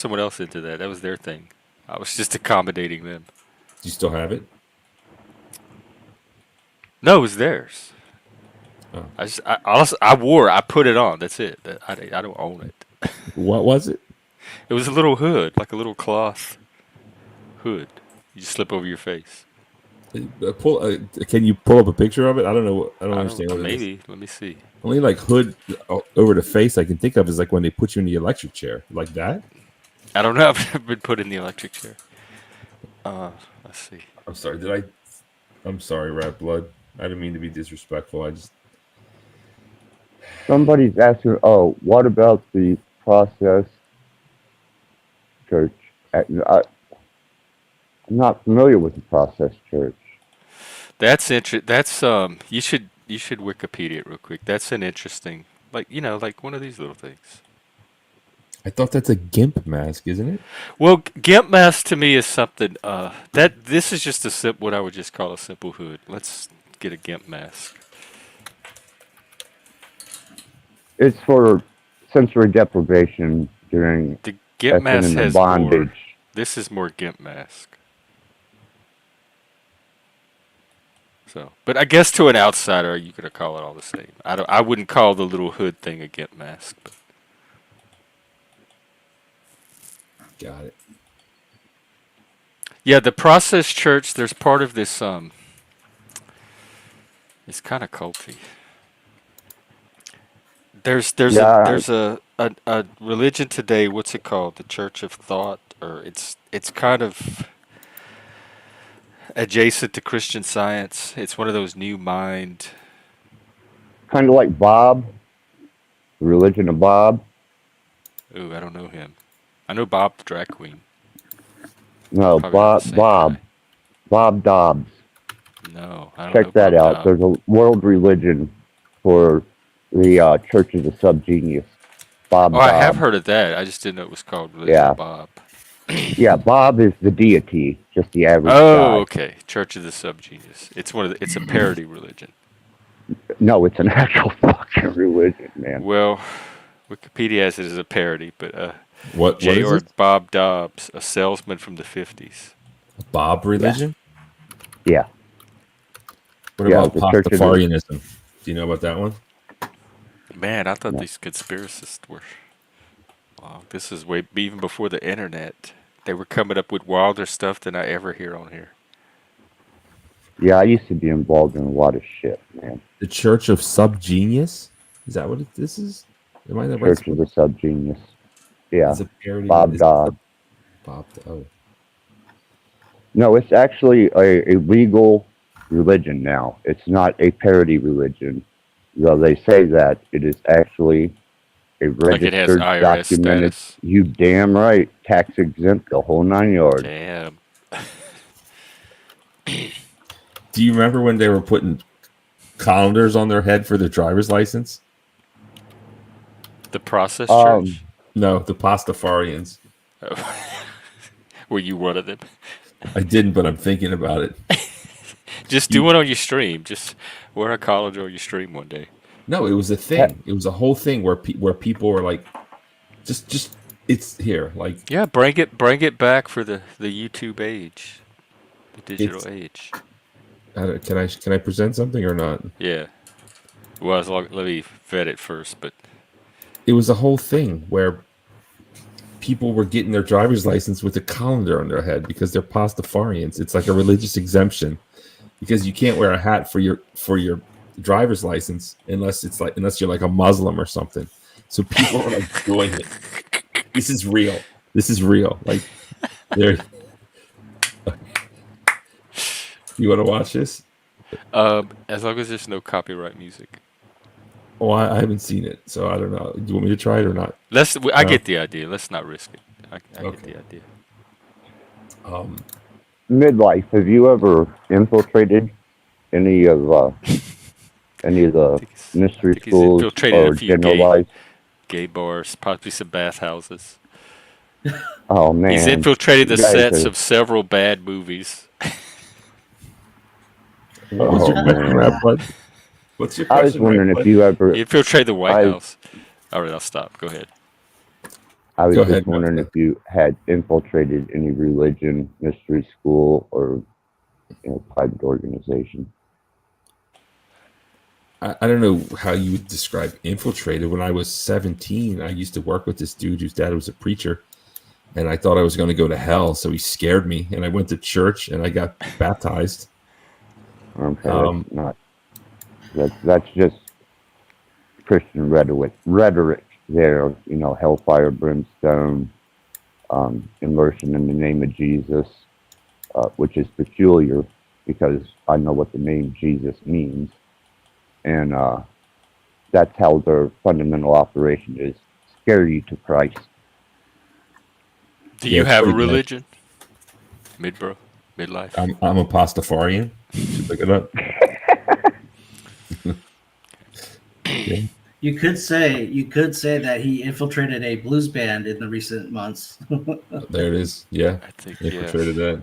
someone else into that. That was their thing. I was just accommodating them. Do you still have it? No, it was theirs. Oh. I wore it. I put it on. That's it. I don't own it. What was it? It was a little hood, like a little cloth hood. You just slip over your face. Can you pull up a picture of it? I don't know. I don't I understand don't. what it is. Maybe. Let me see. Only like hood over the face I can think of is like when they put you in the electric chair, like that. I don't know. I've never been put in the electric chair. Let's see. I'm sorry. Did I? I'm sorry, Rat Blood. I didn't mean to be disrespectful. I just. Somebody's asking, oh, what about the process church? I'm not familiar with the process church. That's That's you should Wikipedia it real quick. That's an interesting, like one of these little things. I thought that's a gimp mask, isn't it? Well, gimp mask to me is something that this is just what I would just call a simple hood. Let's get a gimp mask. It's for sensory deprivation during The gimp mask in the has bondage. more. This is more gimp mask. So, but I guess to an outsider, you could call it all the same. I wouldn't call the little hood thing a gimp mask. But. Got it. Yeah, the process church. There's part of this. It's kind of culty. Yeah, There's a religion today. What's it called? The Church of Thought, or it's kind of adjacent to Christian Science. It's one of those new mind. kind of like Bob, the religion of Bob. Ooh, I don't know him. I know Bob the drag queen. No, Probably not the same guy. Bob Dobbs. No, I don't know Check that Bob out. Dobb. There's a world religion for the Church of the Subgenius. Bob Oh, I have Dobbs. heard of that. I just didn't know it was called Religion Yeah, of Bob. yeah. Bob is the deity, just the average Oh, guy. okay. Church of the Subgenius. It's a parody religion. No, it's an actual fucking religion, man. Well, Wikipedia has it as a parody, but What J. is or it? Bob Dobbs, a salesman from the 50s. Bob Yeah, religion? yeah, What yeah. about The Church of the Pastafarianism? Do you know about that one? Man, I thought no. these conspiracists were. Wow, this is way even before the internet. They were coming up with wilder stuff than I ever hear on here. Yeah, I used to be involved in a lot of shit, man. The Church of Subgenius? Is that what this is? Am I in the right Church of spot? the Subgenius. Yeah, It's a parody. Bob Is it the Dobbs. Bob? Oh, No, it's actually a legal religion now. It's not a parody religion. Though they say that it is actually a Like it has registered, IRS documented. status. You damn right, tax exempt, the whole 9 yards. Damn. do you remember when they were putting colanders on their head for their driver's license? The process Um, church? No, the Pastafarians. Oh, were you one of them? I didn't, but I'm thinking about it. Just do You one on your stream. Just wear a collar on your stream one day. No, it was a he- thing. It was a whole thing where people were like, just it's here. Like Yeah, bring it back for the YouTube age, the digital it's. age. Can I present something or not? Yeah. Well, let me vet it first, but It was a whole thing where people were getting their driver's license with a colander on their head because they're Pastafarians. It's like a religious exemption because you can't wear a hat for your driver's license unless you're like a Muslim or something. So people are like doing it. This is real. This is real. Like there. You want to watch this? as long as there's no copyright music. Oh, I haven't seen it, so I don't know. Do you want me to try it or not? I No. get the idea. Let's not risk it. I get Okay. the idea. Um, Midlife. Have you ever infiltrated any of the I think mystery he's schools infiltrated a or few generalized? gay bars, possibly some bathhouses. Oh He's man, infiltrated you the guys sets are. of several bad movies. what was Oh your question, man, Bud? What's your I was question, wondering if Bud? you He ever. infiltrated the White I House. All right, I'll stop. Go ahead. I was Go just ahead. wondering if you had infiltrated any religion, mystery school, or private organization. I don't know how you would describe infiltrated. When I was 17, I used to work with this dude whose dad was a preacher, and I thought I was going to go to hell, so he scared me, and I went to church and I got baptized. Okay, that's not. That's just Christian rhetoric there. Hellfire, brimstone, immersion in the name of Jesus, which is peculiar because I know what the name Jesus means, and that's how their fundamental operation is: scare you to Christ. Do Yeah, you it's have a pretty bad. religion? Midlife. I'm a Pastafarian. You should look it up. Yeah. You could say that he infiltrated a blues band in the recent months. There it is. Yeah, I think infiltrated that.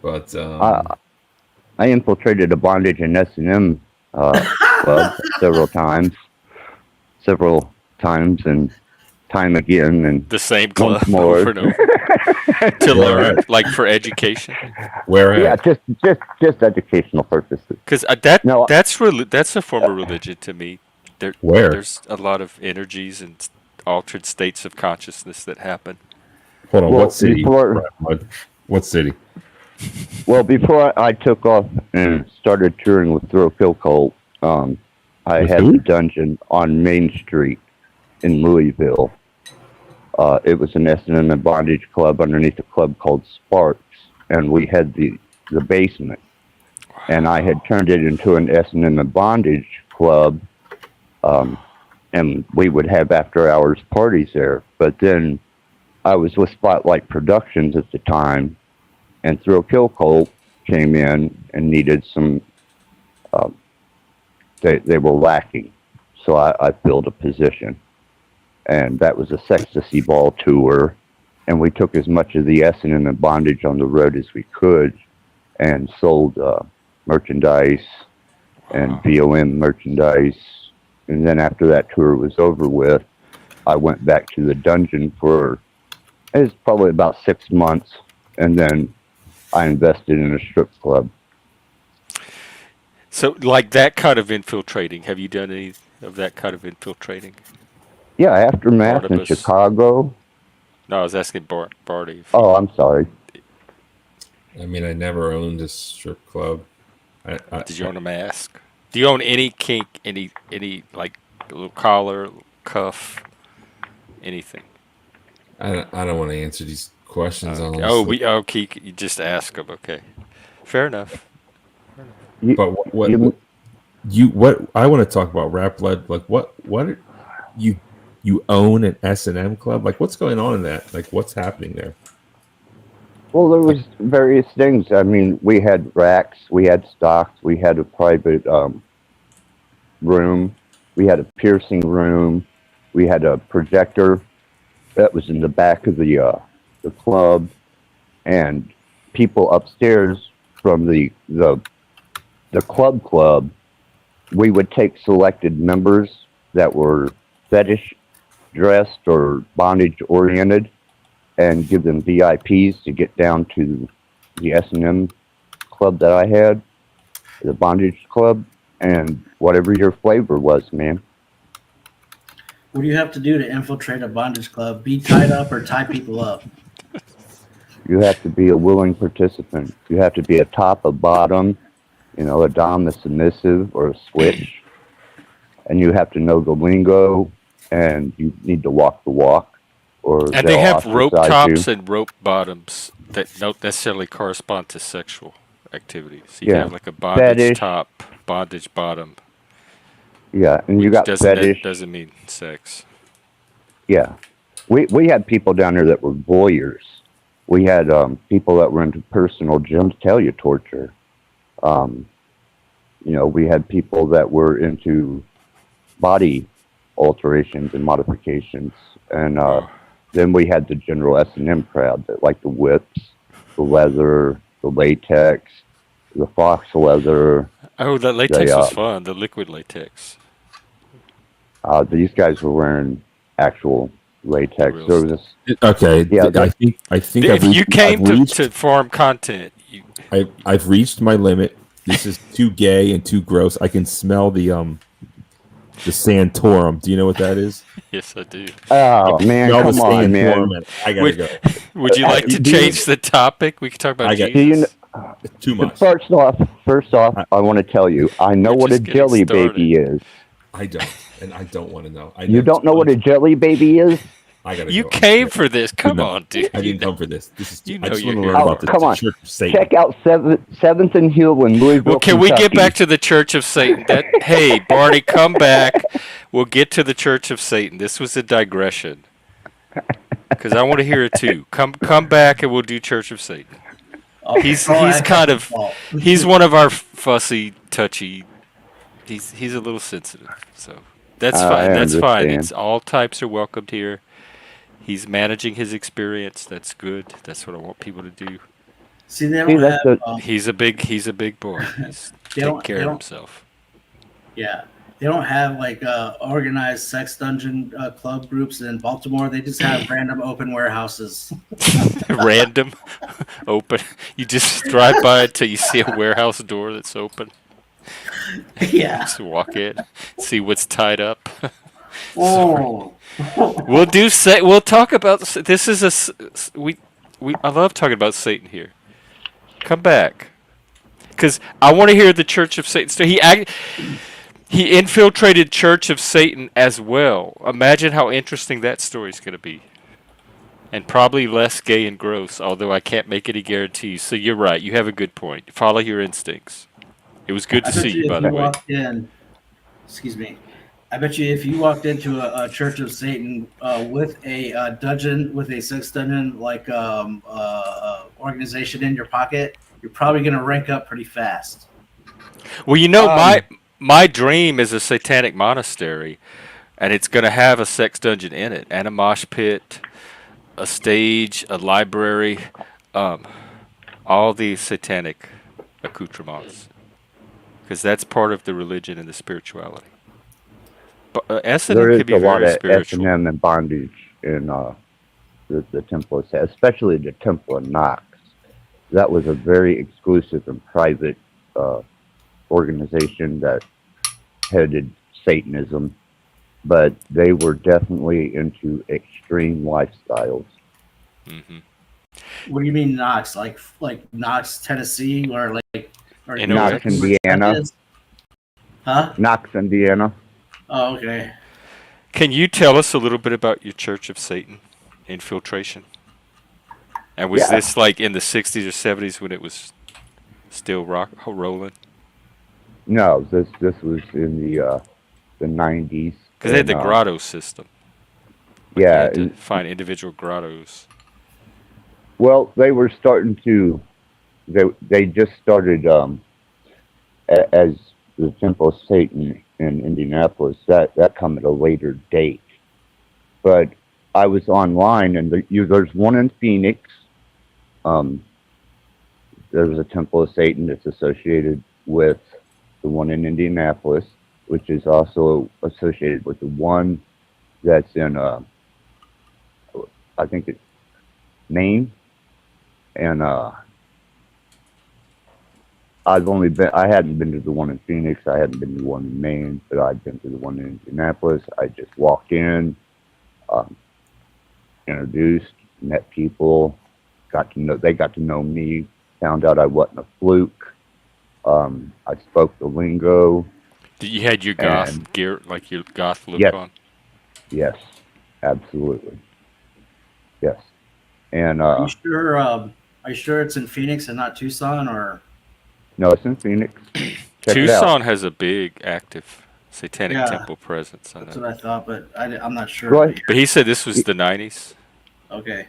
But I infiltrated a bondage and S&M club several times, and time again, and the same club once more. over and over to learn, like for education. where at? Yeah, just educational purposes. Because No, that's a form of religion to me. Where? There's a lot of energies and altered states of consciousness that happen. Hold on. Well, What city? before- What city? Well, before I took off and started touring with Throw Kill Cult, I With had who? the dungeon on Main Street in Louisville. It was an S&M and bondage club underneath a club called Sparks, and we had the basement. And I had turned it into an S&M and bondage club, and we would have after-hours parties there. But then I was with Spotlight Productions at the time, and Thrill Kill Cult came in and needed some. They were lacking, so I filled a position, and that was a Sextasy Ball tour, and we took as much of the S&M and bondage on the road as we could, and sold merchandise and VOM merchandise, and then after that tour was over with, I went back to the dungeon for it was probably about 6 months, and then I invested in a strip club. So, like that kind of infiltrating, have you done any of that kind of infiltrating? Yeah, Aftermath in Barnabas. Chicago. No, I was asking Barty. Oh, I'm sorry. I mean, I never owned a strip club. Did you own a mask? Do you own any kink, any like a little collar, cuff, anything? I don't want to answer these questions. Okay. Honestly. You just ask them. Okay, fair enough. But what I want to talk about Rap Blood. Like what you own an S&M club? Like what's going on in that? Like what's happening there? Well, there was various things. I mean, we had racks, we had stocks, we had a private room, we had a piercing room, we had a projector that was in the back of the club, and people upstairs from the club, we would take selected members that were fetish dressed or bondage oriented, and give them VIPs to get down to the S&M club that I had, the bondage club, and whatever your flavor was, man. What do you have to do to infiltrate a bondage club? Be tied up or tie people up? You have to be a willing participant. You have to be a top, a bottom, a dom, a submissive, or a switch. And you have to know the lingo, and you need to walk the walk. And they have rope tops and rope bottoms that don't necessarily correspond to sexual activity. So you have like a bondage fetish. Top, bondage bottom. Yeah, and you got fetish. That doesn't mean sex. Yeah. We had people down there that were voyeurs. We had people that were into personal genitalia torture. We had people that were into body alterations and modifications. And then we had the general S&M crowd that liked the whips, the leather, the latex, the fox leather. Oh, that latex was fun. The liquid latex. These guys were wearing actual latex. Real There was Okay, Yeah, I think If you came I've reached, to farm content, I've reached my limit. This is too gay and too gross. I can smell the Santorum. Do you know what that is? yes, I do. oh I can man, smell the come on, Santorum, man. and I gotta Would go. Would you like to Do you- change the topic? We could talk about I got- Do you Jesus. Too much. First off, I want to tell you, I know We're what a just getting jelly started. baby is. I don't, and I don't want to know. You don't know what a jelly baby is? I gotta You go. came for this. Come No, on, dude. I didn't come for this. This is. You I know just you're want to here learn Oh, about the come on. Church of Satan. Check out Seventh and Hill in Louisville. Well, can we get Kentucky. back to the Church of Satan? Hey, Barney, come back. We'll get to the Church of Satan. This was a digression because I want to hear it too. Come back, and we'll do Church of Satan. He's kind of he's one of our fussy, touchy. He's a little sensitive, so that's fine. That's fine. understand. It's all types are welcomed here. He's managing his experience. That's good. That's what I want people to do. See, they don't that's have. He's a big boy. He's They taking don't- care they of don't- himself. Yeah, they don't have like organized sex dungeon club groups in Baltimore. They just have random open warehouses. Random, open. You just drive by until you see a warehouse door that's open. Yeah. Just walk in, see what's tied up. Oh. We'll talk about this. Is I love talking about Satan here. Come back, because I want to hear the Church of Satan. So he infiltrated Church of Satan as well. Imagine how interesting that story's going to be. And probably less gay and gross, although I can't make any guarantees. So you're right. You have a good point. Follow your instincts. It was good to see you, by the way. Excuse me. I bet you if you walked into a Church of Satan with a dungeon, with a sex dungeon like organization in your pocket, you're probably going to rank up pretty fast. Well, my dream is a satanic monastery, and it's going to have a sex dungeon in it, and a mosh pit, a stage, a library, all the satanic accoutrements, because that's part of the religion and the spirituality. But S&M There is can be a lot very of spiritual. S&M and bondage in the Temple, especially the Temple of Knox. That was a very exclusive and private organization that headed Satanism, but they were definitely into extreme lifestyles. Hmm. What do you mean Knox? Like Knox, Tennessee, or In Knox, Indiana. Huh? Knox, Indiana. Oh, okay. Can you tell us a little bit about your Church of Satan infiltration? And was this like in the 60s or 70s when it was still rolling? No, this was in the 90s. Because they had the grotto system. You Yeah, had to find individual grottos. well, they were starting to. They just started as the Temple of Satan in Indianapolis. That come at a later date, but I was online, and there's one in Phoenix. There's a Temple of Satan that's associated with the one in Indianapolis, which is also associated with the one that's in, I think it's Maine. And I hadn't been to the one in Phoenix. I hadn't been to the one in Maine, but I'd been to the one in Indianapolis. I just walked in, introduced, met people, they got to know me, found out I wasn't a fluke. I spoke the lingo. You had your goth gear, like your goth look Yes. on? Yes, absolutely. Yes. And Are you sure? Are you sure it's in Phoenix and not Tucson? Or no, it's in Phoenix. Check it out. Tucson has a big, active satanic Yeah. temple presence. I that's know. what I thought, but I'm not sure. Right. But he said this was the 90s. Okay.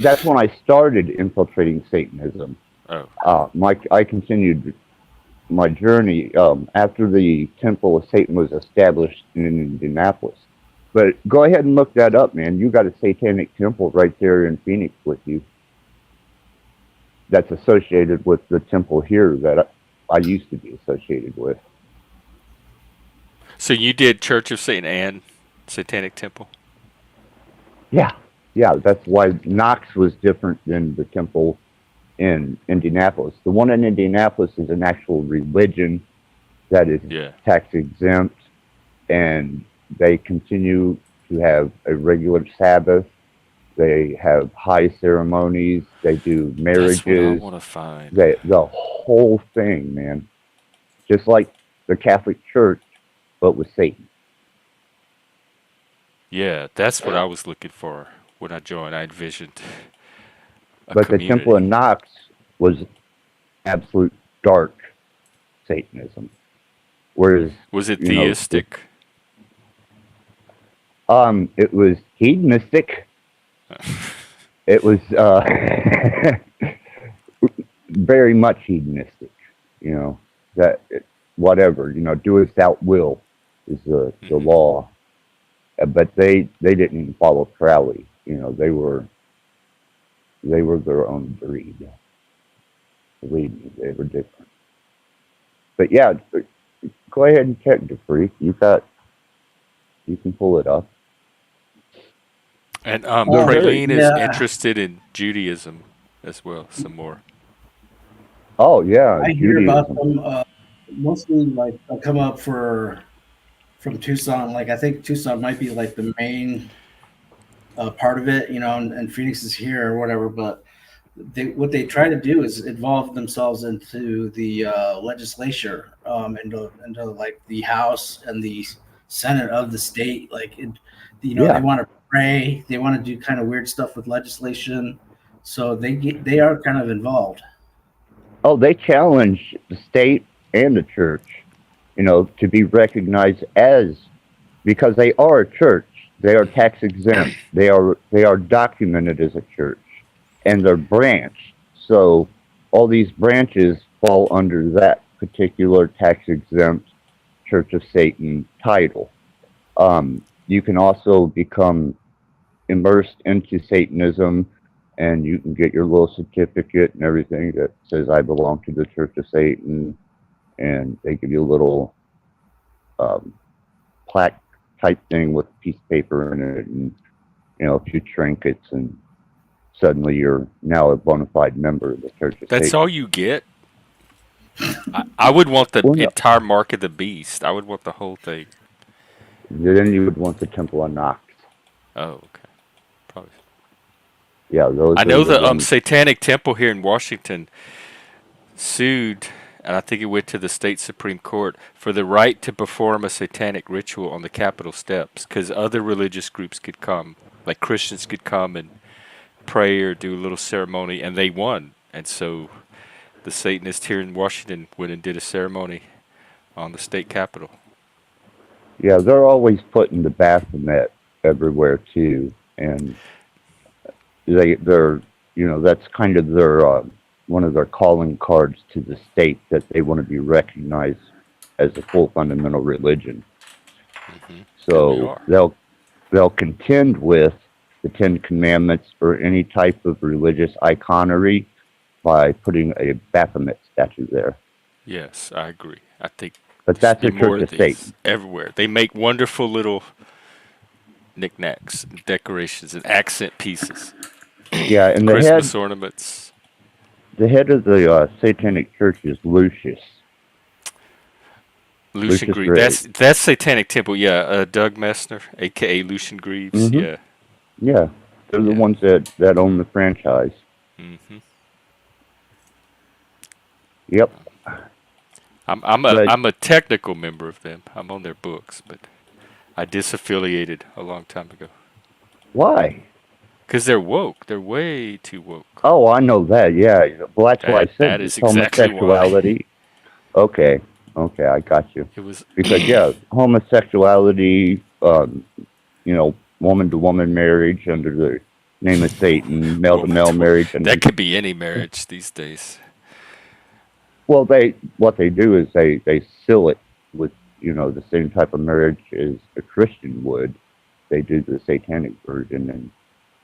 That's when I started infiltrating Satanism. Oh. I continued my journey after the Temple of Satan was established in Indianapolis. But go ahead and look that up, man. You got a satanic temple right there in Phoenix with you. That's associated with the temple here that I used to be associated with. So you did Church of Satan and Satanic Temple? Yeah, yeah. That's why Knox was different than the temple in Indianapolis. The one in Indianapolis is an actual religion that is Yeah. tax exempt, and they continue to have a regular Sabbath. They have high ceremonies. They do That's what I marriages. want to find. The whole thing, man. Just like the Catholic Church, but with Satan. Yeah, that's what I was looking for when I joined. I envisioned a But the Temple of community. Knox was absolute dark Satanism. Whereas, Was it you know, theistic? it was hedonistic. It was very much hedonistic. You know that whatever do as thou will is the Mhm. law. But they didn't even follow Crowley. They were their own breed. Believe me, they were different. But yeah, go ahead and check the freak. You can pull it up. And They're very. Praline is Yeah, interested in Judaism as well, some more. Oh yeah, I hear about Judaism. them mostly like they'll come up for from Tucson. Like I think Tucson might be like the main part of it, and Phoenix is here or whatever. But what they try to do is involve themselves into the legislature, into like the House and the Senate of the state. Like, they Yeah. want to pray, they want to do kind of weird stuff with legislation, so they are kind of involved. Oh, they challenge the state and the church, to be recognized as because they are a church. They are Hmm. tax exempt. They are documented as a church, and they're branched. So all these branches fall under that particular tax exempt Church of Satan title. You can also become immersed into Satanism, and you can get your little certificate and everything that says I belong to the Church of Satan, and they give you a little um, plaque type thing with a piece of paper in it, and a few trinkets, and suddenly you're now a bona fide member of the Church of That's all Satan. you get? I would want the Well, no, entire mark of the beast. I would want the whole thing. then you would want the Temple of Knox. Oh, okay. Probably. Yeah, those I are know the the ones. Satanic Temple here in Washington sued, and I think it went to the state Supreme Court for the right to perform a satanic ritual on the Capitol steps, because other religious groups could come, like Christians could come and pray or do a little ceremony, and they won. And so the Satanists here in Washington went and did a ceremony on the state capitol. Yeah, they're always putting the Baphomet everywhere too, and they're that's kind of their one of their calling cards to the state that they want to be recognized as a full fundamental religion. Hmm. And we So are. they'll contend with the Ten Commandments or any type of religious iconery by putting a Baphomet statue there. Yes, I agree. I think But there should that's be a more Church of of these Satan. everywhere. They make wonderful little knickknacks, and decorations, and accent pieces, Yeah, and Christmas ornaments. the head of the Satanic Church is Lucius. Lucian Lucius Greaves. Gray. That's Satanic Temple. Yeah, Doug Messner, aka Lucian Greaves. Hmm. Yeah, Yeah, they're the yeah. ones that own the franchise. Hmm. Yep. I'm a But I'm a technical member of them. I'm on their books, but I disaffiliated a long time ago why? because they're woke. They're way too woke. Oh, I know that. Yeah. Well, that's why I That said is it's exactly why. homosexuality. Okay. Okay, I got you. It was. Because yeah, homosexuality, woman to woman marriage under the name of Satan, male to Woman male to marriage under. that could be any marriage these days. Well, what they do is they seal it with the same type of marriage as a Christian would. They do the satanic version, and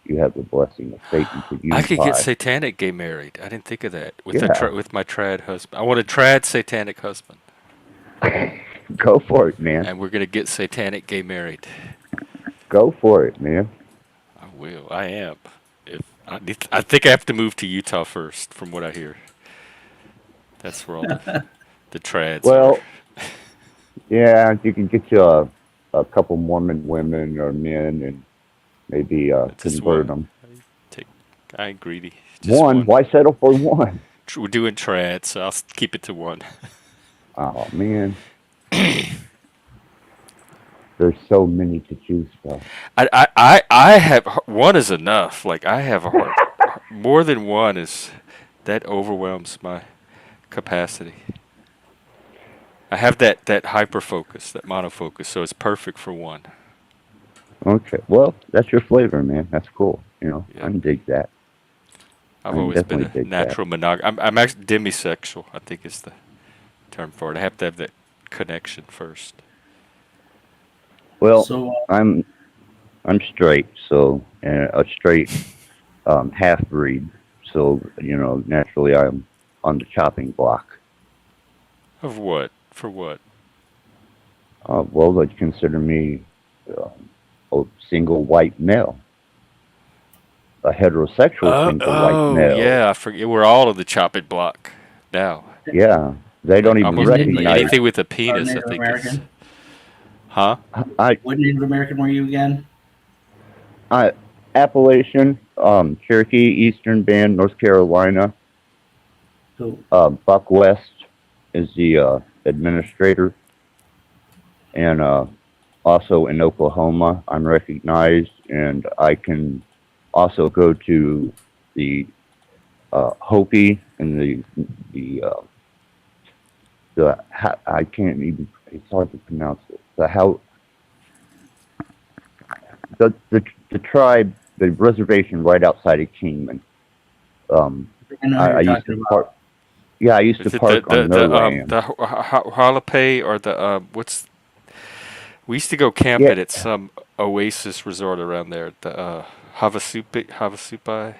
you have the blessing of Satan to I could get unify. satanic gay married. I didn't think of that with Yeah, with my trad husband. I want a trad satanic husband, go for it, man. and we're gonna get satanic gay married. Go for it, man. I will. I am. If I think I have to move to Utah first, from what I hear. That's where all the trads are. Well, yeah, you can get you a couple Mormon women or men and maybe Just convert one. them. Take. I ain't greedy. Just One, one. why settle for one? We're doing trads, so I'll keep it to one. Oh man, there's so many to choose from. I have one is enough. Like I have a hard. More than one is that overwhelms my capacity. I have that hyper focus, that monofocus, so it's perfect for one. Okay, well, that's your flavor, man. That's cool. I Yep. can dig that. I I've can always been definitely a dig that. natural monog. I'm actually demisexual. I think is the term for it. I have to have that connection first. Well, So, I'm straight, so a straight half breed. So naturally, I'm on the chopping block. Of what? For what? Well, they'd consider me a single white male, a heterosexual single white Oh male. yeah, I forget. We're all on the chopping block now. Yeah, they don't Like even almost like recognize. anything with a are penis, I Native think is. American? Huh? I, What Native American were you again? I Appalachian, Cherokee, Eastern Band, North Carolina. Who? Buck West is the administrator, and also in Oklahoma, I'm recognized, and I can also go to the Hopi and I can't even. It's hard to pronounce it. The tribe, the reservation right outside of Kingman. Um, I know who I you're used to talking park. Yeah, I used to Is it the park on the their the land. the Halape or the what's we used to go Yeah, camping at some oasis resort around there. The Havasupai.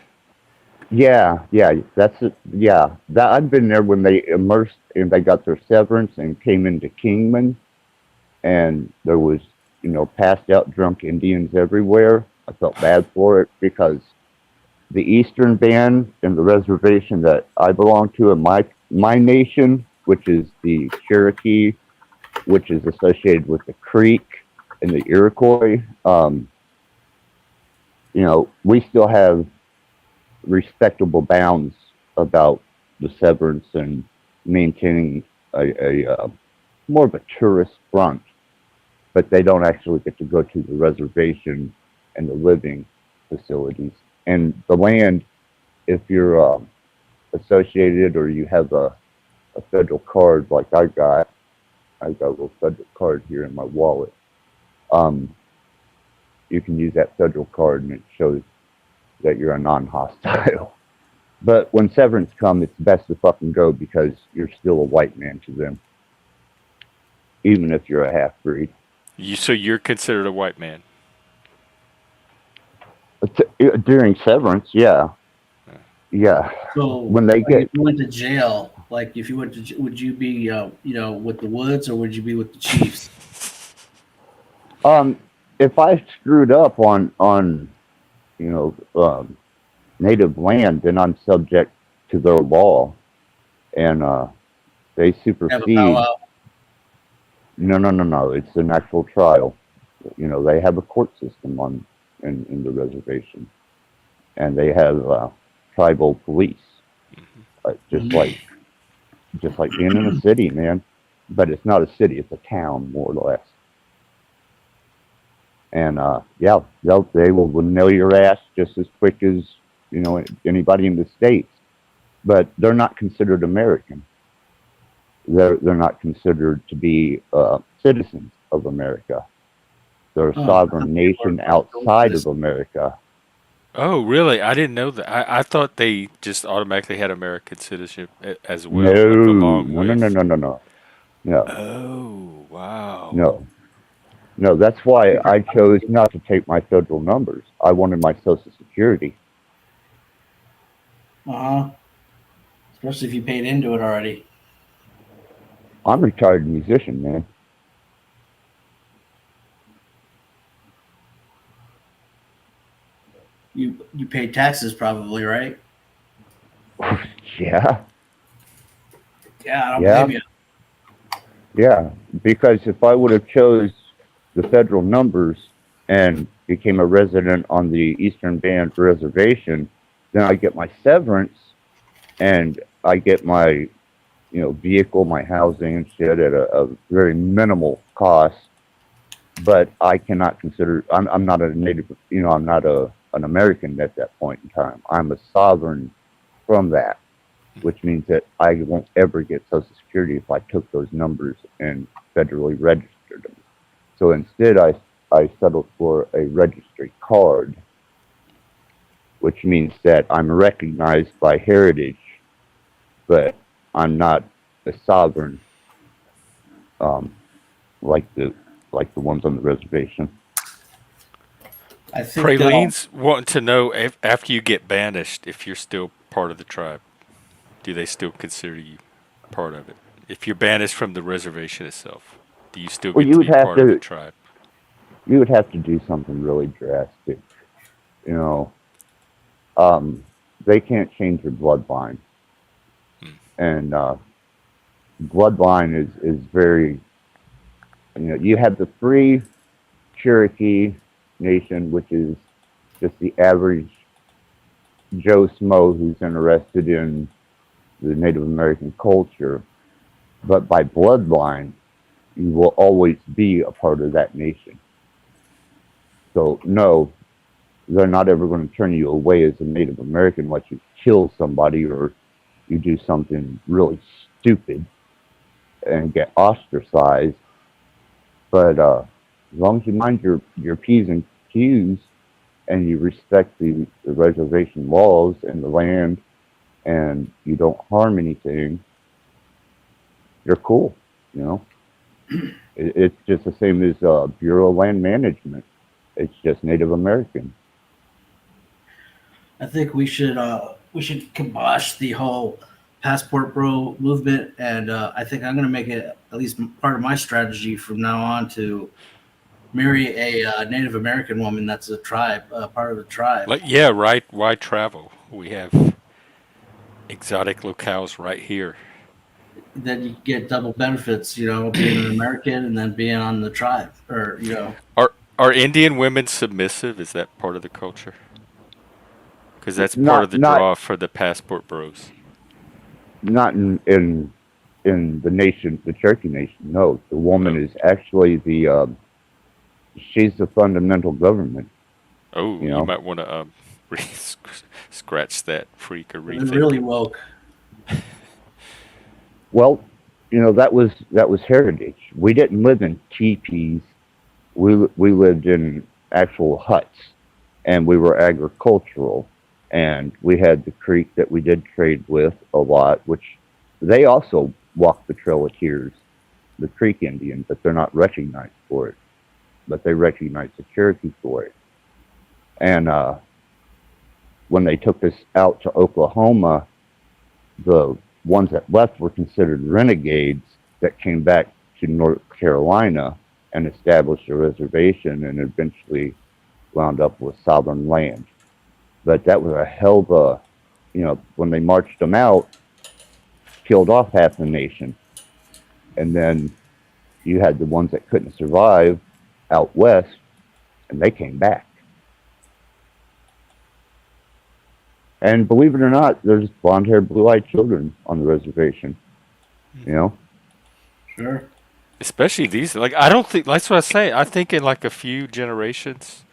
yeah. That's it. Yeah, that I've been there when they immersed and they got their severance and came into Kingman, and there was passed out drunk Indians everywhere. I felt bad for it because the Eastern Band and the reservation that I belong to in my nation, which is the Cherokee, which is associated with the Creek and the Iroquois. We still have respectable bounds about the severance and maintaining a more of a tourist front, but they don't actually get to go to the reservation and the living facilities and the land. If you're associated or you have a federal card like I've got a little federal card here in my wallet. Um, you can use that federal card and it shows that you're a non-hostile. But when severance comes, it's best to fucking go because you're still a white man to them, even if you're a half breed. So you're considered a white man. During severance, yeah, yeah. So, When they like, if get, you went to jail, like if you went to, would you be, with the Woods or would you be with the Chiefs? um, if I screwed up on you know native land, then I'm subject to their law, and they Have a supersede. powwow. No. It's an actual trial. They have a court system in the reservation, and they have tribal police, just Mhm. like being in a city, man. But it's not a city; it's a town, more or less. And yeah, they will nail your ass just as quick as anybody in the states. But they're not considered American. They're not considered to be citizens of America. They're a Oh, I thought sovereign they were nation like dual outside of citizens. America. Oh, really? I didn't know that. I thought they just automatically had American citizenship as well, No, like along no, no, no, with. no, no, no, no, Oh, wow. no, no. That's why I chose not to take my federal numbers. I wanted my Social Security. Uh-huh. Especially if you paid into it already. I'm a retired musician, man. you pay taxes probably, right? Yeah, Yeah, I don't yeah, blame you. yeah. Because if I would have chose the federal numbers and became a resident on the Eastern Band Reservation, then I get my severance and I get my vehicle, my housing and shit at a very minimal cost. But I cannot consider I'm not a native. I'm not an American at that point in time. I'm a sovereign from that, which means that I won't ever get Social Security if I took those numbers and federally registered them. So instead, I settled for a registry card, which means that I'm recognized by heritage, but I'm not a sovereign um, like the ones on the reservation. I think Praline's wanting to know if, after you get banished, if you're still part of the tribe. Do they still consider you part of it? If you're banished from the reservation itself, do you still Well, get to be part of the tribe? you would have to do something really drastic. You know, um, they can't change your bloodline, and bloodline is very. You have the free Cherokee Nation, which is just the average Joe Smo who's interested in the Native American culture. But by bloodline, you will always be a part of that nation. So, no, they're not ever going to turn you away as a Native American unless you kill somebody or you do something really stupid and get ostracized. But as long as you mind your P's and Q's and you respect the reservation laws and the land and you don't harm anything, you're cool. You know, it's just the same as Bureau of Land Management. It's just Native American. I think we should kibosh the whole passport bro movement, and I think I'm going to make it at least part of my strategy from now on to marry a Native American woman that's a tribe, part of the tribe. Like, yeah, right. Why travel? We have exotic locales right here. Then you get double benefits, being an American and then being on the tribe, or Are Indian women submissive? Is that part of the culture? Because that's part of Not the not draw for the passport bros. not in the nation, the Cherokee Nation. No, the woman Oh, is actually the she's the fundamental government. oh, You you know, might want to scratch that freak or women rethink really it. woke. well, that was heritage. We didn't live in teepees. We lived in actual huts, and we were agricultural, and we had the creek that we did trade with a lot, which they also walk the Trail of Tears, the Creek Indian, but they're not recognized for it. But they recognize the Cherokee for it. And when they took us out to Oklahoma, the ones that left were considered renegades that came back to North Carolina and established a reservation and eventually wound up with Southern land. But that was a hell of a, when they marched them out, killed off half the nation. And then you had the ones that couldn't survive out west, and they came back. And believe it or not, there's blonde haired, blue eyed children on the reservation. You know? Sure. Especially these, like, I don't think, that's what I say. I think in like a few generations,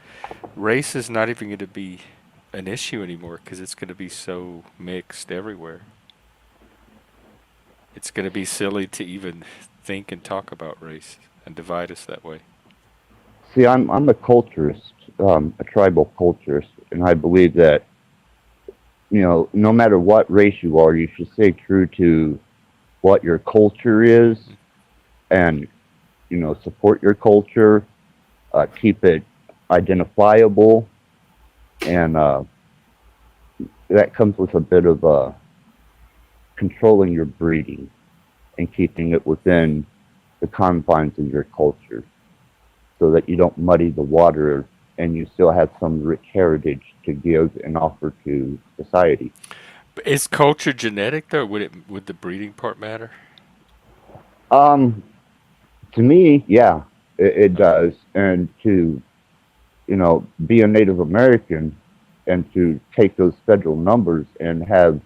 race is not even going to be an issue anymore because it's going to be so mixed everywhere. It's going to be silly to even think and talk about race and divide us that way. See, I'm a culturist, a tribal culturist, and I believe that, no matter what race you are, you should stay true to what your culture is and, support your culture, keep it identifiable, and that comes with a bit of controlling your breeding and keeping it within the confines of your culture so that you don't muddy the water and you still have some rich heritage to give and offer to society. Is culture genetic though? Would the breeding part matter? Um, to me, yeah, it Okay. does. And to, be a Native American and to take those federal numbers and have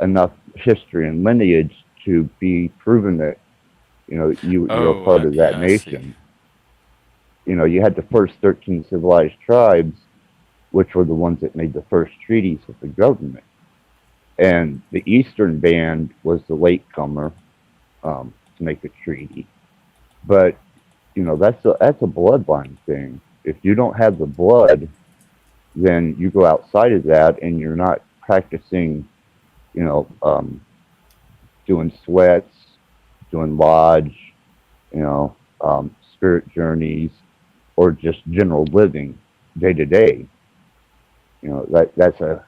enough history and lineage to be proven that, you're a Oh, part of that yeah, I see. nation. You had the first 13 civilized tribes, which were the ones that made the first treaties with the government. And the Eastern Band was the latecomer to make a treaty. But that's a bloodline thing. If you don't have the blood, then you go outside of that, and you're not practicing, you know, um, doing sweats, doing lodge, spirit journeys, or just general living day to day. That's a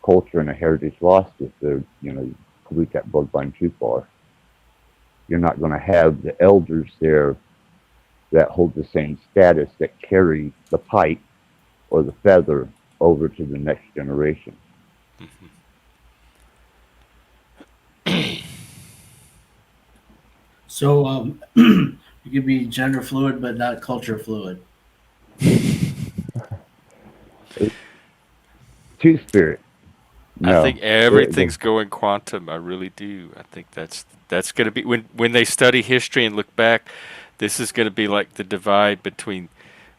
culture and a heritage lost if you pollute that bloodline too far. You're not going to have the elders there that hold the same status that carry the pipe or the feather over to the next generation. So you could be gender fluid, but not culture fluid. Two spirit, I think no. everything's going quantum. I really do. I think that's going to be when they study history and look back. This is going to be like the divide between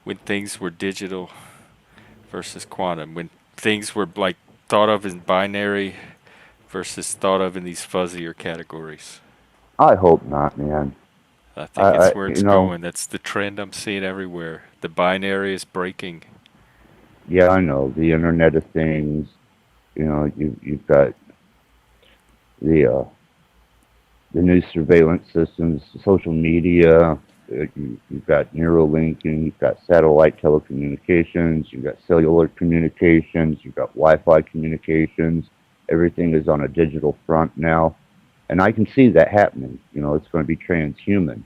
when things were digital versus quantum. When things were like thought of in binary versus thought of in these fuzzier categories. I hope not, man. I think I it's where it's going. That's the trend I'm seeing everywhere. The binary is breaking. yeah, I know the Internet of Things. You've got the uh, the new surveillance systems, social media. You've got Neurolinking, you've got satellite telecommunications, you've got cellular communications, you've got Wi-Fi communications. Everything is on a digital front now, and I can see that happening. It's going to be transhuman,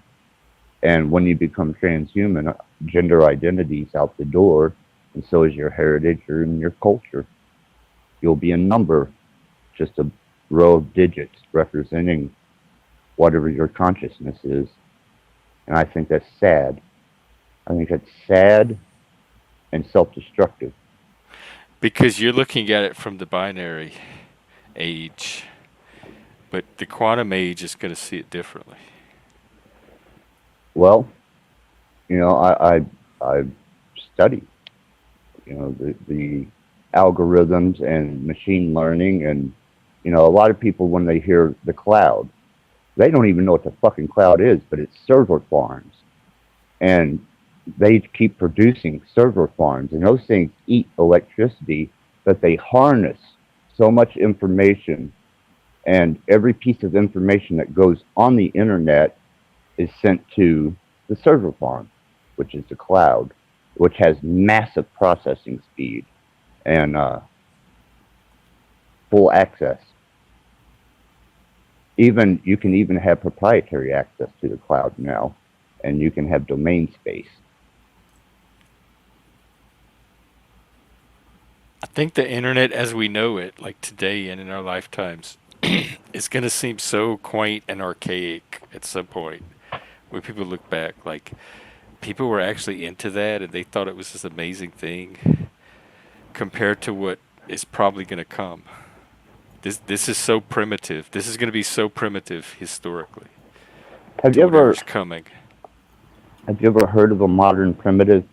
and when you become transhuman, gender identity's out the door, and so is your heritage and your culture. You'll be a number, just a row of digits representing whatever your consciousness is. And I think that's sad. I think that's sad and self destructive. Because you're looking at it from the binary age, but the quantum age is going to see it differently. Well, I study, the algorithms and machine learning. And, a lot of people, when they hear the cloud, they don't even know what the fucking cloud is, but it's server farms. And they keep producing server farms, and those things eat electricity, but they harness so much information, and every piece of information that goes on the internet is sent to the server farm, which is the cloud, which has massive processing speed and full access. Even you can even have proprietary access to the cloud now, and you can have domain space. I think the internet as we know it, like today and in our lifetimes, is going to seem so quaint and archaic at some point when people look back. Like, people were actually into that and they thought it was this amazing thing compared to what is probably going to come. This is so primitive. This is going to be so primitive historically Have to you ever whatever's coming. have you ever heard of a modern primitive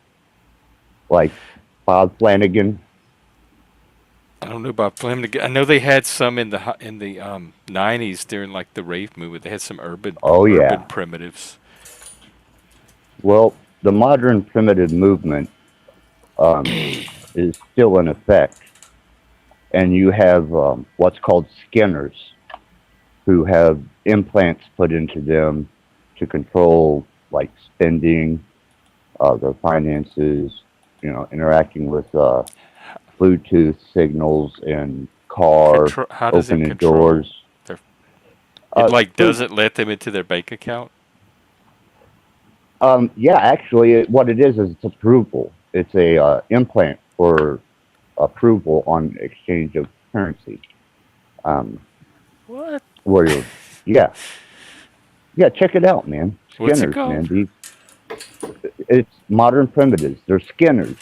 like Bob Flanagan? I don't know about Flamin'. I know they had some in the 90s during like the rave movement. They had some Oh urban yeah. primitives. Well, the modern primitive movement um, is still in effect, and you have what's called skinners who have implants put into them to control like spending, their finances, interacting with Bluetooth signals and car Control. How does it opening control doors. their? It like Through doesn't let them into their bank account. Yeah, actually, what it is it's approval. it's a implant for approval on exchange of currency. Um, What? where you're, yeah, yeah, check it out, man. What's it Skinners, called? man. It's modern primitives. They're skinners,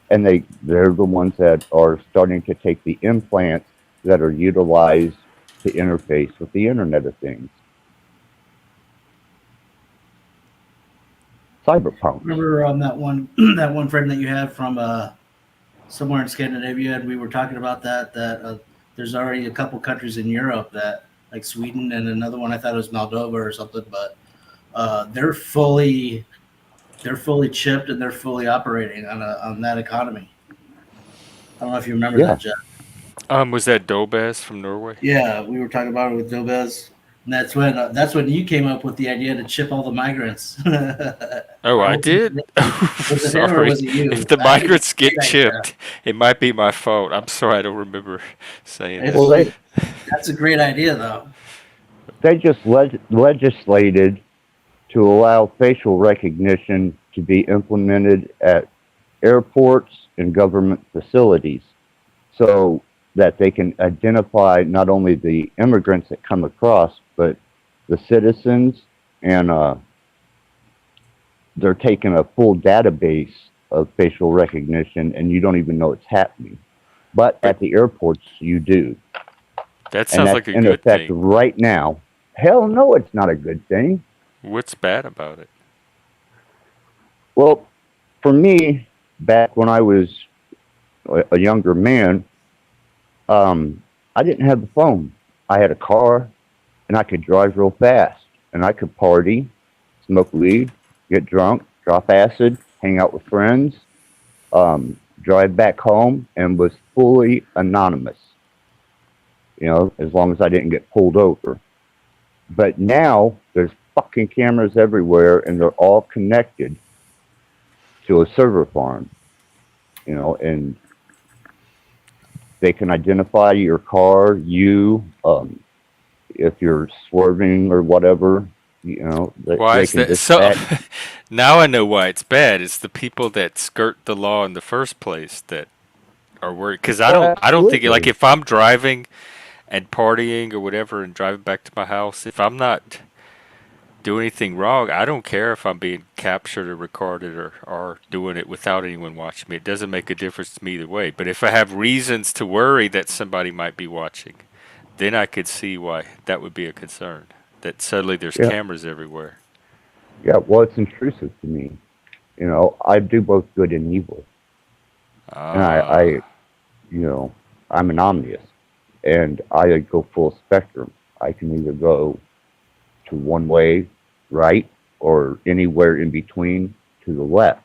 and they're the ones that are starting to take the implants that are utilized to interface with the Internet of Things. Cyberpunks. Remember that one that one friend that you had from somewhere in Scandinavia, and we were talking about that there's already a couple countries in Europe that like Sweden and another one I thought it was Moldova or something, but they're fully chipped and they're fully operating on that economy. I don't know if you remember Yeah, that, Jeff. Was that Dobaz from Norway? Yeah, we were talking about it with Dobez, and that's when you came up with the idea to chip all the migrants. Oh, Or I did? was it him or Sorry. was it you? If the I think migrants it's a get great idea. chipped, it might be my fault. I'm sorry, I don't remember saying that. well, It's, that's a great idea, though. they just legislated to allow facial recognition to be implemented at airports and government facilities, so that they can identify not only the immigrants that come across, but the citizens, and they're taking a full database of facial recognition, and you don't even know it's happening. But But at the airports, you do, that and sounds that's like a in good effect thing. right now. Hell no, it's not a good thing. What's bad about it? Well, for me, back when I was a younger man, I didn't have the phone. I had a car, and I could drive real fast, and I could party, smoke weed, get drunk, drop acid, hang out with friends, drive back home, and was fully anonymous. As long as I didn't get pulled over. But now there's fucking cameras everywhere, and they're all connected to a server farm. And they can identify your car, if you're swerving or whatever. Why They is can that so? dispatch. Now I know why it's bad. It's the people that skirt the law in the first place that are worried. Because I Oh, don't think like absolutely. if I'm driving and partying or whatever and driving back to my house, if I'm not doing anything wrong, I don't care if I'm being captured or recorded or doing it without anyone watching me. It doesn't make a difference to me either way. But if I have reasons to worry that somebody might be watching, then I could see why that would be a concern. That suddenly there's Yeah, cameras everywhere. yeah. Well, it's intrusive to me. I do both good and evil, and Ah, you know, I'm an omnius, and I go full spectrum. I can either go to one way, right, or anywhere in between to the left,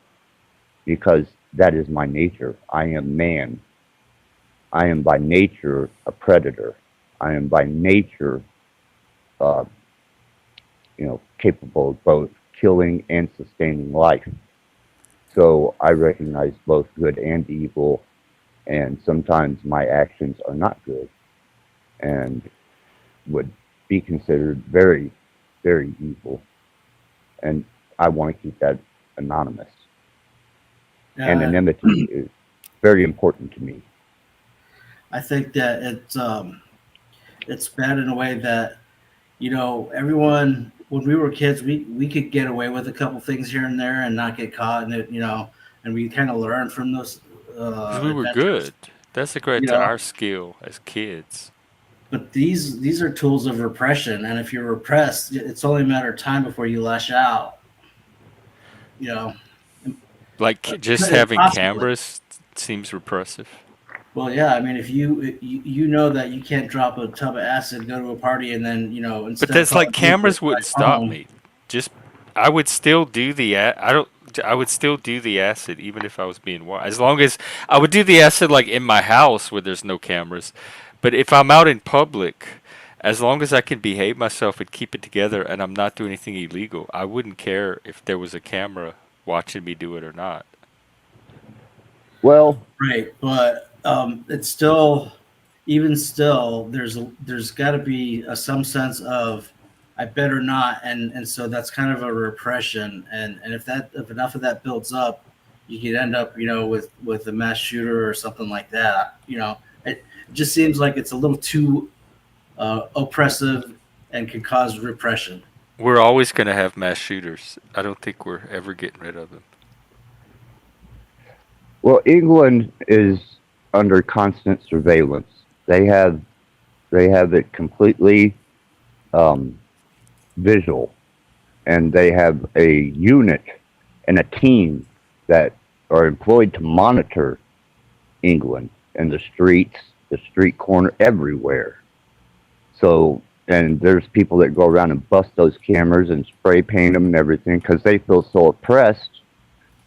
because that is my nature. I am man. I am by nature a predator. I am by nature, uh, capable of both killing and sustaining life. So I recognize both good and evil, and sometimes my actions are not good and would be considered very, very evil. And I want to keep that anonymous. Yeah, Anonymity is very important to me. I think that it's bad in a way that everyone when we were kids we could get away with a couple things here and there and not get caught in it, and we kind of learn from those because we were adventures, good. That's a credit you to know. our skill as kids. But these are tools of repression, and if you're repressed, it's only a matter of time before you lash out. You know, Like just having possibly. cameras seems repressive. Well, yeah. I mean, if you know that you can't drop a tub of acid, go to a party, and then But instead of that's like calling Uber, cameras wouldn't drive stop home. me. Just I would still do the I don't I would still do the acid even if I was being watched. As long as I would do the acid like in my house where there's no cameras. But if I'm out in public, as long as I can behave myself and keep it together and I'm not doing anything illegal, I wouldn't care if there was a camera watching me do it or not. Well, Right, but it's still, even still, there's got to be some sense of I better not, and so that's kind of a repression, and if enough of that builds up, you could end up, with a mass shooter or something like that. It just seems like it's a little too oppressive and can cause repression. We're always going to have mass shooters. I don't think we're ever getting rid of them. Well, England is under constant surveillance. They have it completely visual, and they have a unit and a team that are employed to monitor England and the streets, the street corner, everywhere. So, and there's people that go around and bust those cameras and spray paint them and everything because they feel so oppressed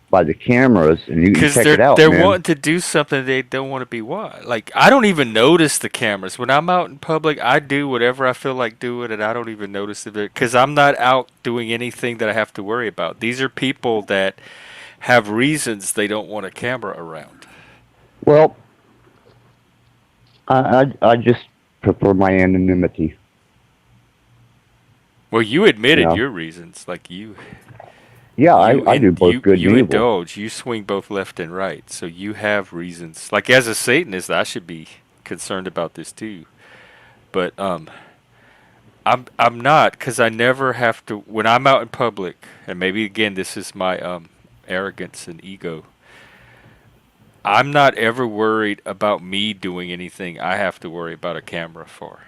by the cameras. And you can check it out, they're man. wanting to do something they don't want to be watched. Like, I don't even notice the cameras when I'm out in public. I do whatever I feel like doing, and I don't even notice it because I'm not out doing anything that I have to worry about. These are people that have reasons they don't want a camera around. Well, I just prefer my anonymity. Well, you admitted Yeah. your reasons, like you. Yeah, I do both good you and evil. indulge. You swing both left and right, so you have reasons. Like as a Satanist, I should be concerned about this too. But I'm not, because I never have to when I'm out in public. And maybe again, this is my arrogance and ego. I'm not ever worried about me doing anything I have to worry about a camera for.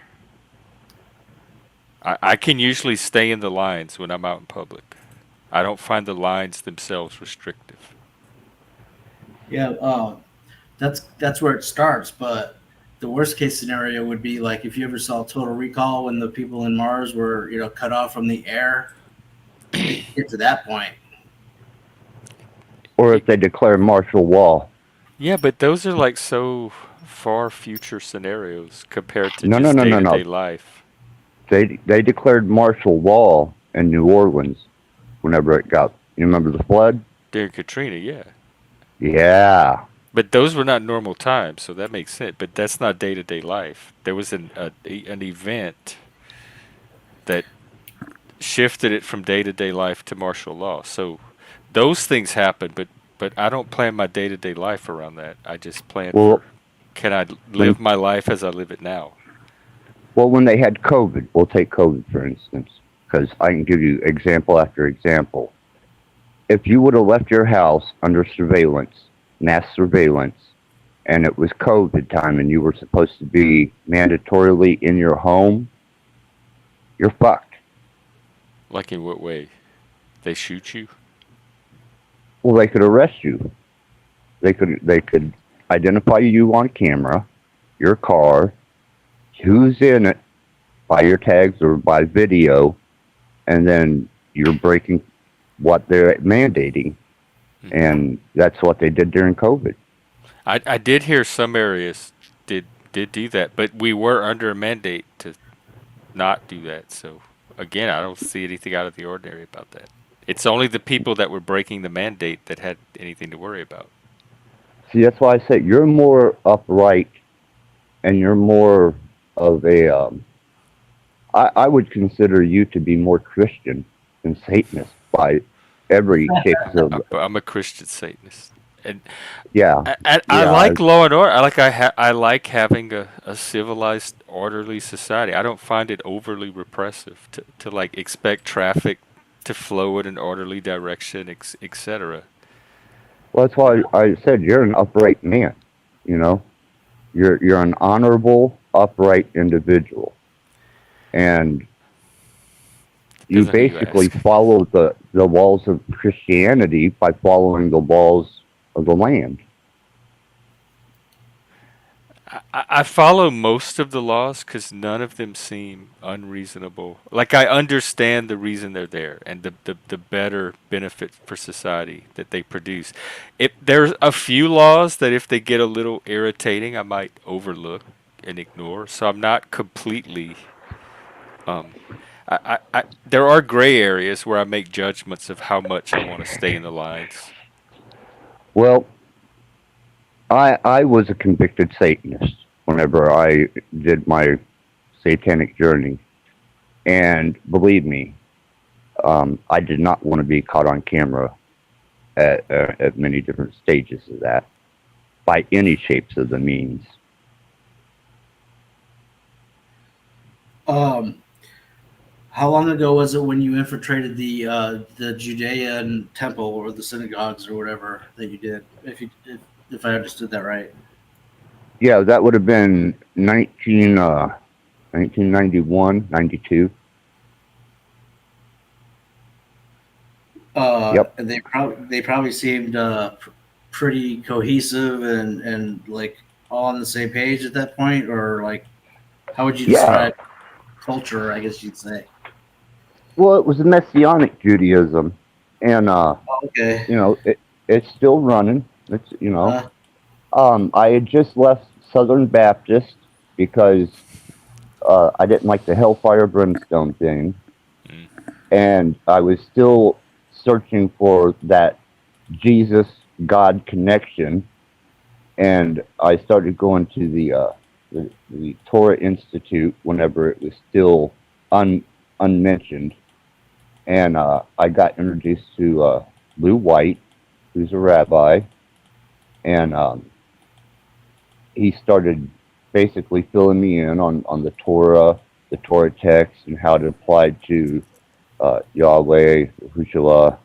I can usually stay in the lines when I'm out in public. I don't find the lines themselves restrictive. Yeah, that's where it starts. But the worst case scenario would be like if you ever saw Total Recall when the people in Mars were cut off from the air. Get to that point. Or if they declare martial law. Yeah, but those are like so far future scenarios compared to No, just no, no, no, no. day-to-day life. They declared martial law in New Orleans whenever it got. You remember the flood? During Katrina, yeah. Yeah. But those were not normal times, so that makes sense. But that's not day-to-day life. There was an event that shifted it from day-to-day life to martial law. So those things happen, but I don't plan my day-to-day life around that. I just plan for, can I live my life as I live it now? Well, when they had COVID, we'll take COVID for instance, because I can give you example after example. If you would have left your house under surveillance, mass surveillance, and it was COVID time and you were supposed to be mandatorily in your home, you're fucked. Like in what way? They shoot you? Well, they could arrest you. They could identify you on camera, your car, who's in it, by your tags or by video, and then you're breaking what they're mandating. Mm-hmm. And that's what they did during COVID. I did hear some areas did do that, but we were under a mandate to not do that. So again, I don't see anything out of the ordinary about that. It's only the people that were breaking the mandate that had anything to worry about. See, that's why I said you're more upright, and you're more of a. I would consider you to be more Christian than Satanist by every case of. I'm a Christian Satanist, and yeah, I like law and order. I like having a civilized, orderly society. I don't find it overly repressive to like expect traffic to flow in an orderly direction, etc. Well, that's why I said you're an upright man. You're an honorable, upright individual, and you basically follow the laws of Christianity by following the laws of the land. I follow most of the laws because none of them seem unreasonable. Like, I understand the reason they're there and the better benefit for society that they produce. There's a few laws that if they get a little irritating, I might overlook and ignore. So I'm not completely... there are gray areas where I make judgments of how much I want to stay in the lines. Well, I was a convicted Satanist whenever I did my satanic journey. And believe me, I did not want to be caught on camera at many different stages of that, by any shapes of the means. Um, how long ago was it when you infiltrated the Judean temple or the synagogues or whatever that you did? If I understood that right. Yeah, that would have been 1991, 92. Yep. And they probably seemed pretty cohesive and like all on the same page at that point, or like how would you Yeah. describe culture? I guess you'd say. Well, it was Messianic Judaism, and Okay. it's still running. It's Uh, I had just left Southern Baptist because I didn't like the hellfire brimstone thing, Mm. and I was still searching for that Jesus God connection, and I started going to the Torah Institute whenever it was still unmentioned, and I got introduced to Lou White, who's a rabbi, and he started basically filling me in on the Torah text, and how to apply to Yahweh, Hushala,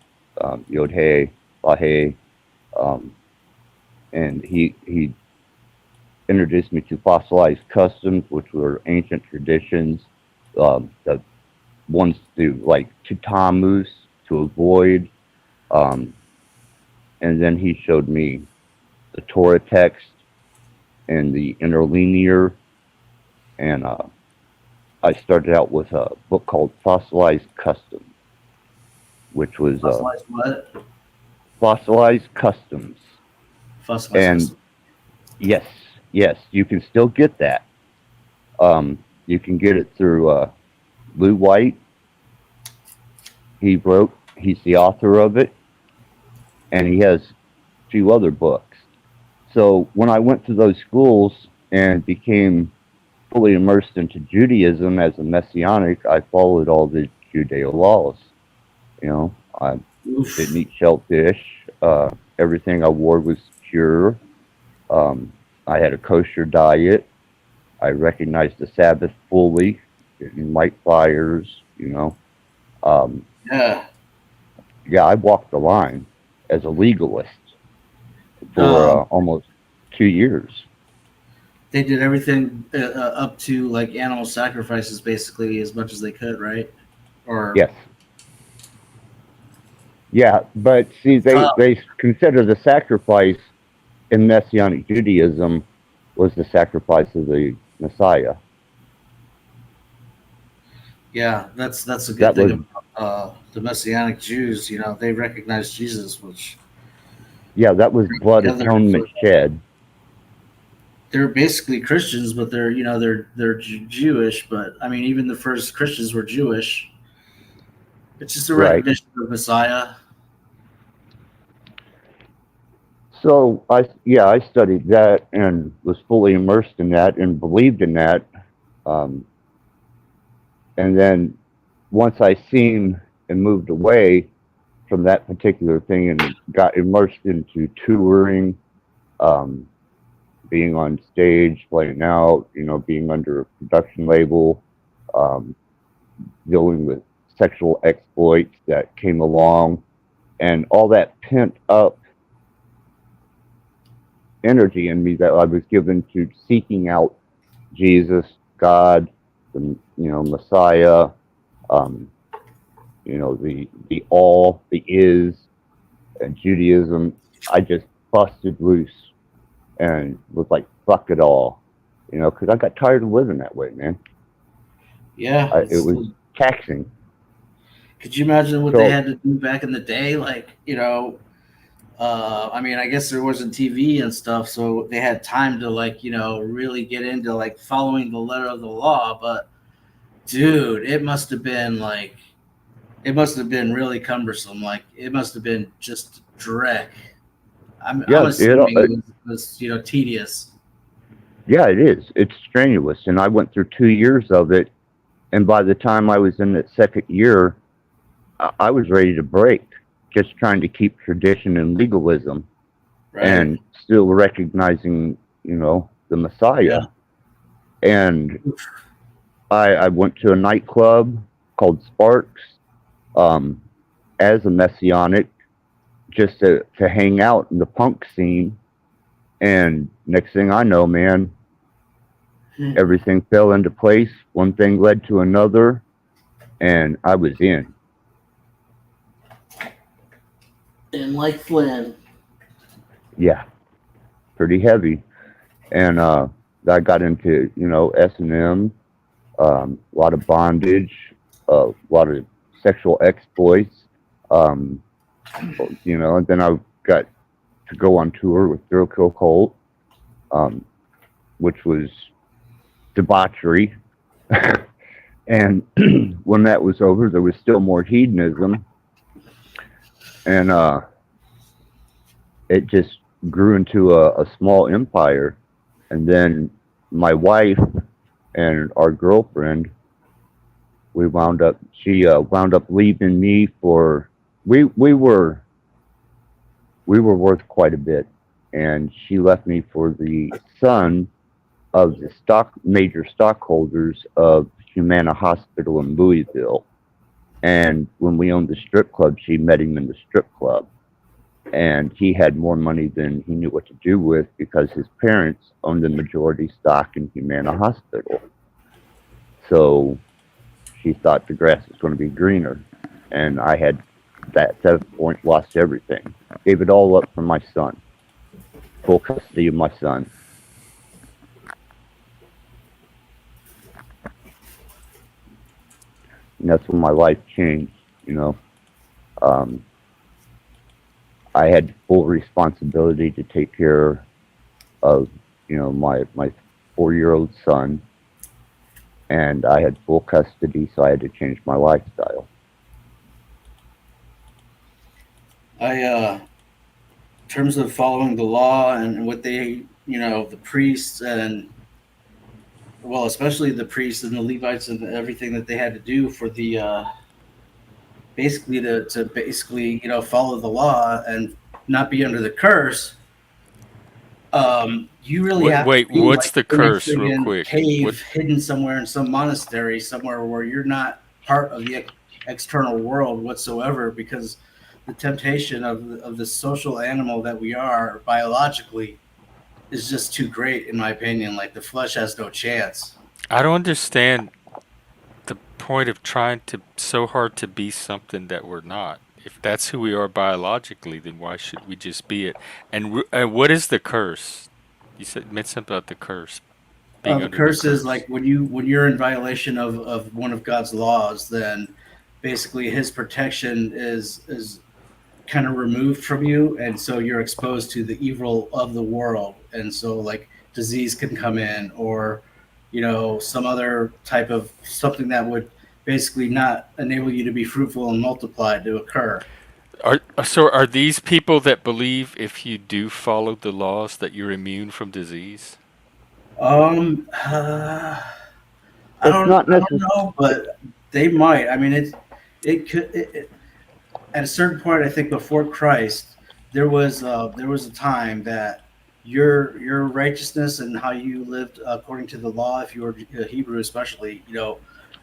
Yod He, Vahe, um, and he introduced me to fossilized customs, which were ancient traditions, the ones to Tammuz to avoid, um, and then he showed me the Torah text and the interlinear, and I started out with a book called Fossilized Customs, which was fossilized what? Fossilized Customs. Fossilized And custom. yes, yes, you can still get that. You can get it through Lou White. He's the author of it, and he has a few other books. So when I went to those schools and became fully immersed into Judaism as a Messianic, I followed all the Judeo laws. I didn't Oof. eat shellfish. Everything I wore was pure. I had a kosher diet. I recognized the Sabbath fully, didn't light fires. Um, Yeah. yeah, I walked the line as a legalist for Um, almost 2 years. they did everything up to like animal sacrifices, basically, as much as they could, right? Or Yes. Yeah, but see, uh, they consider the sacrifice in Messianic Judaism was the sacrifice of the Messiah. yeah, that's a good That thing was, about the Messianic Jews. You know, they recognize Jesus, which yeah, that was blood the other atonement shed. they're basically Christians, but they're Jewish. But I mean, even the first Christians were Jewish. It's just a Right. recognition of Messiah. So I studied that and was fully immersed in that and believed in that. Um, and then once I seen and moved away from that particular thing and got immersed into touring, um, being on stage, playing out, being under a production label, um, dealing with sexual exploits that came along, and all that pent up energy in me that I was given to seeking out Jesus, God, the Messiah, um, the all, the is, and Judaism. I just busted loose and was like, fuck it all, because I got tired of living that way, man. Yeah, It was taxing. could you imagine what they So had to do back in the day? Like, I mean, I guess there wasn't TV and stuff, so they had time to like, really get into like following the letter of the law. But dude, it must have been really cumbersome. Like, it must have been just dreck. I'm yeah, assuming it was tedious. yeah, it is. It's strenuous, and I went through 2 years of it, and by the time I was in that second year, I was ready to break. just trying to keep tradition and legalism Right. and still recognizing, the Messiah. Yeah. And I went to a nightclub called Sparks as a Messianic just to hang out in the punk scene. And next thing I know, man, everything fell into place. One thing led to another, and I was in. And like Flynn. Yeah, pretty heavy. And I got into, S&M, a lot of bondage, a lot of sexual exploits, and then I got to go on tour with Thrill Kill Cult, which was debauchery. And when that was over, there was still more hedonism. And it just grew into a small empire. And then my wife and our girlfriend, she wound up leaving me for, we were worth quite a bit. And she left me for the son of the major stockholders of Humana Hospital in Louisville. And when we owned the strip club, she met him in the strip club. And he had more money than he knew what to do with because his parents owned the majority stock in Humana Hospital. So she thought the grass was going to be greener. And I had, at that point, lost everything. Gave it all up for my son. Full custody of my son. And that's when my life changed, I had full responsibility to take care of, my 4-year-old son. And I had full custody, so I had to change my lifestyle. In terms of following the law and what they, the priests and, well, especially the priests and the Levites and everything that they had to do for the, basically to basically, follow the law and not be under the curse. You really have Wait, to be what's like the in a curse, real friggin' quick? cave hidden somewhere in some monastery somewhere where you're not part of the external world whatsoever, because the temptation of the social animal that we are biologically is just too great, in my opinion. Like, the flesh has no chance. I don't understand the point of trying to so hard to be something that we're not. If that's who we are biologically, then why should we just be it? And what is the curse? You meant something about the curse. Being The under curse the curse is like when you're in violation of one of God's laws, then basically His protection is kind of removed from you, and so you're exposed to the evil of the world, and so like disease can come in, or some other type of something that would basically not enable you to be fruitful and multiply to occur. Are these people that believe if you do follow the laws that you're immune from disease? I don't know, but they might. I mean, it could. At a certain point, I think before Christ, there was a time that your righteousness and how you lived according to the law, if you were a Hebrew especially,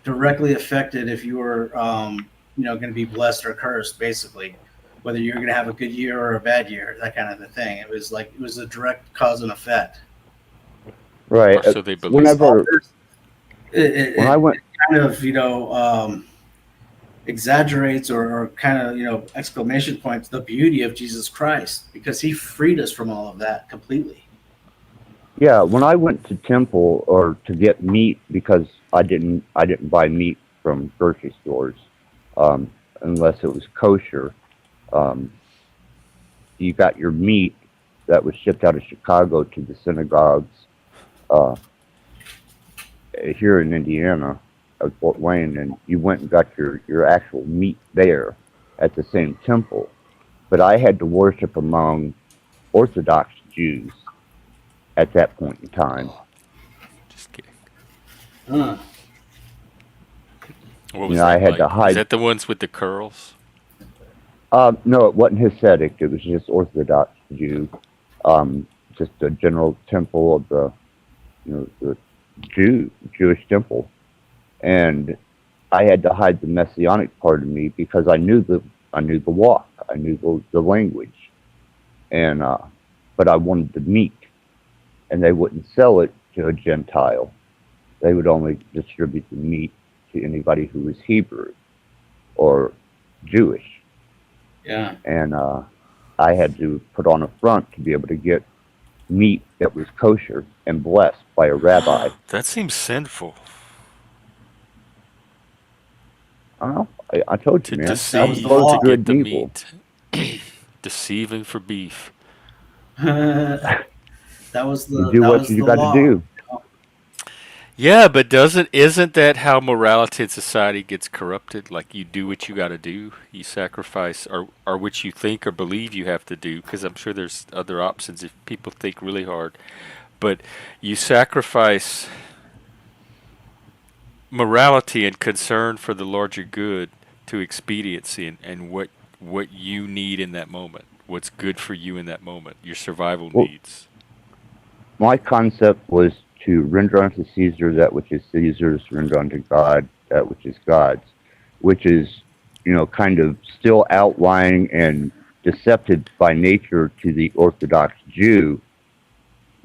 directly affected if you were going to be blessed or cursed, basically, whether you're going to have a good year or a bad year, that kind of a thing. It was a direct cause and effect. Right. So they believe. Whenever when I went, kind of exaggerates or kind of exclamation points the beauty of Jesus Christ, because He freed us from all of that completely. Yeah, when I went to temple or to get meat, because I didn't buy meat from grocery stores unless it was kosher. You got your meat that was shipped out of Chicago to the synagogues here in Indiana at Fort Wayne, and you went and got your actual meat there at the same temple. But I had to worship among Orthodox Jews at that point in time. Just kidding. Huh. What was that I had like? to hide. Is that the ones with the curls? No, it wasn't Hasidic. It was just Orthodox Jew. Um, just a general temple of the Jewish temple, and I had to hide the messianic part of me because I knew the walk, I knew the language, and but I wanted the meat, and they wouldn't sell it to a Gentile. They would only distribute the meat to anybody who was Hebrew or Jewish, Yeah. and I had to put on a front to be able to get meat that was kosher and blessed by a rabbi. That seems sinful. I don't know. I told To you, man. I was deceive the close to to law. get good the people. meat. Deceiving for beef. that You do that what was you the got to law. do. Yeah, but isn't that how morality in society gets corrupted? Like you do what you got to do, you sacrifice, or which you think or believe you have to do. Because I'm sure there's other options if people think really hard. But you sacrifice morality and concern for the larger good to expediency and what you need in that moment, what's good for you in that moment, your survival Well, needs. my concept was to render unto Caesar that which is Caesar's, render unto God that which is God's, which is, kind of still outlying and deceptive by nature to the Orthodox Jew,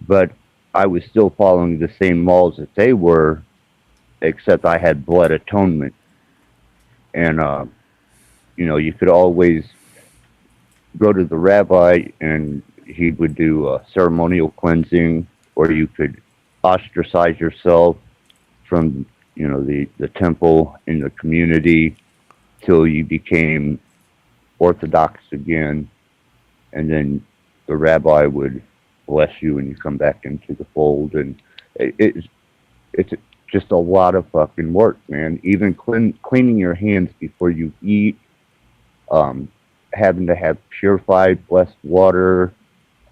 but I was still following the same laws that they were, except I had blood atonement. And, you could always go to the rabbi and he would do a ceremonial cleansing, or you could ostracize yourself from the temple in the community till you became orthodox again, and then the rabbi would bless you and you come back into the fold. And it's just a lot of fucking work, man. Even cleaning your hands before you eat, um, having to have purified blessed water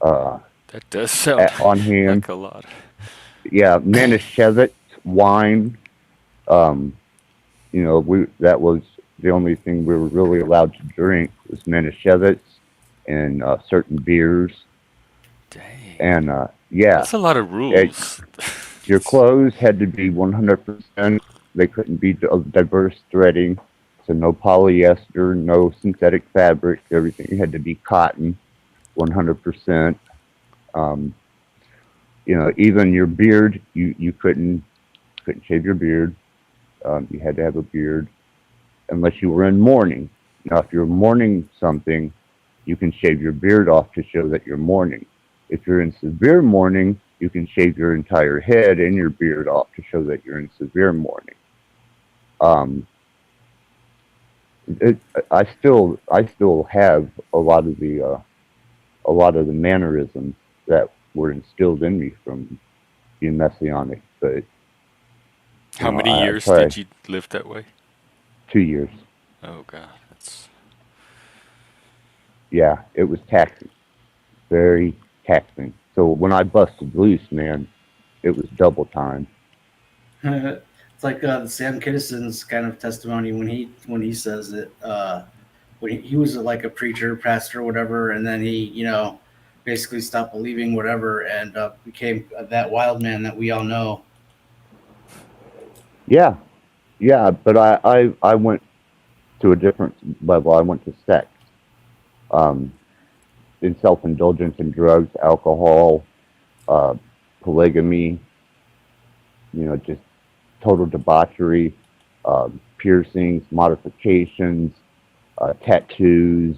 uh, That does sound on hand. like a lot. Yeah, Manischewitz wine. Um, we that was the only thing we were really allowed to drink was Manischewitz and certain beers. Dang. And yeah, That's a lot of it, rules. your clothes had to be 100%. They couldn't be of diverse threading, so no polyester, no synthetic fabric. Everything had to be cotton, 100%. Um, even your beard, you couldn't shave your beard. You had to have a beard unless you were in mourning. Now, if you're mourning something, you can shave your beard off to show that you're mourning. If you're in severe mourning, you can shave your entire head and your beard off to show that you're in severe mourning. Um, it, I still have a lot of the mannerisms that were instilled in me from being messianic, but How many I years try did you live that way? 2 years. Oh God, that's Yeah, it was taxing, very taxing. So when I busted loose, man, it was double time. It's like Sam Kinnison's kind of testimony when he says it. When he was like a preacher, pastor, whatever, and then he, basically stopped believing whatever and became that wild man that we all know. Yeah, yeah, but I went to a different level. I went to sex, um, in self-indulgence in drugs, alcohol, uh, polygamy, just total debauchery, piercings, modifications, tattoos,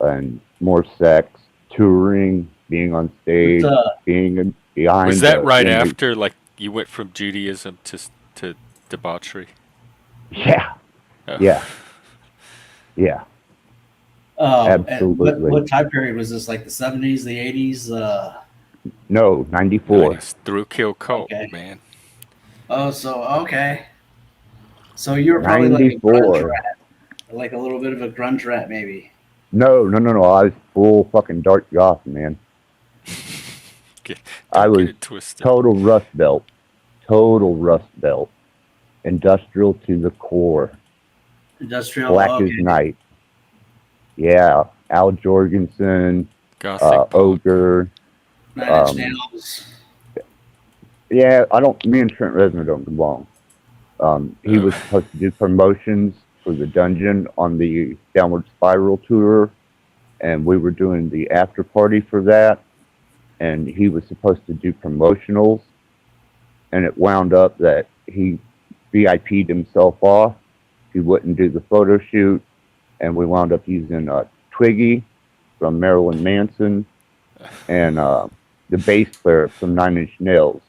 and more sex, touring, being on But, stage, being was behind that right in the after like you went from Judaism to debauchery? yeah, Oh. yeah, yeah, and what absolutely. time period was this? Like the 70s, the 80s? No, 94. Nice. Through kill cult, Okay. man. Oh, so okay. So you were probably like a grunge 94. rat, like a little bit of a grunge rat, maybe. No, no, no, no. I was full fucking dark goth, man. I Don't get was it twisted. total rust belt. Total rust belt. Industrial to the core. Industrial. Black Okay. as night. Yeah, Al Jorgensen, Gothic punk. Ogre. 9 Inch Nails. Yeah, I don't. Me and Trent Reznor don't get along. He was supposed to do promotions for the Dungeon on the Downward Spiral tour, and we were doing the after party for that. And he was supposed to do promotionals, and it wound up that he VIP'd himself off. He wouldn't do the photo shoot, and we wound up using Twiggy from Marilyn Manson and the bass player from 9 Inch Nails,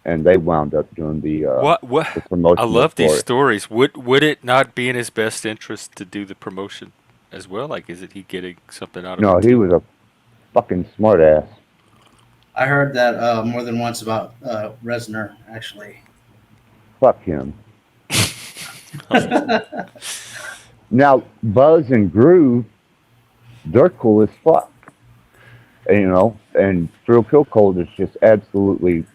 and they wound up doing What? the I promotional love these for it. stories. Would it not be in his best interest to do the promotion as well? Like, is it he getting something out of No, it he too? was a fucking smartass. I heard that more than once about Resner, actually. Fuck him. Now Buzz and Groove, they're cool as fuck. And, and Thrill Kill Cold is just absolutely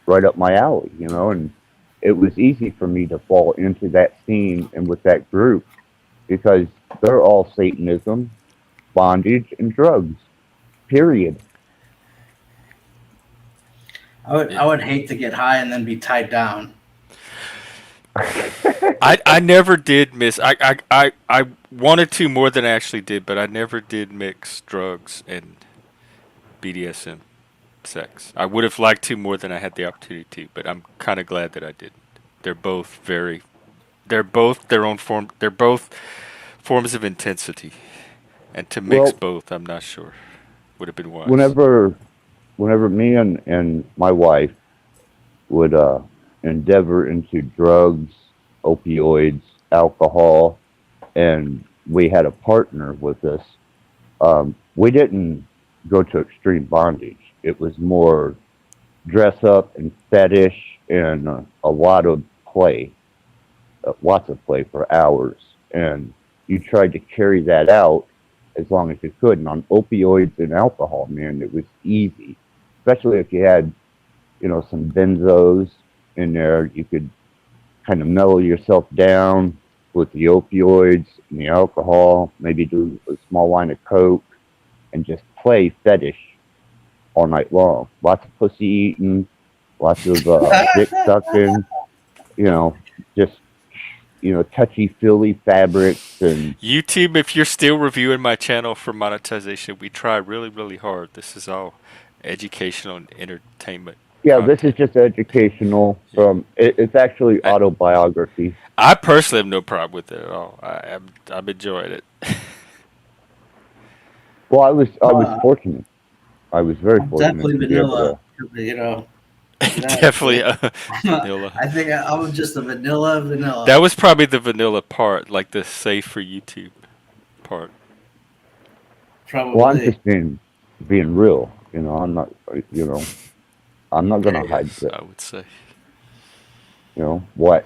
right up my alley, and it was easy for me to fall into that scene and with that group because they're all Satanism, bondage, and drugs. Period. I would hate to get high and then be tied down. I never did miss. I wanted to more than I actually did, but I never did mix drugs and BDSM sex. I would have liked to more than I had the opportunity to, but I'm kind of glad that I didn't. They're both very. They're both their own form. They're both forms of intensity, and to mix Well, both, I'm not sure would have been wise. whenever me and my wife would endeavor into drugs, opioids, alcohol, and we had a partner with us, we didn't go to extreme bondage. It was more dress up and fetish and a lot of play, lots of play for hours. And you tried to carry that out as long as you could. And on opioids and alcohol, man, it was easy, especially if you had, some benzos in there. You could kind of mellow yourself down with the opioids and the alcohol, maybe do a small line of coke and just play fetish all night long. Lots of pussy eating, lots of dick sucking, you know, just touchy feely fabrics and YouTube, if you're still reviewing my channel for monetization, we try really, really hard. This is all educational and entertainment yeah, this is content. just educational. Yeah. It's actually I, autobiography. I personally have no problem with it at all. I'm enjoying it. Well, I was Uh, fortunate. I was very I'm fortunate definitely to be able vanilla. to. That. Definitely vanilla. I think I'm just a That vanilla. was probably the vanilla part, like the safe for YouTube part. Well, I'm Probably. just being real. I'm not. I'm not gonna hide Yes, that. I would say. What?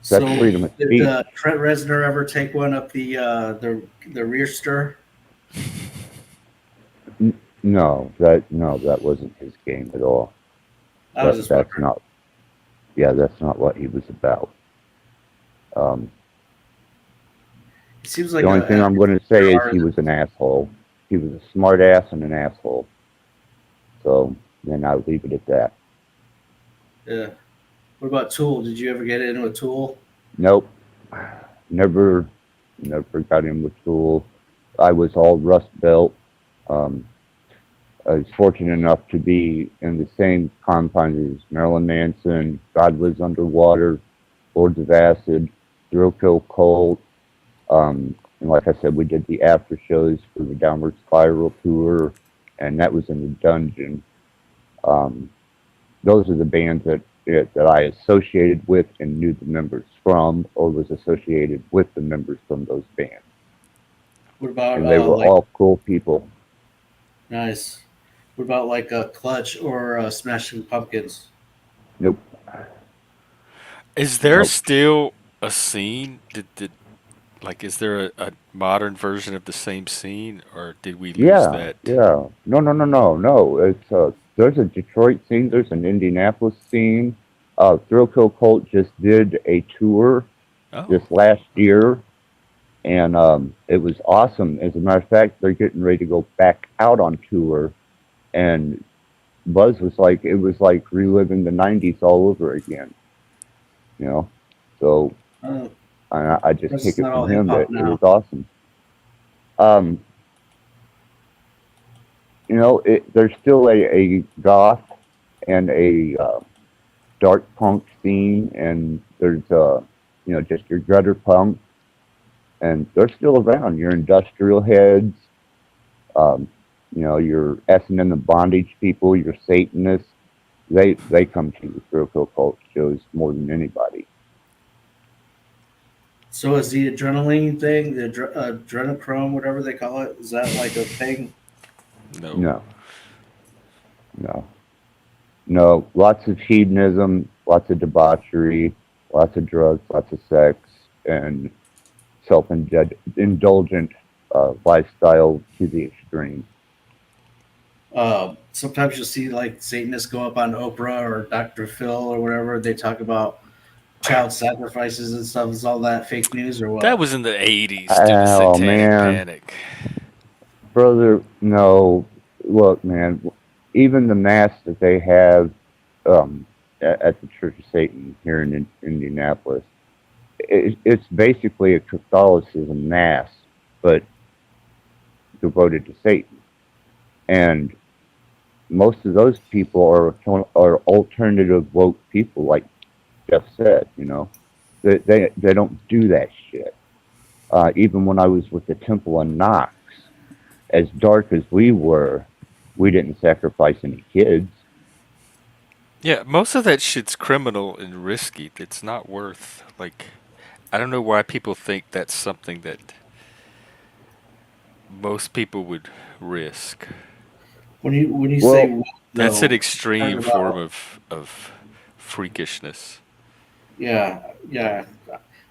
That's So freedom of did speech. Trent Reznor ever take one up the rear stir? No, that wasn't his game at all. I was just That's wondering. not. Yeah, that's not what he was about. Um, He seems the like only thing a I'm going to say is he artist. was an asshole. He was a smart ass and an asshole. So then I'll leave it at that. Yeah. What about Tool? Did you ever get into a Tool? Nope. Never, never got in with Tool. I was all Rust Belt. Um, I was fortunate enough to be in the same confines as Marilyn Manson, God Lives Underwater, Lords of Acid, Thrill Kill Cold. And like I said, we did the after shows for the Downward Spiral tour, and that was in the Dungeon. Um, those are the bands that I associated with and knew the members from, or was associated with the members from those bands, What about and they were like all cool people. nice? What about like Clutch or Smashing Pumpkins? Nope, Is there nope. still a scene? Like, is there a modern version of the same scene, or did we lose Yeah, that? yeah. No, no, no, no, no. It's there's a Detroit scene. There's an Indianapolis scene. Thrill Kill Cult just did a tour Oh, this last year, and it was awesome. As a matter of fact, they're getting ready to go back out on tour, and Buzz was like, it was like reliving the '90s all over again. You know, so Uh, I just Chris take is it not all from hip him hop that it was now. awesome. Um, there's still a goth and a dark punk scene, and there's just your gutter punk, and they're still around. Your industrial heads, um, your S and M the bondage people, your Satanists. They come to your spiritual cult shows more than anybody. So is the adrenaline thing, the adrenochrome, whatever they call it, is that like a thing? No. No, no, no. Lots of hedonism, lots of debauchery, lots of drugs, lots of sex, and self-indulgent lifestyle to the extreme. Sometimes you'll see like Satanists go up on Oprah or Dr. Phil or whatever. They talk about child sacrifices and stuff. Is all that fake news or That what? was in the 80s, dude, the Oh Satanic man, Panic. brother, no. Look, man. Even the mass that they have at the Church of Satan here in Indianapolis, it's basically a Catholicism mass, but devoted to Satan. And most of those people are alternative woke people, like Jeff said. They don't do that shit. Even when I was with the Temple of Knox, as dark as we were, we didn't sacrifice any kids. Yeah, most of that shit's criminal and risky. It's not worth, like, I don't know why people think that's something that most people would risk. When you say Well, woke, That's an though, extreme talking form about of freakishness. yeah,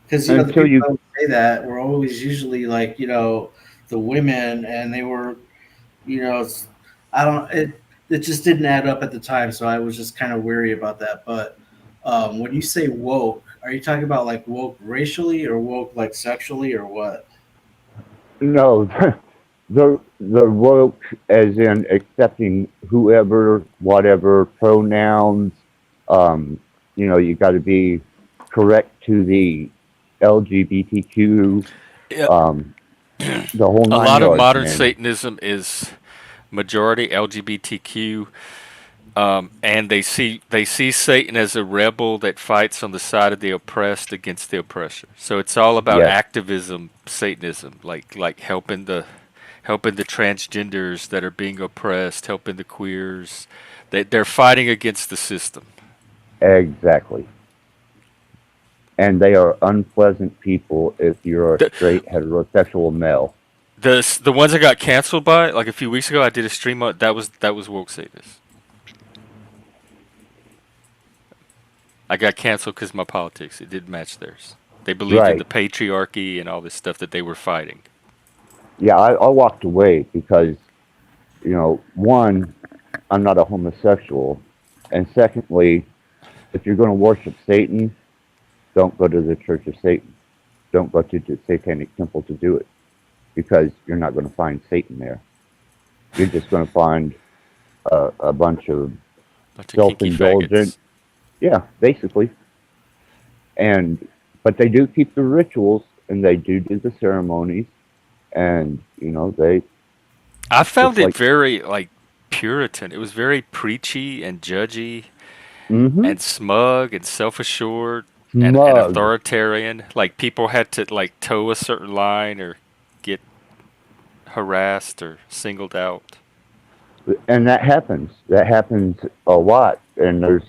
because the until people you that would say that were always usually like the women, and they were I don't it just didn't add up at the time, so I was just kind of weary about that. But when you say woke, are you talking about like woke racially or woke like sexually or what? know the woke as in accepting whoever, whatever pronouns. Um, you got to be correct to the LGBTQ, Yeah, um, the whole a nine lot of yards, modern man. Satanism is majority LGBTQ, and they see Satan as a rebel that fights on the side of the oppressed against the oppressor. So it's all about Yes, activism, Satanism, like helping the transgenders that are being oppressed, helping the queers. They're fighting against the system. exactly. And they are unpleasant people if you're a The straight heterosexual male. the ones that got canceled by like a few weeks ago, I did a stream on that was woke Satanists. I got canceled because my politics it didn't match theirs. They believed in the Right. patriarchy and all this stuff that they were fighting. Yeah, I walked away because, one, I'm not a homosexual. And secondly, if you're going to worship Satan, don't go to the Church of Satan. Don't go to the Satanic Temple to do it because you're not going to find Satan there. You're just going to find a bunch of Bunch of kinky self-indulgent, faggots. yeah, basically. And but they do keep the rituals and they do the ceremonies, and they I found just it like, very like Puritan. It was very preachy and judgy mm-hmm, and smug and self-assured and smug. authoritarian. Like people had to like toe a certain line or get harassed or singled out. And that happens. That happens a lot. And there's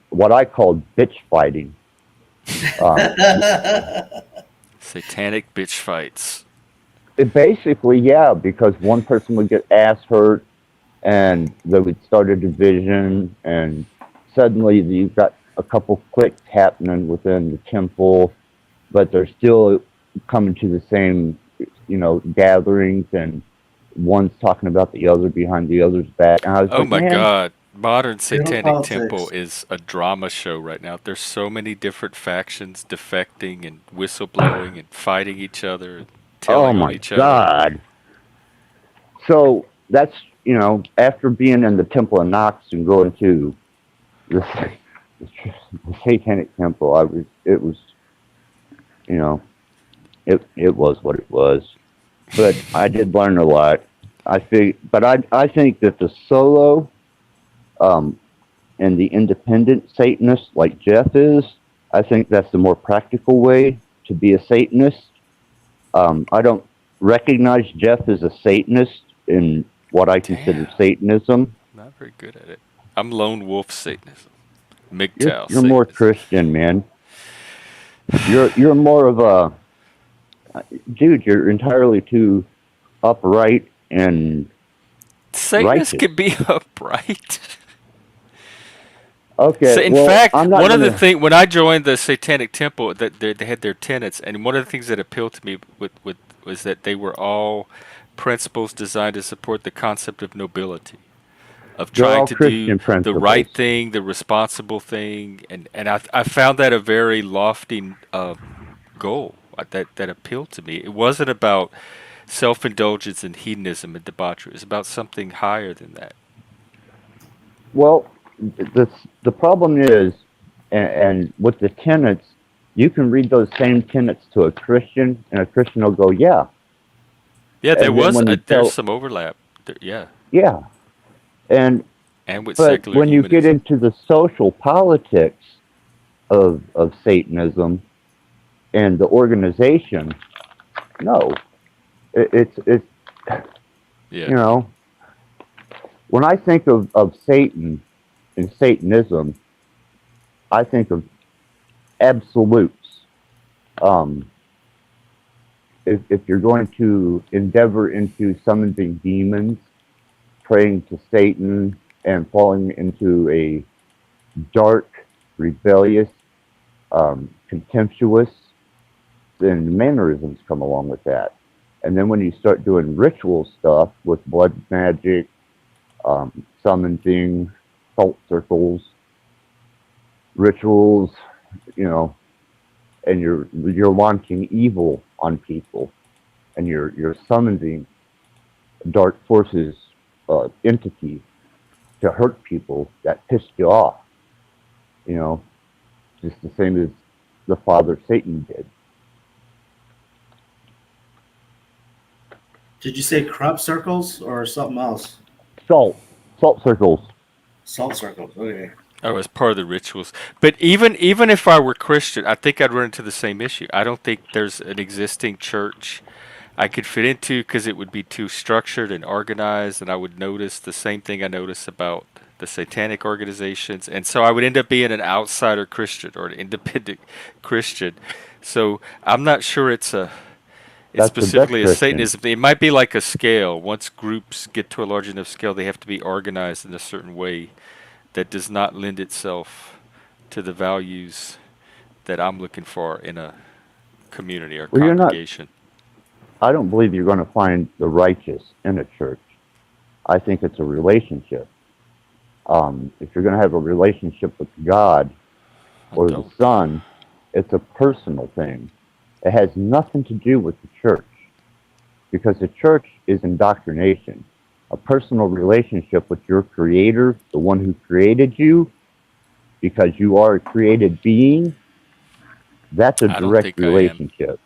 what I call bitch fighting. Um, Satanic bitch fights. basically, yeah, because one person would get ass hurt, and they would start a division, and suddenly you've got a couple cliques happening within the temple, but they're still coming to the same, gatherings, and one's talking about the other behind the other's back. And I was Oh like, my man, God. Modern Satanic Temple Geopolitics. is a drama show right now. There's so many different factions defecting and whistleblowing and fighting each other and Oh telling on my each other. God. So that's, after being in the Temple of Knox and going to the, the Satanic Temple, you know, it was what it was. But I did learn a lot. I think that the solo, um, and the independent Satanist like Jeff is, I think that's the more practical way to be a Satanist. I don't recognize Jeff as a Satanist in what I consider Damn, Satanism. not very good at it. I'm lone wolf Satanism, You're MGTOW you're more Satanism. Christian, man. You're more of a dude. You're entirely too upright and Satanists righteous. can be upright. So, Okay, in well, fact, I'm not one of the gonna. things when I joined the Satanic Temple, that they had their tenets, and one of the things that appealed to me with was that they were all principles designed to support the concept of nobility, of They're trying all to do Christian the right principles. thing, the responsible thing, and I found that a very lofty goal that appealed to me. It wasn't about self-indulgence and hedonism and debauchery. It's about something higher than that. Well, the problem is, and with the tenets, you can read those same tenets to a Christian, and a Christian will go, "Yeah." Yeah, there And then was when you there's tell, some overlap. There, yeah, "Yeah," and and with but secular when you get humanism. into the social politics of Satanism and the organization, no, it's Yeah. you know when I think of Satan and Satanism, I think of absolutes. Um, if you're going to endeavor into summoning demons, praying to Satan, and falling into a dark, rebellious, contemptuous, then mannerisms come along with that. And then when you start doing ritual stuff with blood magic, summoning, salt circles, rituals, you know, and you're launching evil on people, and you're summoning dark forces, entities to hurt people that pissed you off. You know, just the same as the father Satan did. Did you say crop circles or something else? Salt, salt circles. Salt circles. Okay. Oh, as part of the rituals. But even if I were Christian, I think I'd run into the same issue. I don't think there's an existing church I could fit into because it would be too structured and organized, and I would notice the same thing I notice about the satanic organizations, and so I would end up being an outsider Christian or an independent Christian. So I'm not sure it's That's the best specifically a Christian. Satanism. It might be like a scale. Once groups get to a large enough scale, they have to be organized in a certain way that does not lend itself to the values that I'm looking for in a community or Well, you're not. congregation. I don't believe you're going to find the righteous in a church. I think it's a relationship. If you're going to have a relationship with God I or the don't. Son, it's a personal thing. It has nothing to do with the church, because the church is indoctrination. A personal relationship with your Creator, the one who created you, because you are a created being, that's a I don't direct think I am. relationship.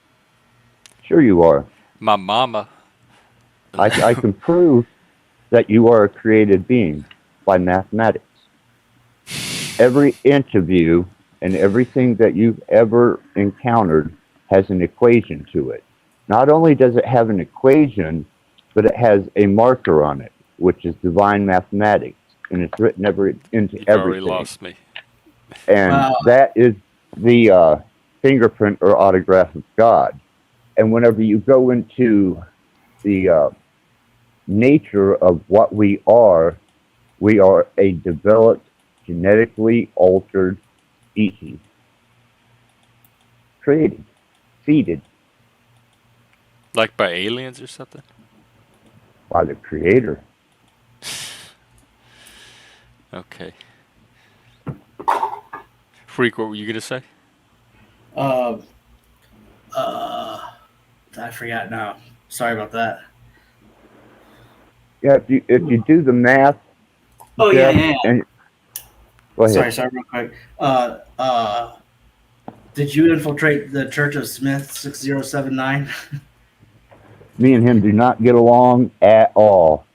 Sure, you are. My mama. I can prove that you are a created being by mathematics. Every inch of you and everything that you've ever encountered has an equation to it. Not only does it have an equation, but it has a marker on it, which is divine mathematics, and it's written into You've already everything. lost me. And Wow. that is the fingerprint or autograph of God. And whenever you go into the nature of what we are a developed, genetically altered species, created, seeded Like by aliens or something? by the Creator. Okay. Freak, what were you gonna say? Uh, I forgot now. Sorry about that. Yeah, if you do the math, Oh yeah, Jeff, yeah, yeah. and go ahead. Sorry, real quick. Did you infiltrate the Church of Smith 6079? Me and him do not get along at all.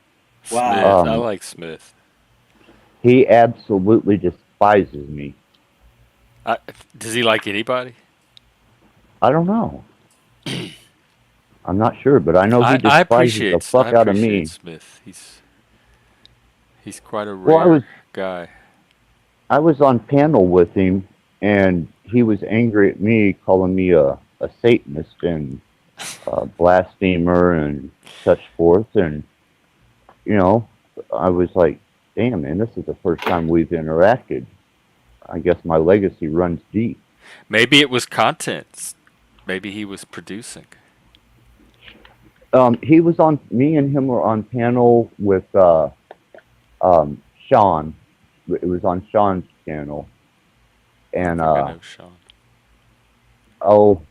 Wow. Smith. I Um, like Smith. he absolutely despises me. I, does he like anybody? I don't know. I'm not sure, but I know he I despises the I fuck out of appreciate me. Smith. He's quite a Well, rare guy. I was on panel with him, and he was angry at me, calling me a Satanist and a blasphemer and such forth. And you know, I was like, damn, man, this is the first time we've interacted. I guess my legacy runs deep. Maybe it was content. Maybe he was producing. He was on. Me and him were on panel with Sean. It was on Sean's channel, I and think I know Sean. oh,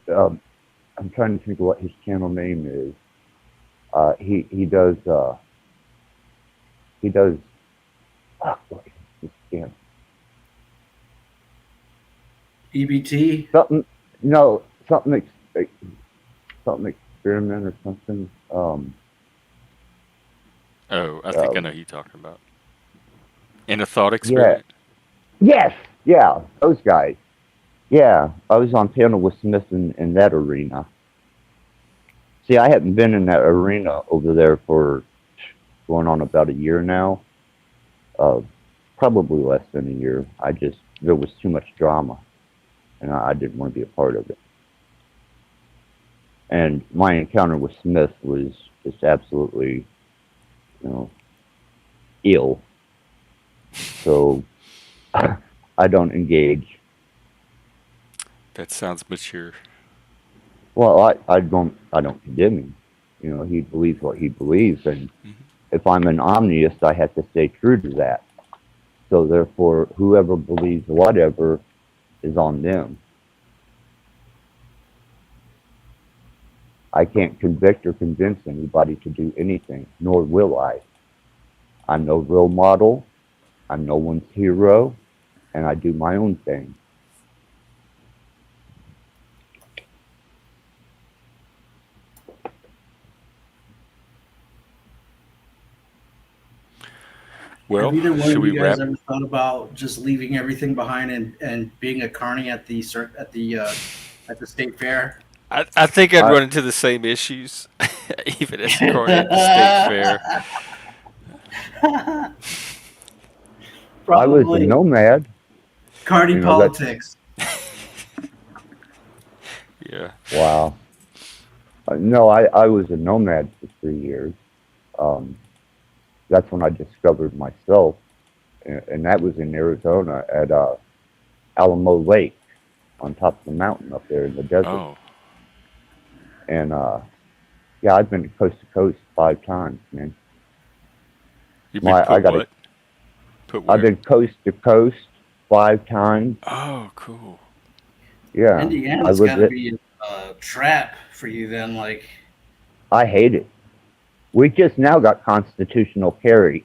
I'm trying to think of what his channel name is. He does he does. What is his channel? EBT. Something. No, something. Something experiment or something. Oh, I think I know who you're talking about. In a thought Yeah. experiment. Yes. Yeah. Those guys. Yeah. I was on panel with Smith in that arena. See, I haven't been in that arena over there for going on about a year now. Probably less than a year. There was too much drama, and I didn't want to be a part of it. And my encounter with Smith was just absolutely, ill. So I don't engage. That sounds mature. Well, I don't condemn him. He believes what he believes, and if I'm an omniist, I have to stay true to that. So therefore, whoever believes whatever is on them. I can't convict or convince anybody to do anything, nor will I. I'm no role model. I'm no one's hero, and I do my own thing. Well, Have either one should of we you guys wrap? ever thought about just leaving everything behind and being a carny at the state fair? I think I'd I run into the same issues, even as a carny at the state fair. I was a Probably nomad. carny That politics. Yeah. wow. No, I was a nomad for 3 years. Um, that's when I discovered myself, and that was in Arizona at Alamo Lake, on top of the mountain up there in the desert. Oh, And yeah, I've been to coast 5 times, man. you've been put what? Put I've where? been coast to coast 5 times. Oh, cool. Yeah, I Indiana's was got to it. be a trap for you then. Like, I hate it. We just now got constitutional carry,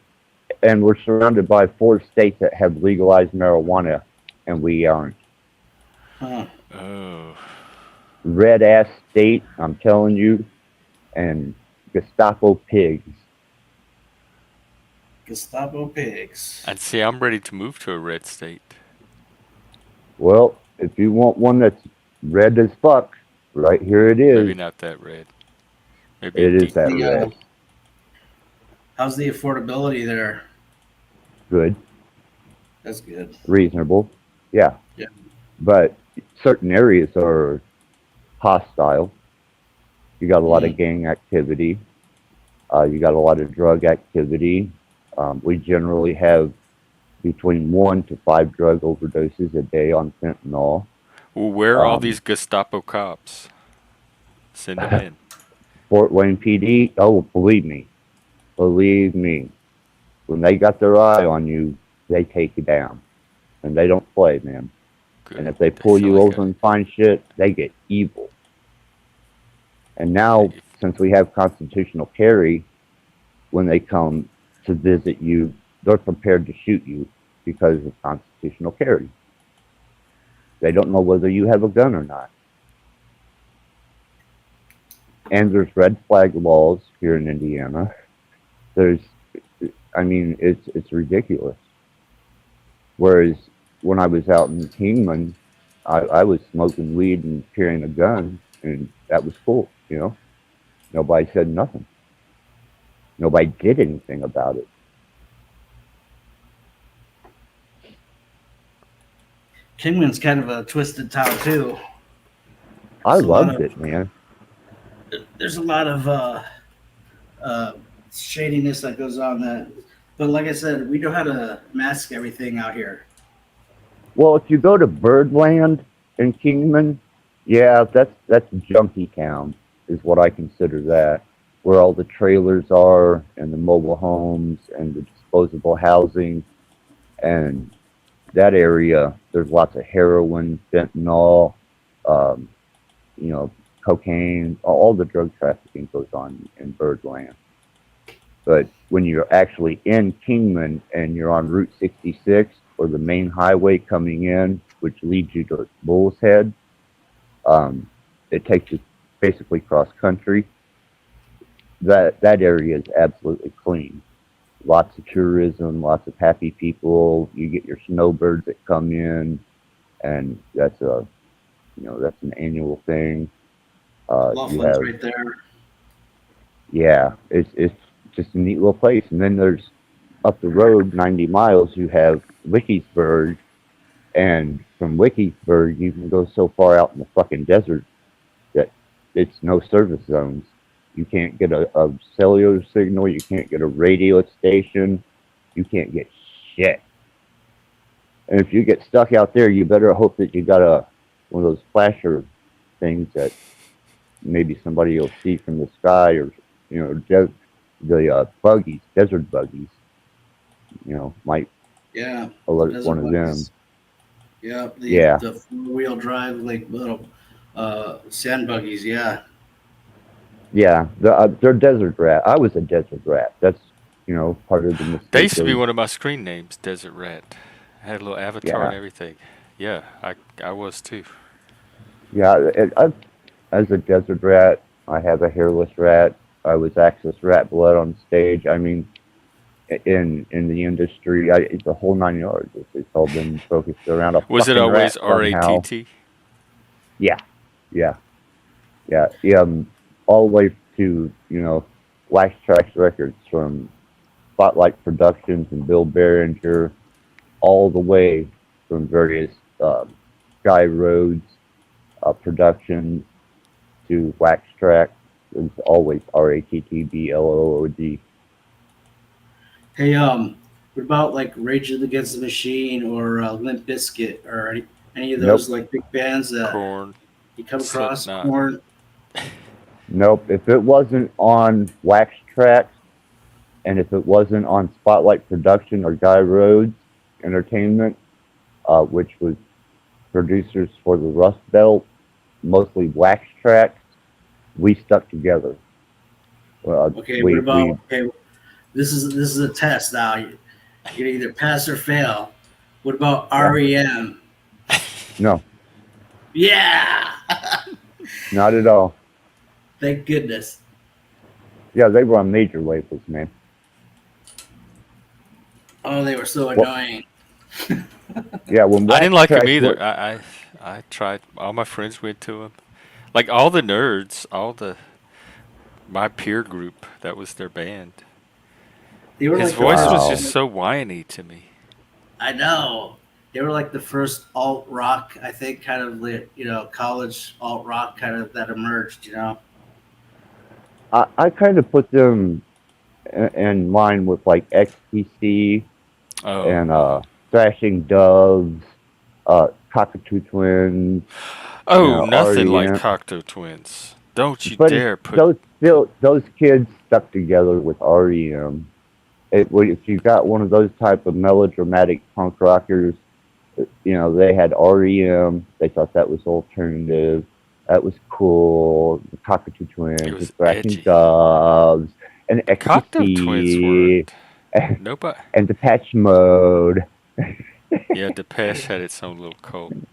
and we're surrounded by 4 states that have legalized marijuana, and we aren't. huh? Oh, Red ass state, I'm telling you, and Gestapo pigs. Gestapo pigs. and see, I'm ready to move to a red state. Well, if you want one that's red as fuck, right here it is. Maybe not that red. Maybe It a is deep that blue. red. How's the affordability there? Good, That's good. reasonable. Yeah. Yeah. But certain areas are hostile. You got a lot of gang activity. You got a lot of drug activity. We generally have between 1 to 5 drug overdoses a day on fentanyl. Well, where are all Um, these Gestapo cops? Send them in. Fort Wayne PD, oh, believe me, when they got their eye on you, they take you down, and they don't play, man. Good. And if they I pull feel you like over and find shit, they get evil. And now, since we have constitutional carry, when they come to visit you, they're prepared to shoot you because of constitutional carry. They don't know whether you have a gun or not. And there's red flag laws here in Indiana. It's ridiculous. Whereas when I was out in Kingman, I was smoking weed and carrying a gun, and that was cool, you know? Nobody said nothing. Nobody did anything about it. Kingman's kind of a twisted town too. I loved it, man. There's a lot of shadiness that goes on that. But like I said, we know how to mask everything out here. Well, if you go to Birdland in Kingman, yeah, that's junkie town, is what I consider that, where all the trailers are and the mobile homes and the disposable housing, and that area. There's lots of heroin, fentanyl, um, you know, cocaine. All the drug trafficking goes on in Birdland. But when you're actually in Kingman and you're on Route 66 or the main highway coming in, which leads you to Bull's Head, it takes you basically cross country. That area is absolutely clean. Lots of tourism, lots of happy people. You get your snowbirds that come in, and that's an annual thing. Laughlin's right there. Yeah, it's just a neat little place. And then there's up the road 90 miles, you have Wickiesburg, and from Wickiesburg you can go so far out in the fucking desert that it's no service zones. You can't get a cellular signal. You can't get a radio station. You can't get shit. And if you get stuck out there, you better hope that you got one of those flasher things that maybe somebody will see from the sky, or the buggies, desert buggies. Might alert one of them. Yeah, Yeah. the 4-wheel drive, like little sand buggies. Yeah. Yeah, they're desert rat. I was a desert rat. That's part of the mistake. That used to be one of my screen names, Desert Rat. I had a little avatar Yeah. and everything. Yeah, I was too. Yeah, as a desert rat, I have a hairless rat. I was Axis Rat Blood on stage. I mean, in the industry, it's a whole 9 yards. It's all been focused around a. Was it fucking always rat somehow. RATT? Yeah. All the way to Wax Trax Records, from Spotlight Productions and Bill Behringer, all the way from various Sky Roads productions to Wax Trax. It's always RATTBLOOD. Hey, what about like Rage Against the Machine or Limp Bizkit or any of those like big bands that Corn. you come across? Slipknot. Corn. Nope. If it wasn't on Wax Trax, and if it wasn't on Spotlight Production or Guy Rhodes Entertainment, which was producers for the Rust Belt, mostly Wax Trax, we stuck together. Okay, what about okay? This is a test now. You can either pass or fail. What about REM? No, Yeah. not at all. Thank goodness. Yeah, they were on major labels, man. Oh, they were so annoying. Yeah, when I didn't like Wax him Trax either. were- I tried. All my friends went to him. Like all the nerds, my peer group, that was their band. They were His like voice the was Wow. just so whiny to me. I know. They were like the first alt rock, I think, kind of college alt rock kind of that emerged. I kind of put them in line with like XTC Oh, and Thrashing Doves, Cockatoo Twins. nothing like REM. Cocteau Twins. Don't you But dare put. those kids stuck together with REM, if you got one of those type of melodramatic punk rockers, they had REM. They thought that was alternative. That was cool. The Cockatoo It Twins, the was Cracking edgy. Doves, and The Cocteau Twins Ecstasy, weren't. Nobody. and Depeche Mode. Yeah, Depeche had its own little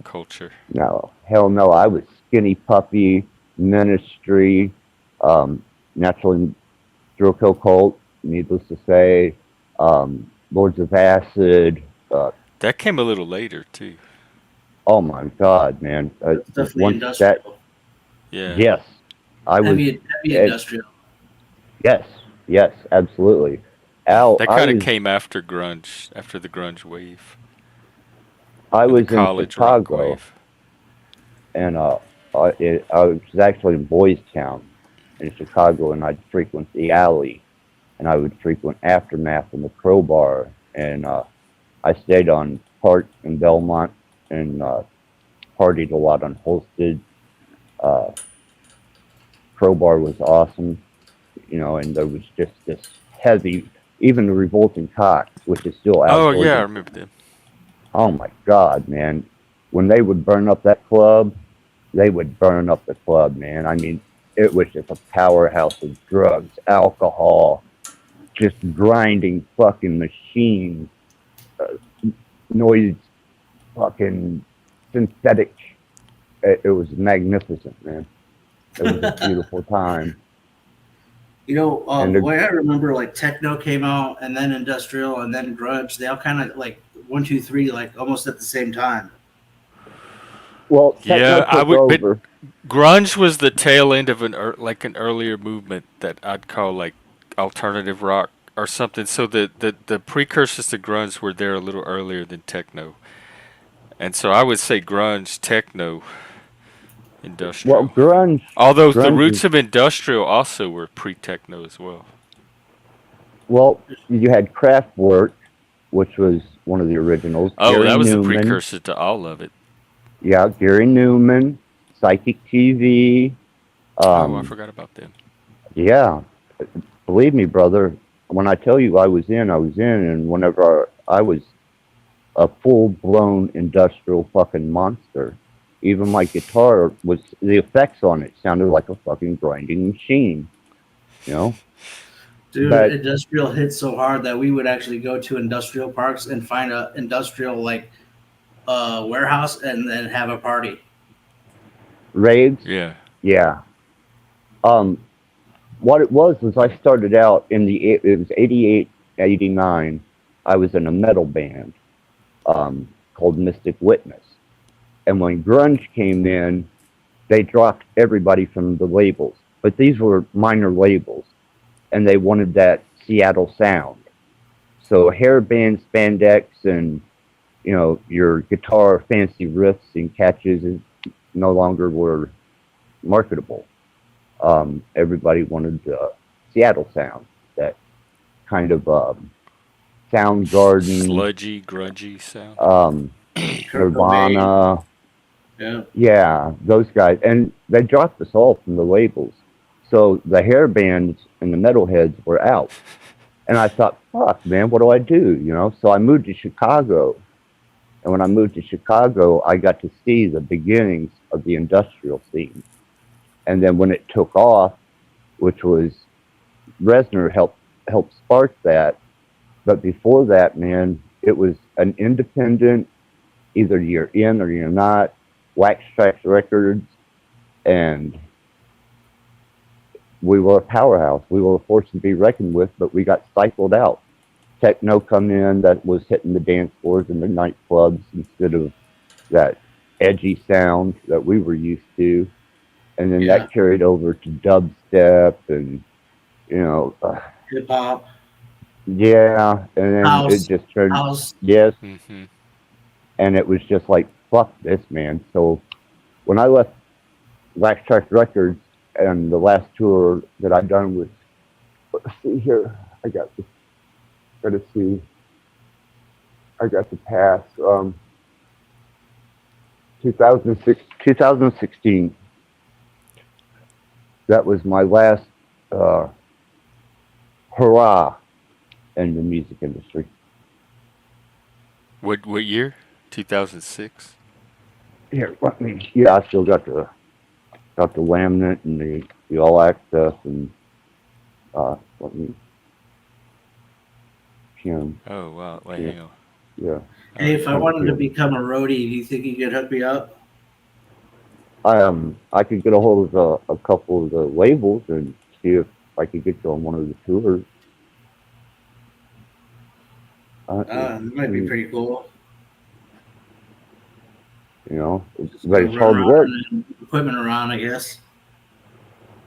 culture. No, hell no. I was Skinny Puppy, Ministry, Naturally Drill Kill Cult, needless to say, Lords of Acid. That came a little later too. Oh my God, man! That's definitely Once that, industrial. Yeah. yes, I was. Heavy It, industrial. yes, yes, absolutely. Al, That kind of came after grunge, after the grunge wave I and the was in college rock Chicago, wave. and I was actually in Boys Town in Chicago, and I'd frequent the alley, and I would frequent Aftermath and the Crowbar, and I stayed on Park in Belmont, and partied a lot on Holsted. Uh, Crowbar was awesome, and there was just this heavy, even the Revolting Cocks, which is still Oh outdoors. yeah, I remember them. Oh my God, man! When they would burn up that club, they would burn up the club, man. I mean, it was just a powerhouse of drugs, alcohol, just grinding fucking machines, uh, noise, fucking synthetic. It was magnificent, man. It was a beautiful time. And The way I remember, like techno came out, and then industrial, and then grunge. They all kind of like 1, 2, 3, like almost at the same time. well, techno Yeah, I took would. But over. grunge was the tail end of like an earlier movement that I'd call like alternative rock or something. So the precursors to grunge were there a little earlier than techno, and so I would say grunge, techno, Well, industrial. grunge, Although the grunge is roots of industrial also were pre-techno as well. well. You had Kraftwerk, which was one of the originals. Oh, Gary that was the Newman, precursor to all of it. yeah, Gary Newman, Psychic TV. Oh, I Um, forgot about them. yeah, believe me, brother. When I tell you I was in, and whenever I was a full blown industrial fucking monster. Even my guitar was the effects on it sounded like a fucking grinding machine, you know. Dude, But industrial hit so hard that we would actually go to industrial parks and find a industrial like warehouse and then have a party. raves, Yeah. yeah. Um, what it was I started out in it was 88, 89. I was in a metal band called Mystic Witness, and when grunge came in, they dropped everybody from the labels. But these were minor labels, and they wanted that Seattle sound. So hairband spandex and your guitar fancy riffs and catches no longer were marketable. Everybody wanted the Seattle sound, that kind of Soundgarden, Sludgy, grungy sound. Kurt Cobain. Nirvana, Yeah. yeah, those guys, and they dropped us all from the labels. So the hair bands and the metalheads were out, and I thought, "Fuck, man, what do I do?" So I moved to Chicago, and when I moved to Chicago, I got to see the beginnings of the industrial scene. And then when it took off, which was Resner helped spark that, but before that, man, it was an independent. Either you're in or you're not. Wax Trax Records, and we were a powerhouse. We were a force to be reckoned with, but we got cycled out. Techno come in that was hitting the dance floors and the nightclubs instead of that edgy sound that we were used to, and then Yeah. that carried over to dubstep and Hip hop, yeah, and then house, it just turned house. yes, Hmm. and it was just like fuck this, man. So when I left Wax Trax Records and the last tour that I've done was, let's see here, gotta see, I got to pass 2016. That was my last uh, hurrah in the music industry. What year? 2006. Here, let me. Yeah, I still got the laminate and the all access and let me. Kim, Oh wow. Wait, yeah, hang on. yeah. All Hey, right. if I Come wanted to here. become a roadie, do you think you could hook me up? I could get a hold of a couple of the labels and see if I could get you on one of the tours. That might be You pretty cool. know, Just but gonna it's run hard around work. and move equipment around, I guess.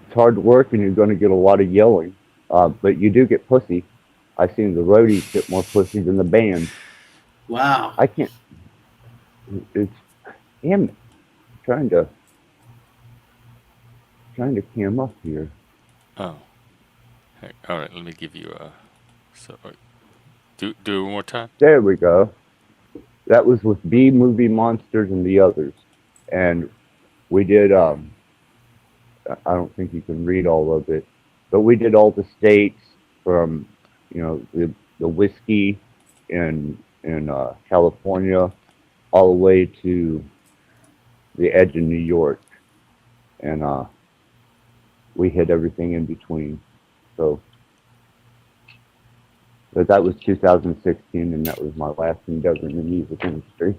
It's hard work, and you're going to get a lot of yelling. But you do get pussy. I've seen the roadies get more pussy than the band. Wow. I can't. It's damn it. Trying to cam up here. Oh. Hey, all right. Let me give you a. So do it one more time. There we go. That was with B Movie Monsters and the others, and we did. I don't think you can read all of it, but we did all the states from, the whiskey in California all the way to the edge of New York, and we hit everything in between. So, but that was 2016, and that was my last endeavor in the music industry.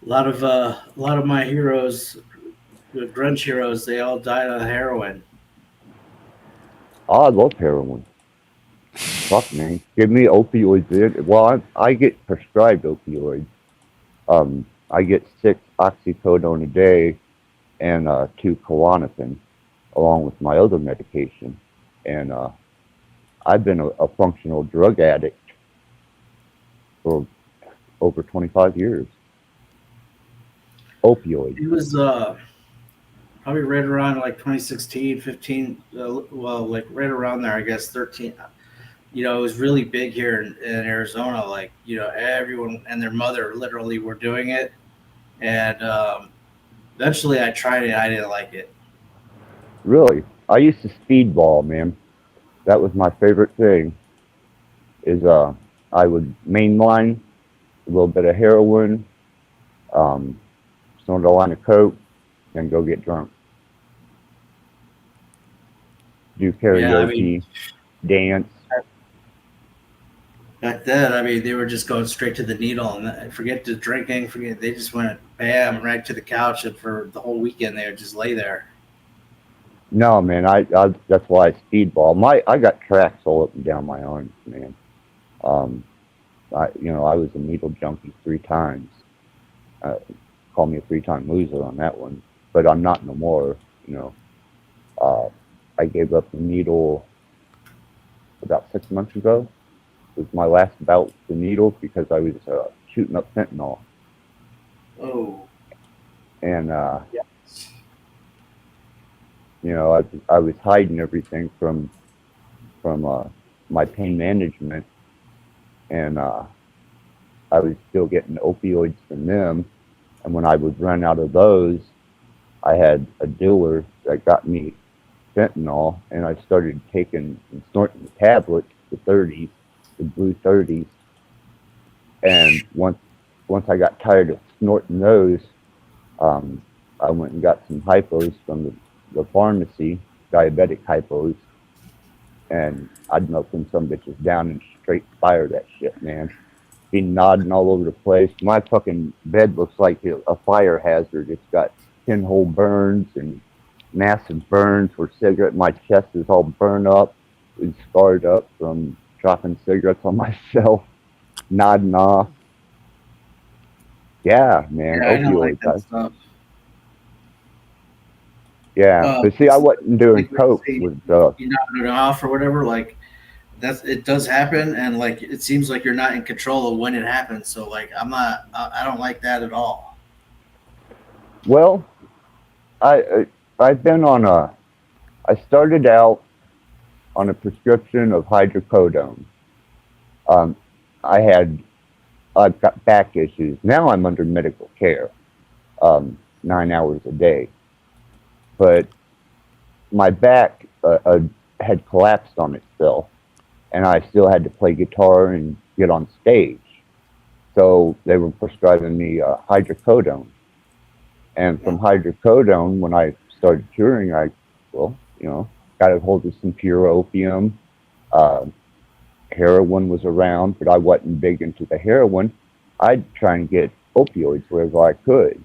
A lot of my heroes, the grunge heroes, they all died of heroin. Oh, I love heroin. Fuck man, give me opioids. Well, I get prescribed opioids. I get 6 oxycodone a day and 2 Klonopin, along with my other medication. And I've been a functional drug addict for over 25 years. Opioids. It was probably right around like 2016, 15. Well, like right around there, I guess 13. It was really big here in Arizona. Like, everyone and their mother literally were doing it. And eventually I tried it. I didn't like it. Really, I used to speedball, man. That was my favorite thing. Is I would mainline a little bit of heroin, um, snort a line of coke, and go get drunk. Do Yeah, I mean, karaoke, dance. back then, I mean, they were just going straight to the needle and forget the drinking. Forget they just went bam right to the couch, and for the whole weekend they would just lay there. No, man, I that's why I speedball. I got tracks all up and down my arms, man. Um, I was a needle junkie 3 times. Uh, Call me a 3-time loser on that one, but I'm not no more. You know, uh, I gave up the needle about 6 months ago. It was my last bout with the needle because I was shooting up fentanyl, Oh, and yeah. I was hiding everything from my pain management, and I was still getting opioids from them. And when I would run out of those, I had a dealer that got me fentanyl, and I started taking and snorting the tablets, the 30s, the blue 30s. And once I got tired of snorting those, um, I went and got some hypos from the pharmacy, diabetic hypos, and I'd melt them some bitches down and straight fire that shit, man. Be nodding all over the place. My fucking bed looks like a fire hazard. It's got pinhole burns and massive burns where cigarette. My chest is all burned up and scarred up from dropping cigarettes on myself, nodding off. Yeah, man, Yeah, I don't like opioids. that stuff. Yeah, but see, I wasn't doing Like what you coke say, with you're not it off or whatever. Like it does happen, and like it seems like you're not in control of when it happens. So like I'm not. I don't like that at all. well, I've been on a. I started out on a prescription of hydrocodone. Um, I had I've got back issues. Now I'm under medical care, 9 hours a day. But my back had collapsed on itself, and I still had to play guitar and get on stage. So they were prescribing me hydrocodone. And from hydrocodone, when I started touring, got a hold of some pure opium. Uh, Heroin was around, but I wasn't big into the heroin. I'd try and get opioids wherever I could.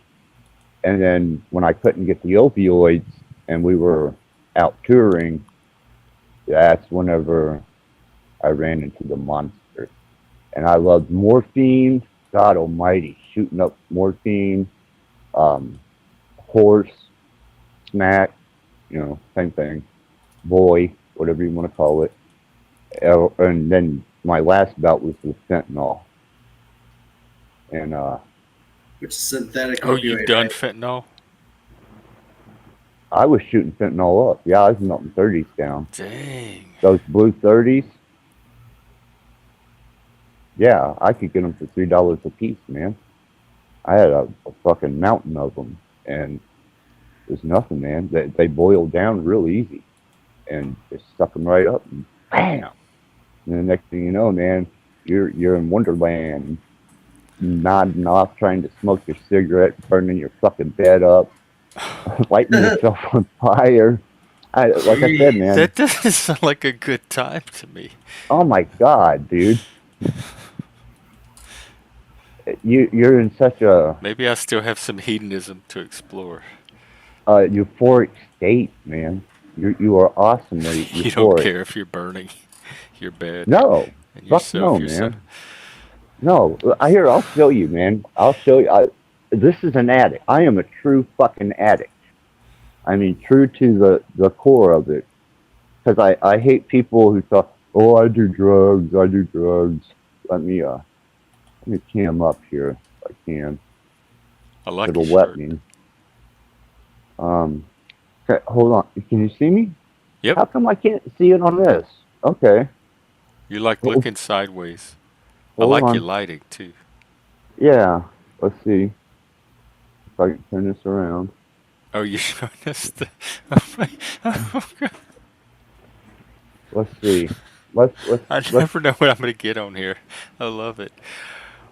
And then when I couldn't get the opioids and we were out touring, that's whenever I ran into the monster. And I loved morphine, God almighty, shooting up morphine, um, horse, smack, same thing, boy, whatever you want to call it. And then my last bout was with fentanyl. And Which is synthetic Oh, you've opioid, done right? fentanyl? I was shooting fentanyl up. Yeah, I was melting 30s down. Dang. Those blue 30s, yeah, I could get them for $3 a piece, man. I had a fucking mountain of them, and it was nothing, man. They boiled down real easy, and just stuck them right up, and bam. And the next thing you know, man, you're in Wonderland, nodding off, trying to smoke your cigarette, burning your fucking bed up, lighting yourself on fire. Like I said, man. That doesn't sound like a good time to me. Oh my god, dude. You're in such a Maybe I still have some hedonism to explore. euphoric state, man. You are awesomely euphoric. You don't care if you're burning your bed No, and fuck no, yourself. man. No, I'll show you, man. I'll show you. This is an addict. I am a true fucking addict. I mean, true to the core of it. Because I hate people who talk, oh, I do drugs. Let me cam up here if I can. I like It'll your wet shirt. me. Okay, hold on. Can you see me? Yep. How come I can't see it on this? Okay. You like looking sideways. I Hold like on. your lighting too. Yeah. Let's see if I can turn this around. Oh, you're showing us the. Oh, God. Let's see. Let's. I never know what I'm gonna get on here. I love it.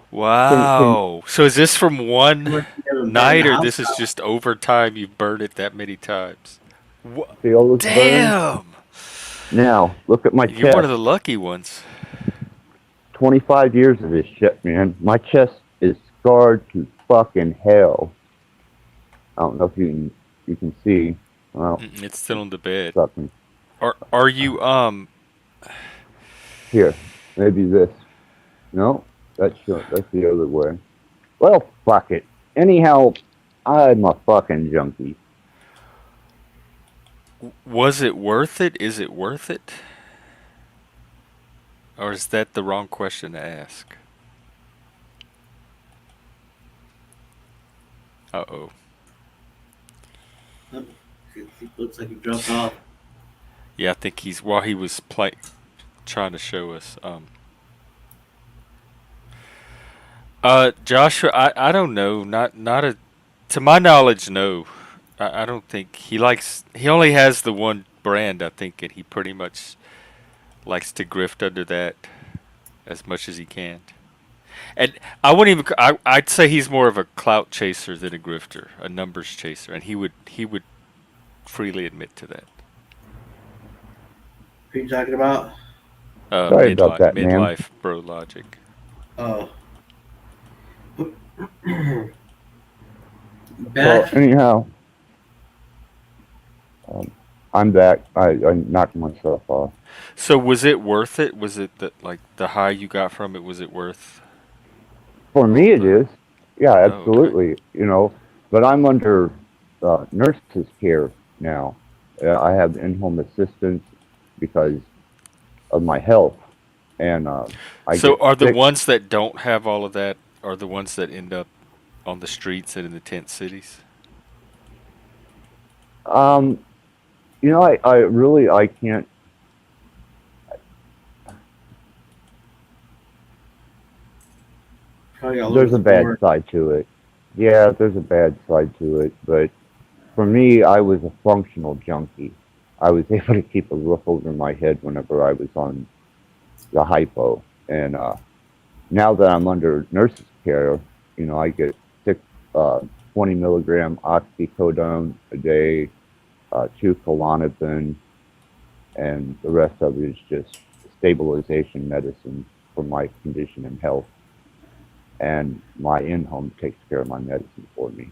Wow. So is this from one night, or this is just over time you've burned it that many times? See all this burn? Damn! Now look at my You're chest. one of the lucky ones. 25 years of this shit, man. My chest is scarred to fucking hell. I don't know if you can see. Well, It's still on the bed. something. Are you Here, maybe this. No, that's the other way. Well, fuck it. Anyhow, I'm a fucking junkie. Was it worth it? Is it worth it? Or is that the wrong question to ask? Uh-oh. It looks like he dropped off. Yeah, I think he was trying to show us. Joshua, I don't know. To my knowledge, no. I don't think he only has the one brand, I think, and he pretty much likes to grift under that as much as he can. And I'd say he's more of a clout chaser than a grifter, a numbers chaser, and he would freely admit to that. Who are you talking about? Sorry about that, man. Midlife bro logic. Oh. Well, Back. anyhow, I'm back. I knocked myself off. So was it worth it? Was it the high you got from it? Was it worth? For me, it is. Yeah, okay. absolutely. But I'm under nurse's care now. I have in-home assistance because of my health, and So are the sick. ones that don't have all of that are the ones that end up on the streets and in the tent cities? I really can't. There's a bad side to it. Yeah, there's a bad side to it, but for me, I was a functional junkie. I was able to keep a roof over my head whenever I was on the hypo. And now that I'm under nurse's care, I get six, 20 milligram oxycodone a day, two Klonopin, and the rest of it is just stabilization medicine for my condition and health. And my in-home takes care of my medicine for me.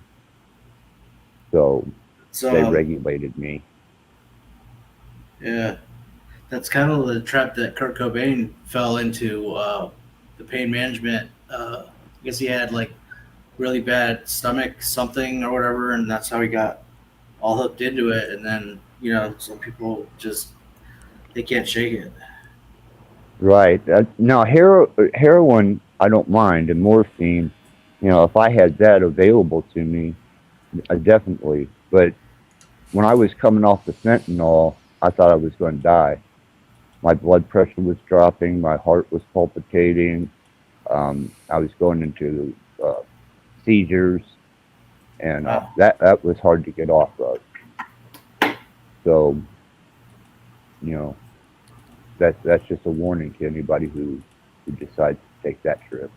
So they So regulated me. yeah, that's kind of the trap that Kurt Cobain fell into. The pain management. I guess he had like really bad stomach something or whatever, and that's how he got all hooked into it. And then some people just they can't shake it. Right. Now, heroin, I don't mind, and morphine, if I had that available to me, definitely. But when I was coming off the fentanyl, I thought I was going to die. My blood pressure was dropping, my heart was palpitating, I was going into seizures, and Wow. that was hard to get off of. So, you know, that's just a warning to anybody who decides to take that trip.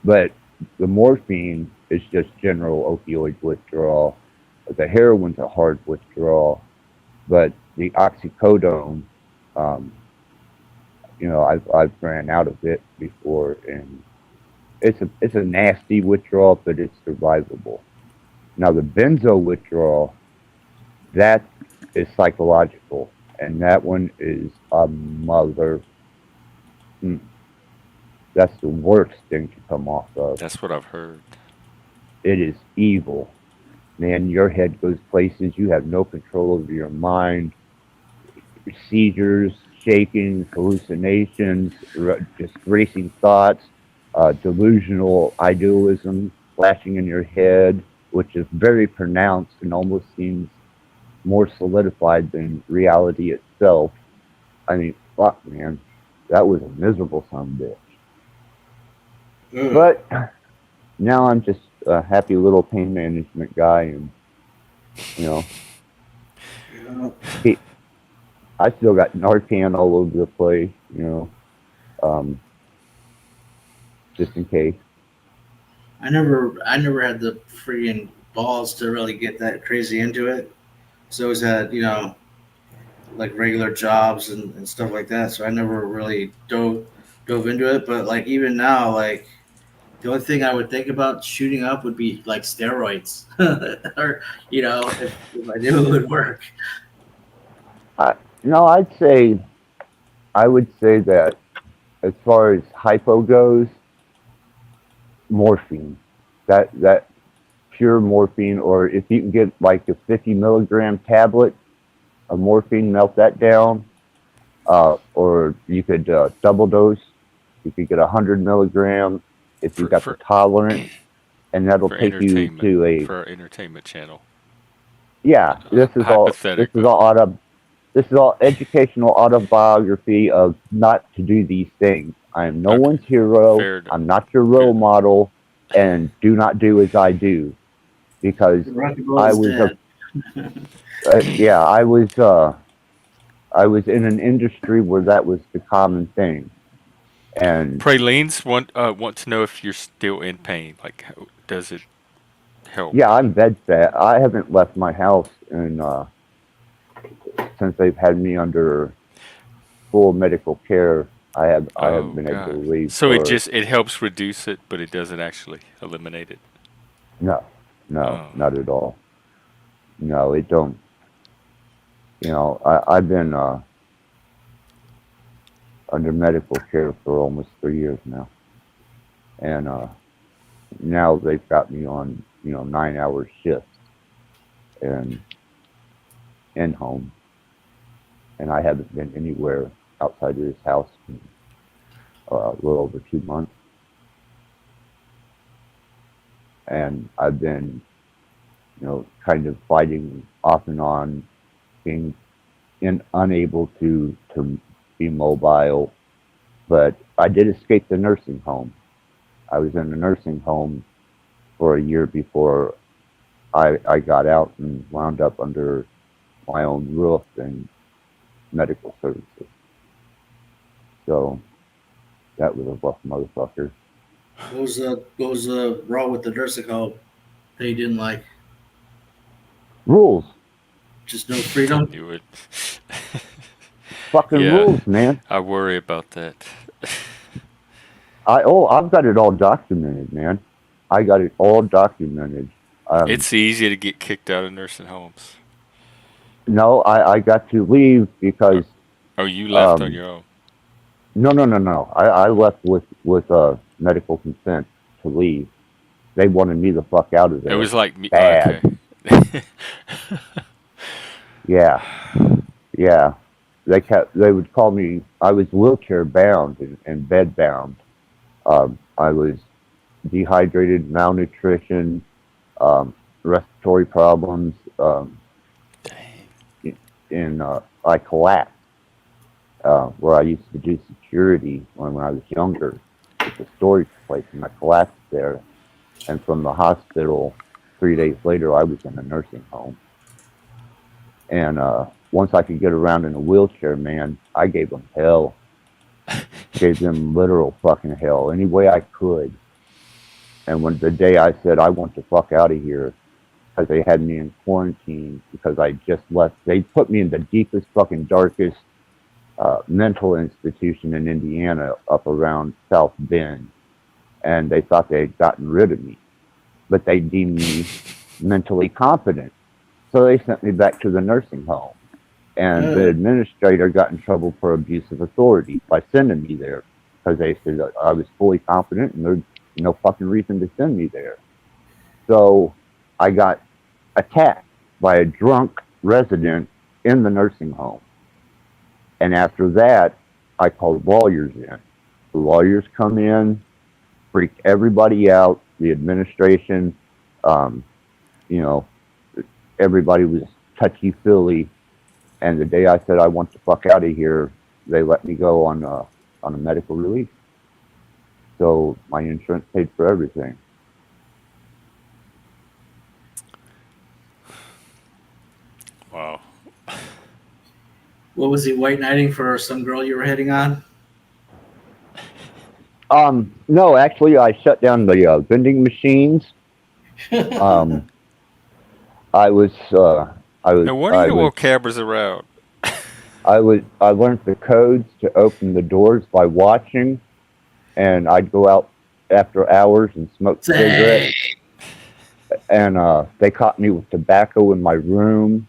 But the morphine is just general opioid withdrawal. The heroin's a hard withdrawal, but the oxycodone, um, I've ran out of it before, and it's a nasty withdrawal, but it's survivable. Now the benzo withdrawal, that is psychological, and that one is a mother. mm, That's the worst thing to come off of. That's what I've heard. It is evil. Man, your head goes places. You have no control over your mind. Seizures, shaking, hallucinations, just racing thoughts, delusional idealism flashing in your head, which is very pronounced and almost seems more solidified than reality itself. I mean, fuck, man. That was a miserable son of a bitch. Ugh. But now I'm just a happy little pain management guy, and you know, Yeah. he, I still got Narcan all over the place, um, just in case. I never had the freaking balls to really get that crazy into it. So I always had like regular jobs and stuff like that. So I never really dove into it. But like even now, like the only thing I would think about shooting up would be like steroids, or if I knew it would work. I, no, I would say that as far as hypo goes, morphine, that pure morphine, or if you can get like a 50 milligram tablet of morphine, melt that down, or you could double dose. You could get 100 milligram if you For got the for tolerance, and that'll for take you entertainment, to a for our entertainment channel. yeah. Hypothetically, This is all educational autobiography of not to do these things. I am no okay, one's hero. fair enough. I'm not your Fair role enough. model, and do not do as I do because Rock and roll I is was a dead. yeah, I was in an industry where that was the common thing, and Pralines want to know if you're still in pain. Like, how, does it help? yeah, I'm bed set. I haven't left my house in since they've had me under full medical care. I haven't Oh been able to God. leave So for it helps reduce it, but it doesn't actually eliminate it. no, no, Oh, not at all. No, it don't. I've been under medical care for almost 3 years now, and now they've got me on 9 hour shifts and in home, and I haven't been anywhere outside of this house in a little over 2 months, and I've been kind of fighting off and on, being unable to be mobile. But I did escape the nursing home. I was in a nursing home for a year before I got out and wound up under my own roof, and medical services. So that was a rough motherfucker. What was wrong with the nursing home that you didn't like? Rules. Just no freedom. You would. Fucking Yeah, rules, man. I worry about that. I've got it all documented, man. I got it all documented. It's easy to get kicked out of nursing homes. No, I got to leave because Oh, you left on um, your own. no. I left with medical consent to leave. They wanted me the fuck out of It there. was like me. Bad. Okay. Yeah, yeah. They would call me. I was wheelchair bound and bed bound. I was dehydrated, malnutrition, respiratory problems, and I collapsed. Where I used to do security when I was younger, at the storage place, and I collapsed there. And from the hospital, 3 days later, I was in a nursing home. And once I could get around in a wheelchair, man, I gave them hell. Gave them literal fucking hell any way I could. And when the day I said I want to fuck out of here, because they had me in quarantine because I just left, they put me in the deepest fucking darkest mental institution in Indiana up around South Bend, and they thought they had gotten rid of me, but they deemed me mentally competent, so they sent me back to the nursing home. And the administrator got in trouble for abuse of authority by sending me there because they said that I was fully competent and there's no fucking reason to send me there. So I got attacked by a drunk resident in the nursing home. And after that, I called lawyers in. The lawyers come in, freaked everybody out, the administration, you know, everybody was touchy-feely. And the day I said I want to fuck out of here, they let me go on a medical release. So my insurance paid for everything. Wow. What was he white knighting for? Some girl you were hitting on? No, actually, I shut down the vending machines. I was, Now, when are your cameras around? I learned the codes to open the doors by watching, and I'd go out after hours and smoke cigarettes. And they caught me with tobacco in my room.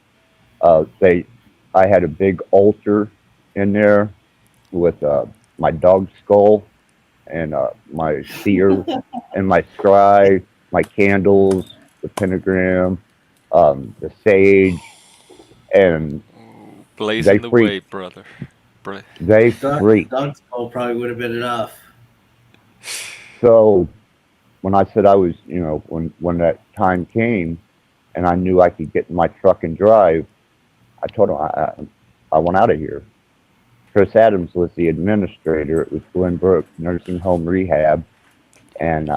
I had a big altar in there with my dog skull and my seer and my scry, my candles, the pentagram, the sage, and Blazing the way, brother. They freaked. Dog skull probably would have been enough. So when I said I was, you know, when that time came and I knew I could get in my truck and drive, I told him I want out of here. Chris Adams was the administrator. It was Glenbrook Nursing Home Rehab, and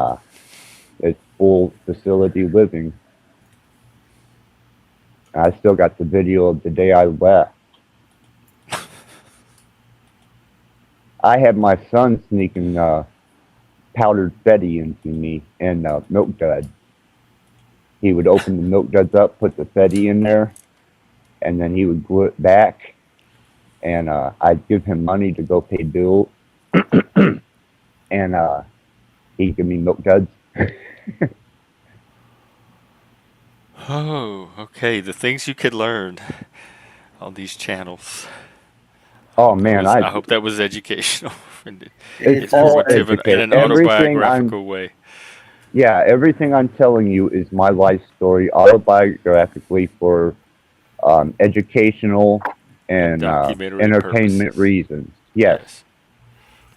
it's full facility living. I still got the video of the day I left. I had my son sneaking powdered Fetty into me and milk dud. He would open the milk duds up, put the Fetty in there, and then he would glue it back. And I'd give him money to go pay bills, and he'd give me milk duds. Oh, okay. The things you could learn on these channels. Oh man, I hope that was educational and it's all educational. in an autobiographical way. Yeah, everything I'm telling you is my life story, autobiographically for educational and entertainment reasons. Yes.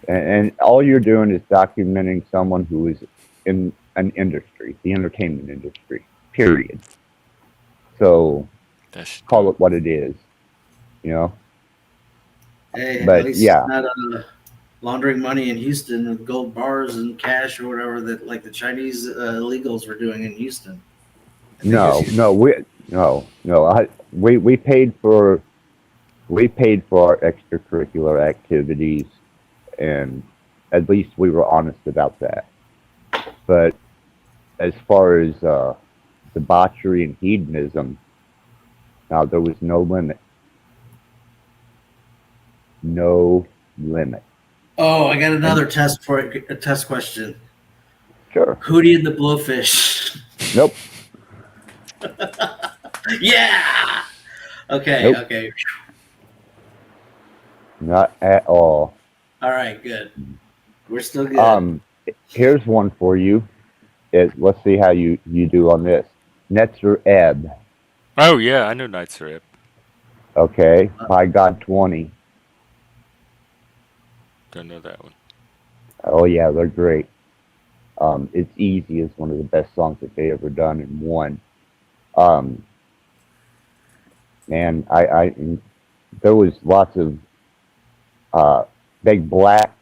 And all you're doing is documenting someone who is in an industry, the entertainment industry, period. So call it what it is, you know? Hey, but at least yeah. It's not laundering money in Houston with gold bars and cash or whatever that like the Chinese illegals were doing in Houston. We paid for we paid for our extracurricular activities, and at least we were honest about that. But as far as debauchery and hedonism, now there was no limit. No limit. Oh, I got another test for it. A test question. Sure. Hootie and the Blowfish. Nope. Yeah. Okay. Nope. Okay. Not at all. All right. Good. We're still good. Here's one for you. Let's see how you do on this. Netzer Ebb. Oh yeah, I know Knights are Ebb. Okay. By God 20. Don't know that one. Oh yeah, they're great. It's Easy is one of the best songs that they ever done in one. Man, there was lots of Big Black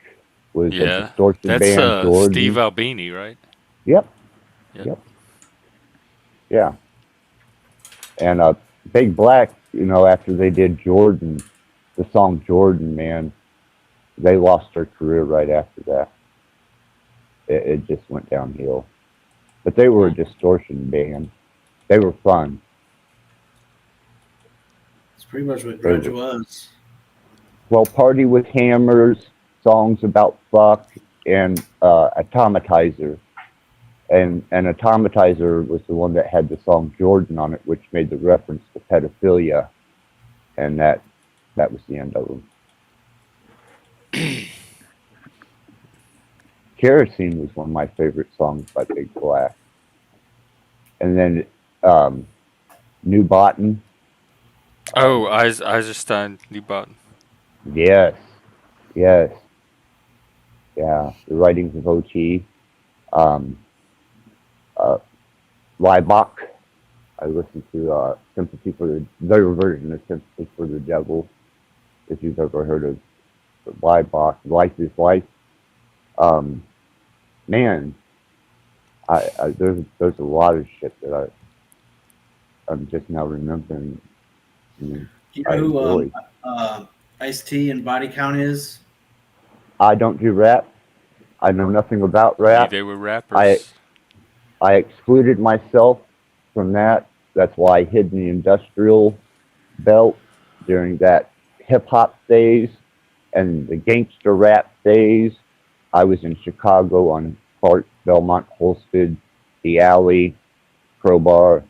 was a Yeah, distortion that's band. Jordan. Steve Albini, right? Yep. Yep. Yeah. And Big Black, after they did Jordan, the song Jordan, man, they lost their career right after that. It just went downhill. But they were a distortion band. They were fun. It's pretty much what grunge was. Well, Party with Hammers, songs about fuck, and Automatizer. And Automatizer was the one that had the song Jordan on it, which made the reference to pedophilia. And that was the end of them. Kerosene was one of my favorite songs by Big Black. And then New Botan. Oh, Eisenstein, New Botan. Yes. Yeah, the writings of O.T. Liebach. I listened to their version of Sympathy for the Devil, if you've ever heard of Liebach. Life is Life. Man, there's a lot of shit that I'm just now remembering. Do you know who Ice-T and Body Count is? I don't do rap. I know nothing about rap. They were rappers. I excluded myself from that. That's why I hid in the industrial belt during that hip hop phase and the gangster rap phase. I was in Chicago on Clark, Belmont, Holsted, The Alley, Crowbar,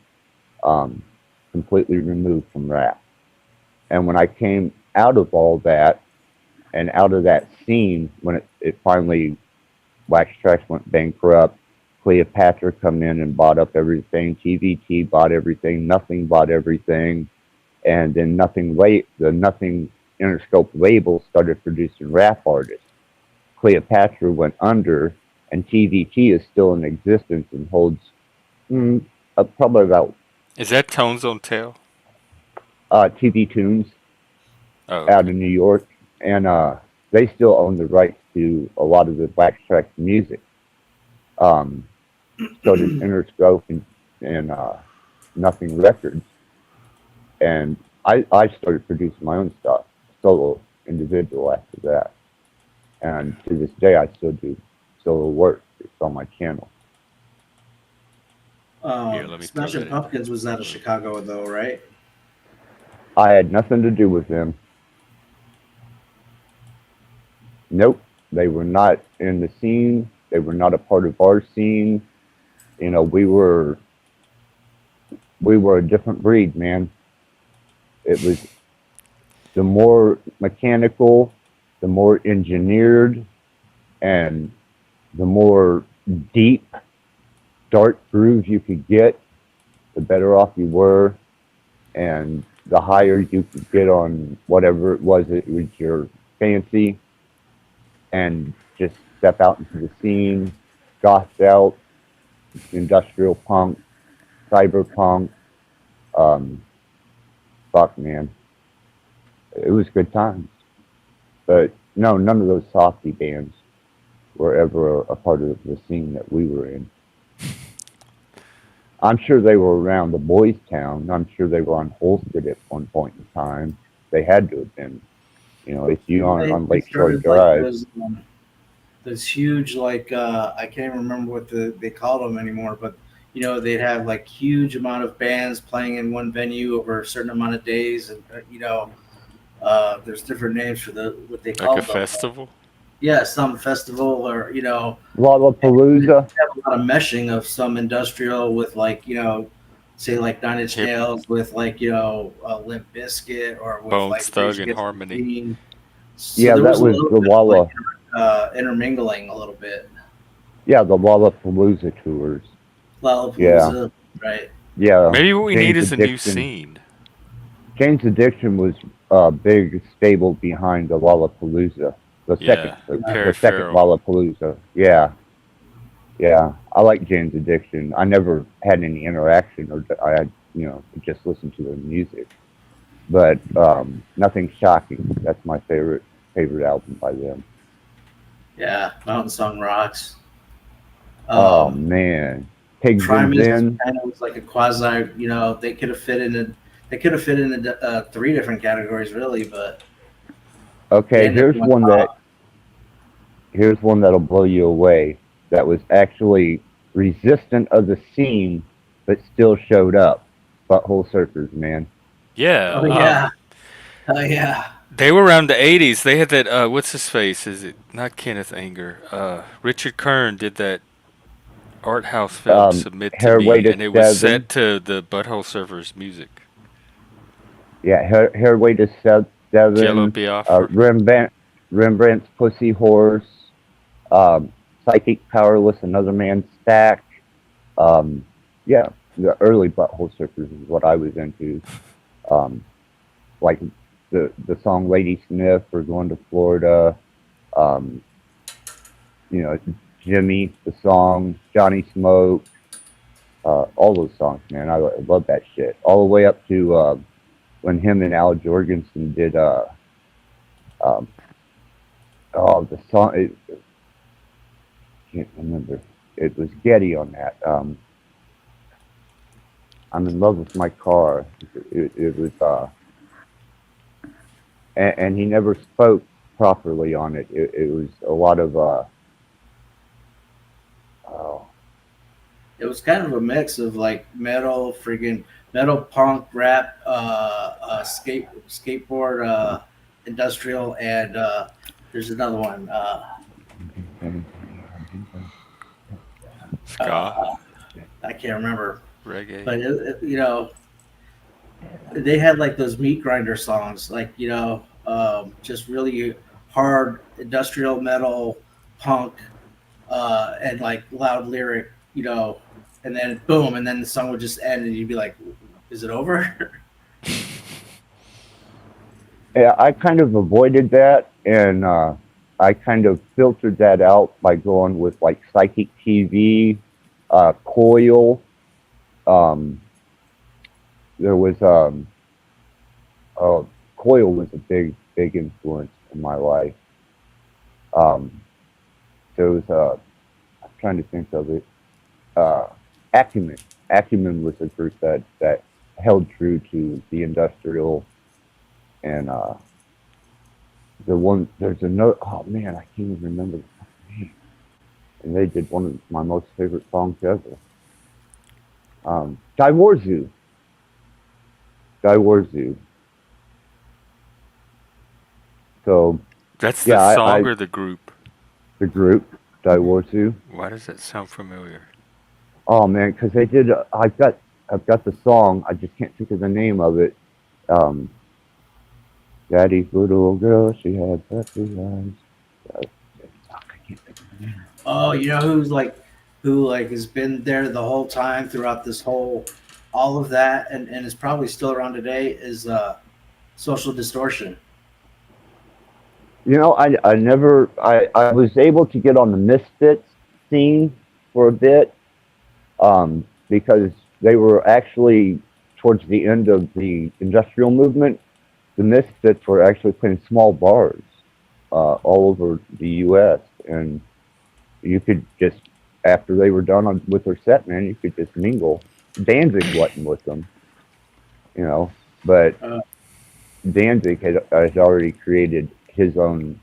completely removed from rap. And when I came out of all that and out of that scene, when it finally, Wax Trax went bankrupt, Cleopatra come in and bought up everything, TVT bought everything, Nothing bought everything, and then the Nothing Interscope label started producing rap artists. Cleopatra went under, and TVT is still in existence and holds probably about... Is that Tones on Tail? TV Tunes out in New York, and they still own the rights to a lot of the Wax Trax music. So did Interscope and Nothing Records, and I started producing my own stuff, solo, individual after that. And to this day, I still do solo work. It's on my channel. Smashing Pumpkins was out of Chicago, though, right? I had nothing to do with them. Nope. They were not in the scene. They were not a part of our scene. We were a different breed, man. It was the more mechanical, the more engineered, and the more deep, dark grooves you could get, the better off you were, and the higher you could get on whatever it was your fancy, and just step out into the scene, gothed out, industrial punk, cyberpunk. Fuck, man. It was good times. But no, none of those softy bands were ever a part of the scene that we were in. I'm sure they were around the Boys Town. I'm sure they were on Holsted at one point in time. They had to have been. You know, it's you on They Lakeshore started like Drive. those huge like I can't even remember what they called them anymore, but you know they'd have like huge amount of bands playing in one venue over a certain amount of days, and you know there's different names for the what they Like a called them. festival. Yeah, some festival or you know and they Lollapalooza. have a lot of meshing of some industrial with like you know say like Nine Inch Hip Nails with like you know Limp Bizkit or with Bones like Thug Rage and Against the Harmony. Machine. So Yeah, there that was a was little the bit of like Walla. intermingling a little bit. Yeah, the Lollapalooza tours. Yeah, Lollapalooza, right? yeah. Maybe what we need Jane's is a new Addiction. scene. Jane's Addiction was big stable behind the Lollapalooza. Yeah. The Perry second Farrell. Lollapalooza. Yeah, yeah. I like Jane's Addiction. I never had any interaction, or I had, you know, just listened to their music. But nothing shocking. That's my favorite album by them. Yeah, Mountain Song rocks. Oh Um, man, Pigs and Primus Ben. kind of was like a quasi. You know, they could have fit in three different categories really, but they Okay, ended up going top. here's one that'll blow you away. That was actually resistant of the scene, but still showed up. Butthole Surfers, man. Yeah. Oh yeah, oh yeah. They were around the 80s. They had that what's his face? Is it not Kenneth Anger? Richard Kern did that art house film Submit to Hairway Me, to and it was Seven. set to the Butthole Surfers music. Yeah, Hairway to Jello Seven. Biafra. Rembrandt's Pussy Horse. Psychic Powerless, Another Man's Stack. Um, yeah, the early Butthole Surfers is what I was into. Um, like the song Lady Smith or Going to Florida. Um, you know, Jimmy, the song, Johnny Smoke, all those songs, man. I love that shit. All the way up to when him and Al Jorgensen did, um, oh, the song, can't remember. It was Getty on that. I'm in love with my car. It was, and he never spoke properly on it. It was a lot of, oh, It was kind of a mix of like metal, punk, rap, skateboard, industrial, and there's another one. Ska. I can't remember, Reggae. but you know, they had like those meat grinder songs, like you know, just really hard industrial metal, punk, and like loud lyric, you know, and then boom, and then the song would just end, and you'd be like, "Is it over?" yeah, I kind of avoided that, and I kind of filtered that out by going with like Psychic TV, Coil. Um, there was oh, Coil was a big influence in my life. Um, there was I'm trying to think of it. Uh, Acumen. Acumen was a group that held true to the industrial and there's another, oh man, I can't even remember the fucking name. And they did one of my most favorite songs ever. Daiwarzu. Daiwarzu. So That's the yeah, song or the group? the group Daiwarzu. Why does that sound familiar? Oh man, because they did. I've got the song. I just can't think of the name of it. Um, Daddy's little girl, she had puppy eyes. I can't think of the name. Oh, you know who like has been there the whole time throughout this whole all of that and is probably still around today is Social Distortion. You know, I never. I was able to get on the Misfits scene for a bit because they were actually towards the end of the industrial movement. The Misfits were actually playing small bars all over the U.S. and you could just after they were done with their set, man, you could just mingle. Danzig wasn't with them, you know, but Uh, Danzig had already created his own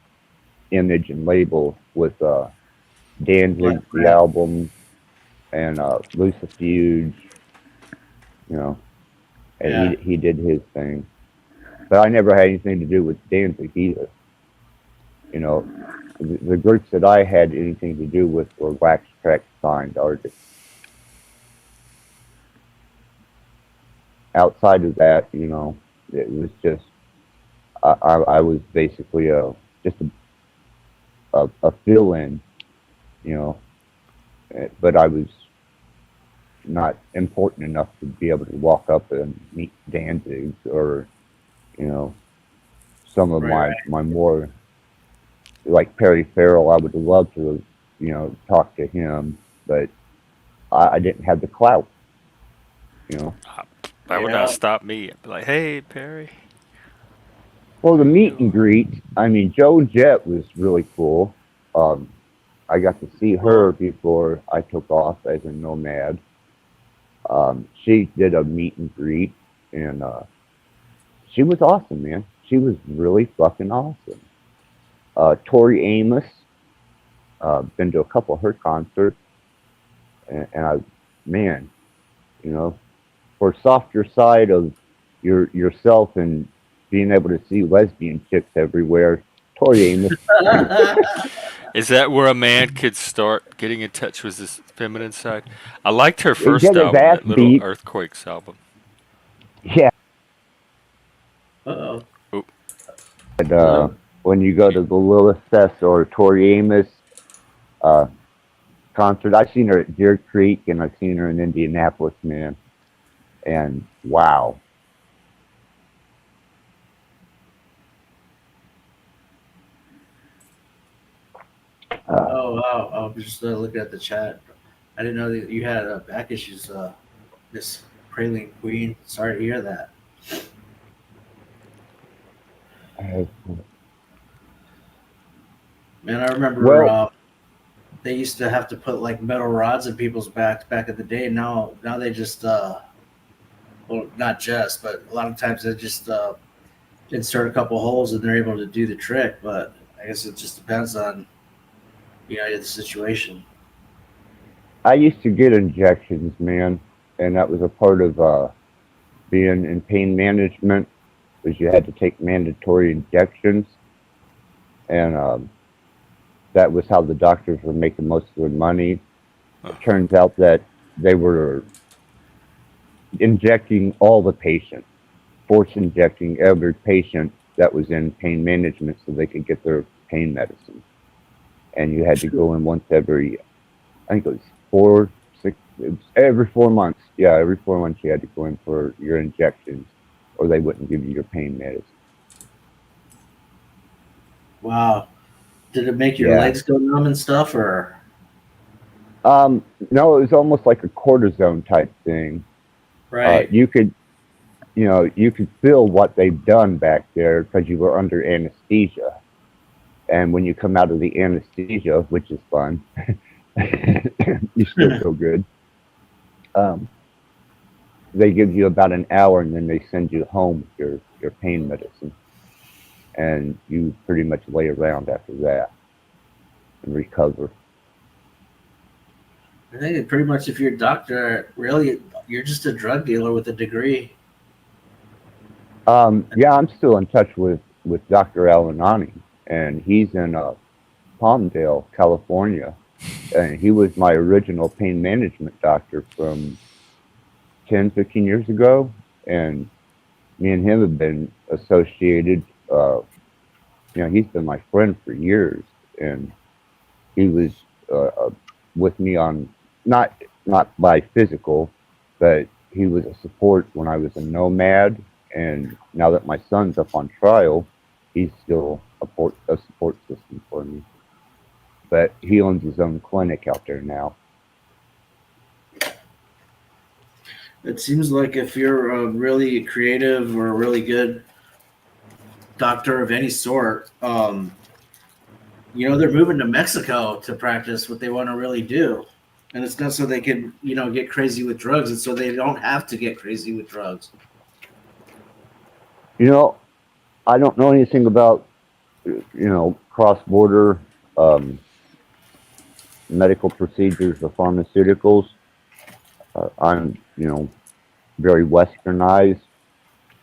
image and label with Right, Danzig, the right. album, and Lucifuge, you know, and Yeah. he did his thing. But I never had anything to do with Danzig either. You know, the groups that I had anything to do with were Wax Trax signed artists. Outside of that, you know, it was just I was basically just a fill in, you know, but I was not important enough to be able to walk up and meet Danzig or you know some of Right, my more like Perry Farrell. I would love to talk to him, but I didn't have the clout. You know, That right. would not Yeah. stop me. I'd be like, hey, Perry. well, How the you meet and doing? greet. I mean, Joe Jett was really cool. Um, I got to see her Cool. before I took off as a nomad. She did a meet and greet, and she was awesome, man. She was really fucking awesome. Tori Amos, been to a couple of her concerts, and I, man, you know, for softer side of yourself and being able to see lesbian chicks everywhere, Tori Amos. Is that where a man could start getting in touch with his feminine side? I liked her first Get his album, ass that Little beat. Earthquakes album. Yeah, Uh-oh. Oh, and Hello. when you go to the Lilith Fest or Tori Amos uh, concert, I've seen her at Deer Creek and I've seen her in Indianapolis, man. And wow, uh, Oh wow. I was just looking at the chat. I didn't know that you had back issues, Miss Praline Queen. Sorry to hear that. Man, I remember well, they used to have to put like metal rods in people's backs back in the day. Now they just well, not just, but a lot of times they just insert a couple holes and they're able to do the trick. But I guess it just depends on the situation. I used to get injections, man, and that was a part of being in pain management. Was you had to take mandatory injections, and that was how the doctors were making most of their money. It uh-huh. turns out that they were injecting all the patients, force injecting every patient that was in pain management so they could get their pain medicine. And you had to go in once every, I think it was 4, 6, it was every 4 months. Yeah, every 4 months you had to go in for your injections, or they wouldn't give you your pain medicine. Wow. Did it make your Yeah. legs go numb and stuff, or No, it was almost like a cortisone type thing. right? You could, you could feel what they've done back there because you were under anesthesia. And when you come out of the anesthesia, which is fun, you still feel good. Um, they give you about an hour and then they send you home with your pain medicine. And you pretty much lay around after that and recover. I think pretty much if you're a doctor, really, you're just a drug dealer with a degree. Yeah, I'm still in touch with Dr. Alanani, and he's in Palmdale, California. And he was my original pain management doctor from 10, 15 years ago. And me and him have been associated. He's been my friend for years. And he was with me on not by physical, but he was a support when I was a nomad. And now that my son's up on trial, he's still a support system for me. But he owns his own clinic out there now. It seems like if you're a really creative or a really good doctor of any sort, they're moving to Mexico to practice what they want to really do. And it's not so they can, get crazy with drugs. It's so they don't have to get crazy with drugs. You know, I don't know anything about cross-border um, medical procedures or pharmaceuticals. I'm very westernized,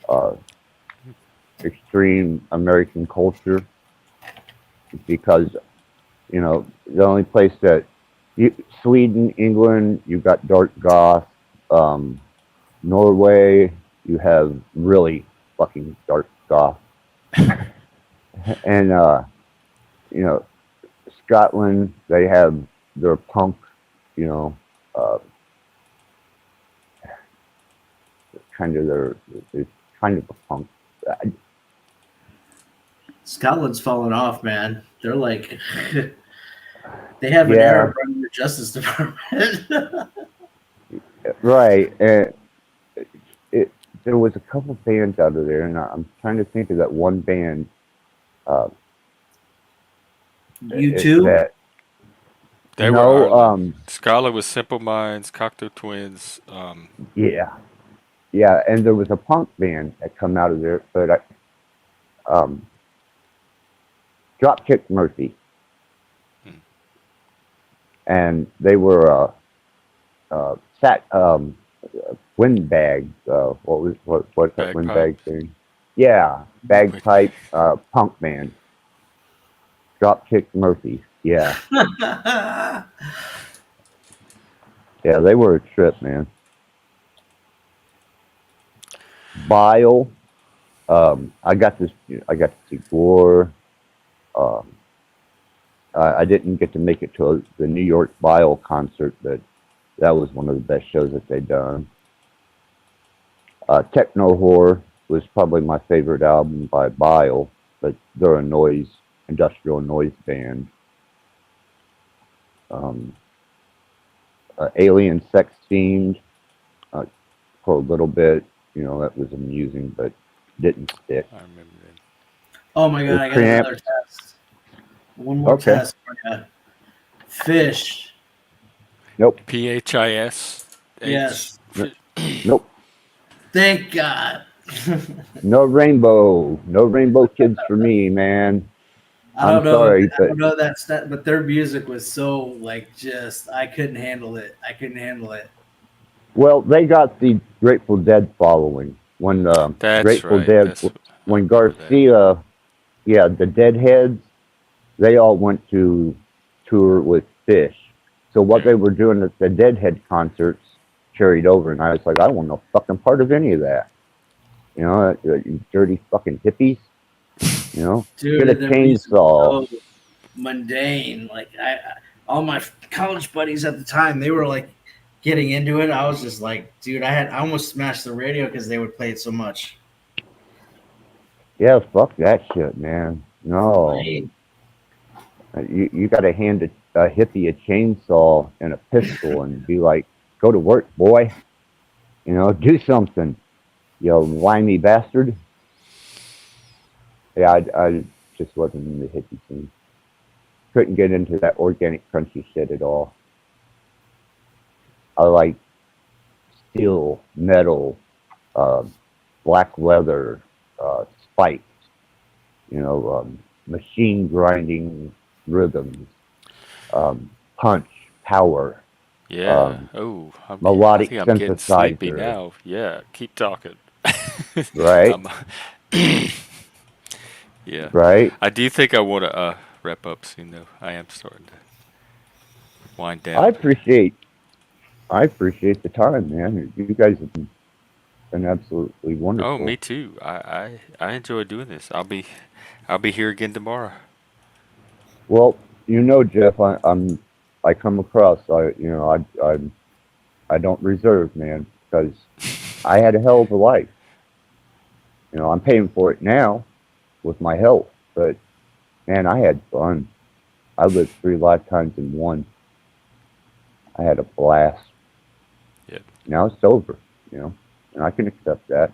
uh, extreme American culture because the only place that Sweden, England, you've got dark goth. Um, Norway, you have really fucking dark goth, and you know Scotland, they have their punk, you know, uh, kind of it's kind of a punk. Scotland's falling off, man. They're like, they have an Yeah, Arab running the Justice Department. right. And it there was a couple bands out of there, and I'm trying to think of that one band. Uh, You too? that They were no, Ireland. Scotland was Simple Minds, Cocteau Twins. yeah, yeah, and there was a punk band that come out of there, but um, Dropkick Murphy, Hmm. and they were sat windbags. What's that windbag Bagpipes. thing? Yeah, bagpipe punk band. Dropkick Murphy. Yeah, yeah, they were a trip, man. Bile. I got this. I got to see Gore. Um, I didn't get to make it to the New York Bile concert, but that was one of the best shows that they've done. Techno Horror was probably my favorite album by Bile, but they're a industrial noise band. Um, Alien Sex Fiend uh, for a little bit, that was amusing, but didn't stick. I remember that. Oh my god, I got Preamp. another test. One more Okay. test for you. Fish. Nope. PHIS. Yes. Nope. Thank God. No rainbow. No rainbow kids for me, man. I don't I'm know. sorry, I but don't know that stat, but their music was so just I couldn't handle it. I couldn't handle it. well, they got the Grateful Dead following when That's Grateful right. Dead, I when remember that. Garcia, yeah, the Deadheads, they all went to tour with Fish. So what they were doing at the Deadhead concerts carried over, and I was like, I don't want no fucking part of any of that. You dirty fucking hippies. Dude, Get a their music chainsaw. was so mundane. Like all my college buddies at the time, they were like getting into it. I was just like, dude, I almost smashed the radio because they would play it so much. Yeah, fuck that shit, man. No, Lame. you got to hand a hippie a chainsaw and a pistol and be like, go to work, boy. Do something, you whiny bastard. Yeah, I just wasn't in the hippie scene. Couldn't get into that organic crunchy shit at all. I like steel, metal, uh, black leather, spikes, machine grinding rhythms, punch, power, Yeah. Oh, I melodic think I'm getting sleepy synthesizer, now. Yeah. Keep talking. right? um, yeah. Right? I do think I want to wrap up soon, though. I am starting to wind I down. appreciate I appreciate the time, man. You guys have been absolutely Oh, wonderful. me too. I enjoy doing this. I'll be here again tomorrow. Well, Jeff, I come across I don't reserve, man, because I had a hell of a life. I'm paying for it now with my health, but man, I had fun. I lived 3 lifetimes in one. I had a blast. Yeah. Now it's over, and I can accept that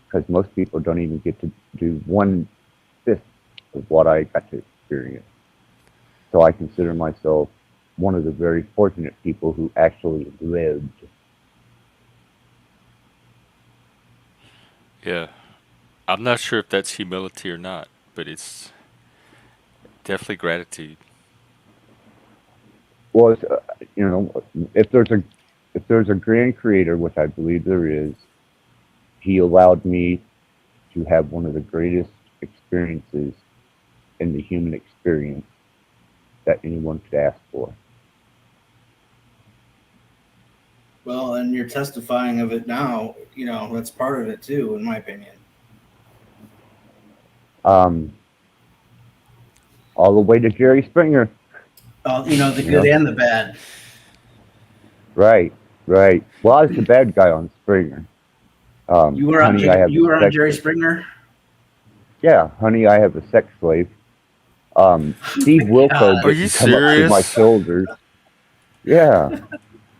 because most people don't even get to do 1/5 of what I got to experience. So I consider myself one of the very fortunate people who actually lived. Yeah. I'm not sure if that's humility or not, but it's definitely gratitude. Well, you know, if there's a if there's a grand creator, which I believe there is, he allowed me to have one of the greatest experiences in the human experience that anyone could ask for. Well, and you're testifying of it now. You know, that's part of it too, in my opinion. Um, all the way to Jerry Springer. You know, the You good know, and the bad. right, right. Well, I was the bad guy on Springer. You were on Honey, I have you a were on sex. Jerry Springer. Yeah, honey, I have a sex slave. Oh Steve my Wilco Are God. you didn't come up to my serious? shoulders. Yeah,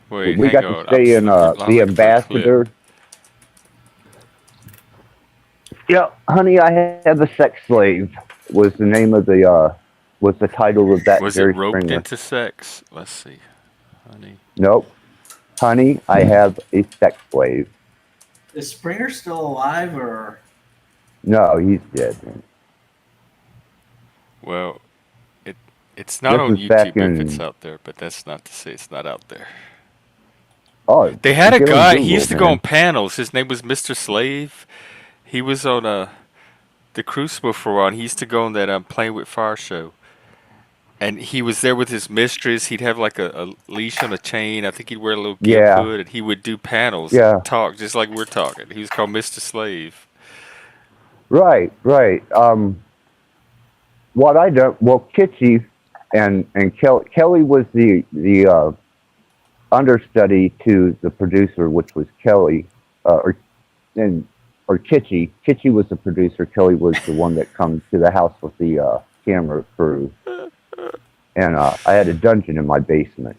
Wait, we hang got to on. stay in I'm the looking for a clip. ambassador. Yeah, honey, I have a sex slave was the name of the was the title of that Was it Jerry roped Springer. into sex? Let's see, honey. Nope, honey, I have a sex slave. Is Springer still alive or? No, he's dead, man. Well, it it's not This on was back YouTube if it's in out there, but that's not to say it's not out there. oh, They had a get on guy. He Google, used to go on man. panels. His name was Mr. Slave. He was on the Crucible for a while. And he used to go on that Playing with Fire show. And he was there with his mistress. He'd have like a leash on a chain. I think he'd wear a little gimp Yeah, hood, and he would do panels and yeah, talk just like we're talking. He was called Mr. Slave. right, right. What I don't well, Kitschy and Kelly was the understudy to the producer, which was Kelly, and or Kitschy. Kitschy was the producer. Kelly was the one that comes to the house with the camera crew. And I had a dungeon in my basement,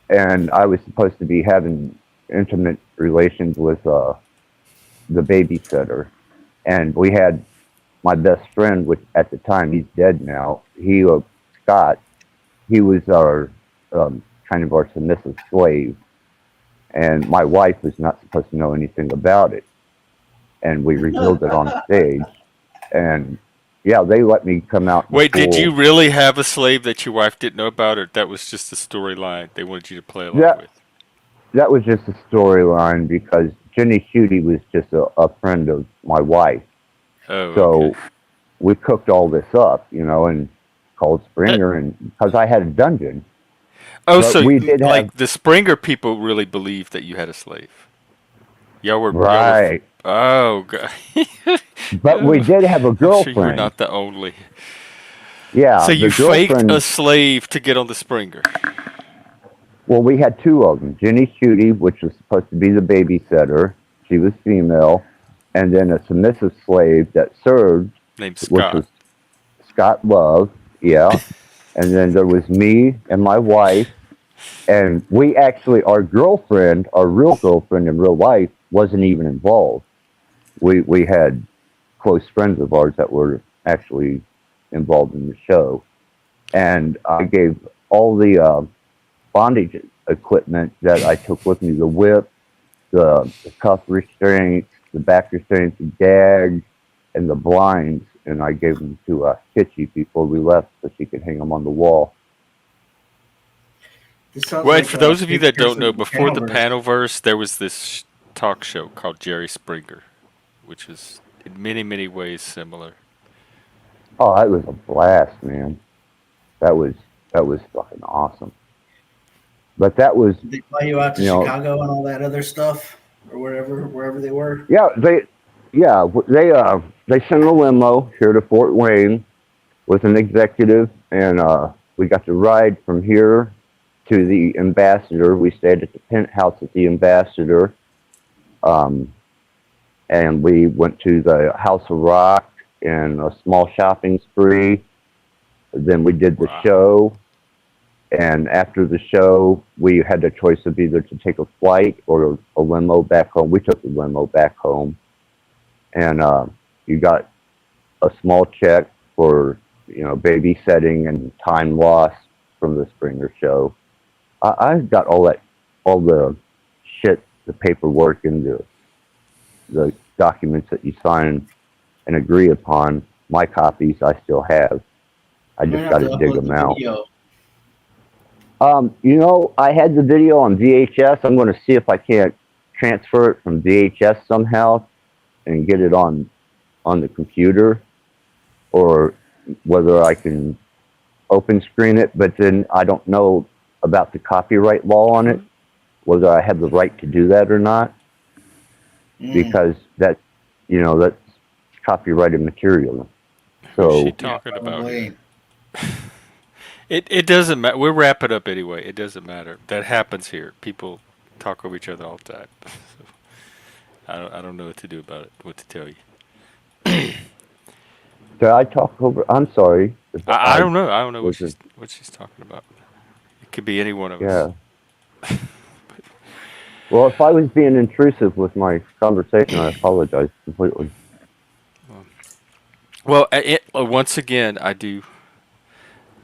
and I was supposed to be having intimate relations with the babysitter, and we had my best friend, which at the time he's dead now. He Scott. He was our kind of our submissive slave, and my wife was not supposed to know anything about it, and we revealed it on stage, and yeah, they let me come out in Wait, did you full. really have a slave that your wife didn't know about, or that was just a storyline they wanted you to play along That with? that was just a storyline because Jenny Schutte was just a friend of my wife. Oh, okay. So we cooked all this up, you know, and called Springer, and because I had a dungeon, Oh, but so we did have like the Springer people really believed that you had a slave. Y'all were. right, Oh, God. but we Oh, did have a I'm sure you were girlfriend. not the only. Yeah, So the you faked a girlfriend. slave to get on the Springer. Well, we had two of them. Jenny Schutte, which was supposed to be the babysitter, she was female, and then a submissive slave that served, Named which Scott. was Scott Love. Yeah, and then there was me and my wife. And we actually, our girlfriend, our real girlfriend in real life, wasn't even involved. We had close friends of ours that were actually involved in the show, and I gave all the bondage equipment that I took with me: the whip, the cuff restraints, the back restraints, the gag, and the blinds. And I gave them to Kitschy before we left, so she could hang them on the wall. This sounds Well, and like for those of you that don't precursor know, to before the Panelverse. Panelverse, there was this talk show called Jerry Springer, which is in many, many ways similar. Oh, that was a blast, man. That was that was fucking awesome. But that was, Did they fly you out to you know, Chicago and all that other stuff, or wherever they were? yeah, they sent a limo here to Fort Wayne with an executive, and we got to ride from here to the Ambassador. We stayed at the penthouse at the Ambassador, um, and we went to the House of Rock and a small shopping spree. Then we did the Wow. show, and after the show, we had the choice of either to take a flight or a limo back home. We took the limo back home, and you got a small check for babysitting and time lost from the Springer show. I got all the shit, the paperwork, and the documents that you sign and agree upon. My copies I still have. I You might just have got to to dig upload them the out. video. I had the video on VHS. I'm going to see if I can't transfer it from VHS somehow and get it on the computer, or whether I can open screen it. But then I don't know about the copyright law on it, whether I have the right to do that or not, because that's copyrighted material. Who's she So talking about here? Probably. It doesn't matter. We'll wrap it up anyway. It doesn't matter. That happens here. People talk over each other all the time. So I don't know what to do about it. What to tell you. did I talk over? I'm sorry. If I don't know. I don't know was it- what she's talking about. It could be any one of us. Yeah. Well, if I was being intrusive with my conversation, I apologize completely. Well, once again, I do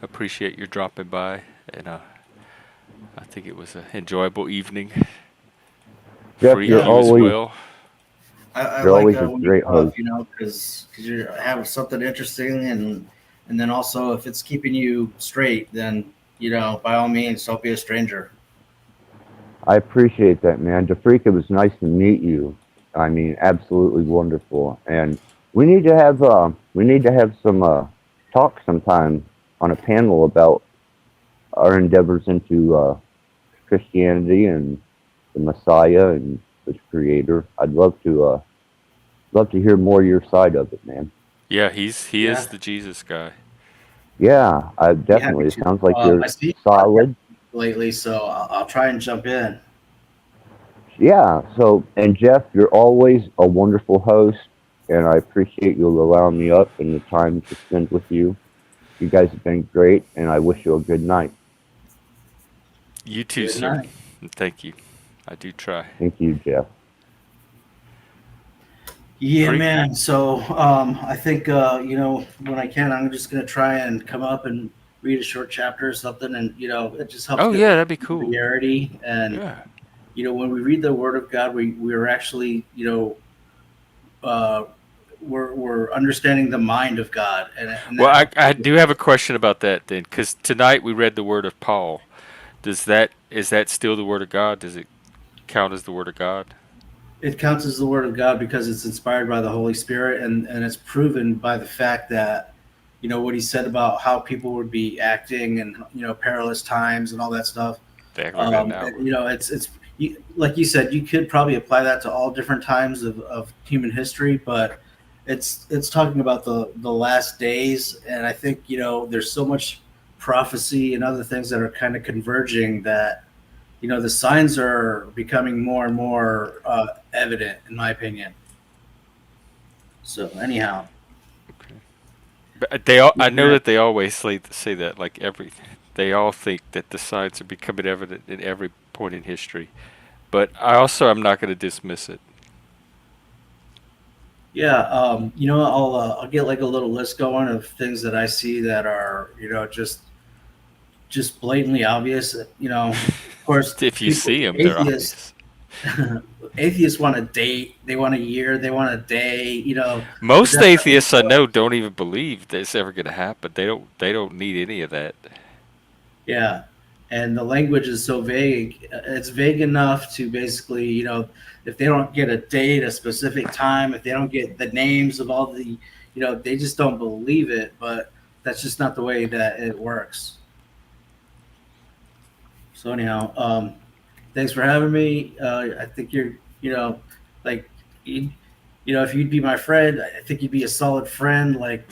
appreciate your dropping by, and I think it was an enjoyable evening. Jeff, For you're you as always well. I you're like always a when you great come up, host. because you have something interesting, and then also if it's keeping you straight, then by all means, don't be a stranger. I appreciate that, man. DeFreak, it was nice to meet you. I mean, absolutely wonderful. And we need to have some talk sometime on a panel about our endeavors into Christianity and the Messiah and the Creator. I'd love to hear more of your side of it, man. Yeah, he Yeah. is the Jesus guy. Yeah, I Be happy definitely. It to. sounds like I you're see you solid. lately, so I'll try and jump in. Yeah. So, and Jeff, you're always a wonderful host, and I appreciate you allowing me up and the time to spend with you. You guys have been great, and I wish you a good night. You too, Good sir. night. Thank you. I do try. Thank you, Jeff. Yeah, Freak? man. So I think when I can, I'm just gonna try and come up and read a short chapter or something, and it just helps Oh get yeah, that'd be cool. familiarity. And Yeah. when we read the Word of God, we're actually we're understanding the mind of God, and Well, that I do have a question about that then, because tonight we read the word of Paul. Is that still the word of God? Does it count as the word of God? it counts as the Word of God because it's inspired by the Holy Spirit, and it's proven by the fact that what he said about how people would be acting and perilous times and all that stuff. Exactly right now. It's like you said, you could probably apply that to all different times of human history, but it's talking about the last days, and I think there's so much prophecy and other things that are kind of converging that the signs are becoming more and more evident, in my opinion. So anyhow, But I know that they always say that, like they all think that the signs are becoming evident in every point in history. But I'm not going to dismiss it. yeah, I'll get like a little list going of things that I see that are just blatantly obvious. Of course, If you people, see them, they're atheists, obvious. atheists want a date. They want a year. They want a day. But Most that's not atheists I what. know don't even believe that it's ever going to happen. They don't need any of that. Yeah, and the language is so vague. It's vague enough to basically, if they don't get a date, a specific time, if they don't get the names of all the, they just don't believe it. But that's just not the way that it works. So anyhow, thanks for having me. I think you're, like, you, if you'd be my friend, I think you'd be a solid friend. Like,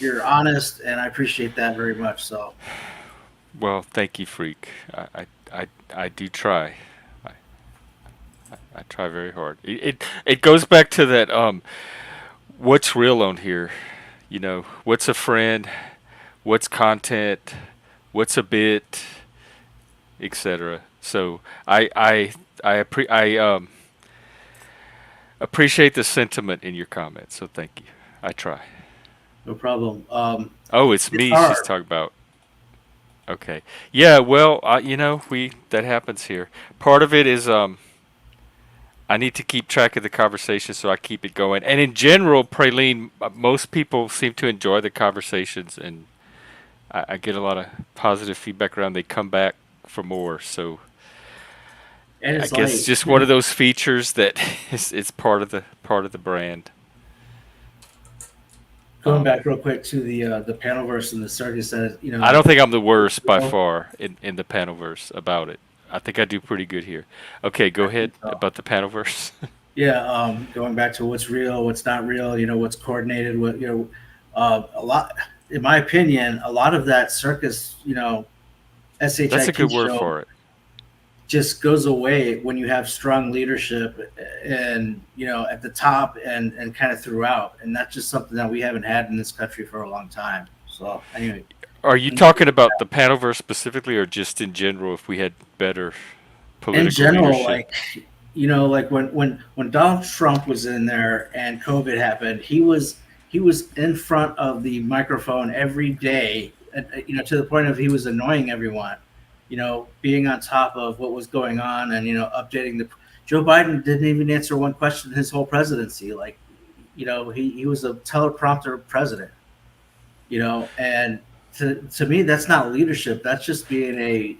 you're honest, and I appreciate that very much. So. Well, thank you, freak. I do try. I, I try very hard. It goes back to that what's real on here. What's a friend, what's content, what's a bit, etc. So I appreciate the sentiment in your comments. So thank you. I try. No problem. Oh, it's It's me she's hard. talking about. Okay. Yeah, well, we that happens here. Part of it is I need to keep track of the conversation so I keep it going. And in general, Praline, most people seem to enjoy the conversations, and I get a lot of positive feedback around. They come back for more. So And I it's guess like it's just one of those features that it's part of the brand. going back real quick to the Panelverse and the circus that I don't think I'm the worst by far in the Panelverse about it. I think I do pretty good here. Okay, go ahead about the Panelverse. Yeah, going back to what's real, what's not real, what's coordinated, a lot, in my opinion, a lot of that circus, SHIT That's a good word show for it. just goes away when you have strong leadership and, at the top and kind of throughout. And that's just something that we haven't had in this country for a long time. So anyway. Are you talking about the Panelverse specifically, or just in general? If we had better political in general, leadership? like when Donald Trump was in there and COVID happened, he was in front of the microphone every day, to the point of he was annoying everyone, being on top of what was going on and updating the. Joe Biden didn't even answer one question his whole presidency. Like, he was a teleprompter president, and to me that's not leadership. That's just being a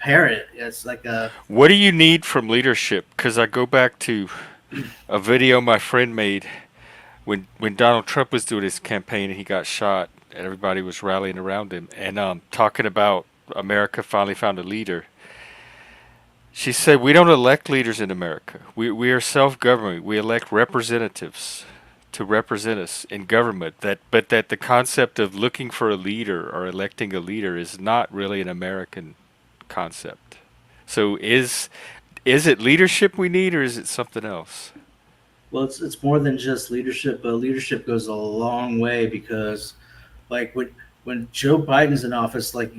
parrot. It's like a. What do you need from leadership? Because I go back to a video my friend made when Donald Trump was doing his campaign and he got shot, and everybody was rallying around him and talking about America finally found a leader. She said, "We don't elect leaders in America. We are self-governing. We elect representatives to represent us in government. But that the concept of looking for a leader or electing a leader is not really an American concept. So is it leadership we need, or is it something else?" Well, it's more than just leadership, but leadership goes a long way because, like when Joe Biden's in office, like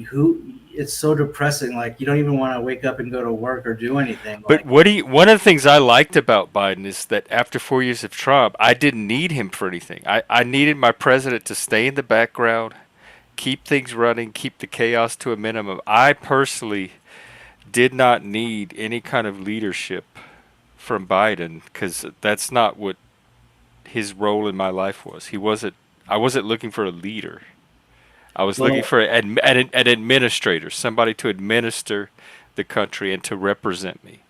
it's so depressing. Like you don't even want to wake up and go to work or do anything. But one of the things I liked about Biden is that after 4 years of Trump, I didn't need him for anything. I needed my president to stay in the background, keep things running, keep the chaos to a minimum. I personally did not need any kind of leadership from Biden because that's not what his role in my life was. I wasn't looking for a leader. I was looking for an administrator, somebody to administer the country and to represent me.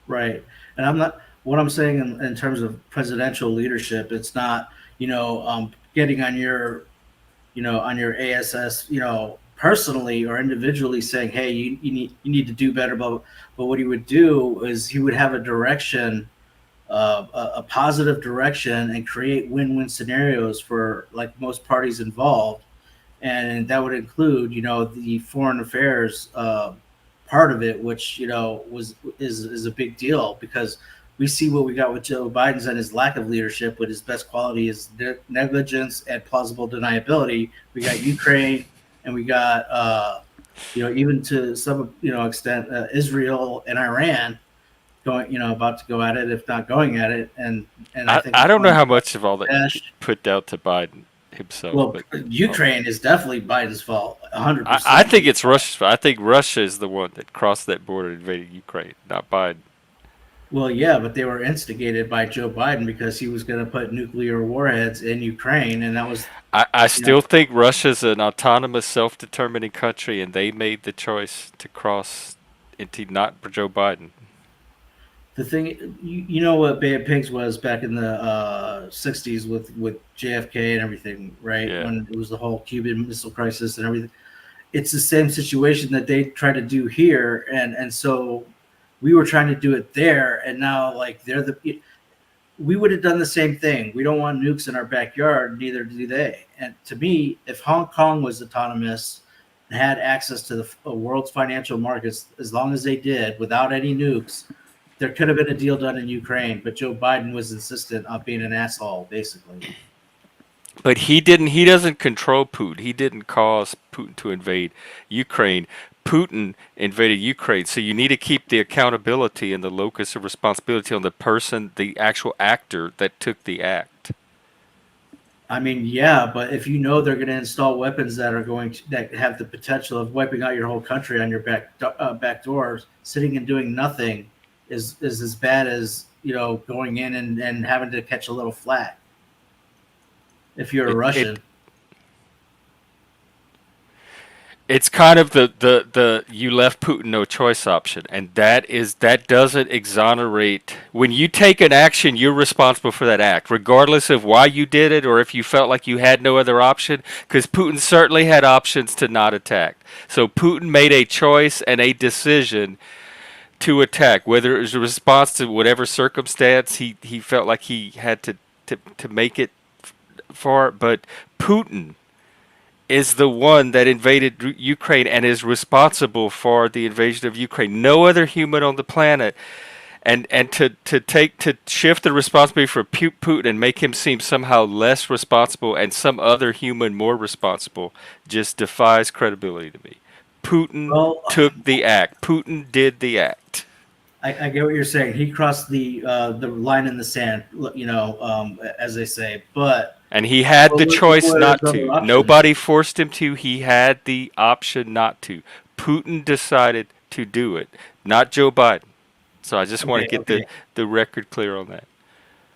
Right. And what I'm saying in terms of presidential leadership, it's not, getting on your, on your ASS, personally or individually saying, hey, you need to do better, blah, blah. But what he would do is he would have a direction, a positive direction, and create win-win scenarios for like most parties involved. And that would include, the foreign affairs part of it, which is a big deal because we see what we got with Joe Biden's and his lack of leadership. But his best quality is negligence and plausible deniability. We got Ukraine, and we got even to some extent Israel and Iran going about to go at it, if not going at it. And I think I don't know how much of all that you could put down to Biden himself. Well, but Ukraine is definitely Biden's fault, 100%. I think it's Russia's fault. I think Russia is the one that crossed that border and invaded Ukraine, not Biden. Well, yeah, but they were instigated by Joe Biden because he was going to put nuclear warheads in Ukraine, and that was. I still think Russia's an autonomous, self-determining country, and they made the choice to cross into not Joe Biden. The thing, you know what Bay of Pigs was back in the 60s with JFK and everything, right? Yeah. When it was the whole Cuban Missile Crisis and everything. It's the same situation that they try to do here, and so we were trying to do it there, and now like we would have done the same thing. We don't want nukes in our backyard, neither do they. And to me, if Hong Kong was autonomous and had access to the world's financial markets, as long as they did without any nukes, there could have been a deal done in Ukraine, but Joe Biden was insistent on being an asshole, basically. But he doesn't control Putin. He didn't cause Putin to invade Ukraine. Putin invaded Ukraine. So you need to keep the accountability and the locus of responsibility on the person, the actual actor that took the act. I mean, yeah, but if you know they're going to install weapons that have the potential of wiping out your whole country on your back doors, sitting and doing nothing is as bad as going in and having to catch a little flack if you're a It Russian. it's kind of the you left Putin no choice option, and that doesn't exonerate. When you take an action, you're responsible for that act, regardless of why you did it or if you felt like you had no other option. Because Putin certainly had options to not attack. So Putin made a choice and a decision to attack, whether it was a response to whatever circumstance he felt like he had to make it for. But Putin is the one that invaded Ukraine and is responsible for the invasion of Ukraine. No other human on the planet. And to shift the responsibility for Putin and make him seem somehow less responsible and some other human more responsible just defies credibility to me. Putin Well, took the act. Putin did the act. I get what you're saying. He crossed the line in the sand, as they say. But And he had the choice what are not his other to. options? Nobody forced him to. He had the option not to. Putin decided to do it, not Joe Biden. So I just want to get the record clear on that.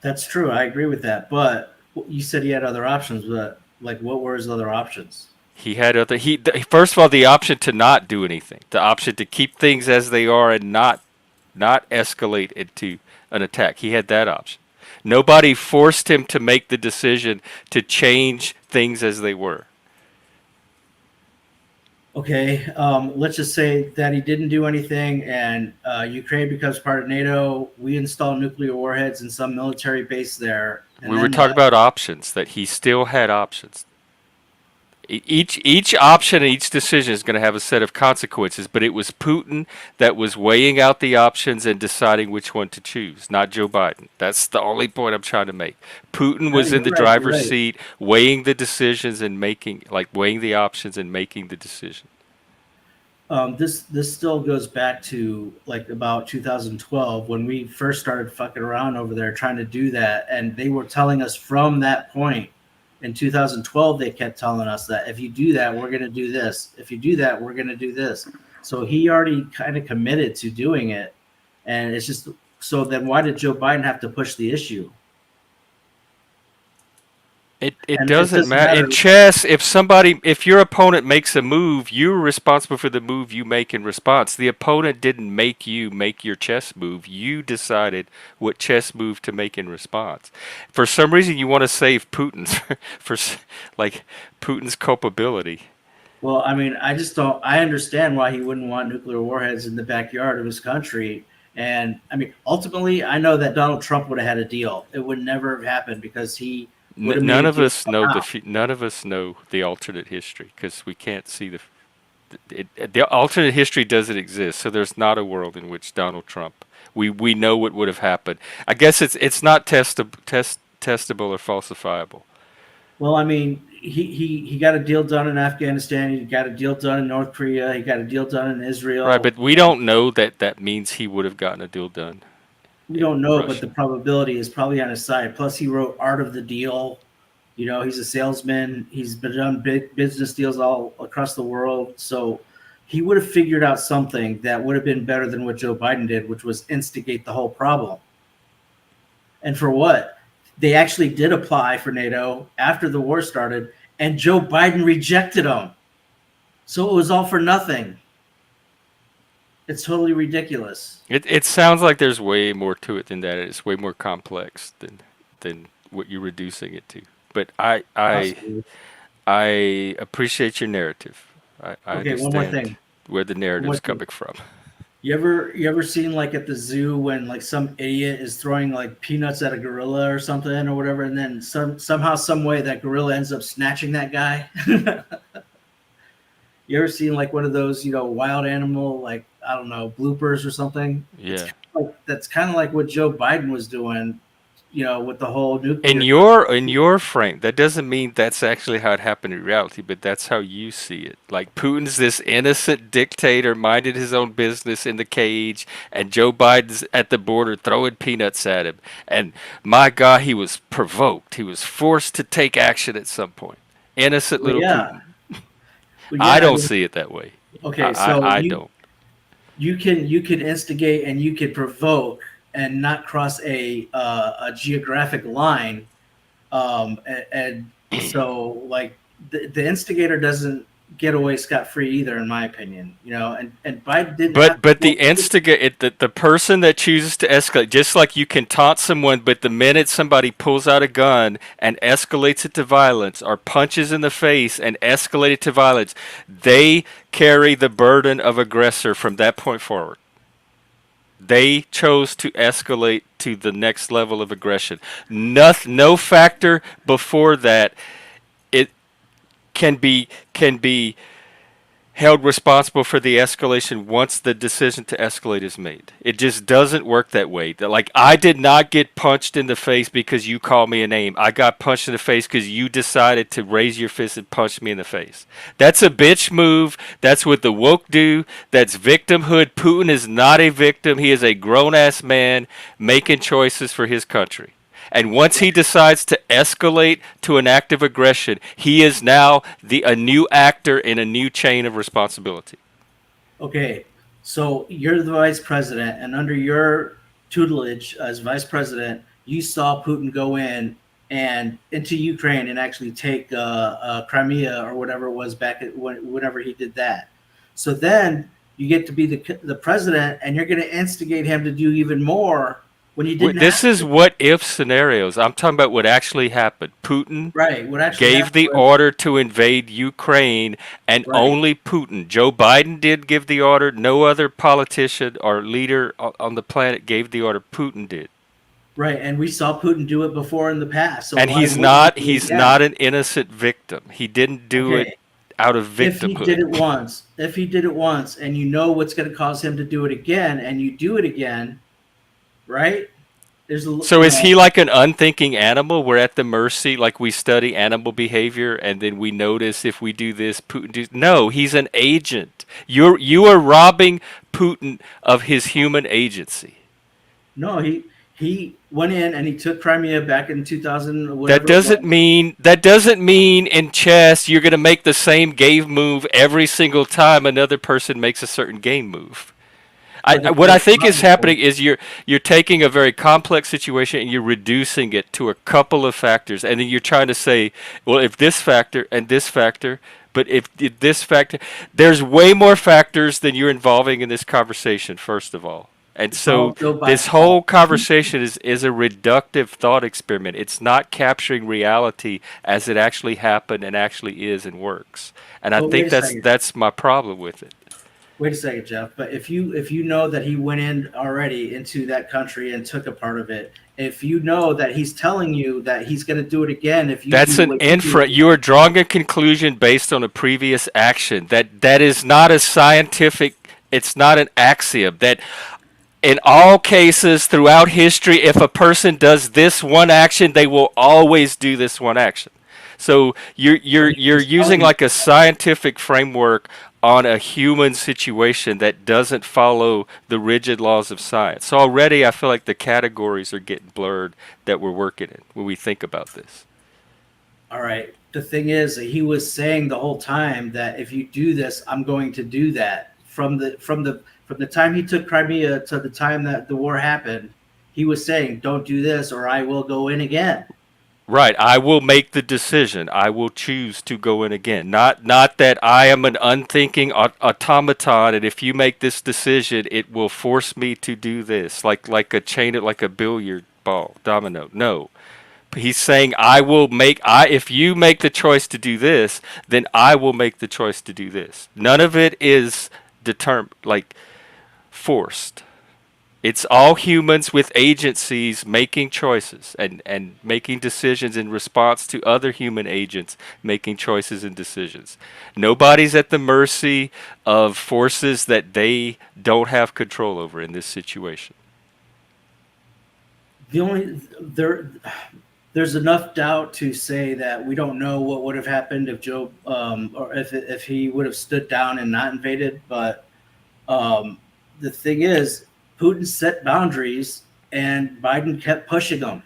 That's true. I agree with that. But you said he had other options. But like, what were his other options? He had other. First of all, the option to not do anything, the option to keep things as they are and not escalate into an attack. He had that option. Nobody forced him to make the decision to change things as they were. Okay, let's just say that he didn't do anything, and Ukraine becomes part of NATO. We install nuclear warheads in some military base there. And We were then talking about options, that he still had options. Each option and each decision is going to have a set of consequences, but it was Putin that was weighing out the options and deciding which one to choose, not Joe Biden. That's the only point I'm trying to make. Putin was in the driver's seat, weighing the decisions and weighing the options and making the decision. This still goes back to like about 2012 when we first started fucking around over there trying to do that, and they were telling us from that point. In 2012, they kept telling us that if you do that, we're going to do this. If you do that, we're going to do this. So he already kind of committed to doing it. And it's just, so then why did Joe Biden have to push the issue? It doesn't matter. In chess, if your opponent makes a move, you're responsible for the move you make in response. The opponent didn't make you make your chess move. You decided what chess move to make in response. For some reason, you want to save Putin's for like Putin's culpability. Well, I mean, I just don't. I understand why he wouldn't want nuclear warheads in the backyard of his country. And I mean, ultimately, I know that Donald Trump would have had a deal. It would never have happened because he. None of us know the alternate history because we can't see the alternate history doesn't exist. So there's not a world in which Donald Trump. We know what would have happened. I guess it's not testable or falsifiable. Well, I mean, he got a deal done in Afghanistan. He got a deal done in North Korea. He got a deal done in Israel. Right, but we don't know that means he would have gotten a deal done. We don't know, but the probability is probably on his side. Plus, he wrote Art of the Deal. He's a salesman. He's been done big business deals all across the world. So he would have figured out something that would have been better than what Joe Biden did, which was instigate the whole problem. And for what? They actually did apply for NATO after the war started, and Joe Biden rejected them. So it was all for nothing. It's totally ridiculous. It sounds like there's way more to it than that. It's way more complex than what you're reducing it to. But I appreciate your narrative. I understand one more thing. Where the narrative's coming from. You ever seen like at the zoo when like some idiot is throwing like peanuts at a gorilla or something or whatever, and then somehow some way that gorilla ends up snatching that guy? You ever seen like one of those, wild animal, like, I don't know, bloopers or something? Yeah. That's kind of like what Joe Biden was doing, with the whole nuclear. In your frame, that doesn't mean that's actually how it happened in reality, but that's how you see it. Like Putin's this innocent dictator, minded his own business in the cage, and Joe Biden's at the border throwing peanuts at him. And my God, he was provoked. He was forced to take action at some point. Innocent little Putin. Yeah, I don't see it that way. Okay, I don't. you can instigate and you can provoke and not cross a geographic line, and so like the instigator doesn't get away scot free either, in my opinion. And Biden didn't have But to the instigate the person that chooses to escalate, just like you can taunt someone, but the minute somebody pulls out a gun and escalates it to violence, or punches in the face and escalate it to violence, they carry the burden of aggressor from that point forward. They chose to escalate to the next level of aggression. No factor before that it can be held responsible for the escalation once the decision to escalate is made. It just doesn't work that way. Like, I did not get punched in the face because you called me a name. I got punched in the face because you decided to raise your fist and punch me in the face. That's a bitch move. That's what the woke do. That's victimhood. Putin is not a victim. He is a grown-ass man making choices for his country. And once he decides to escalate to an act of aggression, he is now a new actor in a new chain of responsibility. Okay, so you're the vice president, and under your tutelage as vice president, you saw Putin go in and into Ukraine and actually take Crimea or whatever it was back whenever he did that. So then you get to be the president, and you're going to instigate him to do even more when you didn't. This is what if scenarios. I'm talking about what actually happened. Putin Right. What actually gave happened the was, order to invade Ukraine, and right, only Putin. Joe Biden did give the order. No other politician or leader on the planet gave the order. Putin did. right, and we saw Putin do it before in the past. So And why he's wouldn't not he do it he's again? not an innocent victim. He didn't do it Okay. out of If he did it victimhood. once, and you know what's going to cause him to do it again, and you do it again, right? There's a So is he like an unthinking animal? We're at the mercy, like we study animal behavior, and then we notice if we do this, Putin do. No, he's an agent. You are robbing Putin of his human agency. no, he went in and he took Crimea back in 2000 That whatever it doesn't was. mean in chess you're going to make the same game move every single time another person makes a certain game move. What I think is happening is you're taking a very complex situation and you're reducing it to a couple of factors, and then you're trying to say, well, if this factor and this factor, but if this factor, there's way more factors than you're involving in this conversation. First of all, and It's all so Joe Biden's this whole fault. conversation is a reductive thought experiment. It's not capturing reality as it actually happened and actually is and works. And I But think wait a second. that's my problem with it. Wait a second, Jeff. But if you know that he went in already into that country and took a part of it, if you know that he's telling you that he's going to do it again, if you That's do an what inference. You are drawing a conclusion based on a previous action. That is not a scientific. It's not an axiom. That in all cases throughout history, if a person does this one action, they will always do this one action. So you're using like a scientific framework on a human situation that doesn't follow the rigid laws of science. So already I feel like the categories are getting blurred that we're working in when we think about this. All right. The thing is, he was saying the whole time that if you do this, I'm going to do that. From the time he took Crimea to the time that the war happened, he was saying, "Don't do this, or I will go in again." Right, I will make the decision. I will choose to go in again. Not that I am an unthinking automaton, and if you make this decision, it will force me to do this, like a chain, like a billiard ball, domino. No, he's saying I will make. If you make the choice to do this, then I will make the choice to do this. None of it is determined, like forced. It's all humans with agencies making choices and making decisions in response to other human agents making choices and decisions. Nobody's at the mercy of forces that they don't have control over in this situation. There's enough doubt to say that we don't know what would have happened if Joe or if he would have stood down and not invaded. But the thing is, Putin set boundaries, and Biden kept pushing them.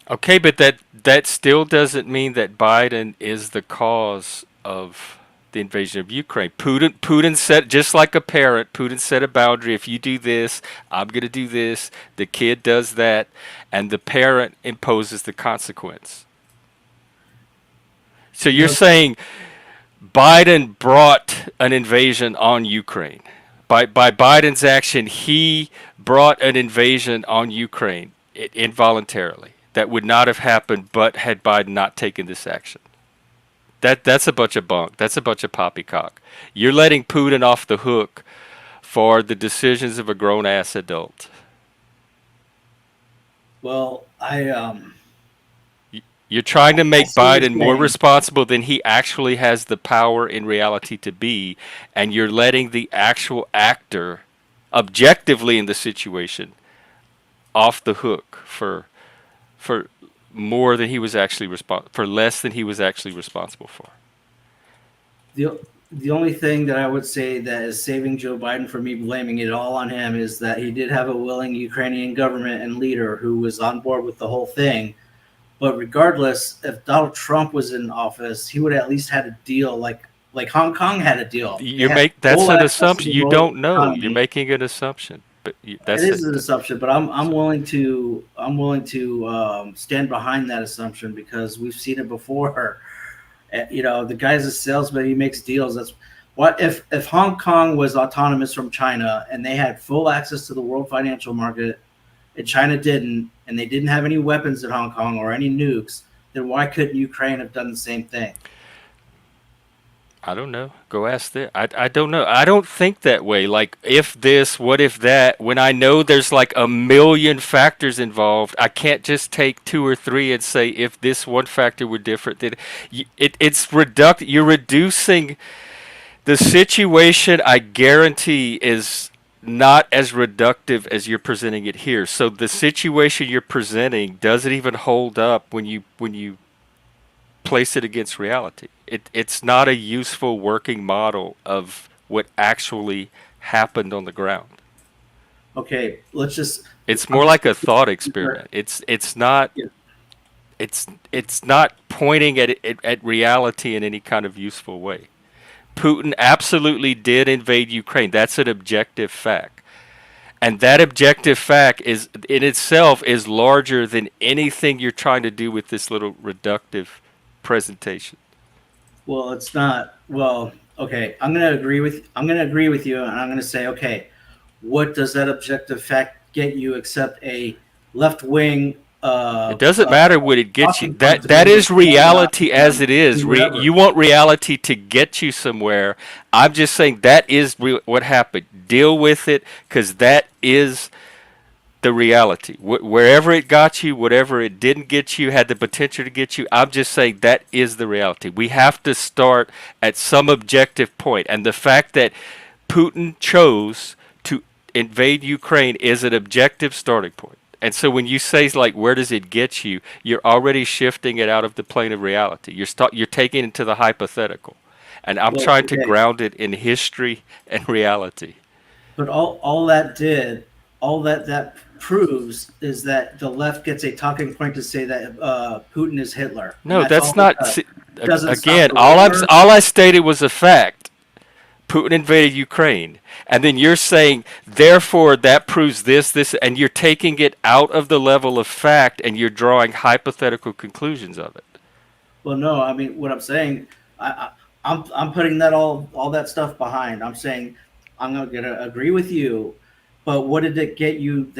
Okay, but that still doesn't mean that Biden is the cause of the invasion of Ukraine. Putin set, just like a parent, Putin set a boundary. If you do this, I'm going to do this. The kid does that, and the parent imposes the consequence. So you're saying Biden brought an invasion on Ukraine. By Biden's action, he brought an invasion on Ukraine involuntarily. That would not have happened, but had Biden not taken this action. That's a bunch of bunk. That's a bunch of poppycock. You're letting Putin off the hook for the decisions of a grown ass adult. Well, You're trying to I make see what you're Biden more saying. responsible than he actually has the power in reality to be, and you're letting the actual actor, objectively in the situation, off the hook for more than he was actually for less than he was actually responsible for. the only thing that I would say that is saving Joe Biden from me blaming it all on him is that he did have a willing Ukrainian government and leader who was on board with the whole thing. But regardless, if Donald Trump was in office, he would at least had a deal like Hong Kong had a deal. That's full an access to assumption. the You world don't know. economy. You're making an assumption. But It is an assumption, but I'm willing to stand behind that assumption because we've seen it before. The guy's a salesman. He makes deals. That's what if Hong Kong was autonomous from China and they had full access to the world financial market, and China didn't, and they didn't have any weapons in Hong Kong or any nukes, then why couldn't Ukraine have done the same thing? I don't know. Go ask them. I don't know. I don't think that way. Like, if this, what if that? When I know there's like a million factors involved, I can't just take two or three and say if this one factor were different. Then it's You're reducing the situation. I guarantee is not as reductive as you're presenting it here. So the situation you're presenting doesn't even hold up when you place it against reality. It's not a useful working model of what actually happened on the ground. Okay, let's just. It's more like a thought experiment. It's not Yeah. it's not pointing at reality in any kind of useful way. Putin absolutely did invade Ukraine. That's an objective fact. And that objective fact is in itself is larger than anything you're trying to do with this little reductive presentation. Well, it's not. Well, okay. I'm going to agree with you, and I'm going to say, okay, what does that objective fact get you except a left wing? It doesn't matter what it gets you. talking points That that is reality as it is. whatever. You want reality to get you somewhere. I'm just saying that is what happened. Deal with it, because that is the reality. Wherever it got you, whatever it didn't get you, had the potential to get you. I'm just saying that is the reality. We have to start at some objective point, and the fact that Putin chose to invade Ukraine is an objective starting point. And so when you say, like, where does it get you, you're already shifting it out of the plane of reality. You're taking it to the hypothetical. And I'm trying to ground it in history and reality. But all that proves is that the left gets a talking point to say that Putin is Hitler. No, that's not. Doesn't stop Again, the war. all I stated was a fact. Putin invaded Ukraine, and then you're saying, therefore, that proves this, and you're taking it out of the level of fact, and you're drawing hypothetical conclusions of it. Well, no, I mean what I'm saying. I'm putting that all that stuff behind. I'm saying I'm gonna agree with you, but what did it get you?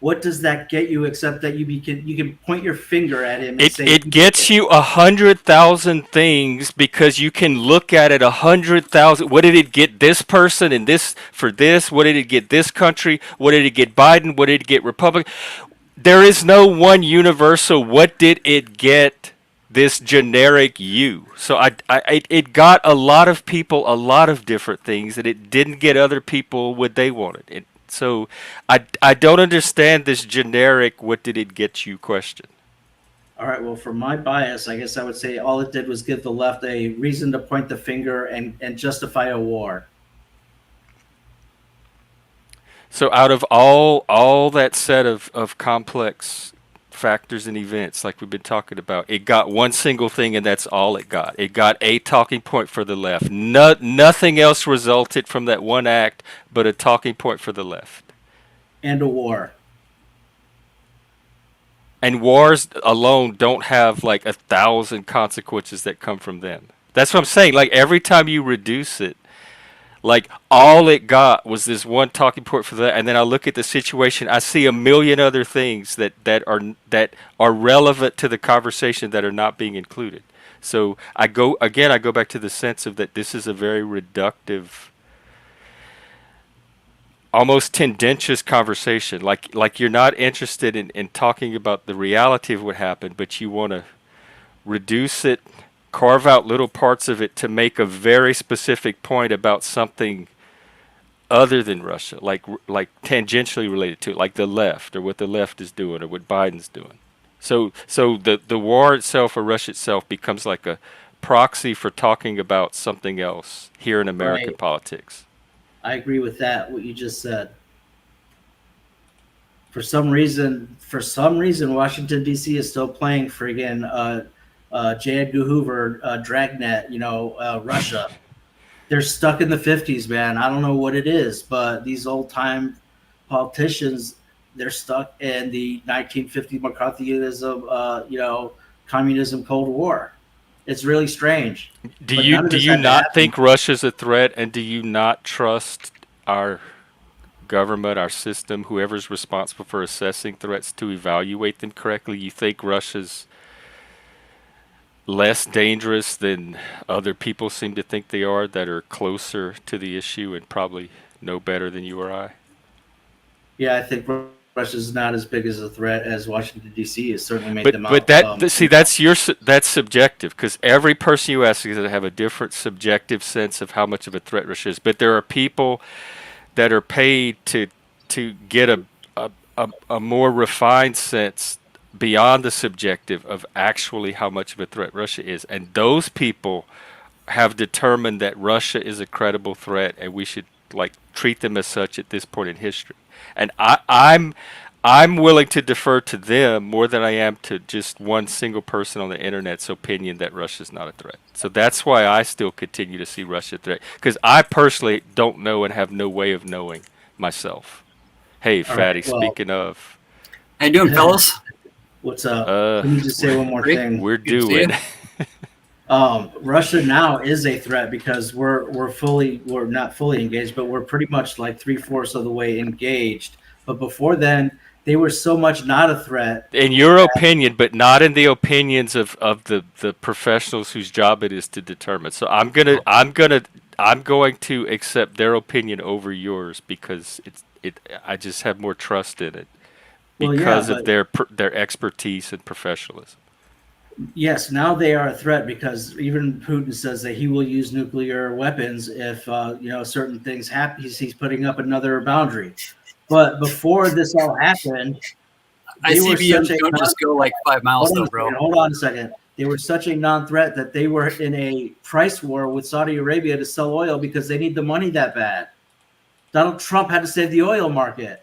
What does that get you except that you can point your finger at him and say it gets you 100,000 things, because you can look at it 100,000. What did it get this person and this for this? What did it get this country? What did it get Biden? What did it get Republican? There is no one universal. What did it get this generic you? So it got a lot of people a lot of different things, and it didn't get other people what they wanted. So I don't understand this generic "what did it get you" question. All right, well, for my bias, I guess I would say all it did was give the left a reason to point the finger and justify a war. So out of all that set of complex factors and events like we've been talking about. It got one single thing, and that's all it got. It got a talking point for the left. Nothing else resulted from that one act but a talking point for the left. And a war. And wars alone don't have like 1,000 consequences that come from them. That's what I'm saying. Like every time you reduce it, like all it got was this one talking point for that, and then I look at the situation. I see a million other things that are relevant to the conversation that are not being included. So I go back to the sense of that this is a very reductive, almost tendentious conversation. Like you're not interested in talking about the reality of what happened, but you want to reduce it, carve out little parts of it to make a very specific point about something other than Russia, like tangentially related to it, like the left or what the left is doing or what Biden's doing. So the war itself or Russia itself becomes like a proxy for talking about something else here in American Right. politics. I agree with that. What you just said. For some reason, Washington D.C. is still playing friggin' J. Edgar Hoover, Dragnet. Russia. They're stuck in the 50s, man. I don't know what it is, but these old time politicians, they're stuck in the 1950 McCarthyism, communism, Cold War. It's really strange. Do But you none of do this you had to not happen. think Russia's a threat, and do you not trust our government, our system, whoever's responsible for assessing threats to evaluate them correctly? You think Russia's less dangerous than other people seem to think they are that are closer to the issue and probably know better than you or I? Yeah, I think Russia's not as big as a threat as Washington D.C. has certainly made But them but out. that's subjective, because every person you ask is going to have a different subjective sense of how much of a threat Russia is. But there are people that are paid to get a more refined sense beyond the subjective of actually how much of a threat Russia is, and those people have determined that Russia is a credible threat, and we should like treat them as such at this point in history. And I'm willing to defer to them more than I am to just one single person on the internet's opinion that Russia's not a threat. So that's why I still continue to see Russia a threat, because I personally don't know and have no way of knowing myself. Hey, All right, Fatty, well- speaking of, How you doing, fellas? What's up? Uh, Let me just say one more Rick, thing. we're Good to see doing. Russia now is a threat because we're not fully engaged, but we're pretty much like 3/4 of the way engaged. But before then, they were so much not a threat. In your opinion, but not in the opinions of the professionals whose job it is to determine. So I'm going to accept their opinion over yours because I just have more trust in it Well, yeah, because of but- their expertise and professionalism. Yes, now they are a threat because even Putin says that he will use nuclear weapons if certain things happen. He's putting up another boundary. But before this all happened, they were ICBMs such a don't just go like 5 miles, though, bro. Hold on a second. They were such a non-threat that they were in a price war with Saudi Arabia to sell oil because they need the money that bad. Donald Trump had to save the oil market.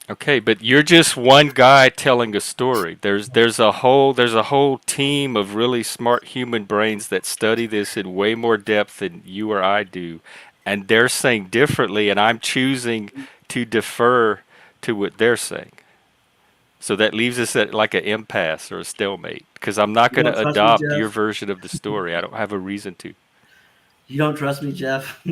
Okay, but you're just one guy telling a story. There's a whole team of really smart human brains that study this in way more depth than you or I do, and they're saying differently, and I'm choosing to defer to what they're saying. So that leaves us at like an impasse or a stalemate, because I'm not You going don't to trust me, adopt Jeff? your version of the story. I don't have a reason to. You don't trust me, Jeff?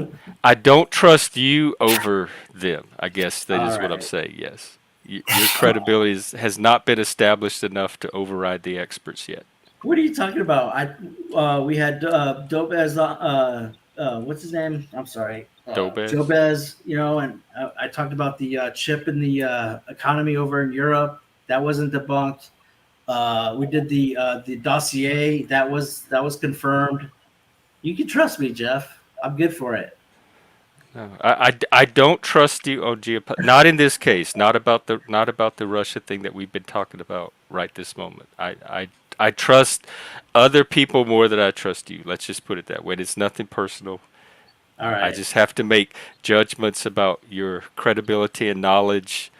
I don't trust you over them. I guess that is All what I'm right. saying. Yes, your credibility has not been established enough to override the experts yet. What are you talking about? We had Dobez. What's his name? I'm sorry, Dobez? Jobez. And I talked about the chip in the economy over in Europe. That wasn't debunked. We did the dossier. That was confirmed. You can trust me, Jeff. I'm good for it. No, I don't trust you on not in this case. Not about the Russia thing that we've been talking about right this moment. I trust other people more than I trust you. Let's just put it that way. It's nothing personal. All right. I just have to make judgments about your credibility and knowledge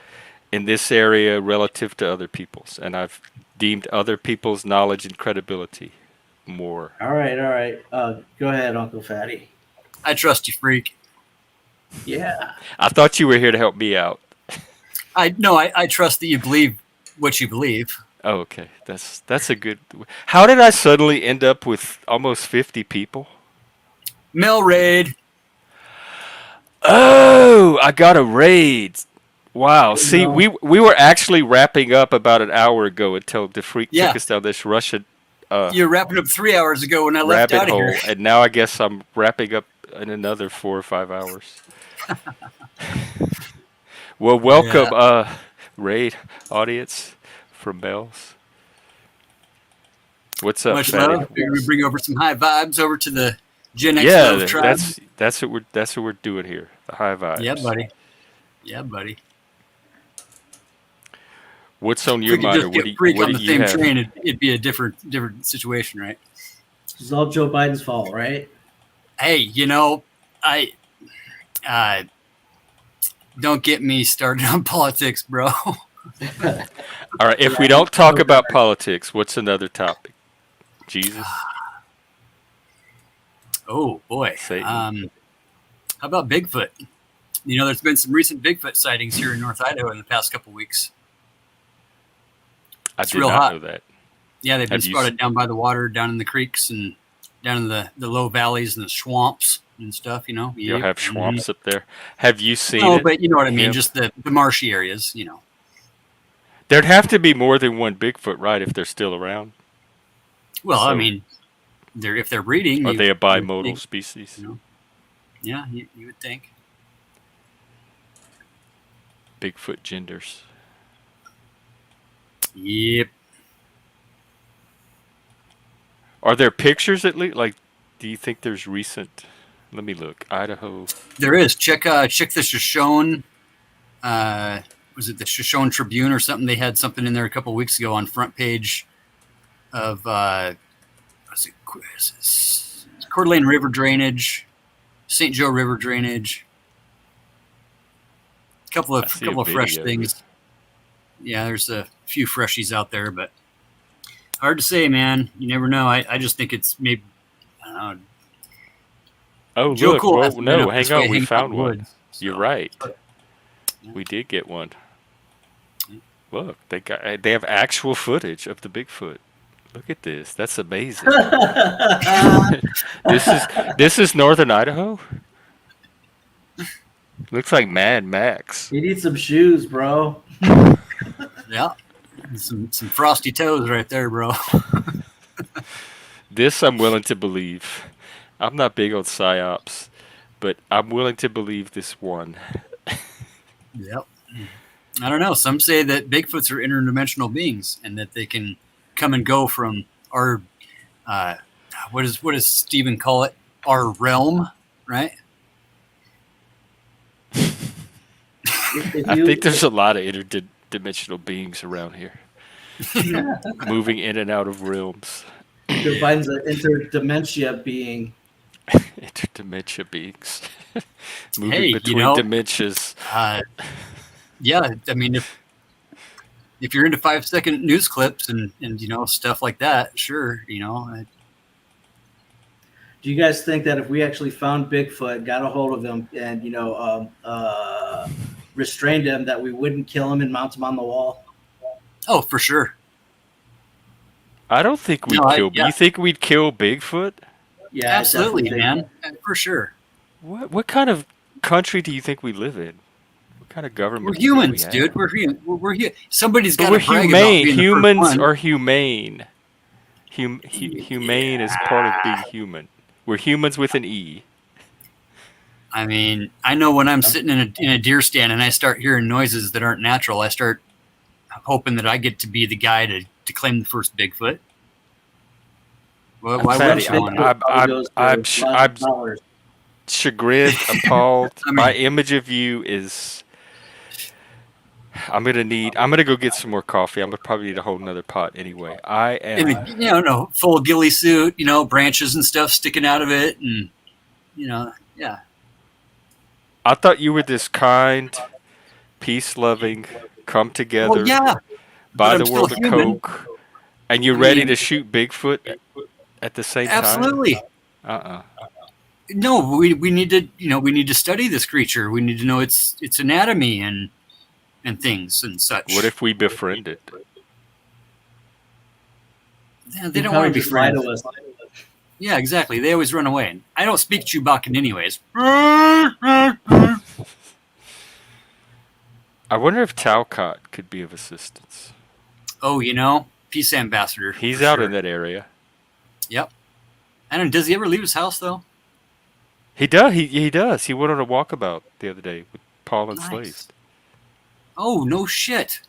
in this area relative to other people's, and I've deemed other people's knowledge and credibility more. All right. Go ahead, Uncle Fatty. I trust you, freak. Yeah. I thought you were here to help me out. I trust that you believe what you believe. Oh, okay. That's a good. How did I suddenly end up with almost 50 people? Mail raid. Oh, I got a raid. Wow. See, No. we were actually wrapping up about an hour ago until the freak Yeah. took us down this Russian You're wrapping up 3 hours ago when I left rabbit out of hole, here. and now I guess I'm wrapping up in another 4 or 5 hours. Well, welcome, raid audience from Bells. What's up, Much Fatty? love. We're gonna bring over some high vibes over to the Gen X Yeah, Love tribe. that's what we're doing here. The high vibes. Yeah, buddy. Yeah, buddy. What's on If your we could mind? just Or what do get you, freak what on do the you same have? train, it'd be a different situation, right? It's all Joe Biden's fault, right? Hey, I don't get me started on politics, bro. All right. If we don't talk about politics, what's another topic? Jesus. Oh boy. Satan. How about Bigfoot? There's been some recent Bigfoot sightings here in North Idaho in the past couple weeks. I It's did real not hot. know that. Yeah, they've been Have you spotted down by the water, down in the creeks, and down in the low valleys and the swamps and stuff. You'll Yep. have swamps up there. Have you seen No, it? but you know what I mean. Him? Just the marshy areas. There'd have to be more than one Bigfoot, right? If they're still around. Well, I So- mean, if they're breeding, Are they a you would bimodal think- species? Yeah, you would think. Bigfoot genders. Yep. Are there pictures at least? Like, do you think there's recent? Let me look. Idaho. There is. Check the Shoshone. Was it the Shoshone Tribune or something? They had something in there a couple weeks ago on front page of Coeur d'Alene River drainage, St. Joe River drainage. Couple I of see a fresh video. things. Yeah, there's a few freshies out there, but hard to say, man. You never know. I just think it's maybe. I don't know. Oh, Joe look. Cool Whoa, hasn't been no, up hang this way on. We hanging out found in the one. woods, You're so. right. Yeah. We did get one. Look, they have actual footage of the Bigfoot. Look at this. That's amazing. This is northern Idaho. Looks like Mad Max. You need some shoes, bro. Yeah, some frosty toes right there, bro. This I'm willing to believe. I'm not big on psyops, but I'm willing to believe this one. Yep. I don't know. Some say that Bigfoots are interdimensional beings and that they can come and go from our what does Stephen call it? Our realm, right? If I you- think there's a lot of interdimensional beings around here, moving in and out of realms. Joe Biden's an interdementia being. Interdimensia beings. Moving Hey, between dementias. Yeah, I mean, if you're into 5-second news clips and stuff like that, sure, Do you guys think that if we actually found Bigfoot, got a hold of him, and restrained him, that we wouldn't kill him and mount him on the wall? Oh, for sure. I don't think we'd No, kill. yeah. You think we'd kill Bigfoot? Yeah, I Absolutely, definitely man, think- for sure. What kind of country do you think we live in? What kind of government? We're do you think humans, we have? dude. We're human. We're somebody's But got we're to brag humane. about being the Humans first one. are humane. Humane is part of being human. We're humans with an E. I mean, I know when I'm sitting in a deer stand and I start hearing noises that aren't natural, I start hoping that I get to be the guy to claim the first Bigfoot. Why Fatty, wouldn't you want to? I'm chagrined, appalled. I mean- My image of you is. I'm gonna go get some more coffee. I'm gonna probably need a whole nother pot anyway. I In am. a, no, full ghillie suit, branches and stuff sticking out of it, and yeah. I thought you were this kind, peace-loving come together, Well, yeah, buy but the I'm world still of human. Coke, and you're I ready mean- to shoot Bigfoot at the same absolutely. time? Uh-uh. No, we need to we need to study this creature. We need to know its anatomy and things and such. What if we befriend it? Yeah, they He'd don't probably want to be just lie friends. to us. Yeah, exactly. They always run away. I don't speak Chewbaccan anyways. I wonder if Talcott could be of assistance. Oh, peace ambassador. He's for out sure. in that area. Yep. I don't know. Does he ever leave his house though? He does. He does. He went on a walkabout the other day with Paul and Nice. Slaves. Oh no shit.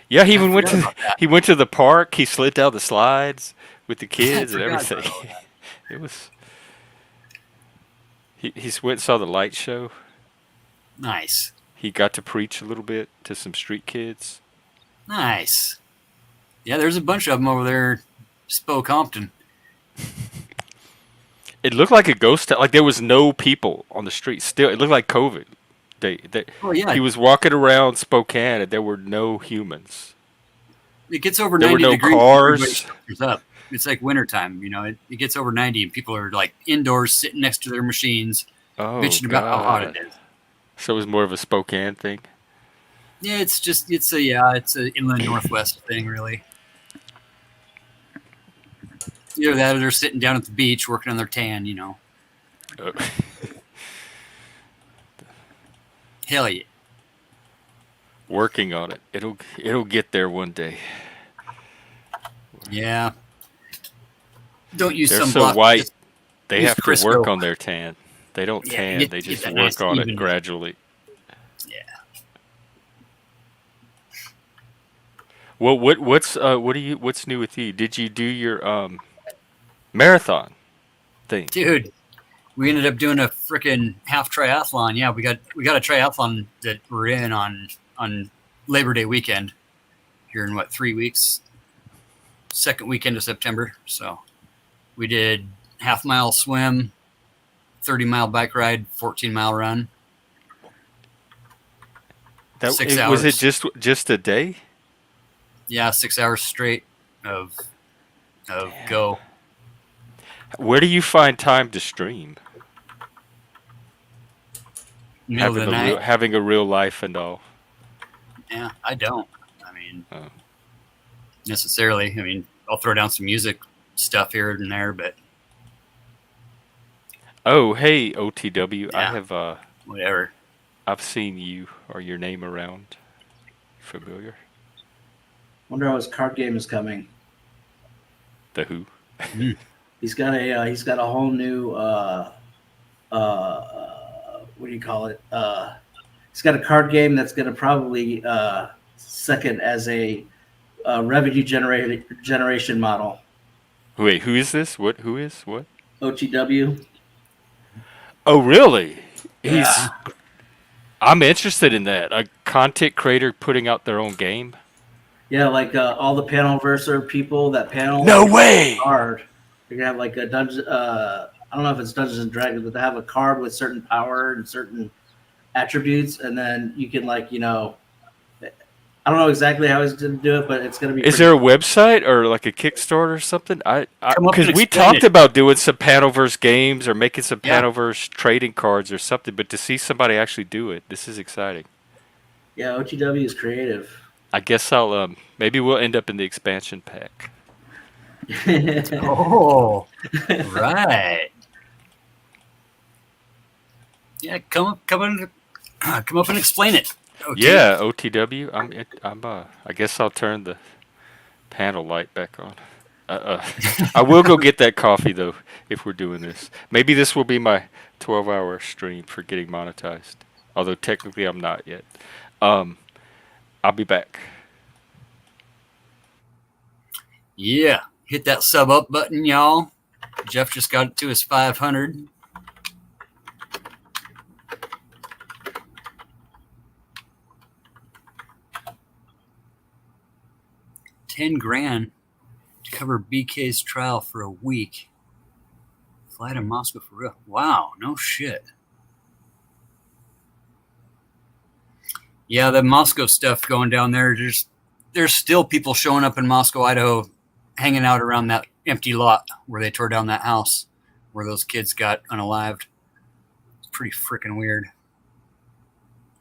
Yeah, he I even went forgot to about that. he went to the park. He slid down the slides with the kids and forgot everything. about that. It was. He went and saw the light show. Nice. He got to preach a little bit to some street kids. Nice. Yeah, there's a bunch of them over there, Spokompton. It looked like a ghost town. Like there was no people on the street. Still, it looked like COVID. Oh yeah, He was walking around Spokane and there were no humans. it gets over There were 90 no degrees. cars. Everybody shelters up. It's like wintertime, it gets over 90 and people are like indoors sitting next to their machines, Oh, bitching about how hot God. it is. So it was more of a Spokane thing. Yeah, it's a inland northwest thing, really. Either that or they're sitting down at the beach working on their tan, Uh, Hell yeah. working on it. It'll get there one day. Yeah. Don't use They're sunblock. so white. Just- They use have to Crisco. work on their tan. They don't Yeah, tan. get- They get just that work nice on it even- gradually. Yeah. Well, what's new with you? Did you do your marathon thing? Dude, we ended up doing a freaking half triathlon. Yeah, we got a triathlon that we're in on Labor Day weekend here in 3 weeks. Second weekend of September. So we did half-mile swim, 30-mile bike ride, 14-mile run. That 6 was hours. it just a day? Yeah, 6 hours straight of go. Where do you find time to stream? Middle of the night. Having a real life and all. Yeah, I don't. I mean, Oh. necessarily. I mean, I'll throw down some music stuff here and there, but Oh, hey OTW. I Yeah. have whatever. I've seen you or your name around. Familiar? Wonder how his card game is coming. The Who? He's got a whole new what do you call it? He's got a card game that's going to probably second as a revenue generation model. Wait, who is this? Who is what? OTW. Oh, really? Yeah. I'm interested in that. A content creator putting out their own game. Yeah, like all the Panelverser people that panel. No way! Card. You're gonna have like a dungeon. I don't know if it's Dungeons and Dragons, but they have a card with certain power and certain attributes, and then you can I don't know exactly how he's going to do it, but it's going to be. Is there a website or like a Kickstarter or something? Come up Because and we explain talked it. about doing some Panelverse games or making some Yeah. Panelverse trading cards or something, but to see somebody actually do it, this is exciting. Yeah, OTW is creative. I guess I'll maybe we'll end up in the expansion pack. Oh, right. Yeah, come up and explain it. Okay. Yeah, OTW. I guess I'll turn the panel light back on. I will go get that coffee though if we're doing this. Maybe this will be my 12-hour stream for getting monetized. Although technically I'm not yet. I'll be back. Yeah, hit that sub up button, y'all. Jeff just got it to his 500. $10,000 to cover BK's trial for a week. Fly to Moscow for real. Wow, no shit. Yeah, the Moscow stuff going down there. There's still people showing up in Moscow, Idaho, hanging out around that empty lot where they tore down that house where those kids got unalived. It's pretty freaking weird.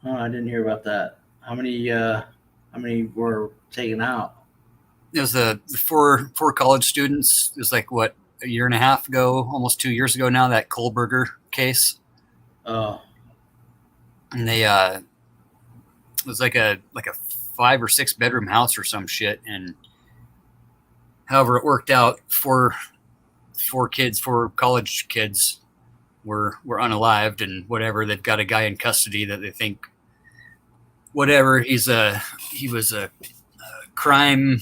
Oh, I didn't hear about that. How many were taken out? It was the four college students. It was like what, a year and a half ago, almost 2 years ago now, that Kohlberger case. Oh, And they it was like a 5 or 6 bedroom house or some shit. And however it worked out, four college kids were unalived, and whatever, they've got a guy in custody that they think whatever he was a crime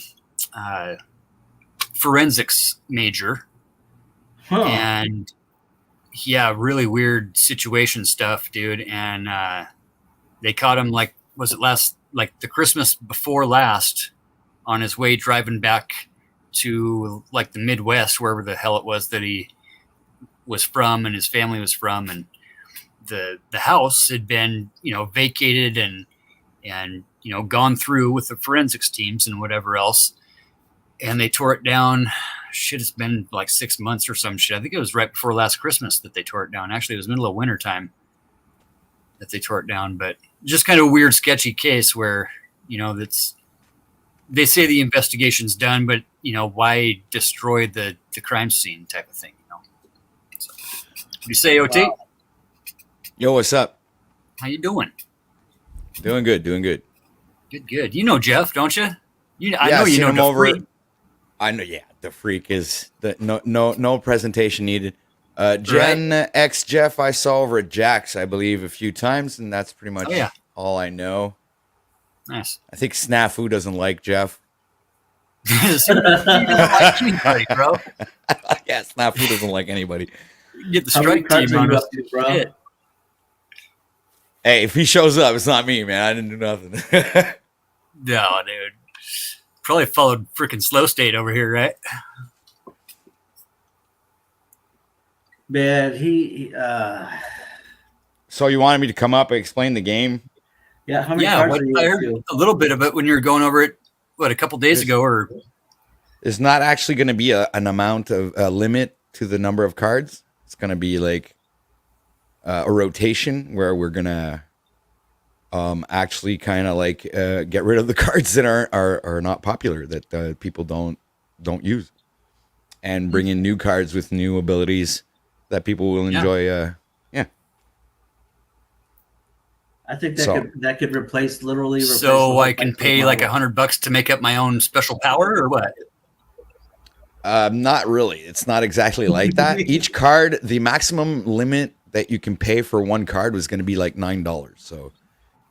forensics major. huh. And yeah, really weird situation stuff, dude. And they caught him like, was it the Christmas before last, on his way driving back to like the Midwest, wherever the hell it was that he was from and his family was from. And the house had been, vacated and gone through with the forensics teams and whatever else. And they tore it down. Shit, it's been like 6 months or some shit. I think it was right before last Christmas that they tore it down. Actually, it was middle of winter time that they tore it down. But just kind of a weird, sketchy case where, they say the investigation's done, but, why destroy the crime scene type of thing, So, what do you say, OT? Wow. Yo, what's up? How you doing? Doing good, doing good. Good. You know Jeff, don't you? I Yeah, know I've you seen know him the over. freak. I know, yeah, the freak is the no presentation needed. Gen X Jeff, I saw over at Jack's, I believe, a few times, and that's pretty much all I know. Nice. I think Snafu doesn't like Jeff. You don't like anybody, bro. Yeah, Snafu doesn't like anybody. Get the How many strike cards team are on you us. up to, bro? Shit. Hey, if he shows up, it's not me, man. I didn't do nothing. No, dude. Probably followed freaking Slow State over here, right? Man, So you wanted me to come up and explain the game? yeah. How many Yeah, cards are you I up heard to? a little bit of it when you were going over it, a couple days ago, or There's not actually going to be an amount of a limit to the number of cards. It's going to be like a rotation where we're going to actually kind of like get rid of the cards that are not popular, that people don't use, and bring in new cards with new abilities that people will enjoy. I think So- that could literally replace. the so whole I can Bigfoot pay like model. $100 to make up my own special power, or what? Not really. It's not exactly like that. Each card, the maximum limit that you can pay for one card was going to be like $9. So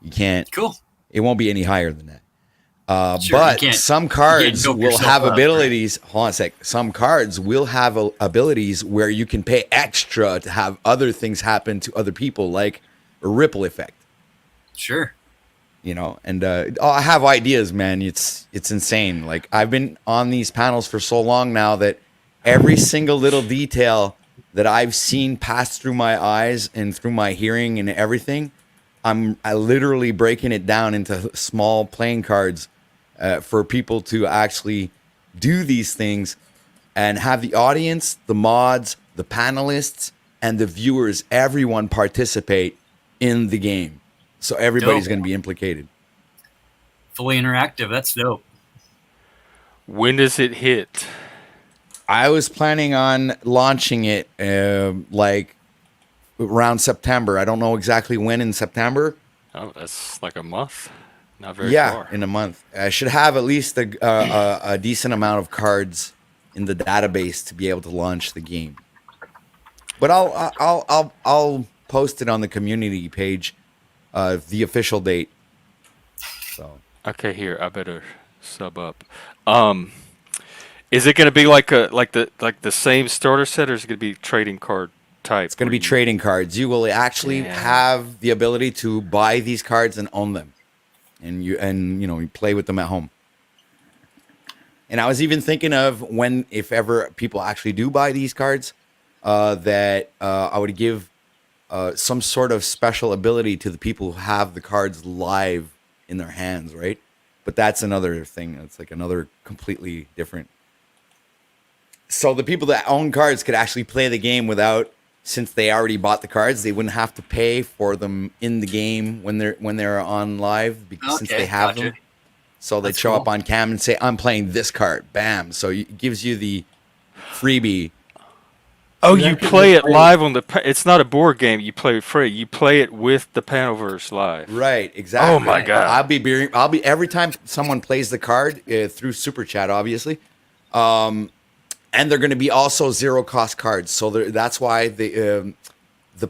you can't. Cool. It won't be any higher than that. Sure, But you can't- some cards dope will yourself have up, abilities. Hold on a sec. Some cards will have abilities where you can pay extra to have other things happen to other people, like a ripple effect. Sure. And I have ideas, man. It's insane. Like, I've been on these panels for so long now that every single little detail that I've seen pass through my eyes and through my hearing and everything, I literally breaking it down into small playing cards for people to actually do these things and have the audience, the mods, the panelists, and the viewers, everyone participate in the game. So everybody's Dope. going to be implicated. Fully interactive. That's dope. When does it hit? I was planning on launching it like around September. I don't know exactly when in September. Oh, that's like a month. Not very Yeah, far. in a month. I should have at least a decent amount of cards in the database to be able to launch the game. But I'll post it on the community page, the official date. So Okay, here I better sub up. Is it going to be like the same starter set, or is it going to be trading card type? it's going to be trading cards. You will actually Yeah. have the ability to buy these cards and own them, and you play with them at home. And I was even thinking of if ever people actually do buy these cards, that I would give some sort of special ability to the people who have the cards live in their hands, right? But that's another thing. It's like another completely different. So the people that own cards could actually play the game without, since they already bought the cards, they wouldn't have to pay for them in the game when they're on live because since they have them. So they show up on cam and say, "I'm playing this card." Bam! So it gives you the freebie. Oh, you play it live on the. It's not a board game. You play it free. You play it with the Panelverse live. Right. Exactly. Oh my god! I'll be every time someone plays the card through Super Chat, obviously, and they're going to be also zero cost cards. So that's why the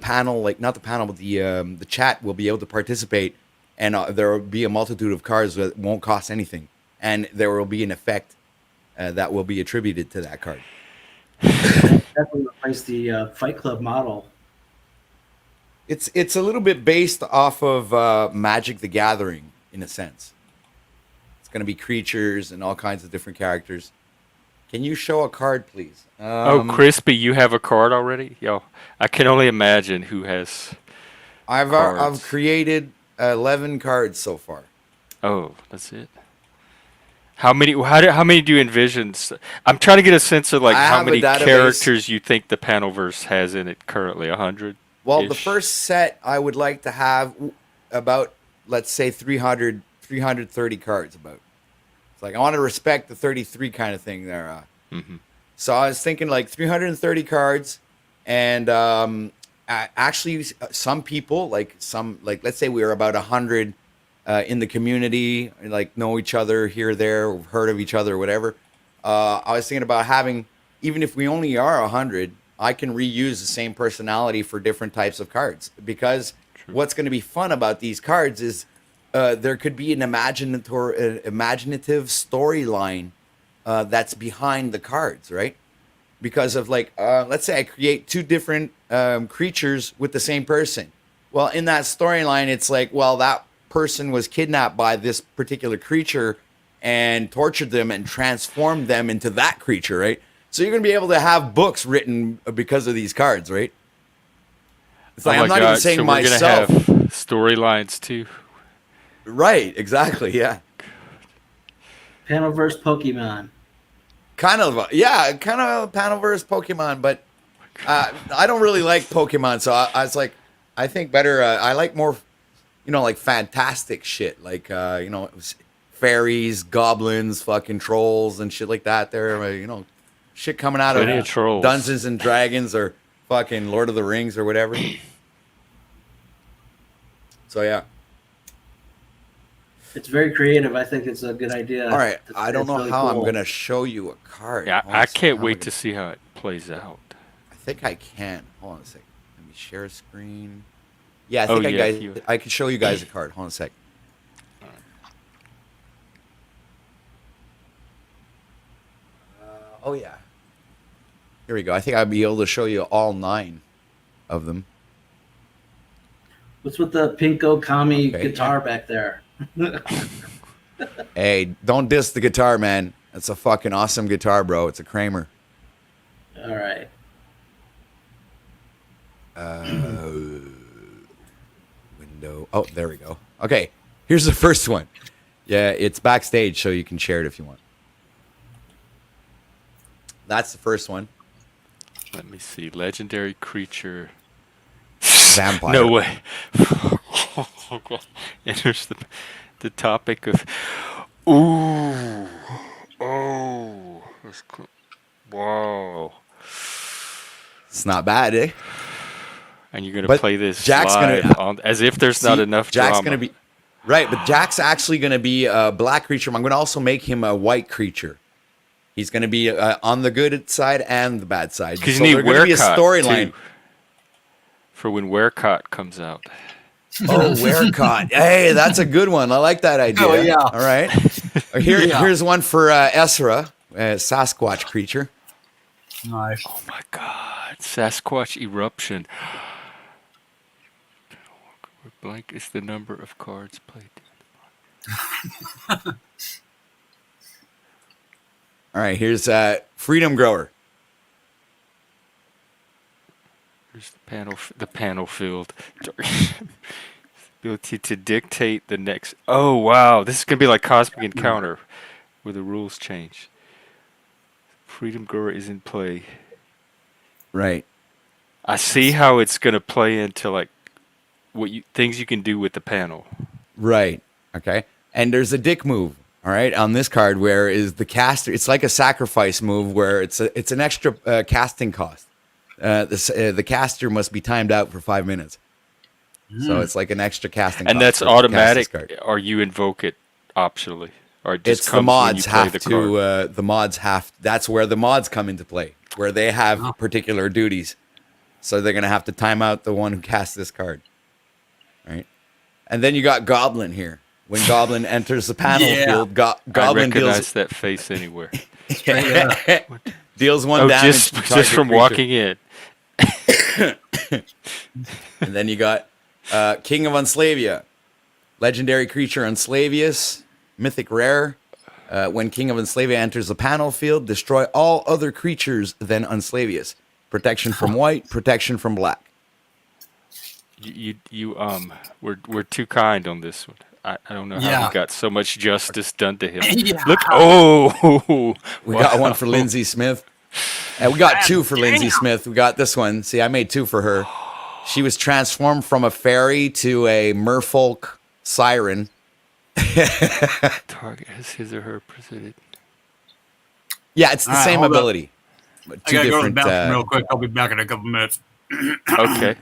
panel, like not the panel, but the chat will be able to participate, and there will be a multitude of cards that won't cost anything, and there will be an effect that will be attributed to that card. Definitely replace the Fight Club model. It's a little bit based off of Magic the Gathering in a sense. It's going to be creatures and all kinds of different characters. Can you show a card, please? Crispy, you have a card already? Yo, I can only imagine who has. I've created 11 cards so far. Oh, that's it. How many? How many do you envision? I'm trying to get a sense of like how many characters you think the Panelverse has in it currently. 100. Well, the first set I would like to have about, let's say 330 cards. About. It's like I want to respect the 33 kind of thing there. So I was thinking like 330 cards, and actually some people like let's say we were about 100. In the community, like know each other here, there, heard of each other, whatever. I was thinking about having, even if we only are 100, I can reuse the same personality for different types of cards. Because what's going to be fun about these cards is there could be an imaginative storyline that's behind the cards, right? Because of like, let's say I create two different creatures with the same person. Well, in that storyline, it's like, well, that person was kidnapped by this particular creature and tortured them and transformed them into that creature, right? So you're going to be able to have books written because of these cards, right? It's like, I'm not even saying myself. We're going to have storylines too. Right, exactly, yeah. Panelverse Pokemon. Kind of a Panelverse Pokemon, but I don't really like Pokemon, so I was like, I think better, I like more, like fantastic shit, like, fairies, goblins, fucking trolls, and shit like that. There, shit coming out of Dungeons and Dragons or fucking Lord of the Rings or whatever. So yeah, it's very creative. I think it's a good idea. All right, I don't know really how cool. I'm gonna show you a card. Yeah, I can't wait to see how it plays out. I think I can. Hold on a second. Let me share a screen. Yeah, I think I can show you guys a card. Hold on a sec. Oh, yeah. Here we go. I think I'll be able to show you all 9 of them. What's with the Pinko Kami guitar back there? Hey, don't diss the guitar, man. That's a fucking awesome guitar, bro. It's a Kramer. All right. Window. Oh, there we go. Okay, here's the first one. Yeah, it's backstage, so you can share it if you want. That's the first one. Let me see. Legendary creature. Vampire. No way. Enters the topic of. Ooh. Oh. Wow. It's not bad, eh? And you're going to play this Jack's live as if there's not enough Jack's drama. Gonna be, right, but Jack's actually going to be a black creature. I'm going to also make him a white creature. He's going to be on the good side and the bad side. Because so you need there's a storyline for when Werecott comes out. Oh, Werecott. Hey, that's a good one. I like that idea. Oh, yeah. All right. Here's one for Ezra, Sasquatch creature. Nice. Oh, my God. Sasquatch eruption. Blank is the number of cards played. All right, here's Freedom Grower. Here's the panel field. Ability to dictate the next. Oh wow, this is gonna be like Cosmic Encounter, where the rules change. Freedom Grower is in play. Right. I see how it's gonna play into like things you can do with the panel. Right. Okay. And there's a dick move. All right. On this card, where is the caster? It's like a sacrifice move where it's an extra casting cost. The caster must be timed out for 5 minutes. So it's like an extra casting. And cost that's to cast this automatic, card. or you invoke it optionally, or it just It's comes the mods when you play have the to. card. The mods have. That's where the mods come into play, where they have particular duties. So they're gonna have to time out the one who casts this card. Right. And then you got Goblin here. When Goblin enters the panel field, I Goblin recognize that face anywhere. deals one Oh, damage to just target from creature. walking in. And then you got King of Unslavia, legendary creature Unslavius, mythic rare. When King of Unslavia enters the panel field, destroy all other creatures than Unslavius. Protection from white, protection from black. We're too kind on this one. I don't know how Yeah. we got so much justice done to him. Yeah. Look, oh, We got one for Lindsay Smith. And we got two for Lindsay Smith. We got this one. See, I made two for her. She was transformed from a fairy to a merfolk siren. Target has his or her presented. Yeah, it's the All right, same hold up. ability. But I two gotta go to the different. bathroom real quick. I'll be back in a couple minutes. Okay.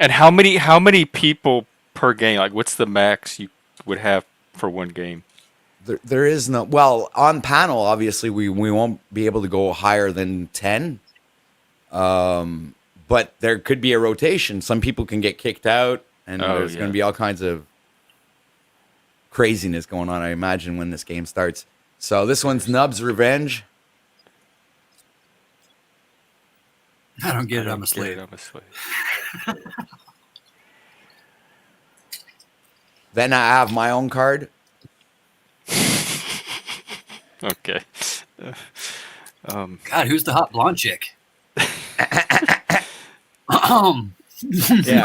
And how many people per game? Like, what's the max you would have for one game? There is no. Well, on panel, obviously, we won't be able to go higher than 10. But there could be a rotation. Some people can get kicked out, and there's going to be all kinds of craziness going on, I imagine, when this game starts. So this one's Nub's Revenge. I don't get it. I I'm don't a get slave. it, I'm a slave. Then I have my own card. Okay. God, who's the hot blonde chick? Yeah.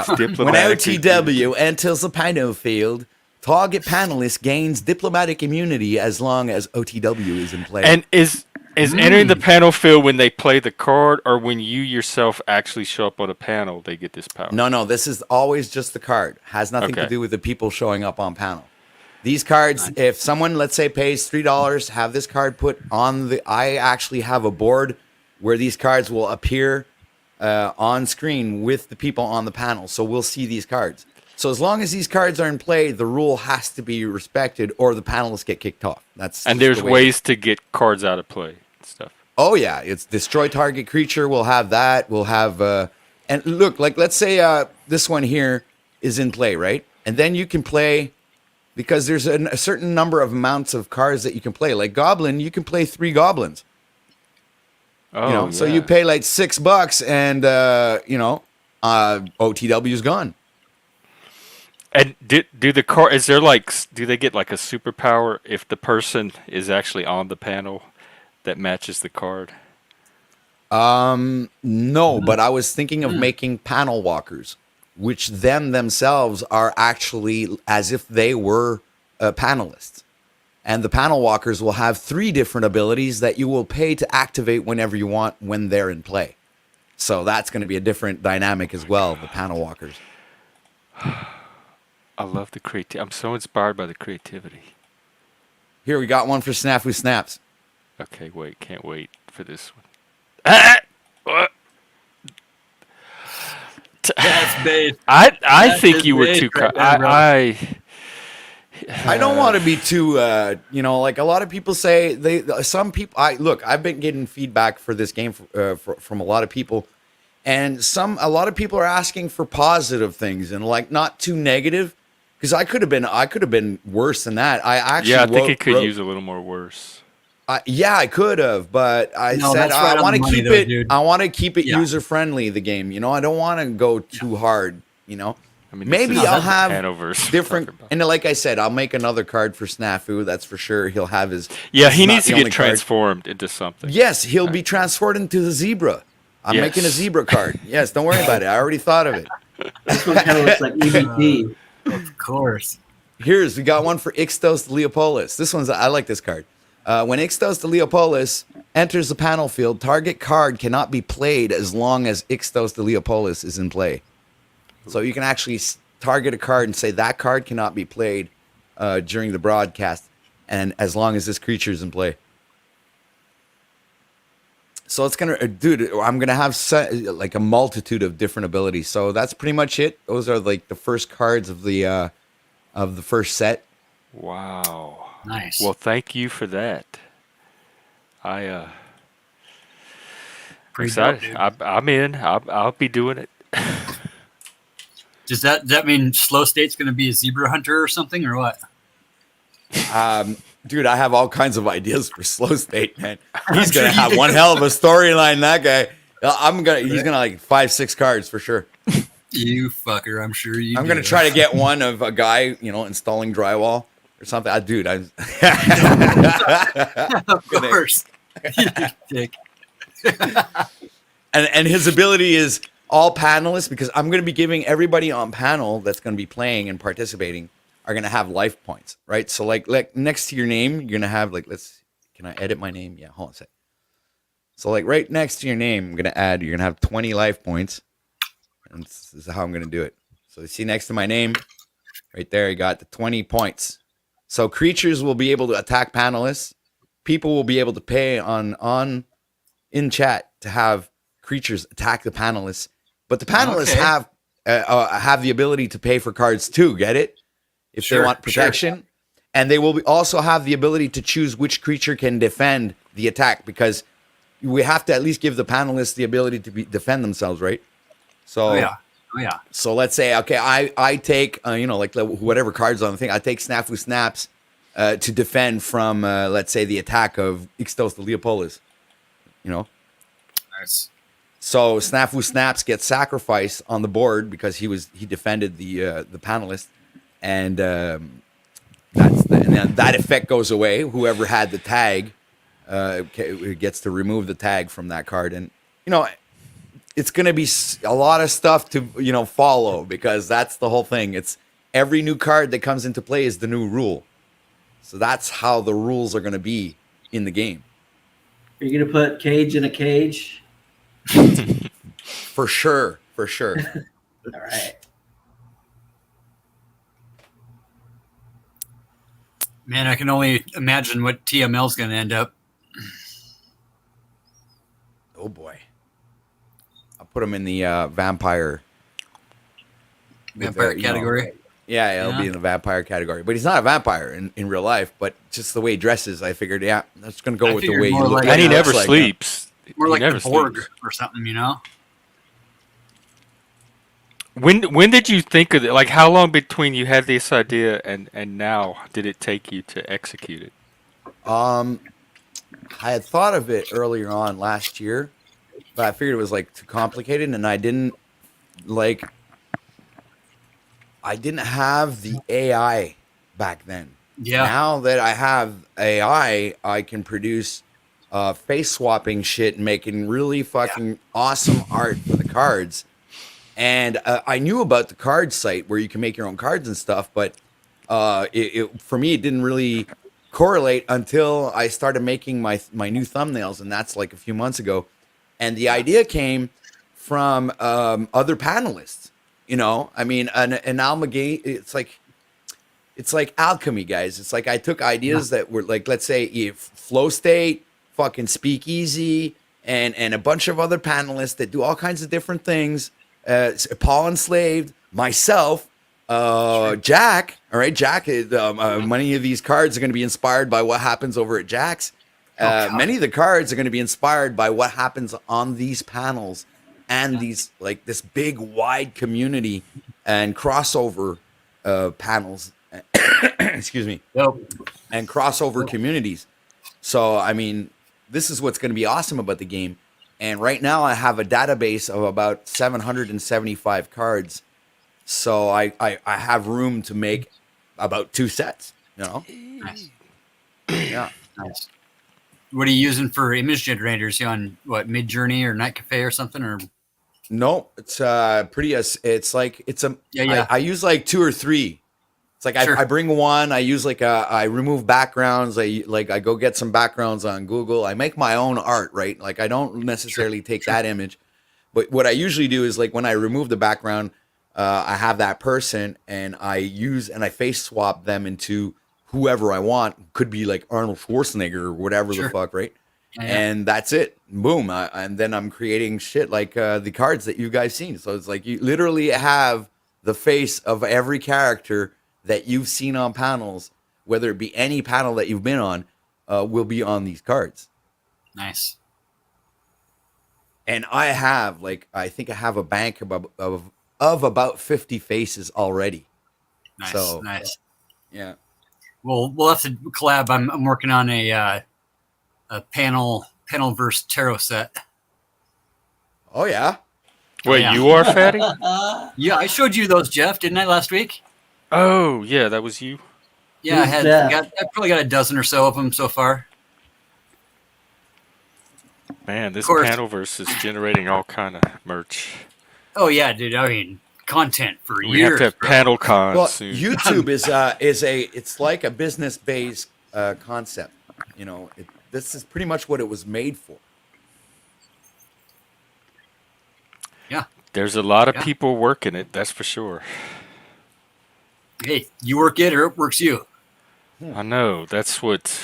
When Diplomatic OTW enters the panel field, target panelist gains diplomatic immunity as long as OTW is in play. And is entering the panel field when they play the card, or when you yourself actually show up on a panel, they get this power? No, this is always just the card. Has nothing to Okay. do with the people showing up on panel. These cards, if someone, let's say, pays $3, have this card put on the... I actually have a board where these cards will appear on screen with the people on the panel. So we'll see these cards. So as long as these cards are in play, the rule has to be respected or the panelists get kicked off. That's And just there's the way ways to get cards out of play and stuff. Oh yeah, it's destroy target creature. We'll have that. We'll have and look, like let's say this one here is in play, right? And then you can play because there's a certain number of amounts of cards that you can play. Like Goblin, you can play 3 goblins. Oh, So you pay like $6 and OTW's gone. And do the card? Is there like? Do they get like a superpower if the person is actually on the panel that matches the card? No, but I was thinking of making panel walkers, which themselves are actually as if they were panelists. And the panel walkers will have 3 different abilities that you will pay to activate whenever you want when they're in play. So that's going to be a different dynamic as well, the panel walkers. I love the creativity. I'm so inspired by the creativity. Here, we got one for Snafu Snaps. Okay, wait, can't wait for this one. Ah! What? That's bait. I That think is you were bait too. right there, bro. I don't want to be too, like a lot of people say some people, I've been getting feedback for this game from a lot of people, and a lot of people are asking for positive things and like not too negative, because I could have been worse than that. I think it could use a little more worse. I could have, but I No, said that's right I on want the to money keep though, it. dude. I want to keep it Yeah. user friendly. The game, I don't want to go too hard. I mean, Maybe this is I'll the have Hanover's different. talking about. And like I said, I'll make another card for Snafu. That's for sure. He'll have his. Yeah, this he is not needs the to only get card. transformed into something. Yes, he'll be transformed into the zebra. I'm Yes. making a zebra card. Yes, don't worry about it. I already thought of it. This one kind of looks like EVP. Of course. We got one for Ixtos the Leopolis. I like this card. When Ixtos the Leopolis enters the panel field, target card cannot be played as long as Ixtos the Leopolis is in play. So you can actually target a card and say that card cannot be played during the broadcast, and as long as this creature is in play. So it's gonna, dude. I'm gonna have like a multitude of different abilities. So that's pretty much it. Those are like the first cards of the first set. Wow. Nice. Well, thank you for that. I Pretty excited. dope, dude. I'm in. I'll be doing it. Does that mean Slow State's going to be a zebra hunter or something, or what? Dude, I have all kinds of ideas for Slow State, man. He's gonna have one hell of a storyline. That guy. He's gonna like 5-6 cards for sure. You fucker, I'm sure you. I'm gonna try to get one of a guy, installing drywall or something. Of course. You dick. And his ability is all panelists, because I'm gonna be giving everybody on panel that's gonna be playing and participating are gonna have life points, right? So like next to your name, you're gonna have can I edit my name? Yeah, hold on a sec. So like right next to your name, you're gonna have 20 life points. And this is how I'm gonna do it. So you see next to my name, right there, you got the 20 points. So creatures will be able to attack panelists. People will be able to pay in chat to have creatures attack the panelists. But the panelists have the ability to pay for cards too. Get it? If they want protection. And they will also have the ability to choose which creature can defend the attack, because we have to at least give the panelists the ability to defend themselves, right? So, Oh yeah. So let's say, okay, I take, whatever cards on the thing, I take Snafu Snaps to defend from, let's say, the attack of Ixtos the Leopolis. Nice. So Snafu Snaps gets sacrificed on the board because he defended the panelist, and then that effect goes away. Whoever had the tag gets to remove the tag from that card, and it's going to be a lot of stuff to follow, because that's the whole thing. It's every new card that comes into play is the new rule. So that's how the rules are going to be in the game. Are you going to put Cage in a cage? For sure. All right. Man, I can only imagine what TML's going to end up. Oh boy. I'll put him in the vampire category. Yeah, it'll be in the vampire category. But he's not a vampire in real life, but just the way he dresses, I figured, that's going to go with the way he more looks. like- And he never looks sleeps. More He like never the Borg sleeps. or something, When did you think of it? Like, how long between you had this idea and now did it take you to execute it? I had thought of it earlier on last year, but I figured it was too complicated, and I didn't have the AI back then. Yeah. Now that I have AI, I can produce face swapping shit and making really fucking awesome art for the cards. And I knew about the card site where you can make your own cards and stuff, but for me, it didn't really correlate until I started making my new thumbnails, and that's like a few months ago. And the idea came from other panelists. I mean, an amalgam. It's like alchemy, guys. It's like I took ideas that were let's say, Flow State, fucking Speakeasy, and a bunch of other panelists that do all kinds of different things. Paul Enslaved, myself, Jack. All right, Jack. Many of these cards are going to be inspired by what happens over at Jack's. Many of the cards are going to be inspired by what happens on these panels and these this big wide community and crossover panels. Excuse me. Yep. And crossover communities. So I mean, this is what's going to be awesome about the game. And right now I have a database of about 775 cards. So I have room to make about 2 sets, Nice. Yeah. Nice. What are you using for image generators? You on what, Mid Journey or Night Cafe or something? Or No, it's pretty. It's like it's a. Yeah. I use like 2 or 3. It's like Sure. I bring one. I use like I remove backgrounds. I go get some backgrounds on Google. I make my own art, right? Like I don't necessarily take that image, but what I usually do is like when I remove the background, I have that person and I face swap them into whoever I want. Could be like Arnold Schwarzenegger or whatever Sure. the fuck, right? Yeah. And that's it. Boom. And then I'm creating shit like the cards that you guys seen. So it's like you literally have the face of every character that you've seen on panels, whether it be any panel that you've been on, will be on these cards. Nice. And I have I think I have a bank of about 50 faces already. Nice. So, Nice. Yeah. Well, we'll have to collab. I'm working on a panel verse tarot set. Oh yeah. Wait, yeah. you are Fatty? Yeah, I showed you those, Jeff, didn't I, last week? Oh, yeah, that was you. Yeah, I Who's that? I probably got a dozen or so of them so far. Man, this course. Panelverse is generating all kind of merch. Oh yeah, dude. I mean, content for We years. have to have bro. panel cons Well, soon. YouTube it's like a business based concept. You know, this is pretty much what it was made for. Yeah. There's a lot of Yeah. people working it, that's for sure. Hey, you work it or it works you. I know. That's what.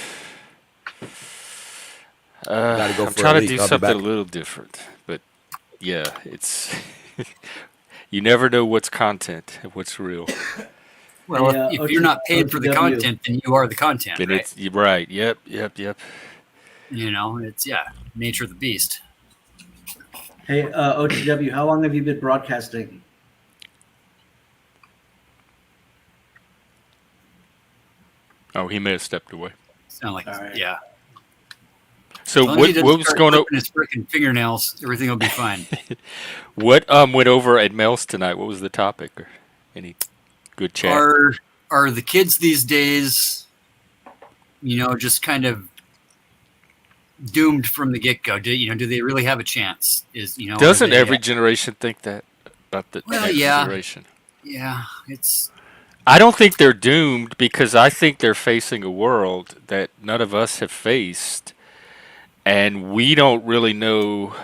Gotta go I'm for a trying to leak. do I'll be something a back. little different, but yeah, it's. You never know what's content and what's real. Well, Hey, if you're not paid for the OTW. content, then you are the content, And right? it's you're right. Yep. You know, it's nature of the beast. Hey, OTW, how long have you been broadcasting? Oh, he may have stepped away. Sound like All right. yeah. So As long as he what doesn't was start going on? clipping his freaking fingernails, everything will be fine. What went over at Mel's tonight? What was the topic? Or any good chat? Are the kids these days, you know, just kind of doomed from the get go? Do they really have a chance? Are Doesn't they- every generation think that about the Well, next yeah. generation? Yeah, it's I don't think they're doomed because I think they're facing a world that none of us have faced, and we don't really know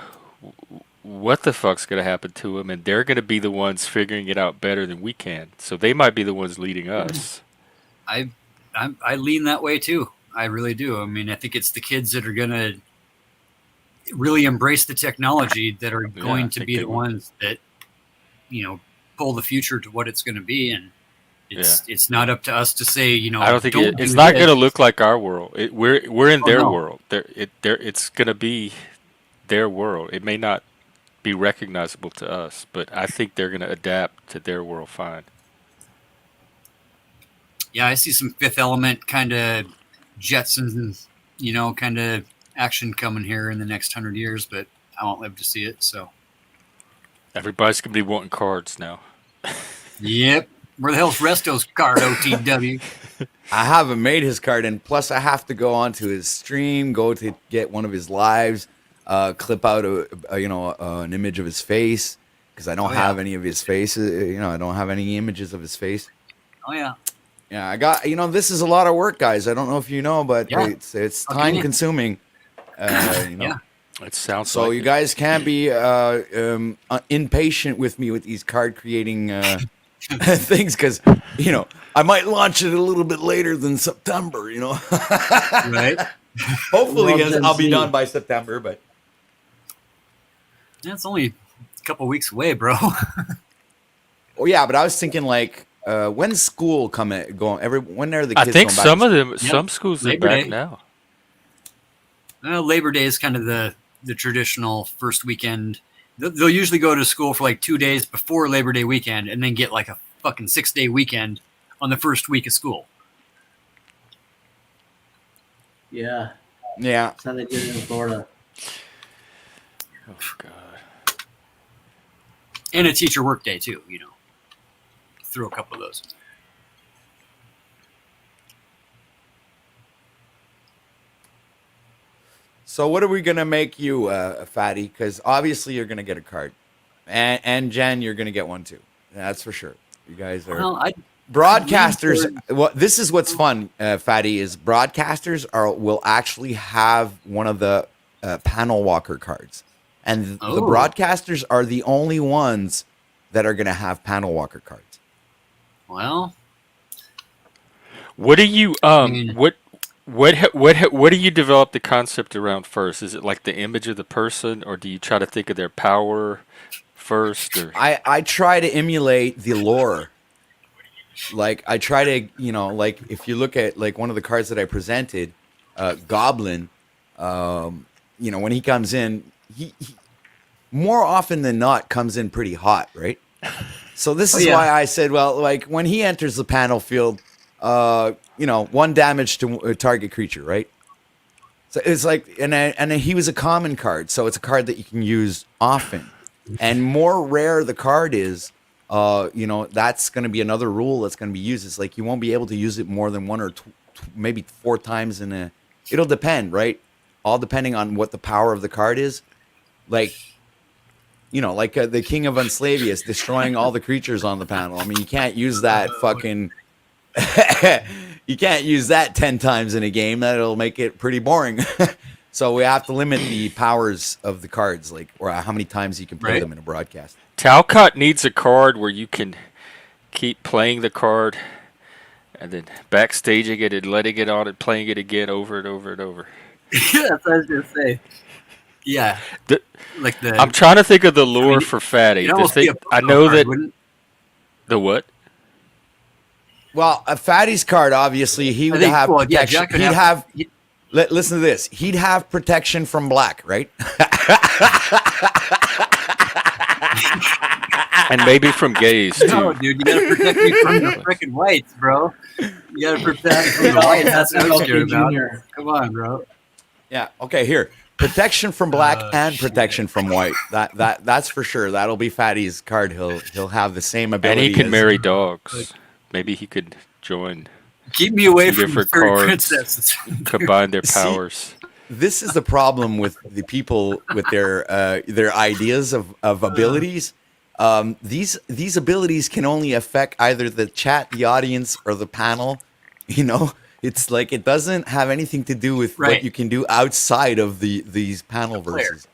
what the fuck's going to happen to them, and they're going to be the ones figuring it out better than we can. So they might be the ones leading us. I lean that way too. I really do. I mean, I think it's the kids that are going to really embrace the technology that are Yeah, I going to think be they the will. ones that, pull the future to what it's going to be. And it's not up to us to say, I don't think don't it's do not this. going to look like our world. We're in Oh, their no. world. It's going to be their world. It may not be recognizable to us, but I think they're going to adapt to their world fine. Yeah, I see some Fifth Element kind of Jetsons, kind of action coming here in the next 100 years, but I won't live to see it. So, Everybody's going to be wanting cards now. yep. Where the hell's Resto's card, OTW? I haven't made his card, and plus I have to go onto his stream, go to get one of his lives, clip out an image of his face because I don't have any of his faces. I don't have any images of his face. Oh, yeah. Yeah, I got. This is a lot of work, guys. I don't know if you know, but Yeah. it's Okay. time consuming. Yeah. It sounds So like you it. guys can't be impatient with me with these card creating things because I might launch it a little bit later than September. Right? Hopefully Well, then I'll be see. done by September, but That's only a couple weeks away, bro. oh yeah, but I was thinking when's school going? When are the I kids think going back some to of them, some schools are Labor back Day. now. Labor Day is kind of the traditional first weekend. They'll usually go to school for like 2 days before Labor Day weekend and then get like a fucking 6-day weekend on the first week of school. Yeah, Yeah. that's how they did it in Florida. Oh God. And a teacher work day too, Throw a couple of those. So what are we gonna make you, Fatty? Because obviously you're gonna get a card, and Jen, you're gonna get one too. That's for sure. You guys are Well, broadcasters. Well, this is what's fun, Fatty. Is broadcasters will actually have one of the panel walker cards, and the broadcasters are the only ones that are gonna have panel walker cards. Well, What do you mean- what do you develop the concept around first? Is it like the image of the person, or do you try to think of their power first? Or I try to emulate the lore. Like I try to, like if you look at like one of the cards that I presented, Goblin, when he comes in, he more often than not comes in pretty hot, right? So this is why I said, well, like when he enters the panel field, 1 damage to a target creature, right? So it's like, and he was a common card, so it's a card that you can use often. And more rare the card is, that's going to be another rule that's going to be used. It's like you won't be able to use it more than 1 or 2, maybe 4 times in a. It'll depend, right? All depending on what the power of the card is. Like, the King of Unslavius destroying all the creatures on the panel. I mean, you can't use that fucking. You can't use that 10 times in a game. That'll make it pretty boring. So we have to limit the powers of the cards, like, or how many times you can play them in a broadcast. Talcott needs a card where you can keep playing the card and then backstaging it and letting it on and playing it again over and over and over. Yeah, that's what I was gonna say. Yeah, I'm trying to think of the lore for Fatty. I know that the what? Well, a Fatty's card, obviously, he would have protection. Listen to this. He'd have protection from black, right? And maybe from gays, too. No, dude, you gotta protect me from the freaking whites, bro. You gotta protect me from the whites. That's what I'm scared about. Come on, bro. Yeah, okay, here. Protection from black and protection from white. That's for sure. That'll be Fatty's card. He'll have the same ability. And he can marry dogs. Maybe he could join. Keep me away from the different furry cards, princesses. combine their powers. This is the problem with the people with their ideas of abilities. These abilities can only affect either the chat, the audience, or the panel. It's like it doesn't have anything to do with what you can do outside of these panel verses.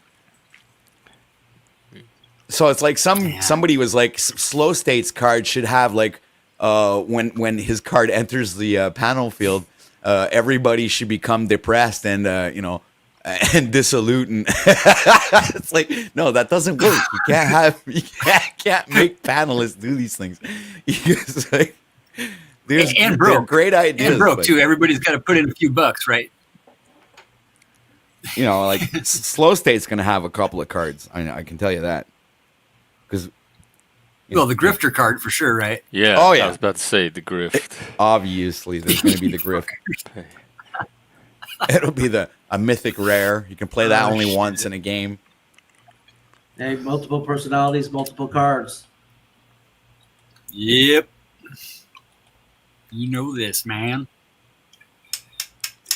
So it's like somebody was like, Slow State's card should have like when his card enters the panel field, everybody should become depressed and and dissolute, and it's like, no, that doesn't work. You can't make panelists do these things. It's like, and broke, great ideas, and broke too. Everybody's got to put in a few bucks, right? Like Slow State's gonna have a couple of cards. I can tell you that, because the grifter card for sure, right? Yeah. Oh yeah. I was about to say the grift. Obviously, there's gonna be the grift. It'll be a mythic rare. You can play that only once in a game. Hey, multiple personalities, multiple cards. Yep. You know this, man.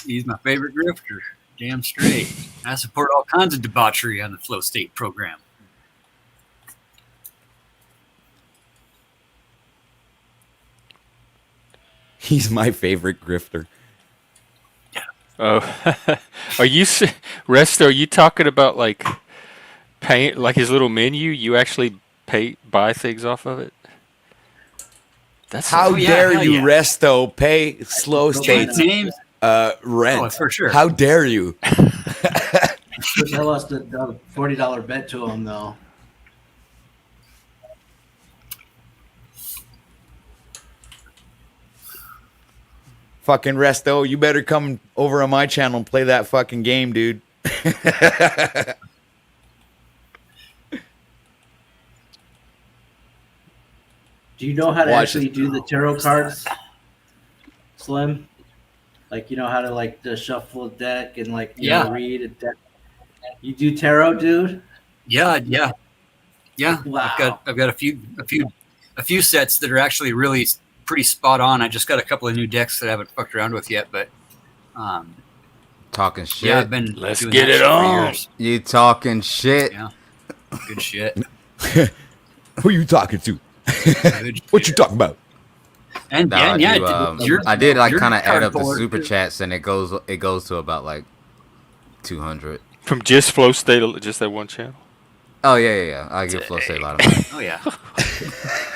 He's my favorite grifter. Damn straight. I support all kinds of debauchery on the Flow State program. He's my favorite grifter. Oh, Resto? Are you talking about like paying, like his little menu? You actually buy things off of it? That's How dare you, yeah. Resto, pay Slow State's names? Rent? Oh, for sure. How dare you? I lost a $40 bet to him though. Fucking Resto, you better come over on my channel and play that fucking game, dude. Do you know how to Watch actually it. do the tarot cards, Slim? Like, you know how to like the shuffle a deck and like read a deck. You do tarot, dude? Yeah. Wow. I've got a few sets that are actually really pretty spot on. I just got a couple of new decks that I haven't fucked around with yet, but Talking shit. Yeah, I've been. Let's doing get that it shit for on. years. You talking shit. Yeah, good shit. Who you talking to? Good What you shit. talking about? And No, I yeah, do, I did like your kind of add up the cardboard super is- chats, and it goes to about like 200. From just Flow State, just that one channel. Oh yeah. I give Flow State a lot of money Oh yeah,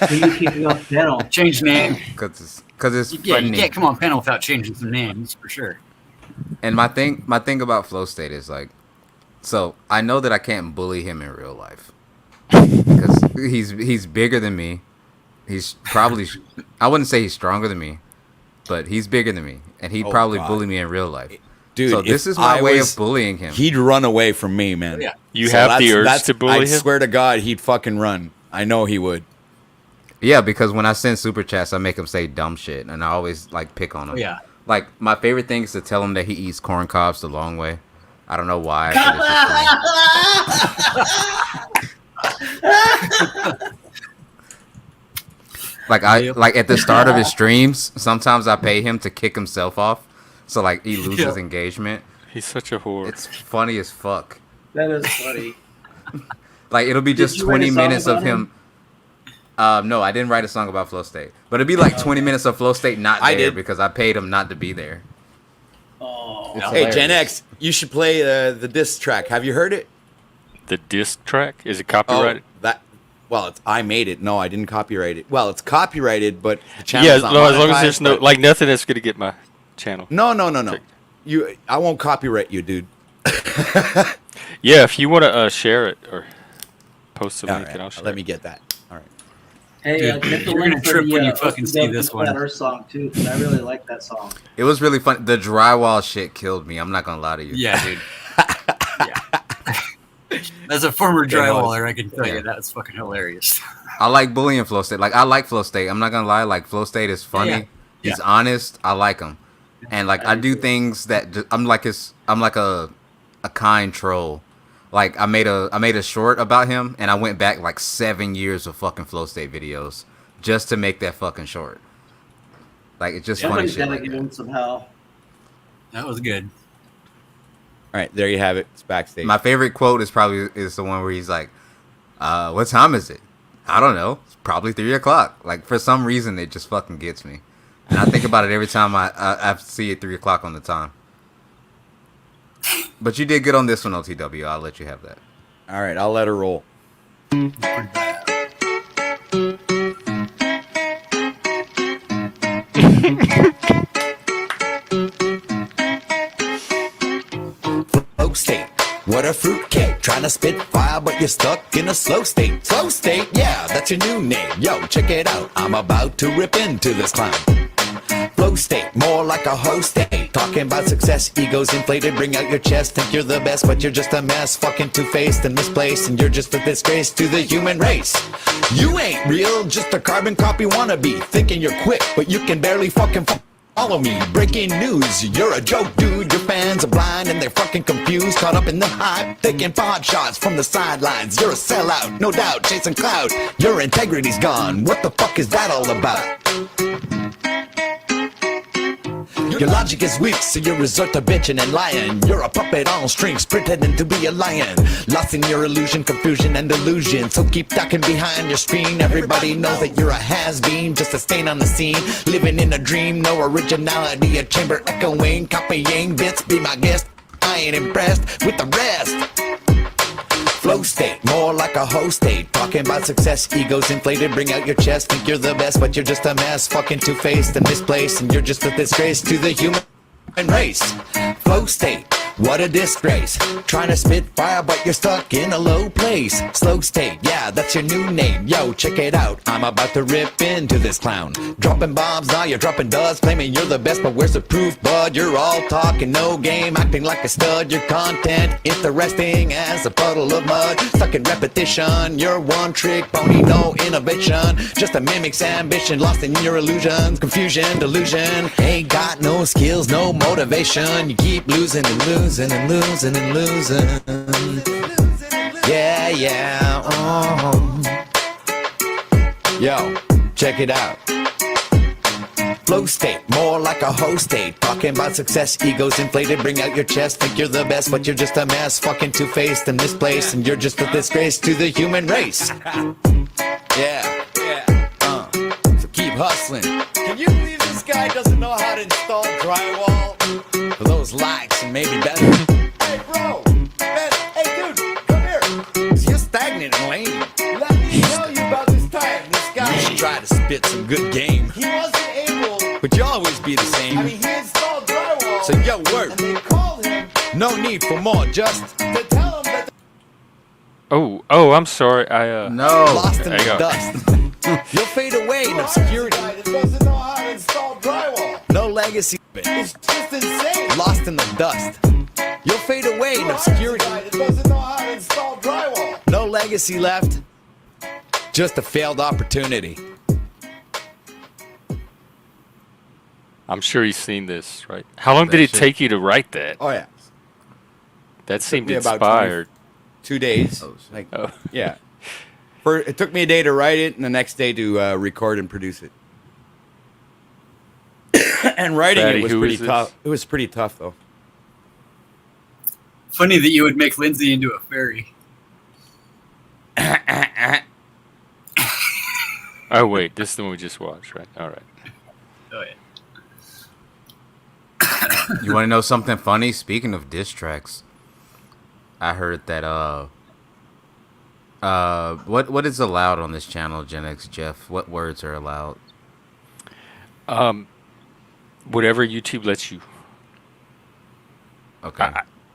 Who you keeping off the channel? change name. because it's Yeah, you funny. can't come on panel without changing some names for sure. And my thing about Flow State is like, so I know that I can't bully him in real life because he's bigger than me. He's probably, I wouldn't say he's stronger than me, but he's bigger than me, and he'd Oh, probably God. bully me in real life. Dude, So this if is my I way was- of bullying him. He'd run away from me, man. Yeah. You have the urge to bully I him? swear to God, he'd fucking run. I know he would. Yeah, because when I send super chats, I make him say dumb shit, and I always like pick on him. Oh yeah. Like my favorite thing is to tell him that he eats corn cobs the long way. I don't know why. But it's just funny. Like like at the start of his streams, sometimes I pay him to kick himself off, so like he loses engagement. He's such a whore. It's funny as fuck. That is funny. Like it'll be just you write a 20 song minutes of about him. No, I didn't write a song about Flow State, but it'd be like 20 minutes of Flow State not I there did. because I paid him not to be there. Oh, It's Hey, Gen hilarious. X, you should play the diss track. Have you heard it? The diss track? Is it copyrighted? I made it. No, I didn't copyright it. Well, it's copyrighted, but the channel's Yeah, not no, as long as monetized, there's no, but- like, nothing that's going to get my channel. No. Check. I won't copyright you, dude. Yeah, if you want to share it or post a All link, and I'll right, share let it. me get that. All right. hey, Dude, get the you're link gonna for trip the, when you fucking see Open this Up one. That Earth song too, because I really like that song. It was really fun. The drywall shit killed me. I'm not gonna lie to you. Yeah, dude. Yeah. As a former drywaller, I can tell Yeah. you that's fucking hilarious. I like bullying Flow State. Like I like Flow State. I'm not gonna lie. Like Flow State is funny. Yeah. He's Yeah. honest. I like him. And like I do things that I'm like a kind troll. Like I made a short about him, and I went back like 7 years of fucking Flow State videos just to make that fucking short. Like it's just funny Somebody's shit gotta like give that. him some hell. That was good. All right, there you have it. It's backstage. My favorite quote is the one where he's like, "What time is it? I don't know. It's probably 3 o'clock." Like for some reason, it just fucking gets me, and I think about it every time I see it 3 o'clock on the time. But you did good on this one, OTW. I'll let you have that. All right, I'll let her roll. Flow state, what a fruitcake. Trying to spit fire, but you're stuck in a slow state. Slow state, yeah, that's your new name. Yo, check it out. I'm about to rip into this clown. Flow state, more like a host state. Talking about success, egos inflated, bring out your chest. Think you're the best, but you're just a mess. Fucking two-faced and misplaced, and you're just a disgrace to the human race. You ain't real, just a carbon copy wannabe. Thinking you're quick, but you can barely fucking follow me. Breaking news, you're a joke, dude. Your fans are blind and they're fucking confused. Caught up in the hype, taking pod shots from the sidelines. You're a sellout, no doubt, chasing clout. Your integrity's gone. What the fuck is that all about? Your logic is weak, so you resort to bitching and lying. You're a puppet on strings, pretending to be a lion. Lost in your illusion, confusion, and delusion. So keep ducking behind your screen. Everybody knows that you're a has-been, just a stain on the scene. Living in a dream, no originality. A chamber echoing, copying bits. Be my guest, I ain't impressed with the rest. Flow state, more like a host state. Talking about success, egos inflated, bring out your chest. Think you're the best, but you're just a mess. Fucking two-faced and misplaced, and you're just a disgrace to the human race. Flow state, what a disgrace. Trying to spit fire, but you're stuck in a low place. Slow state, yeah, that's your new name. Yo, check it out, I'm about to rip into this clown. Dropping bombs, now you're dropping duds. Claiming you're the best, but where's the proof, bud? You're all talking, no game, acting like a stud. Your content interesting as a puddle of mud. Stuck in repetition, you're one trick pony, no innovation. Just a mimic's ambition, lost in your illusions. Confusion, delusion, ain't got no skills, no motivation. You keep losing and losing and losing and losing. Yeah. Yo, check it out. flow state, more like a host state. Talking about success, egos inflated, bring out your chest. Think you're the best, but you're just a mess. Fucking two-faced and misplaced, and you're just a disgrace to the human race. Yeah, so keep hustling. Can you believe this guy doesn't know how to install drywall? For those likes and maybe better. Hey bro, man, hey dude, come here. 'Cause you're stagnant and lame. Let me tell you about this time. This guy should try to spit some good game. He wasn't able, but you'll always be the same. I mean, he installed drywall. So yo, work. And they called him. No need for more, just to tell him that. Oh, I'm sorry. No. Lost in There the you go. dust. You'll fade away in obscurity. doesn't know how to install drywall. No legacy. It's just insane. Lost in the dust. You'll fade away in obscurity. Doesn't know how to install drywall. No legacy left. Just a failed opportunity. I'm sure you've seen this, right? How long did That it shit. take you to write that? Oh yeah, That seemed me about inspired. 2 days. Oh, shit. Like, Oh. yeah. It took me a day to write it, and the next day to record and produce it. And writing Fatty, it was who pretty is this? tough. It was pretty tough though. Funny that you would make Lindsay into a fairy. Oh wait, this is the one we just watched, right? All right. Oh yeah. You want to know something funny? Speaking of diss tracks, I heard that what is allowed on this channel, Gen X Jeff? What words are allowed? Whatever YouTube lets you. Okay.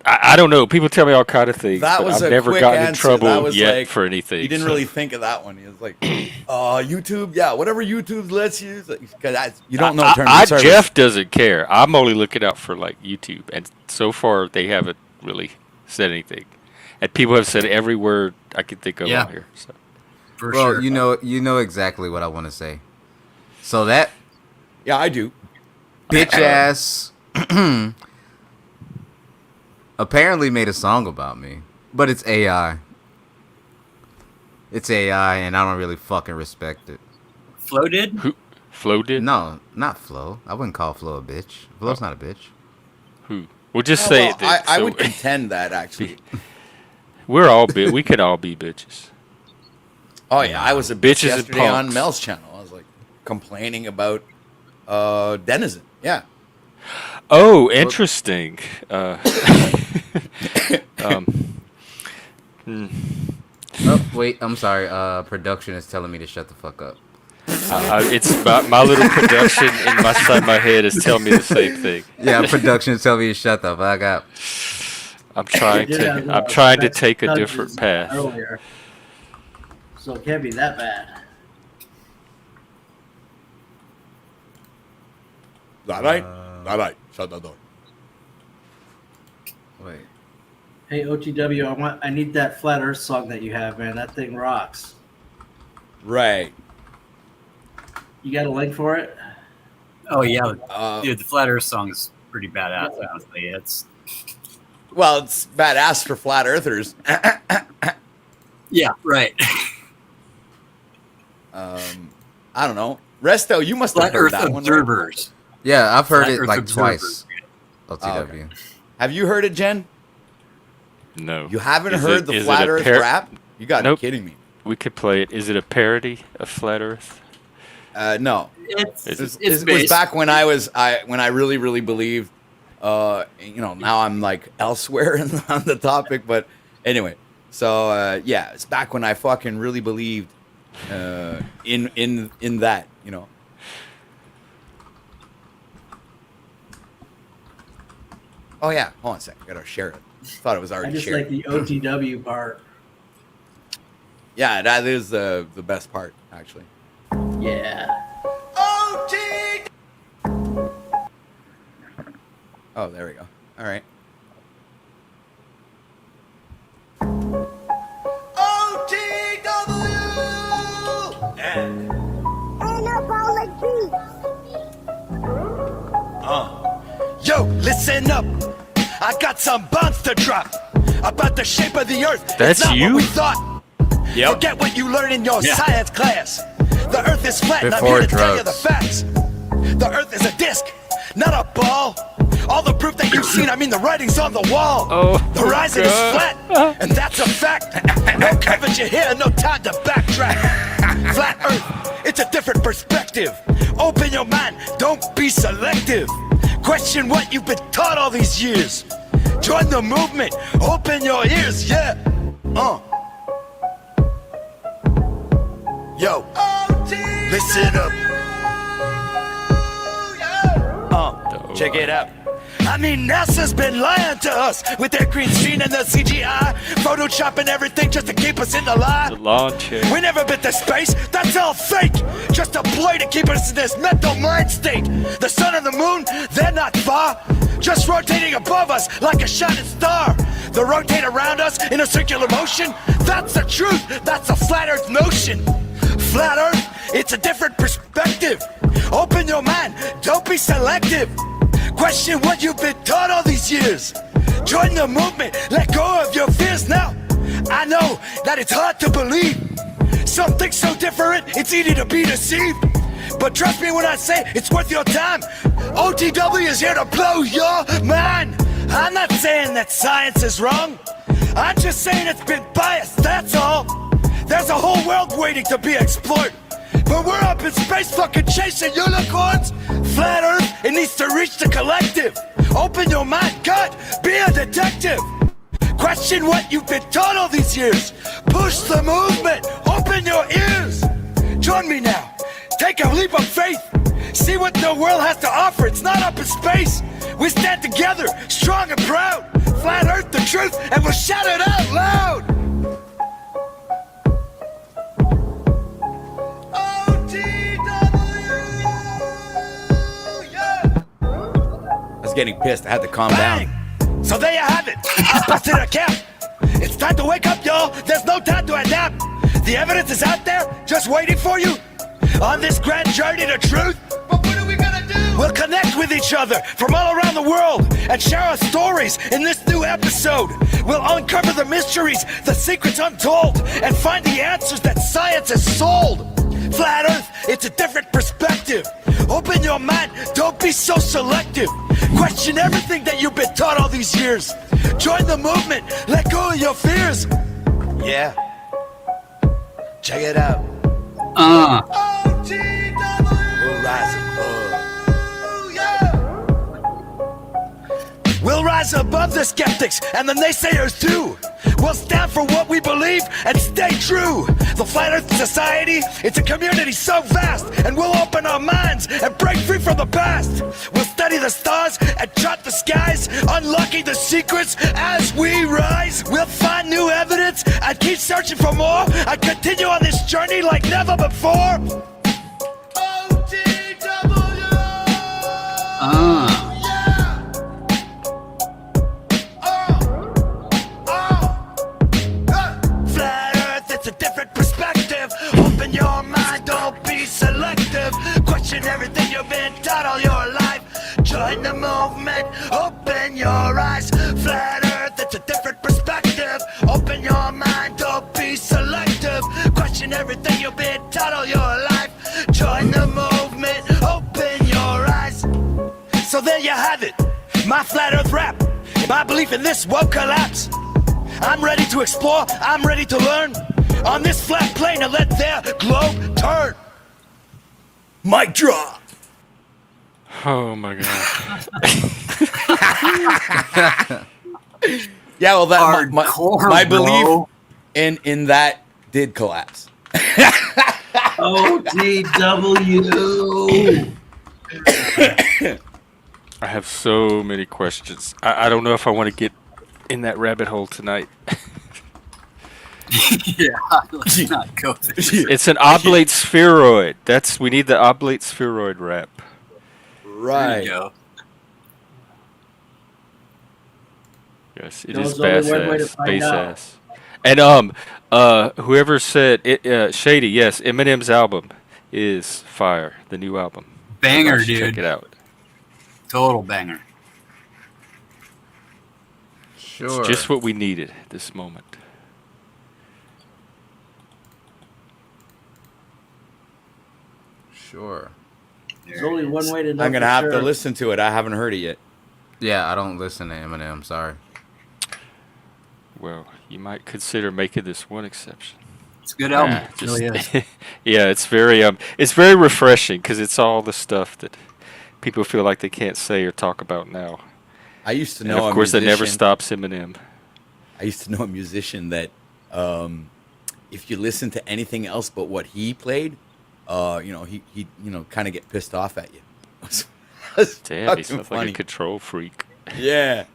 I don't know. People tell me all kind of things. That but was I've a never quick gotten in answer. That trouble was yet like- for anything. He didn't so. really think of that one. He was like, YouTube, yeah, whatever YouTube lets you. Because you don't know terms of service. Jeff doesn't care. I'm only looking out for like YouTube, and so far they haven't really said anything. And people have said every word I can think of Yeah. on here. So. For Well, sure. you know exactly what I want to say. So that Yeah, I do. bitch ass apparently made a song about me, but it's AI. It's AI, and I don't really fucking respect it. Flo did? Flo did? No, not Flo. I wouldn't call Flo a bitch. Flo's not a bitch. Who? We'll just Oh, say well, it. Then. I So would contend that actually. we're all we could all be bitches. Oh yeah, I was a bitch Bitches and yesterday on punks. Mel's channel. I was like complaining about Denizen. Yeah. Oh, interesting. Oh wait, I'm sorry. Production is telling me to shut the fuck up. It's my little production inside my head is telling me the same thing. Yeah, production is telling me to shut the fuck up. I'm trying Did have, to. I'm trying to take a touches different path. earlier, so it can't be that bad. All right. All right. Shut the door. Wait. Hey OTW, I need that Flat Earth song that you have, man. That thing rocks. Right. You got a link for it? Oh yeah, Uh, dude, the Flat Earth song is pretty badass. Honestly, it's Well, it's badass for flat earthers. yeah, right. I don't know. Resto, you must have Flat heard Earth that one. right? observers. Yeah, I've heard Flat it Earth like observers. twice. LTW. okay. Have you heard it, Jen? No. You haven't Is heard it- the is it flat a earth rap? You got to Nope. be kidding me. We could play it. Is it a parody of Flat Earth? No. It's It's- it's It was based. back when I really, really believed. Now I'm like elsewhere on the topic, but anyway. So yeah, it's back when I fucking really believed in that. You know. Oh yeah, hold on a second. I gotta share it. Thought it was I already just shared. like the OTW part. Yeah, that is the best part actually. Yeah. Oh, there we go. All right. Yo, listen up. I got some bombs to drop about the shape of the earth. That's it's not you? what we thought. Forget what you learned in your Yeah. science class. The earth is flat, and I'm Before here to tell you the drugs. facts. The earth not a ball. All the proof that you've seen, I mean the writing's on the wall. Oh, The horizon is God. flat, and that's a fact. No curvature here, no time to backtrack. Flat Earth, it's a different perspective. Open your mind, don't be selective. Question what you've been taught all these years. Join the movement, open your ears, yeah. Yo, listen up. Check it out. I mean, NASA's been lying to us with their green screen and the CGI, photoshopping everything just to keep us in the lie. The lawn chair. We never been to space, that's all fake. Just a ploy to keep us in this mental mind state. The sun and the moon, they're not far, just rotating above us like a shining star. They rotate around us in a circular motion. That's the truth, that's a flat earth notion. Flat earth, it's a different perspective. Open your mind, don't be selective. Question what you've been taught all these years. Join the movement, let go of your fears now. I know that it's hard to believe. Something so different, it's easy to be deceived. But trust me when I say it's worth your time. OTW is here to blow your mind. I'm not saying that science is wrong. I'm just saying it's been biased, that's all. There's a whole world waiting to be explored. But we're up in space fucking chasing unicorns. Flat Earth, it needs to reach the collective. Open your mind, God, be a detective. Question what you've been taught all these years. Push the movement, open your ears. Join me now, take a leap of faith. See what the world has to offer, it's not up in space. We stand together, strong and proud. Flat Earth, the truth, and we'll shout it out loud. Getting pissed. I had to calm down. So there you have it. I busted a cap. It's time to wake up, y'all. There's no time to adapt. The evidence is out there, just waiting for you. On this grand journey to truth. But what are we gonna do? We'll connect with each other from all around the world and share our stories in this new episode. We'll uncover the mysteries, the secrets untold, and find the answers that science has sold. Flat Earth, it's a different perspective. Open your mind, don't be so selective. Question everything that you've been taught all these years. Join the movement, let go of your fears. Yeah. Check it out. We'll rise above. We'll rise above the skeptics and the naysayers too. We'll stand for what we believe and stay true. The Flat Earth Society, it's a community so vast, and we'll open our minds and break free from the past. We'll study the stars and chart the skies, unlocking the secrets as we rise. We'll find new evidence and keep searching for more. I continue on this journey like never before. OTW! It's a different perspective. Open your mind, don't be selective. Question everything you've been taught all your life. Join the movement, open your eyes. Flat Earth, it's a different perspective. Open your mind, don't be selective. Question everything you've been taught all your life. Join the movement, open your eyes. So there you have it, my Flat Earth rap. My belief in this won't collapse. I'm ready to explore, I'm ready to learn. On this flat plane and let their globe turn. Mic drop. Oh my god. Yeah, well, that Hardcore, my bro. belief in that did collapse. OTW. I have so many questions. I don't know if I want to get in that rabbit hole tonight. Yeah, let's not go there. It's an oblate spheroid. We need the oblate spheroid wrap. There Right. you go. Yes, it There's is only bass one way to ass. find Bass out. ass. And whoever said it, Shady, yes, Eminem's album is fire. The new album. Banger, Check dude. it out. Total banger. Sure. It's just what we needed at this moment. Sure. There's only one way to know. I'm gonna for have sure. to listen to it. I haven't heard it yet. Yeah, I don't listen to Eminem. Sorry. Well, you might consider making this one exception. It's a good album. Nah, It really is. yeah, it's very refreshing because it's all the stuff that people feel like they can't say or talk about now. I used to And know of a course, that never musician. stops Eminem. I used to know a musician that, if you listen to anything else but what he played, he kind of get pissed off at you. That's Damn, he fucking sounds funny. like a control freak. Yeah.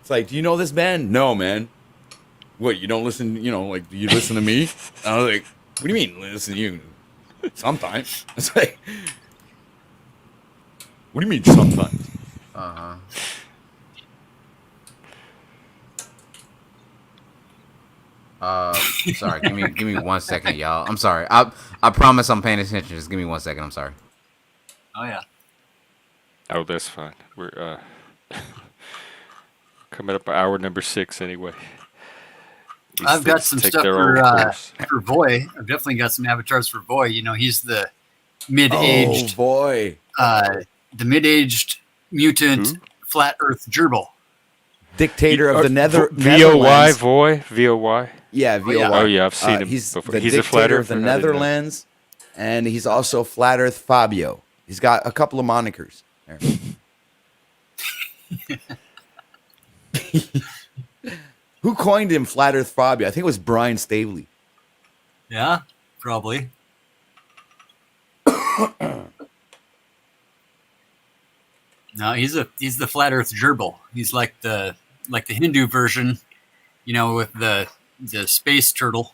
It's like, do you know this band? No, man. What, you don't listen, do you listen to me? I was like, what do you mean, listen to you? Sometimes. It's like, what do you mean sometimes? Uh huh. Sorry. Give me 1 second, y'all. I'm sorry. I promise I'm paying attention. Just give me 1 second. I'm sorry. Oh yeah. Oh, that's fine. We're coming up hour number 6 anyway. These I've got things some take stuff their own course. for Voy. I've definitely got some avatars for Voy. He's the Oh, mid-aged, boy. the mid-aged mutant Who? flat Earth gerbil. Dictator of the VOY, Netherlands. VOY. Yeah, VOY. Oh, yeah, I've seen him He's before. the He's a dictator flat of the earther? I didn't know. Netherlands, and he's also Flat Earth Fabio. He's got a couple of monikers. There. Who coined him Flat Earth Fabio? I think it was Brian Staveley. Yeah, probably. No, he's the flat Earth gerbil. He's like the Hindu version, with the space turtle.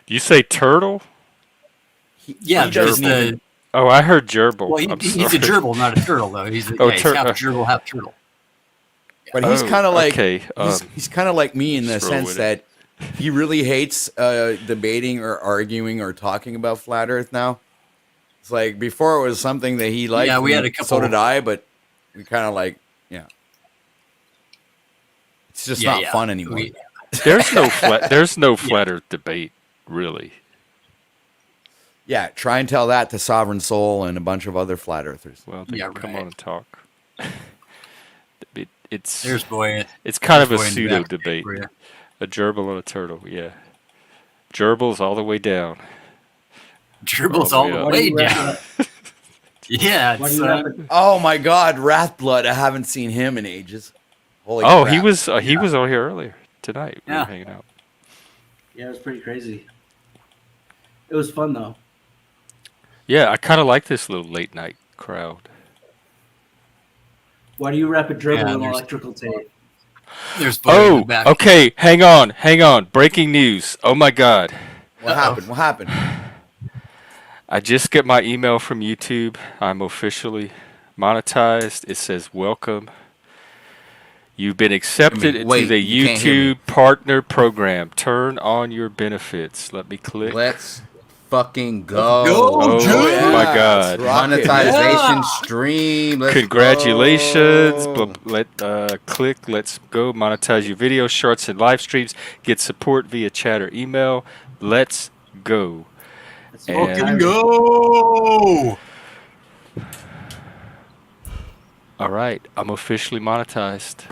Do you say turtle? Yeah, because the Oh, I heard gerbil. well, I'm he's a sorry. gerbil, not a turtle though. He's Oh, he's tur- half gerbil, half turtle. But he's Oh, kind of like okay, he's kind of like me in the just roll sense with that he really hates debating or arguing or talking about flat Earth now. It's like before it was something that he liked. Yeah, we had a and couple- So did I, but we kind of like, yeah. It's just not fun anymore. There's no flat Earth debate, really. Yeah, try and tell that to Sovereign Soul and a bunch of other flat earthers. Well, they Yeah, can come right. on and talk. It's There's Boy. it's kind of a Boy in the pseudo back debate. for you. A gerbil and a turtle, yeah. Gerbils all the way down. Gerbil's All all the the way Why do way you wrap down. it up? Yeah, Why do it's, you wrap it? Oh my God, Wrathblood! I haven't seen him in ages. Holy Oh, crap. he was on here earlier tonight. We were Yeah. hanging out. Yeah, it was pretty crazy. It was fun though. Yeah, I kind of like this little late night crowd. Why do you wrap a gerbil Yeah, in there's- electrical tape? there's Boy in Oh, the back. okay. Hang on. Breaking news. Oh my God. What happened? What happened? I just get my email from YouTube. I'm officially monetized. It says welcome. You've been accepted Wait, into the you can't hear me. YouTube Partner Program. Turn on your benefits. Let me click. Let's fucking go. Oh Yeah, my let's God. rock it. Monetization Yeah. stream. Let's Congratulations. go. Click. Let's go. Monetize your videos, shorts, and live streams. Get support via chat or email. Let's go. It's And- Fucking go! All right. I'm officially monetized.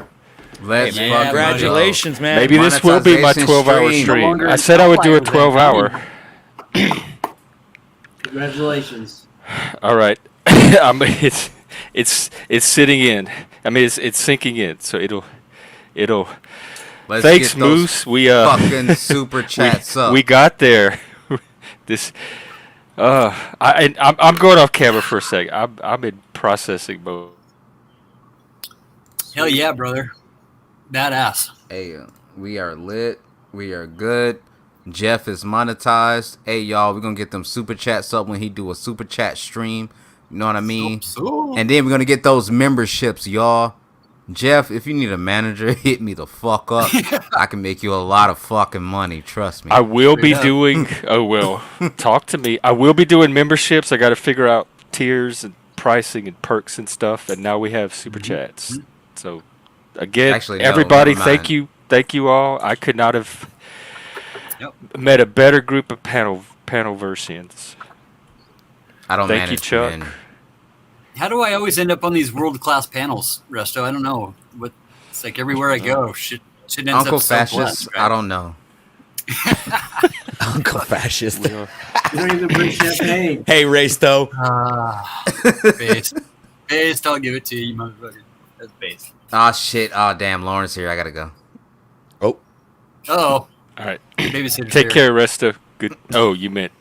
Let's Hey, man, fucking congratulations, man. Maybe this will be my Monetization 12-hour stream. stream. No longer I said I would do a outliers, 12-hour. Congratulations. All right. It's sitting in. I mean, it's sinking in. So it'll. Let's Thanks, get those Moose. We fucking super chats up. we got there. This. I'm going off camera for a second. I'm in processing mode. Hell yeah, brother. Badass. Hey, we are lit. We are good. Jeff is monetized. Hey, y'all, we're going to get them super chats up when he do a super chat stream. You know what I mean? And then we're going to get those memberships, y'all. Jeff, if you need a manager, hit me the fuck up. I can make you a lot of fucking money. Trust me. I will be Straight up. doing. Oh well, talk to me. I will be doing memberships. I got to figure out tiers and pricing and perks and stuff. And now we have super chats. So again, Actually, no, everybody, never thank mind. you all. I could not have Yep. met a better group of panel versians. I don't Thank you, manage Chuck. men. How do I always end up on these world class panels, Resto? I don't know. What it's like everywhere I go, shit ends Uncle up so Fascist, blessed, right? I don't know. Uncle Fascist. You don't even bring champagne. Hey, Raysto. Based, I'll give it to you, motherfucker. That's based. Oh shit! Oh damn, Lauren's here. I gotta go. Oh, Oh, All right. babysitter's Take here. care, Resto. Good. Oh, you meant.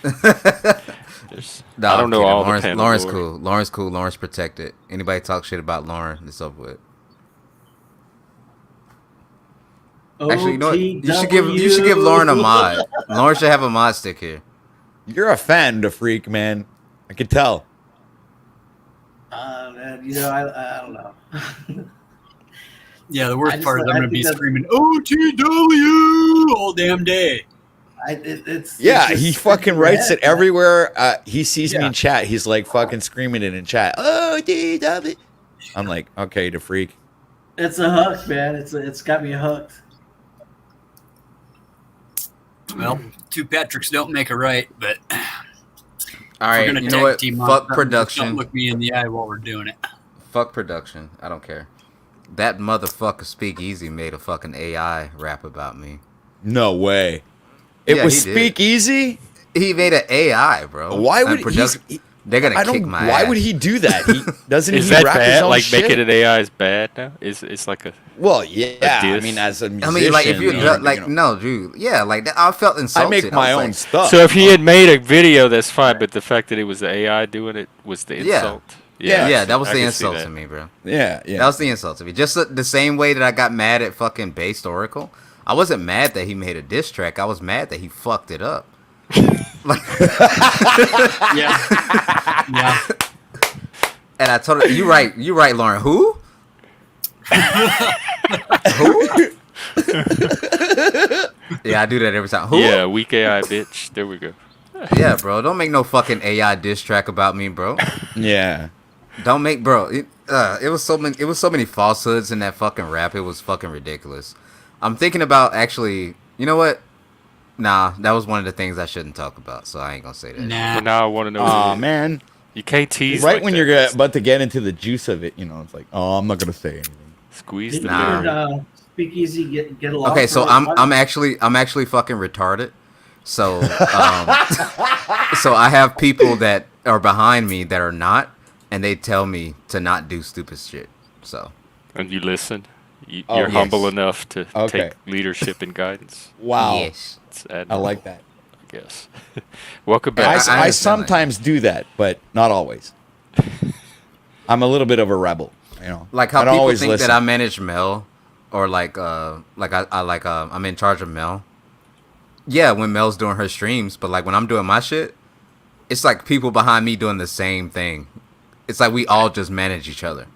There's- No, I I'm don't know kidding. all Lauren's, the panel Lauren's lore. cool. Lauren's cool. Lauren's protected. Anybody talk shit about Lauren, it's over with. Actually, you know what? You should give Lauren a mod. Lauren should have a mod stick here. you're a fan, the freak, man. I can tell. Man, you know, I don't know. Yeah, the I worst just- part is I'm I going to think be that's- screaming OTW all damn day. Yeah, it's he just fucking in your writes head, it everywhere. He sees me Yeah. in chat. He's like fucking screaming it in chat. Oh, DW. I'm like, okay, the freak. It's a hook, man. It's got me hooked. Well, two Patricks don't make a right, but All if right, we're going you to know tag what? team on Fuck something, just production. don't look me in the eye while we're doing it. Fuck production. I don't care. That motherfucker Speakeasy made a fucking AI rap about me. No way. It Yeah, was he did. Speakeasy. He made an AI, bro. Why would And production- They're gonna I kick don't. my Why ass. would he do that? He doesn't. Is he that rap his bad? own Like shit? making an AI is bad now? It's like a. Well, yeah. I diss? mean, as a I musician, mean, like if you're you know, like, no, dude, yeah, like that, I felt I insulted. make my was own like, stuff. So if he had made a video, that's fine. But the fact that it was the AI doing it was the Yeah. insult. Yeah. yeah, that was I the can see insult that. to me, bro. yeah, That yeah. was the insult to me. Just the same way that I got mad at fucking Based Oracle. I wasn't mad that he made a diss track. I was mad that he fucked it up. Like, Yeah. Yeah. and I told her, "You right, Lauren. Who? Who? Yeah, I do that every time. Who? Yeah, weak AI bitch. There we go. Yeah, bro. Don't make no fucking AI diss track about me, bro. Yeah. Don't make, bro. It was so many falsehoods in that fucking rap. It was fucking ridiculous. I'm thinking about actually. You know what? Nah, that was one of the things I shouldn't talk about. So I ain't gonna say that. Nah. But now I want to know. Oh what it is. man. You can't tease. Right like when that. you're about to get into the juice of it, you know, it's like, oh, I'm not gonna say anything. Squeeze Did the Nah. berry. Speakeasy get along? Okay, for so a I'm while? actually fucking retarded. So so I have people that are behind me that are not, and they tell me to not do stupid shit. So And you listen. You're yes. humble enough to Okay. take leadership and guidance. Wow. yes. It's I admirable, like that. I guess. Welcome I, back. I I understand that. sometimes do that, but not always. I'm a little bit of a rebel, you know. Like how I don't people always think listen. that I manage Mel, or I'm in charge of Mel. Yeah, when Mel's doing her streams, but like when I'm doing my shit, it's like people behind me doing the same thing. It's like we all just manage each other.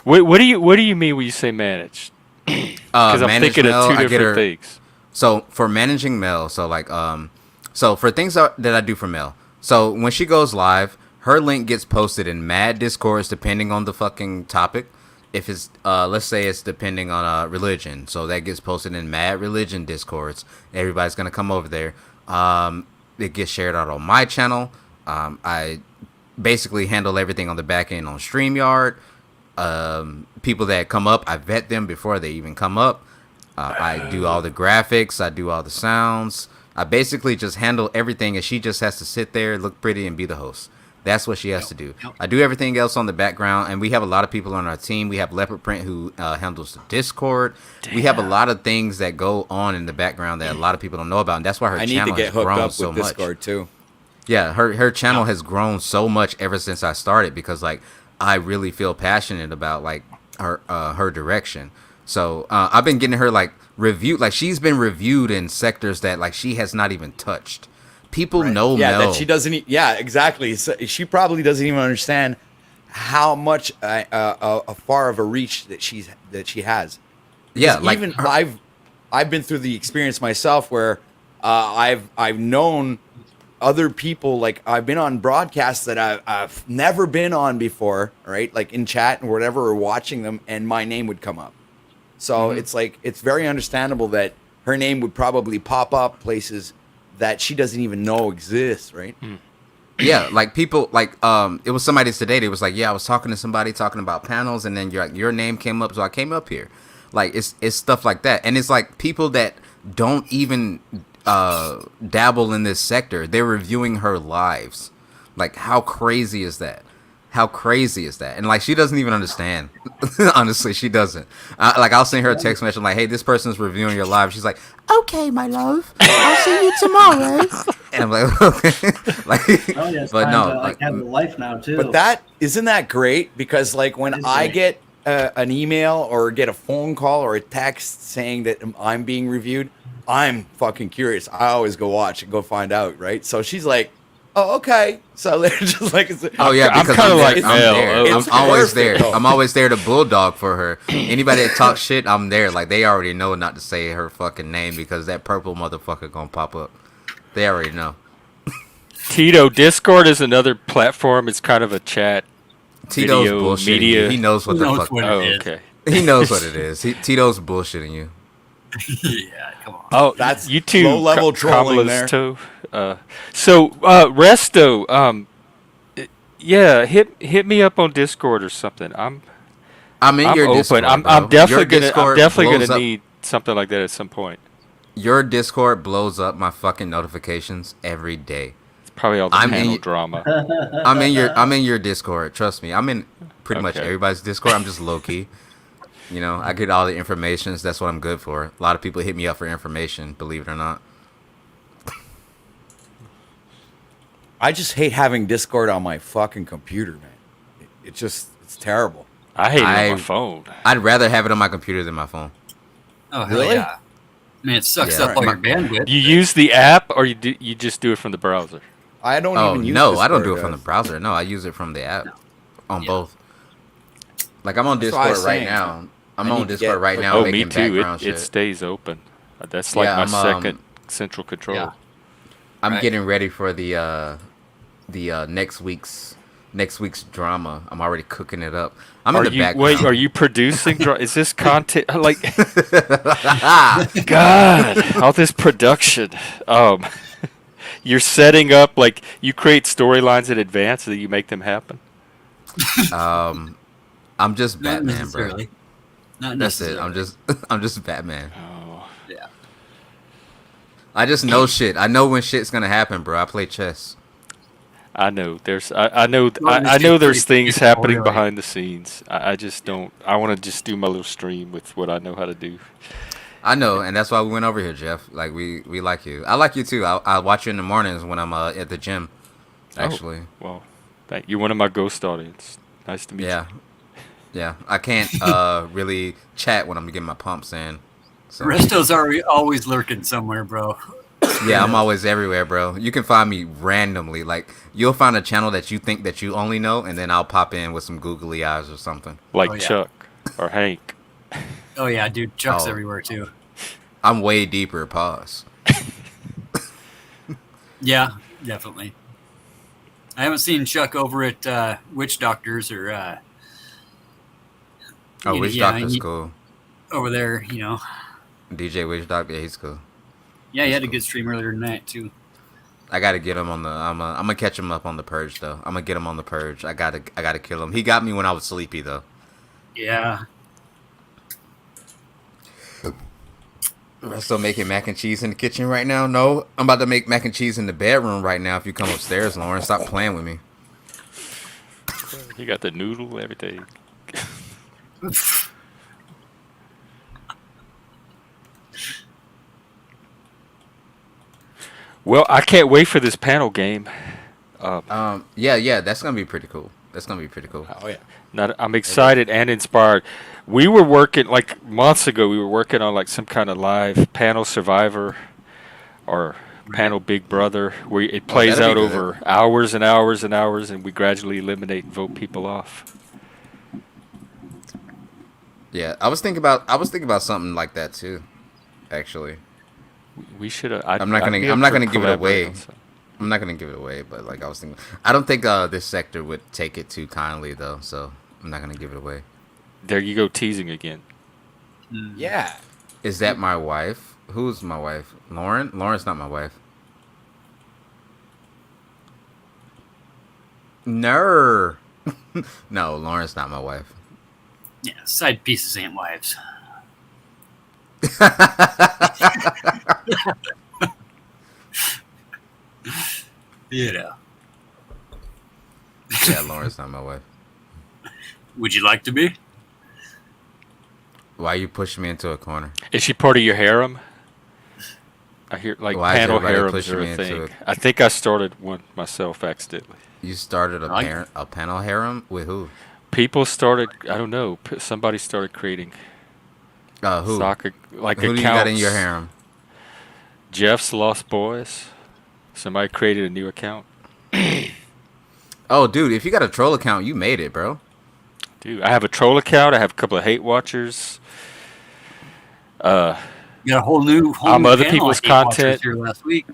What do you mean when you say managed? Because I'm manage thinking Mel, of I two get different her- things. So for managing Mel, so like so for things that I do for Mel, so when she goes live, her link gets posted in mad discords depending on the fucking topic. If it's let's say it's depending on religion, so that gets posted in mad religion discords. Everybody's gonna come over there. It gets shared out on my channel. I basically handle everything on the back end on StreamYard. People that come up, I vet them before they even come up. I do all the graphics. I do all the sounds. I basically just handle everything, and she just has to sit there, look pretty, and be the host. That's what she has to do. I do everything else on the background, and we have a lot of people on our team. We have Leopard Print who handles the Discord. We have a lot of things that go on in the background that a lot of people don't know about, and that's why her I need channel to get has hooked grown up so with much. Discord too. Yeah, her channel has grown so much ever since I started because like I really feel passionate about like her direction. So I've been getting her like reviewed, like she's been reviewed in sectors that like she has not even touched. People know Yeah, Mel. that she doesn't. Yeah, exactly. So she probably doesn't even understand how much a far of a reach that she has. Yeah, Because like even her- I've been through the experience myself where I've known other people, like I've been on broadcasts that I've never been on before, right? Like in chat and whatever, or watching them, and my name would come up. So it's like it's very understandable that her name would probably pop up places that she doesn't even know exist, right? Yeah, like people like it was somebody today. They was like, yeah, I was talking to somebody talking about panels, and then your name came up, so I came up here. Like it's stuff like that, and it's like people that don't even dabble in this sector. They're reviewing her lives. Like, how crazy is that? How crazy is that? And like, she doesn't even understand. Honestly, she doesn't. Like, I'll send her a text message like, "Hey, this person's reviewing your live." She's like, "Okay, my love, I'll see you tomorrow." And I'm like, "Okay." Like, Oh, yeah, it's but time no, to, like, have a life now too. But that isn't that great? Because like when It's I great. get an email or get a phone call or a text saying that I'm being reviewed, I'm fucking curious. I always go watch and go find out, right? So she's like, "Oh, okay." So they're just like, oh yeah, I'm because kinda like I'm Mel. there. Oh, I'm it's always perfect, there. though. I'm always there to bulldog for her. Anybody that talks shit, I'm there. Like, they already know not to say her fucking name because that purple motherfucker gonna pop up. They already know. Tito, Discord is another platform. It's kind of a chat. Tito's Video, bullshitting media. you. He knows what He the knows fuck. what Oh, it is. okay. He knows what it is. Tito's bullshitting you. Yeah, come on. Oh, That's you two low-level trolling there. Too. Resto, yeah, hit me up on Discord or something. I'm I'm in your open. Discord, I'm bro. definitely Your gonna Discord blows up- need something like that at some point. Your Discord blows up my fucking notifications every day. It's probably all the I'm panel in- drama. I'm in your Discord. Trust me. I'm in pretty much Okay. everybody's Discord. I'm just low key. You know, I get all the information. That's what I'm good for. A lot of people hit me up for information, believe it or not. I just hate having Discord on my fucking computer, man. It's terrible. I hate it on I- my phone. I'd rather have it on my computer than my phone. Oh, hell Really? yeah. I mean, it sucks Yeah. up all your bandwidth. You use the app, or you just do it from the browser? I don't Oh even use no, I don't Discord, do it from the guys. browser. No, I use it from the app. On Yeah. both. Like, I'm on That's what I Discord was right saying. now. I'm I on need to Discord get- right now Oh, me making too. background It shit. stays open. That's like Yeah, my I'm, second central control. Yeah. I'm Right. getting ready for the next week's drama. I'm already cooking it up. I'm in the background. Are you producing? Is this content like? God, all this production. You're setting up like you create storylines in advance, so that you make them happen. I'm just Not Batman, bro. necessarily. Not That's it. necessarily. I'm just Batman. Oh, Yeah. I just know shit. I know when shit's gonna happen, bro. I play chess. I know. I know. Well, I it's know. just There's pretty things simple, happening really. behind the scenes. I just don't. I want to just do my little stream with what I know how to do. I know, and that's why we went over here, Jeff. Like, we like you. I like you too. I watch you in the mornings when I'm at the gym. Actually, Well, thank you. One of my ghost audience. Nice to meet yeah, you. yeah. I can't really chat when I'm getting my pumps in. So Resto's always lurking somewhere, bro. yeah, I'm always everywhere, bro. You can find me randomly. Like, you'll find a channel that you think that you only know, and then I'll pop in with some googly eyes or something. Like Oh, yeah. Chuck or Hank. Oh yeah, dude, Chuck's Oh. everywhere too. I'm way deeper. Pause. Yeah, definitely. I haven't seen Chuck over at Witch Doctors or Oh, Witch yeah, Doctor's cool. over there. You know, DJ Witch Doctor, yeah, he's cool. yeah, he had a good stream earlier tonight too. I gotta get him on the. I'm gonna catch him up on the purge though. I'm gonna get him on the purge. I gotta kill him. He got me when I was sleepy though. Yeah, I'm still making mac and cheese in the kitchen right now. No, I'm about to make mac and cheese in the bedroom right now. If you come upstairs, Lauren, stop playing with me. You got the noodle, everything. Well, I can't wait for this panel game. Yeah, that's gonna be pretty cool. That's gonna be pretty cool. Oh yeah. I'm excited and inspired. We were working like months ago. We were working on like some kind of live panel Survivor or panel Big Brother, where it plays that'd out be good. over hours and hours and hours, and we gradually eliminate and vote people off. Yeah, I was thinking about something like that too. Actually, We should have. I'm not gonna give it away. I'm not gonna give it away, but like I was thinking, I don't think this sector would take it too kindly though, so I'm not gonna give it away. There you go, teasing again. Yeah. Is that my wife? Who's my wife? Lauren? Lauren's not my wife. No, no, Lauren's not my wife. Yeah, side pieces ain't wives. You know. Yeah, Lauren's not my wife. Would you like to be? Why are you pushing me into a corner? Is she part of your harem? I hear like Why is panel everybody harems pushing are me a into thing. it? I think I started one myself accidentally. You started I like a panel harem with who? People started. I don't know. Somebody started creating Who? soccer like Who accounts. do you got in your harem? Jeff's Lost Boys. Somebody created a new account. Oh, dude, if you got a troll account, you made it, bro. Dude, I have a troll account. I have a couple of hate watchers. You got a whole new I'm other panel people's I hate watchers content. here last week.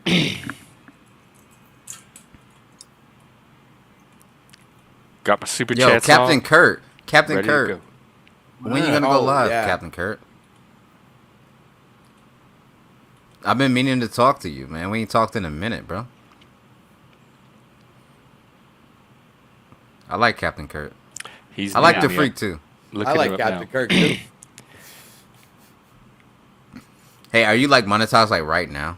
Got my super Yo, chats Captain on. Kurt. Captain Ready Kurt. to go. When you gonna go Oh, live, yeah. Captain Kurt? I've been meaning to talk to you, man. We ain't talked in a minute, bro. I like Captain Kurt. He's I like meeting the me freak up. too. Looking I like him up Captain now. Kirk too. Hey, are you like monetized like right now?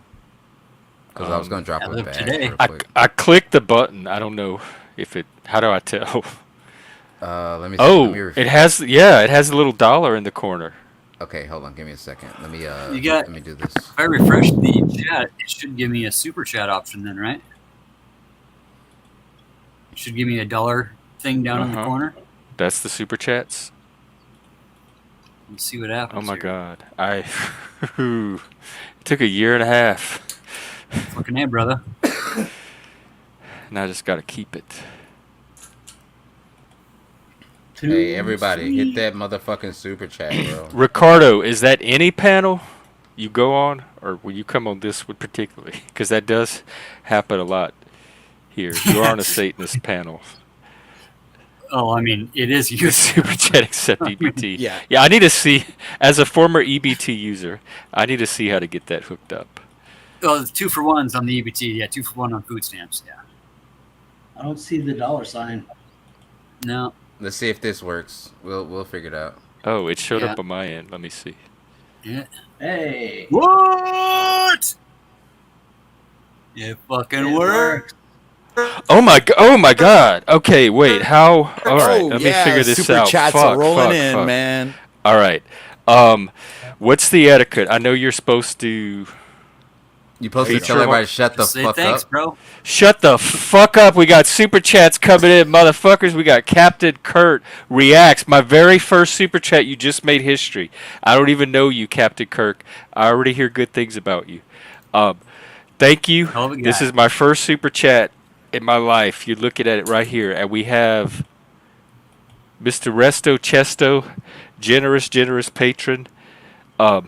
Because I was gonna drop as a of bag today. real I, quick. I clicked the button. I don't know if it. How do I tell? Let me. See. Oh, Let me it has. Yeah, it has a little dollar in the corner. Okay, hold on. Give me a second. Let me. You got- Let me do this. If I refresh the chat, it should give me a super chat option then, right? It should give me a dollar thing down in the Uh-huh. corner. That's the super chats. Let's see what happens. Oh my here. god. It took a year and a half. Fucking A, brother. And I just gotta keep it. Hey, everybody, hit that motherfucking super chat, bro. Ricardo, is that any panel you go on, or will you come on this one particularly? Because that does happen a lot here. You are on a Satanist panel. Oh, I mean, it is You you. super chat except EBT. Yeah. Yeah, I need to see, as a former EBT user, I need to see how to get that hooked up. Oh, it's 2-for-1s on the EBT. Yeah, 2-for-1 on food stamps. Yeah. I don't see the dollar sign. No. Let's see if this works. We'll figure it out. Oh, it showed Yeah. up on my end. Let me see. Yeah. Hey, What? It fucking it works. Oh my god. Okay, wait. How? All right, Oh, let yeah, me figure this super out. chats Fuck, are rolling fuck, in, fuck. man. All right. What's the etiquette? I know you're supposed to You supposed Are to you tell sure? everybody to shut the Just say fuck thanks, up. bro. shut the fuck up. We got super chats coming in, motherfuckers. We got Captain Kurt reacts. My very first super chat. You just made history. I don't even know you, Captain Kirk. I already hear good things about you. Thank you. Hell of a guy. This is my first super chat in my life. You're looking at it right here, and we have Mr. Resto Chesto, generous patron. I'm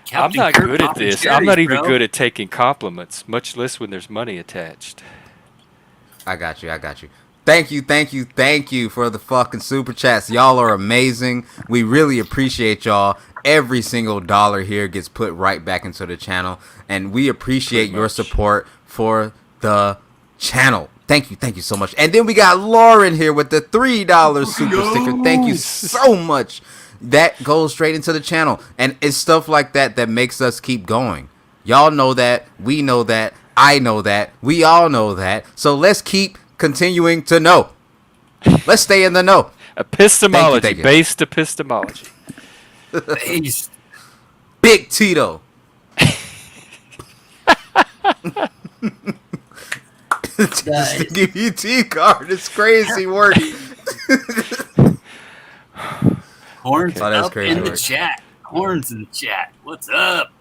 Captain not Kirk good at popping this. I'm not cherries, even bro. good at taking compliments, much less when there's money attached. I got you. Thank you for the fucking super chats. Y'all are amazing. We really appreciate y'all. Every single dollar here gets put right back into the channel, and we appreciate Pretty your much. support for the channel. Thank you so much. And then we got Lauren here with the $3 super sticker. Thank you so much. That goes straight into the channel, and it's stuff like that that makes us keep going. Y'all know that, we know that, I know that, we all know that. So let's keep continuing to know. Let's stay in the know. Epistemology, Thank you. based epistemology. Based. Big Tito. Just Nice. give you T card. It's crazy work. Horns Oh, that's up crazy in the work. chat. Horns in the chat. What's up?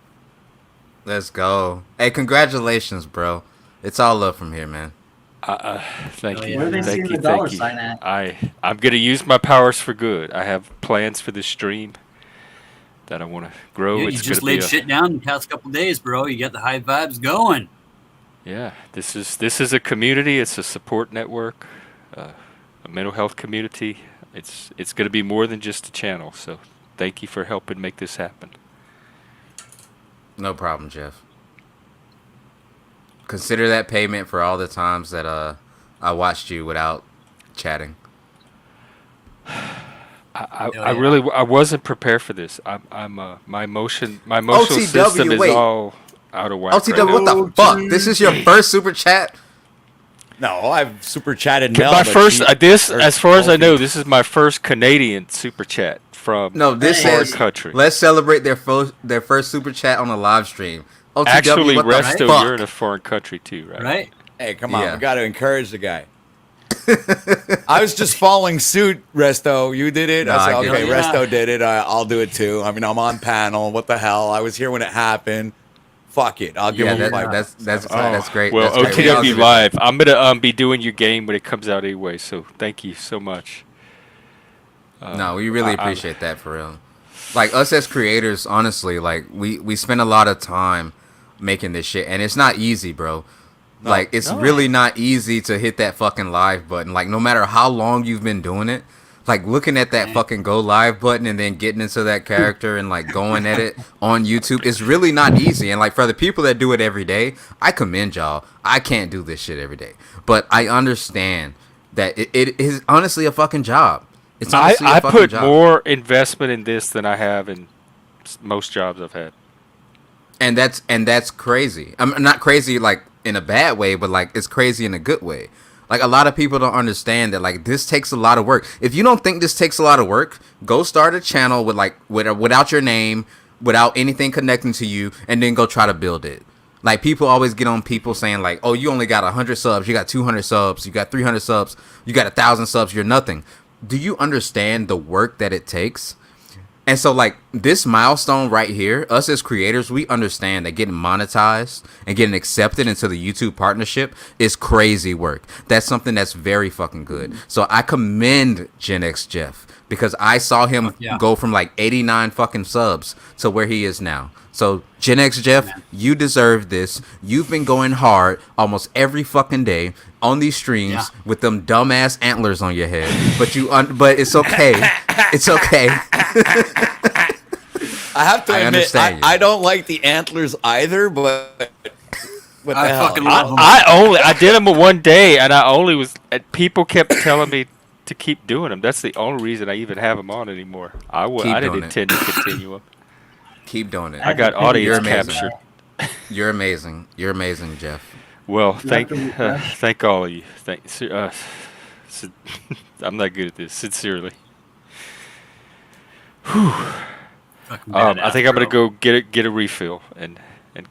Let's go. Hey, congratulations, bro. It's all love from here, man. Thank Oh, you. yeah. Where are they Thank seeing you. the dollar Thank you. sign at? I'm gonna use my powers for good. I have plans for this stream that I want to grow. Yeah, you It's just gonna be laid shit down the past couple days, bro. You got the high vibes going. Yeah, this is a community. It's a support network, a mental health community. It's going to be more than just a channel. So, thank you for helping make this happen. No problem, Jeff. Consider that payment for all the times that I watched you without chatting. I really I wasn't prepared for this. My emotional system OTW, is wait. all out of whack. OTW, Right now. what the fuck? This is your first super chat? No, I've super chatted Mel. My but first she- this, or as far as I Sophie. know, this is my first Canadian super chat from No, this foreign is country. Let's celebrate their first super chat on a live stream. OTW, Actually, what the Resto, fuck? you're in a foreign country too, right? Right? Hey, come on, Yeah. we got to encourage the guy. I was just following suit, Resto. You did it. No, I I said, get okay, it. Resto did it. I'll do it too. I mean, I'm on panel. What the hell? I was here when it happened. Fuck it. I'll give Yeah, him five. that's great. Well, That's great. We all OTW give it- Live. I'm gonna be doing your game when it comes out anyway. So thank you so much. No, we really appreciate that for real. Like us as creators, honestly, like we spend a lot of time making this shit, and it's not easy, bro. Like it's really not easy to hit that fucking live button. Like no matter how long you've been doing it, like looking at that fucking go live button and then getting into that character and like going at it on YouTube, it's really not easy. And like for the people that do it every day, I commend y'all. I can't do this shit every day, but I understand that it is honestly a fucking job. It's honestly a I fucking put job. more investment in this than I have in most jobs I've had. And that's crazy. I'm not crazy like in a bad way, but like it's crazy in a good way. Like a lot of people don't understand that like this takes a lot of work. If you don't think this takes a lot of work, go start a channel with like without your name, without anything connecting to you, and then go try to build it. Like people always get on people saying like, "Oh, you only got 100 subs, you got 200 subs, you got 300 subs, you got 1,000 subs, you're nothing." Do you understand the work that it takes? And so, like, this milestone right here, us as creators, we understand that getting monetized and getting accepted into the YouTube partnership is crazy work. That's something that's very fucking good. So I commend Gen X Jeff because I saw him go from like 89 fucking subs to where he is now. So Gen X Jeff, you deserve this. You've been going hard almost every fucking day on these streams with them dumbass antlers on your head. But but it's okay. It's okay. I have to admit, understand you. I don't like the antlers either, but what the I hell? fucking love them. I did them one day, and people kept telling me to keep doing them. That's the only reason I even have them on anymore. I Keep didn't doing it. intend to continue them. Keep doing it. I got You're audience amazing. captured. You're amazing. You're amazing, Jeff. Well, You have to refresh. thank all of you. I'm not good at this. Sincerely. Fucking I badass, think I'm gonna bro. go get a refill and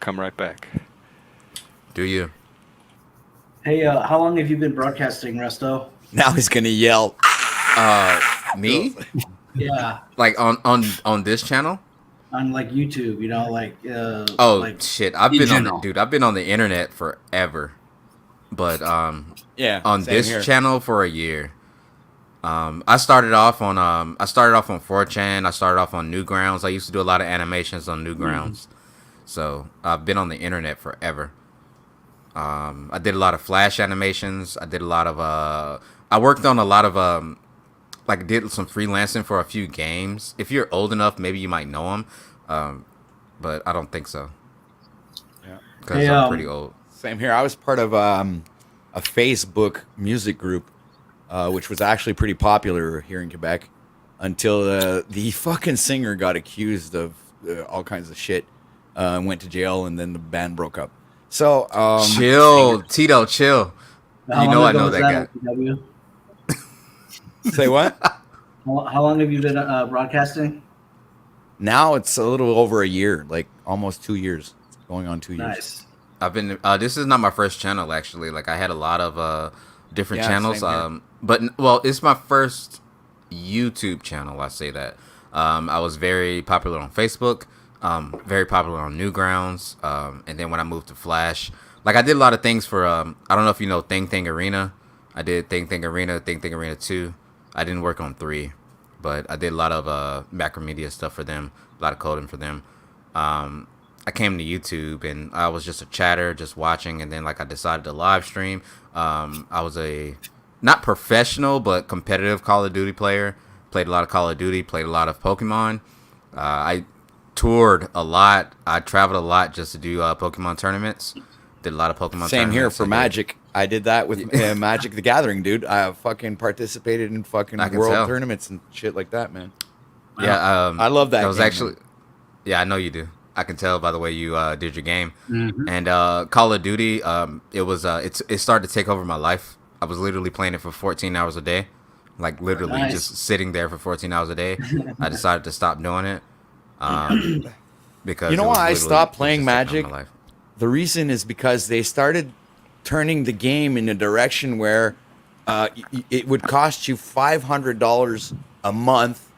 come right back. Do you? Hey, how long have you been broadcasting, Resto? Now he's gonna yell. Me? Yeah, Like on this channel? on like YouTube, you know, like Oh like, shit! I've in been general. I've been on the internet forever, but Yeah, on same this here. channel for a year. I started off on 4chan. I started off on Newgrounds. I used to do a lot of animations on Newgrounds, so I've been on the internet forever. I did a lot of Flash animations. I did a lot of I worked on a lot of like did some freelancing for a few games. If you're old enough, maybe you might know them, but I don't think so. Yeah. Because Hey, I'm pretty old. Same here. I was part of a Facebook music group, which was actually pretty popular here in Quebec, until the fucking singer got accused of all kinds of shit, and went to jail, and then the band broke up. So Chill, Tito, chill. how You long know I ago know was that OTW? say what? How long have you been broadcasting? Now it's a little over a year, like almost 2 years, going on 2 years. Nice. I've been. This is not my first channel actually. Like I had a lot of different Yeah, channels. same here. But well, it's my first YouTube channel. I say that. I was very popular on Facebook. Very popular on Newgrounds. And then when I moved to Flash, like I did a lot of things for. I don't know if you know Thing Arena. I did Thing Arena, Thing Arena 2. I didn't work on 3, but I did a lot of Macromedia stuff for them. A lot of coding for them. I came to YouTube and I was just a chatter, just watching, and then like I decided to live stream. I was a not professional but competitive Call of Duty player. Played a lot of Call of Duty, played a lot of Pokemon. I toured a lot. I traveled a lot just to do Pokemon tournaments. Did a lot of Pokemon. Same here tournaments. for I did- Magic. I did that with Magic the Gathering, dude. I fucking participated in fucking I can world tell. tournaments and shit like that, man. Yeah, I love that. That was game, actually. man. Yeah, I know you do. I can tell by the way you did your game. Mhm. And Call of Duty, it started to take over my life. I was literally playing it for 14 hours a day, like literally Nice. just sitting there for 14 hours a day. I decided to stop doing it because You know it was why I literally stopped just playing taking over Magic? my life. The reason is because they started turning the game in a direction where it would cost you $500 a month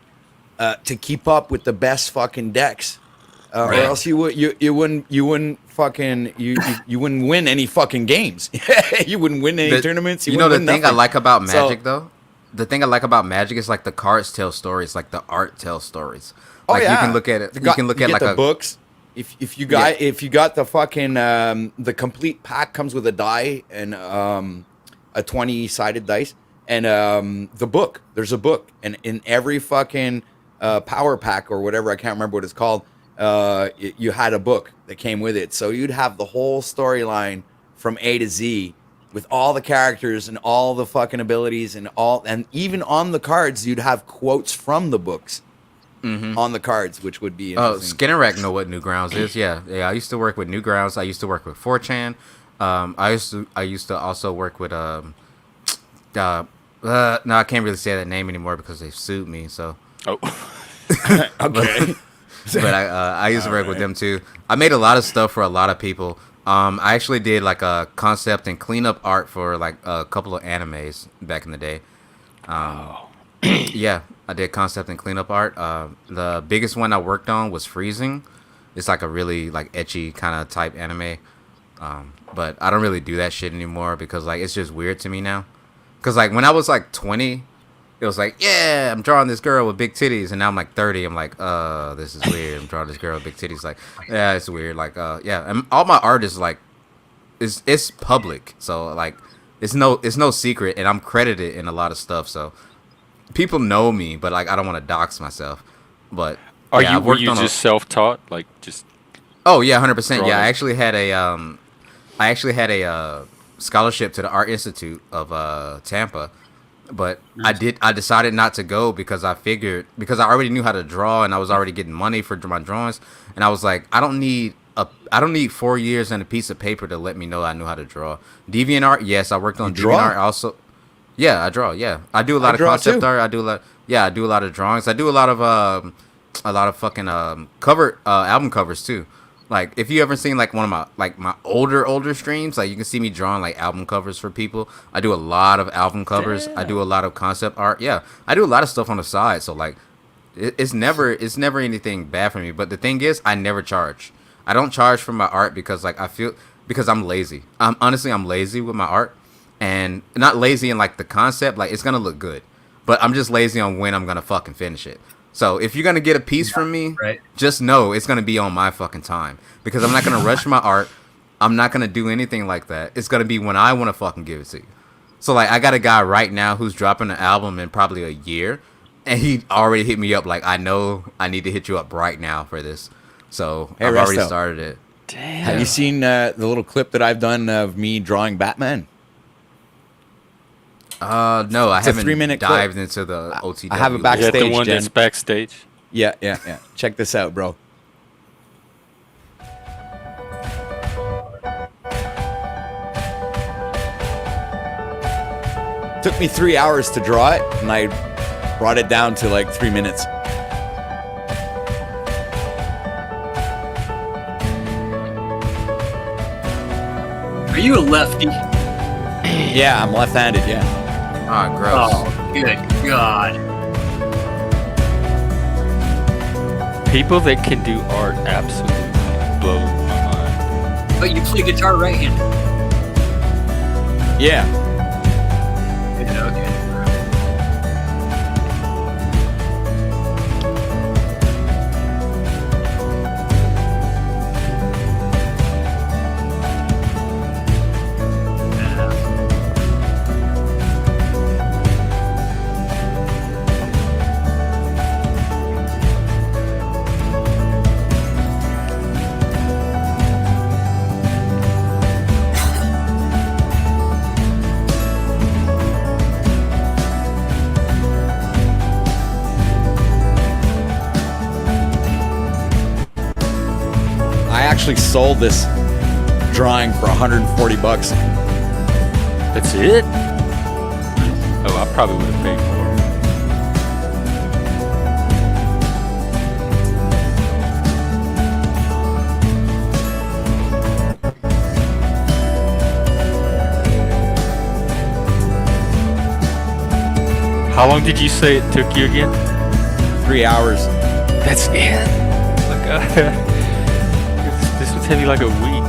to keep up with the best fucking decks, or Right. else you wouldn't win any fucking games. You wouldn't win any tournaments. You know the wouldn't win thing I nothing. like about So- Magic though? The thing I like about Magic is like the cards tell stories, like the art tells stories. Like you can look at it. You can look at get like the a books. If you got the fucking the complete pack comes with a die and a 20-sided dice and the book. There's a book, and in every fucking power pack or whatever, I can't remember what it's called. You had a book that came with it, so you'd have the whole storyline from A to Z with all the characters and all the fucking abilities and even on the cards you'd have quotes from the books on the cards, which would be Oh, interesting. Skinnerack know what Newgrounds is. Yeah. I used to work with Newgrounds. I used to work with 4chan. I used to also work with no, I can't really say that name anymore because they sued me. So, Oh, Okay. but I used to work with them too. I made a lot of stuff for a lot of people. I actually did like a concept and cleanup art for like a couple of animes back in the day. Yeah, I did concept and cleanup art. The biggest one I worked on was Freezing. It's like a really like ecchi kind of type anime. But I don't really do that shit anymore because like it's just weird to me now. Cause like when I was like 20, it was like, yeah, I'm drawing this girl with big titties, and now I'm like 30. I'm like, this is weird. I'm drawing this girl with big titties. Like, yeah, it's weird. Like, yeah, and all my art is like, it's public, so like, it's no secret, and I'm credited in a lot of stuff. So people know me, but like, I don't want to dox myself. But yeah, I've were worked you on just self-taught? Like just Oh yeah, 100%. Yeah, Drawing. I actually had a scholarship to the Art Institute of Tampa, but I decided not to go because I already knew how to draw and I was already getting money for my drawings, and I was like, I don't need 4 years and a piece of paper to let me know I knew how to draw. DeviantArt, yes, I worked on draw? DeviantArt also. Yeah, I draw. Yeah, I do a lot of draw concept too. art. I do a lot of drawings. I do a lot of fucking album covers too. Like if you ever seen like one of my older streams, like you can see me drawing like album covers for people. I do a lot of album covers. I do a lot of concept art. Yeah, I do a lot of stuff on the side. So like, it's never anything bad for me. But the thing is, I never charge. I don't charge for my art because like because I'm lazy. I'm lazy with my art, and not lazy in like the concept. Like it's gonna look good, but I'm just lazy on when I'm gonna fucking finish it. So if you're gonna get a piece from me, right. just know it's gonna be on my fucking time because I'm not gonna rush my art. I'm not gonna do anything like that. It's gonna be when I want to fucking give it to you. So like I got a guy right now who's dropping an album in probably a year, and he already hit me up like, I know I need to hit you up right now for this. So Hey, I've already Resto. started it. Have you seen the little clip that I've done of me drawing Batman? No, I It's a haven't 3-minute clip. dived into the OTW. I have it is back- that the Backstage, one that's Jen. backstage? Yeah. Check this out, bro. Took me 3 hours to draw it, and I brought it down to like 3 minutes. Are you a lefty? Yeah, I'm left-handed. Yeah. Ah, gross. Oh, good God. People that can do art absolutely blow my mind. But you play guitar right-handed. Yeah. Yeah, okay. actually sold this drawing for $140. That's it? Oh, I probably would have paid more. How long did you say it took you again? 3 hours. That's it? This would take me like a week.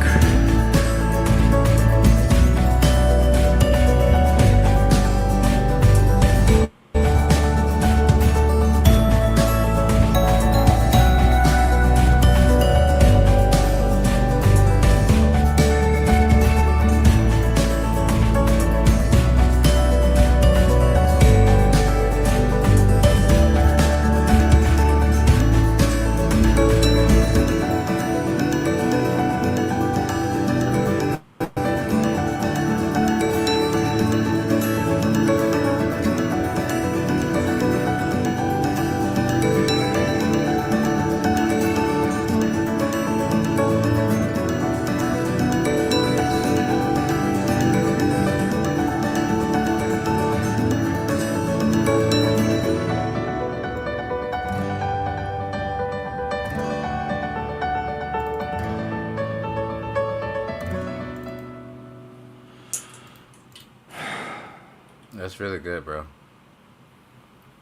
That's really good, bro.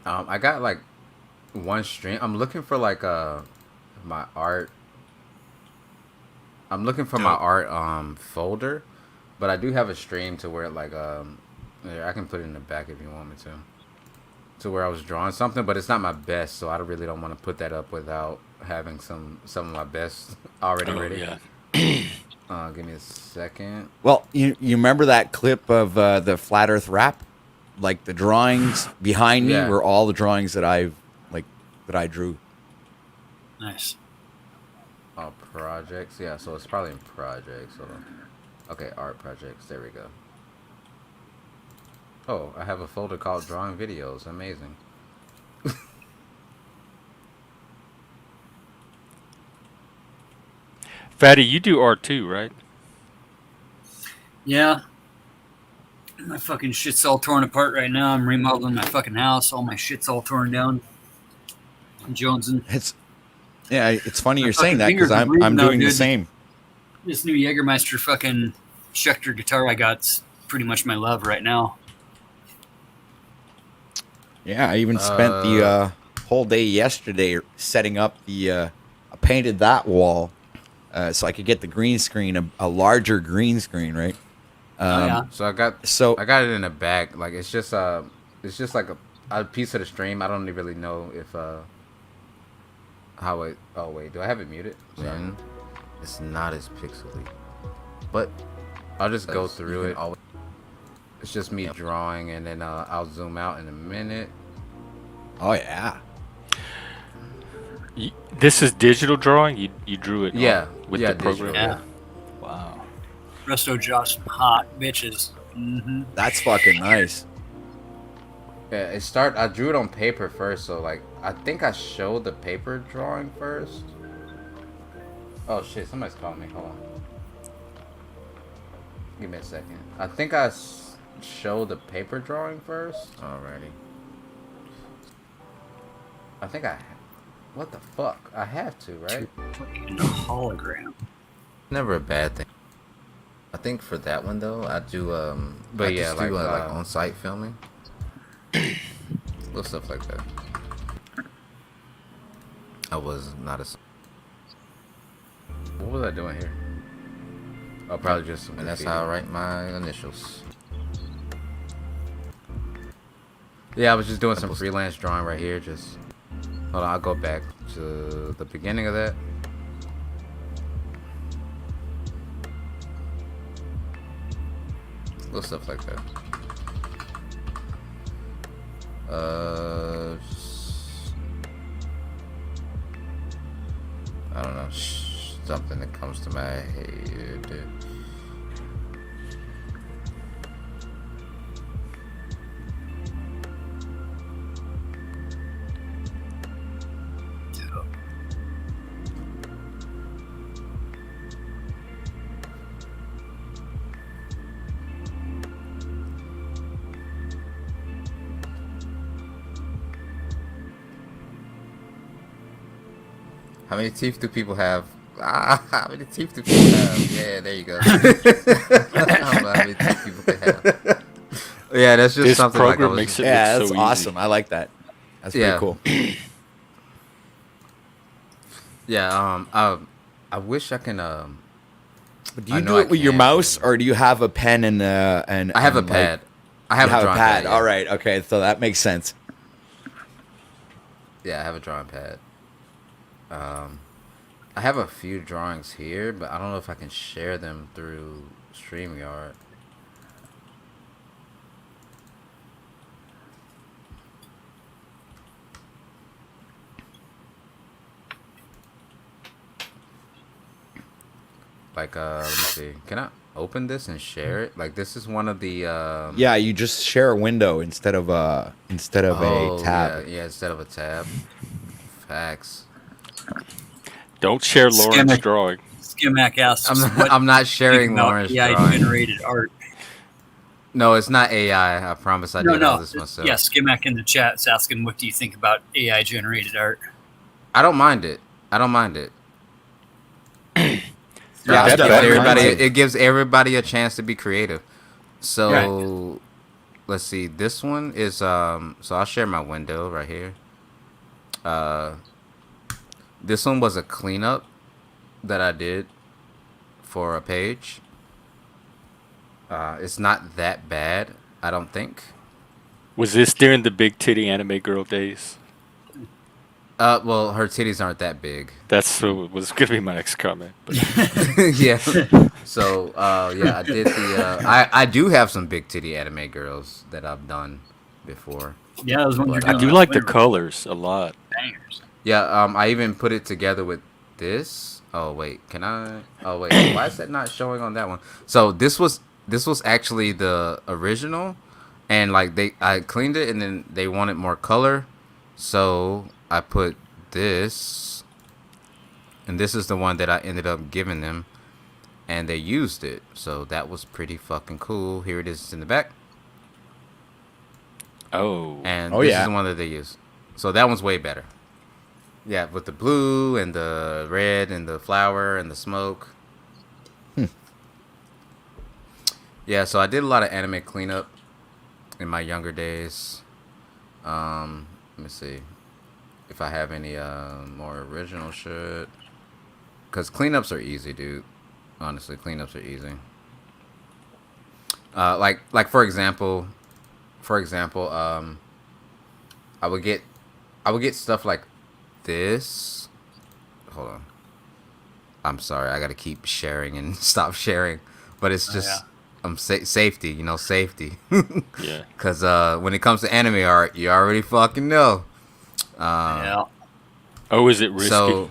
I got like one stream. I'm looking for like my art. I'm looking for my art folder, but I do have a stream to where like yeah, I can put it in the back if you want me to. To where I was drawing something, but it's not my best, so I really don't want to put that up without having some of my best already ready. Yeah. Give me a second. Well, you remember that clip of the Flat Earth rap? Like the drawings behind me Yeah. were all the drawings that I drew. Nice. Oh, projects. Yeah, so it's probably in projects. Hold on. Okay, art projects. There we go. Oh, I have a folder called drawing videos. Amazing. Fatty, you do art too, right? Yeah. My fucking shit's all torn apart right now. I'm remodeling my fucking house. All my shit's all torn down. I'm jonesing. It's funny My you're saying fucking that because fingers are I'm bleeding doing though, the dude. same. This new Jägermeister fucking Schecter guitar I got's pretty much my love right now. Yeah, I even spent the whole day yesterday setting up the. I painted that wall so I could get the green screen, a larger green screen, right? Yeah. So I got it in a bag. Like it's just like a piece of the stream. I don't really know if how it. Oh wait, do I have it muted? Then it's not as pixely, but I'll just go through it. It's just me drawing, and then I'll zoom out in a minute. Oh yeah. This is digital drawing. You drew it. Yeah, with yeah, the program. Yeah. Wow. Resto Josh, hot bitches. Mm-hmm. That's fucking nice. Yeah, I drew it on paper first, so like I think I showed the paper drawing first. Oh shit, somebody's calling me. Hold on. Give me a second. I think I showed the paper drawing first. Alrighty. I think what the fuck? I have to, right? Fucking hologram. Never a bad thing. I think for that one though, I do but I just do like on-site filming. Little stuff like that. I was not a. What was I doing here? Oh, probably just some. And that's how I write my initials. Yeah, I was just doing some freelance drawing right here. Just hold on, I'll go back to the beginning of that. Little stuff like that. I don't know, something that comes to my head. How many teeth do people have? How many teeth do people have? Yeah, there you go. I don't know how many teeth people can have. Yeah, that's just This something like I program was makes it Yeah, look that's so awesome. easy. I like that. That's Yeah. pretty cool. Yeah, I wish I can. But do I you know do I it with your can. mouse, or do you have a pen and I have a and, pad. I You have, have a a drawing pad. pad. All right. Okay. So that makes sense. Yeah, I have a drawing pad. I have a few drawings here, but I don't know if I can share them through StreamYard. Like, let me see. Can I open this and share it? Like, this is one of the. Yeah, you just share a window instead of a tab. Yeah, instead of a tab. Facts. Don't share Lauren's Skimmick. drawing. Skimac asks, I'm not. what I'm not do you sharing think about Lauren's AI drawing. generated art? No, it's not AI. I promise. I did all this myself. Yeah, Skimac in the chat is asking, what do you think about AI generated art? I don't mind it. I don't mind it. Yeah, it, that gives bad. everybody, Mine too. it gives everybody a chance to be creative. So let's see. This one is so I'll share my window right here. This one was a cleanup that I did for a page. It's not that bad, I don't think. Was this during the big titty anime girl days? Well, her titties aren't that big. That's what was going to be my next comment. But Yeah. So, yeah, I did the. I do have some big titty anime girls that I've done before. Yeah, I was wondering. I do like the colors a lot. Bangers. Yeah. I even put it together with this. Oh wait, can I? Oh wait, why is that not showing on that one? So this was actually the original, and like I cleaned it, and then they wanted more color, so I put this, and this is the one that I ended up giving them, and they used it. So that was pretty fucking cool. Here it is in the back. Oh. And Oh, this yeah. is the one that they use. So that one's way better. Yeah, with the blue and the red and the flower and the smoke. Yeah, so I did a lot of anime cleanup in my younger days. Let me see if I have any more original shit. Because cleanups are easy, dude. Honestly, cleanups are easy. Like for example, I would get stuff like this. Hold on. I'm sorry, I gotta keep sharing and stop sharing, but it's just safety, safety. Yeah. Because when it comes to anime art, you already fucking know. Yeah. Oh, is it risky? So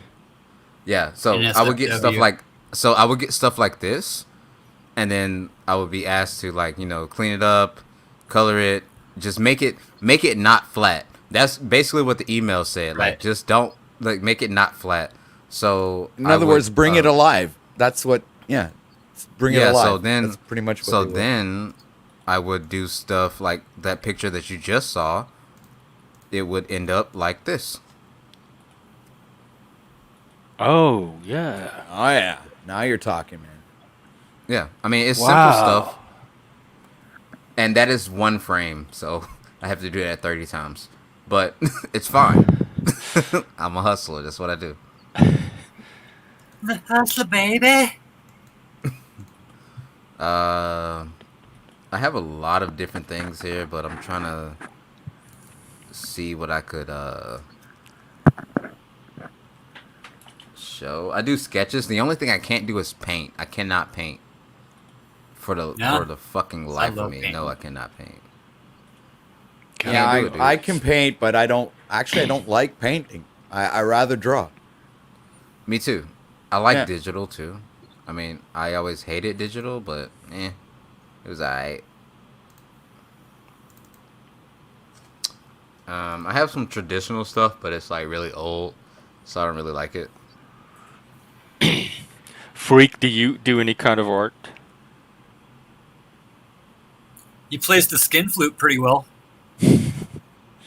yeah, so I would get stuff like this, and then I would be asked to clean it up, color it, just make it not flat. That's basically what the email said. Right. Like, just don't make it not flat. So In other words, bring it alive. That's what. Yeah, bring it alive. So then, that's pretty much. What so they were. then, I would do stuff like that picture that you just saw. It would end up like this. Oh, yeah. Oh yeah, now you're talking, man. Yeah, I mean it's simple Wow. stuff, and that is one frame, so I have to do that 30 times. But it's fine. I'm a hustler. That's what I do. The hustler, baby. I have a lot of different things here, but I'm trying to see what I could show. I do sketches. The only thing I can't do is paint. I cannot paint for the fucking life of love me. painting. No, I cannot paint. Yeah, Can't do it, dude. I can paint, but I don't. Actually, I don't like painting. I rather draw. Me too. I like Yeah. digital too. I mean, I always hated digital, but it was alright. I have some traditional stuff, but it's like really old, so I don't really like it. Freak, do you do any kind of art? You plays the skin flute pretty well.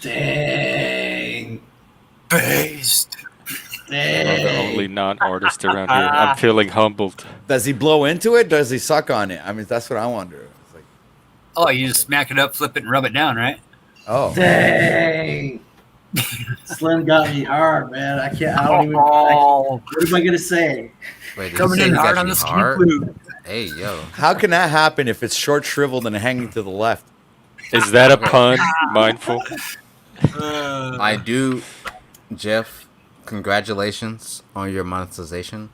Dang. Based. I'm the only non-artist around here. I'm feeling humbled. Does he blow into it? Does he suck on it? I mean, that's what I wonder. It's like, Oh, you just smack it up, flip it, and rub it down, right? oh, Dang. Slim got me hard, man. I can't. I don't even. Oh, What am I gonna say? Wait, did you coming say in he got hard on you the hard? skin glue. Hey, yo. how can that happen if it's short, shriveled, and hanging to the left? Is that a pun? Mindful. I do, Jeff. Congratulations on your monetization.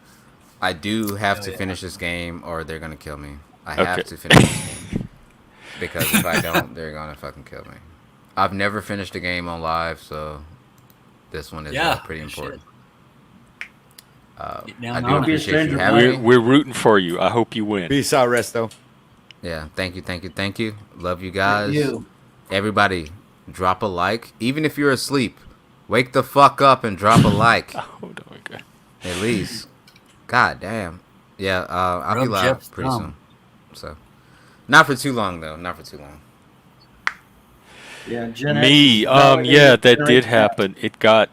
I do have to finish this game, or they're gonna kill me. I have Okay. to finish this game because if I don't, they're gonna fucking kill me. I've never finished a game on live, so this one is pretty important. Get down I do on it. appreciate you Stranger having me. We're rooting for you. I hope you win. Peace out, Resto. Yeah, thank you. Love you guys. You. Everybody, drop a like. Even if you're asleep, wake the fuck up and drop a like. Oh, my God. At least. God damn. Yeah, I'll be Rub live Jeff's pretty thumb. soon. So, not for too long though. Not for too long. Yeah, Gen Me, X is validated yeah, that did generation. happen. It got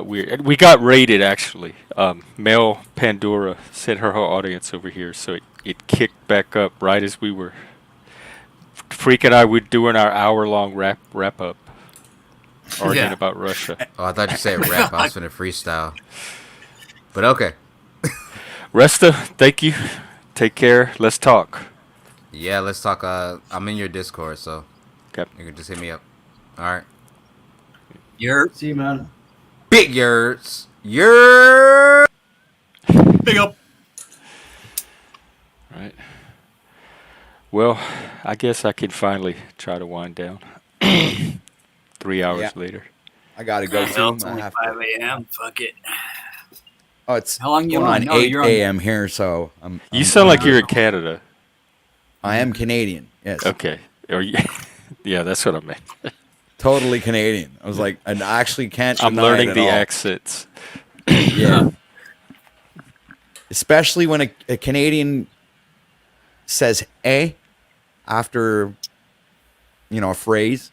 weird. We got raided actually. Mel Pandora sent her whole audience over here, so it kicked back up right as we were. Freak and I were doing our hour-long wrap up, arguing Yeah. about Russia. Oh, I thought you said rap. I was finna freestyle. But okay. Resta, thank you. Take care. Let's talk. Yeah, let's talk. I'm in your Discord, so Okay. you can just hit me up. All right. You're See you, man. Big yurts. Yurt. big up. Right. Well, I guess I can finally try to wind down. 3 hours Yeah. later. I gotta go Well, soon. it's I only have 5 to. a.m. Fuck it. Oh, it's How long you going on? on No, 8 you're on- a.m. here, so You sound like you're in Canada. I am Canadian. Yes, Okay. Or you, yeah, that's what I meant. totally Canadian. I was like, and I actually can't. I'm deny it learning at the all. accents. Yeah. Especially when a Canadian says "eh" after, a phrase.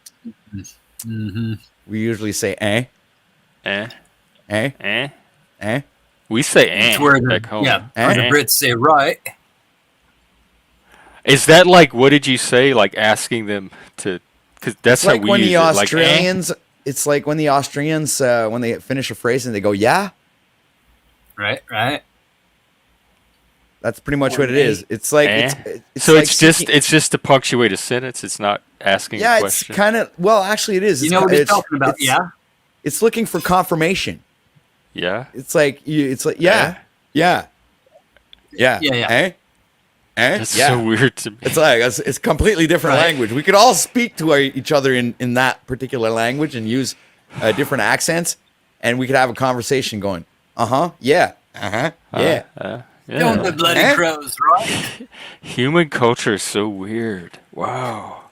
Mm-hmm. We usually say "eh, Eh? eh, Eh? eh." We say eh It's where back the, home. yeah, Eh? where the Brits say right. Is that like, what did you say? Like asking them to, because that's It's how like we when use the it. Like, eh? Australians. It's like when the Australians when they finish a phrase and they go "yeah." Right. That's pretty much Or what it eh. is. It's like Eh? it's So like it's just seeking- it's just to punctuate a sentence. It's not asking yeah. a It's question. kind of actually it is. You It's know ki- what he's it's- talking about, it's- yeah? It's looking for confirmation. Yeah. It's like yeah, yeah, Yeah. eh, That's yeah. so weird to me. It's like it's completely different Right. language. We could all speak to each other in that particular language and use different accents, and we could have a conversation going, yeah, yeah. Yeah. Don't the bloody Eh? crows, right? Human culture is so weird. Wow.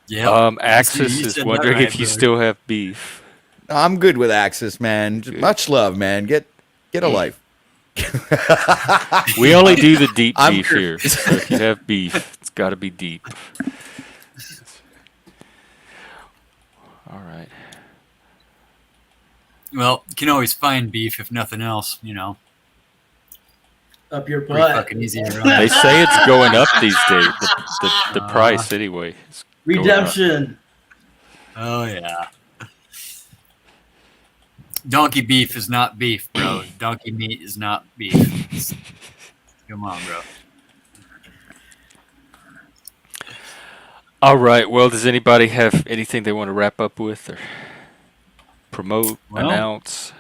Yeah. Axis You is said that wondering right, if you brother. still have beef. I'm good with Axis, man. Much love, man. Get a life. We only do the deep I'm beef cur- here. So if you have beef, it's got to be deep. All right. Well, you can always find beef if nothing else, Up your Pretty butt. fucking easy to run. They say it's going up these days. The price anyway. Is going up. Redemption. Oh, yeah. Donkey beef is not beef, bro. Donkey meat is not beef. Come on, bro. All right. Well, does anybody have anything they want to wrap up with or promote, Well- announce?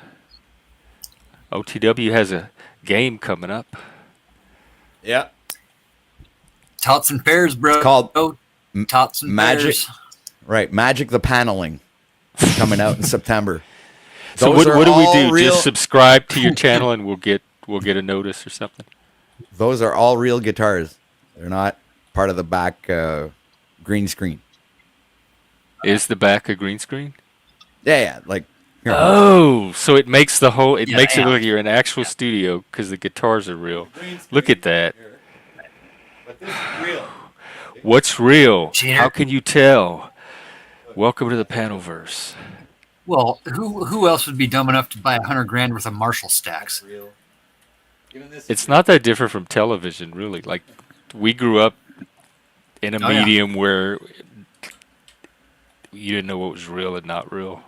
OTW has a game coming up. Yeah. Tots and pears, bro. It's called Tots and Magic. pears. Right. Magic the Paneling coming out in September. So Those what are do we all do? real- Just subscribe to your channel and we'll get a notice or something. Those are all real guitars. They're not part of the back green screen. Is the back a green screen? Yeah. Like here. Oh, so it makes the whole. It Yeah, makes it yeah. look like you're in an actual studio because the guitars are real. Look at that. But this is real. What's real? Cheater. How can you tell? Welcome to the Panelverse. Well, who else would be dumb enough to buy $100,000 worth of Marshall stacks? It's not that different from television, really. Like, we grew up in a Oh, yeah. medium where you didn't know what was real and not real.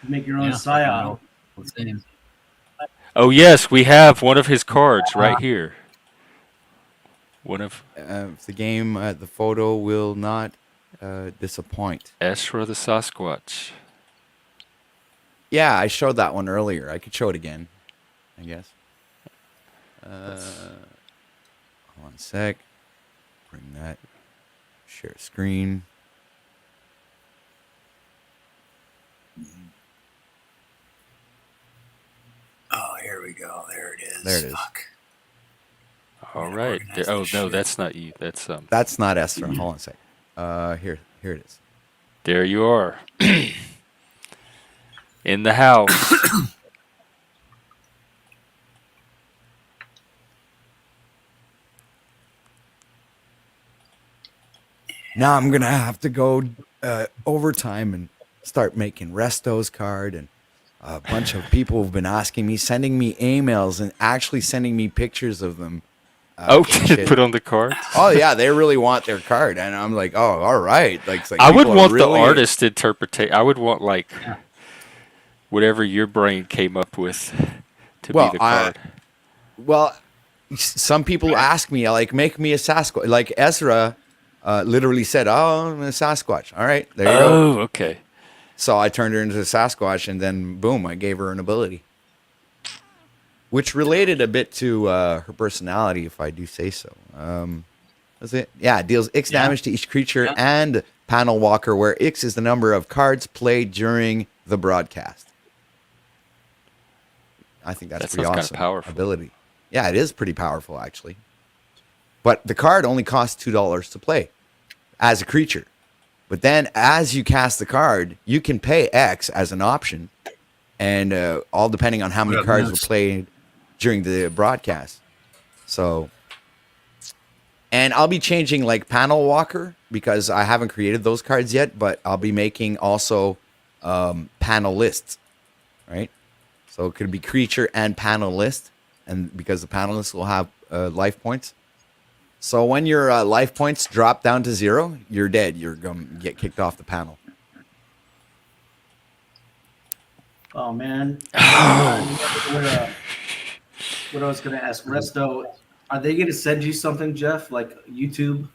Make your own Yeah, psyop. same. Oh yes, we have one of his cards right here. One of The game, the photo will not disappoint. Ezra the Sasquatch. Yeah, I showed that one earlier. I could show it again, I guess. One sec. Bring that. Share screen. Oh, here we go. There it is. There it is. Fuck. All gotta right. organize Oh this no, shit. that's not you. That's That's not Esther. Hold on a sec. Here it is. There you are. In the house. Now I'm gonna have to go overtime and start making Resto's card, and a bunch of people have been asking me, sending me emails, and actually sending me pictures of them. Oh, and to shit. put on the card. Oh yeah, they really want their card, and I'm like, oh, all right. Like, it's like I would people are want the really- artist interpretation. I would want like whatever your brain came up with to Well, be the card. Well, some people ask me, like, make me a Sasquatch. Like Ezra literally said, oh, I'm a Sasquatch. All right, there you go. Oh, okay. So I turned her into a Sasquatch, and then boom, I gave her an ability, which related a bit to her personality, if I do say so. That's it. Yeah, it deals X damage to each creature and panel walker, where X is the number of cards played during the broadcast. I think that's That pretty sounds kinda awesome. powerful. Ability. Yeah, it is pretty powerful, actually. But the card only costs $2 to play as a creature. But then as you cast the card, you can pay X as an option, and all depending on how many Yeah, cards nice. were played during the broadcast. So, and I'll be changing like Panel Walker because I haven't created those cards yet, but I'll be making also panel lists, right? So it could be creature and panel list, and because the panelists will have life points. So when your life points drop down to 0, you're dead. You're going to get kicked off the panel. Oh man. What I was gonna ask, Resto, are they gonna send you something, Jeff? Like YouTube?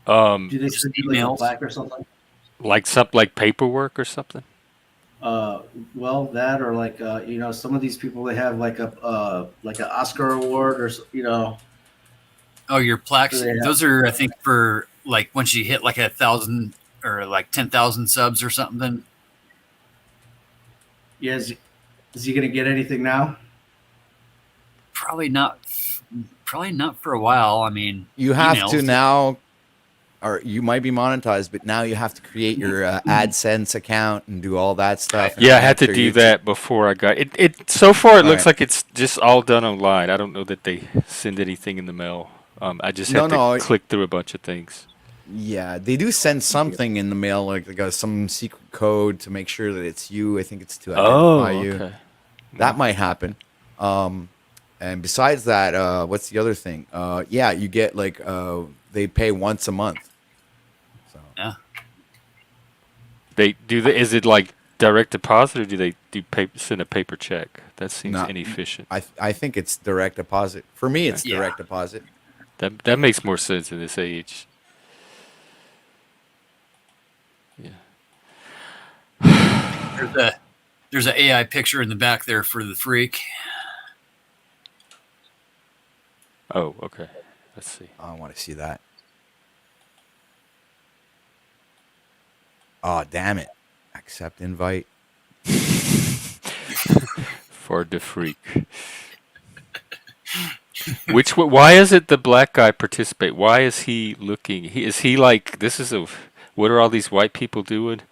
Do they Just send you like a emails. plaque or something? Like something like paperwork or something. Well, that or like some of these people they have like an Oscar award or Oh, your plaques. Yeah. Those are, I think, for like once you hit like 1,000 or like 10,000 subs or something. yeah. Is he gonna get anything now? Probably not. Probably not for a while. I mean, You have emails. to now, or you might be monetized, but now you have to create your AdSense account and do all that stuff. Yeah, I had to enter do your- that before I got it. It so far it looks Right. like it's just all done online. I don't know that they send anything in the mail. I just have to click through a bunch of things. Yeah, they do send something in the mail, like they got some secret code to make sure that it's you. I think it's to identify you. Okay. That might happen. And besides that, what's the other thing? Yeah, you get like they pay once a month. So Yeah. They do. Is it like direct deposit or do they send a paper check? That seems No. inefficient. I think it's direct deposit. For me, it's Yeah. direct deposit. That makes more sense in this age. There's a AI picture in the back there for the freak. Oh, okay. Let's see. I want to see that. Oh, damn it. Accept invite. For the freak. Why is it the black guy participate? Why is he looking? Is he like, what are all these white people doing?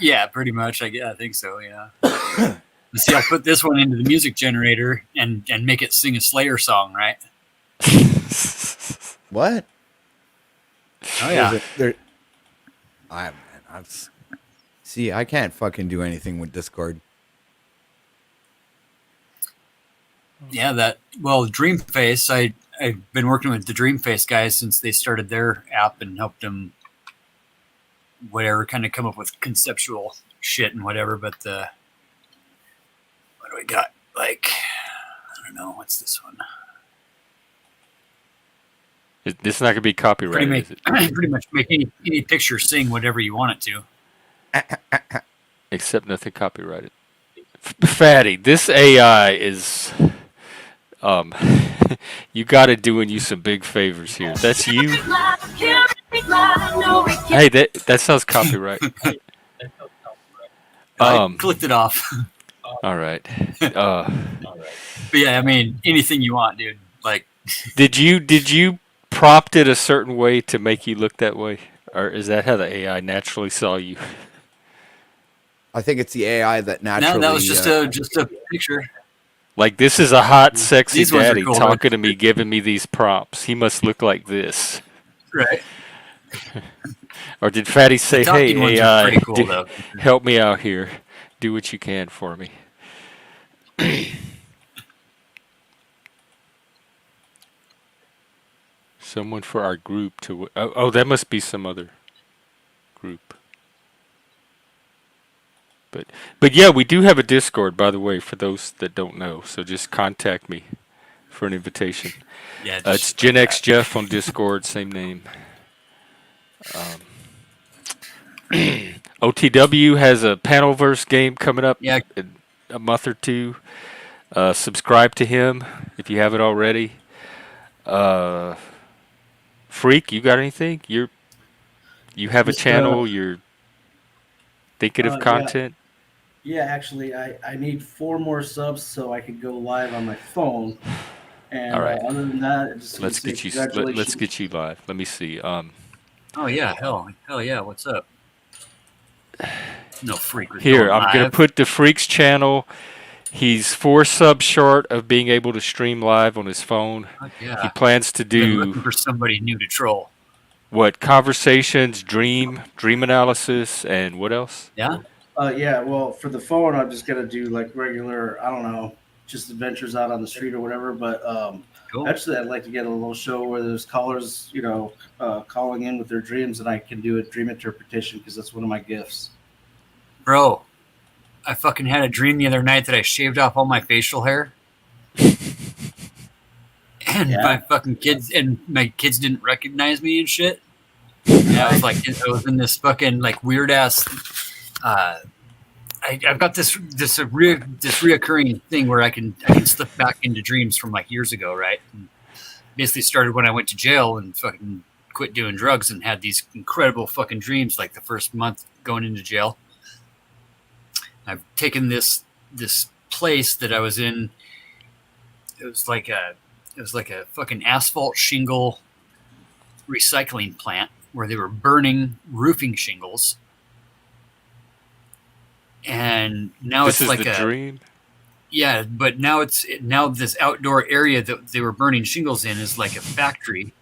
Yeah, pretty much. I think so. Yeah. Let's see. I'll put this one into the music generator and make it sing a Slayer song, right? What? Oh yeah. I've See, I can't fucking do anything with Discord. Yeah, Dreamface. I've been working with the Dreamface guys since they started their app and helped them whatever kind of come up with conceptual shit and whatever. But what do we got? Like, I don't know, what's this one? This is not gonna be copyrighted, is it? Pretty much make any picture sing whatever you want it to. Except nothing copyrighted. Fatty, this AI is you gotta doing you some big favors here. That's you. Hey, that sounds copyright. I clicked it off. All right. But yeah, I mean, anything you want, dude. Like, Did you prompt it a certain way to make you look that way, or is that how the AI naturally saw you? I think it's the AI that naturally. no, that was just a picture. Like, this is a hot, sexy These ones are daddy cool, talking to me, giving me these prompts. He must look like this. Right. Or did Fatty say, talking "Hey ones are AI, pretty cool, though. help me out here. Do what you can for me." Someone for our group to. Oh, that must be some other group. But yeah, we do have a Discord, by the way, for those that don't know. So just contact me for an invitation. Yeah, It's Gen X Jeff on Discord, same name. OTW has a Panelverse game coming up Yeah. in a month or two. Subscribe to him if you haven't already. Freak, you got anything? You have a Just, channel. You're thinking of yeah. content. Yeah, actually, I need 4 more subs so I could go live on my phone. And All right. other than that, just Let's say get you. congratulations. Let's get you live. Let me see. Oh yeah, hell yeah. What's up? No freak. was Here, going I'm gonna live. put the Freak's channel. He's 4 subs short of being able to stream live on his phone. Fuck yeah. He plans to Been looking do for somebody new to troll. what? Conversations, dream analysis, and what else? Yeah. Yeah, well, for the phone, I'm just gonna do like regular, I don't know, just adventures out on the street or whatever. But Cool. actually, I'd like to get a little show where there's callers, calling in with their dreams, and I can do a dream interpretation because that's one of my gifts. Bro, I fucking had a dream the other night that I shaved off all my facial hair. And Yeah. my kids didn't recognize me and shit. Yeah, I was in this fucking like weird ass. I've got this reoccurring thing where I can slip back into dreams from like years ago, right? And basically started when I went to jail and fucking quit doing drugs and had these incredible fucking dreams like the first month going into jail. I've taken this place that I was in. It was like a fucking asphalt shingle recycling plant where they were burning roofing shingles. And now This it's is like the dream. yeah, but now this outdoor area that they were burning shingles in is like a factory.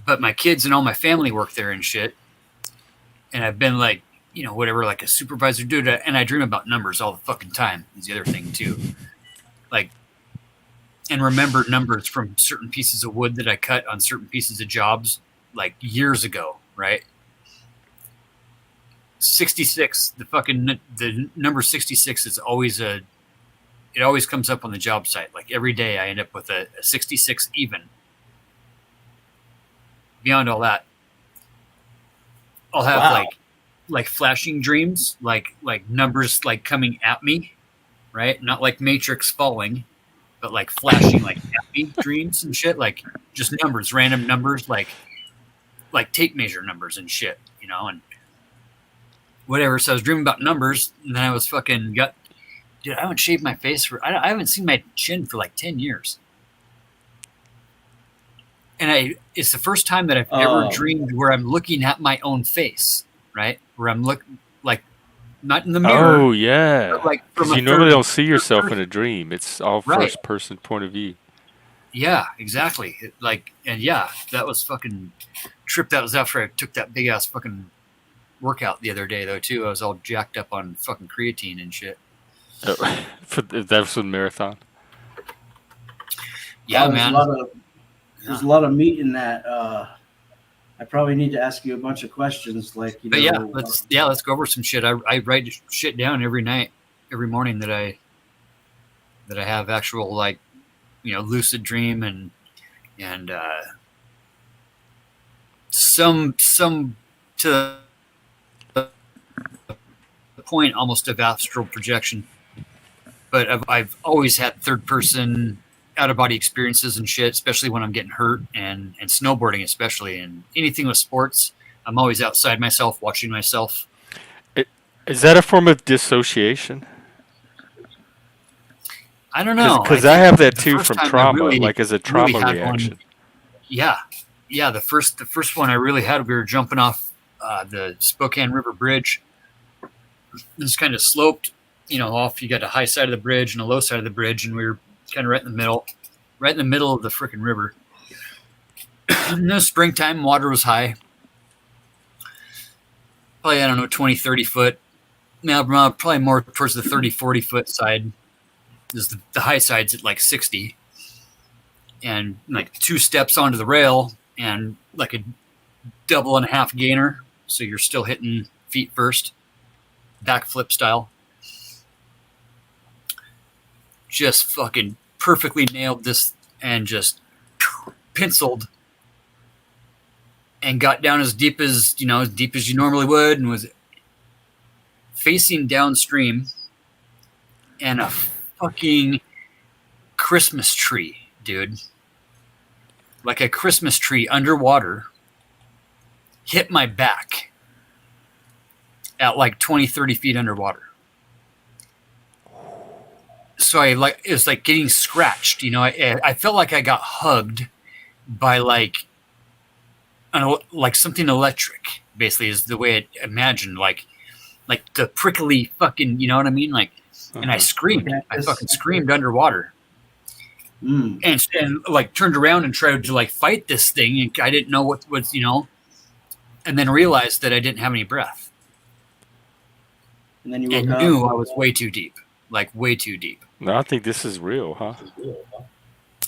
But my kids and all my family work there and shit. And I've been like, whatever, like a supervisor dude, and I dream about numbers all the fucking time. Is the other thing too. Like, and remember numbers from certain pieces of wood that I cut on certain pieces of jobs like years ago, right? 66, the number 66 is always it always comes up on the job site. Like every day I end up with a 66 even. Beyond all that, I'll have Wow. like flashing dreams, like numbers like coming at me, right? Not like Matrix falling, but like flashing like at me dreams and shit, like just numbers, random numbers, like tape measure numbers and shit, and whatever. So I was dreaming about numbers, and then I was fucking dude, I haven't shaved my face I haven't seen my chin for like 10 years. And it's the first time that I've ever dreamed where I'm looking at my own face, right? Where I'm like not in the mirror. Oh yeah. but like from Because a you normally third- don't see yourself in a dream. It's all Right. first person point of view. Yeah, exactly. That was fucking trip. That was after I took that big ass fucking workout the other day though too. I was all jacked up on fucking creatine and shit. That was a marathon. Yeah, Wow, man. There's a lot of meat in that. I probably need to ask you a bunch of questions, like But let's go over some shit. I write shit down every night, every morning that I have actual like, lucid dream and some to the point almost of astral projection. But I've always had third person out of body experiences and shit, especially when I'm getting hurt and snowboarding, especially, and anything with sports. I'm always outside myself, watching myself. Is that a form of dissociation? I don't know. Because I have that too from trauma, like as a trauma reaction. Yeah. The first one I really had, we were jumping off the Spokane River Bridge. This kind of sloped, off. You got a high side of the bridge and a low side of the bridge, and we were kind of right in the middle of the freaking river. In the springtime, water was high. Probably, I don't know, 20, 30 foot. Now, probably more towards the 30, 40 foot side. There's the high side's at like 60. And like 2 steps onto the rail and like a 1.5 gainer. So you're still hitting feet first. Backflip style. Just fucking perfectly nailed this and just penciled and got down as deep as you normally would, and was facing downstream, and a fucking Christmas tree, dude, like a Christmas tree underwater, hit my back at like 20, 30 feet underwater. So it was like getting scratched, I felt like I got hugged by like something electric, basically, is the way I imagined, like the prickly fucking, you know what I mean? Like, and I screamed. I fucking screamed underwater. And like turned around and tried to like fight this thing, and I didn't know what was, and then realized that I didn't have any breath. And then you knew I was way too deep. Like way too deep. No, I think this is real, huh?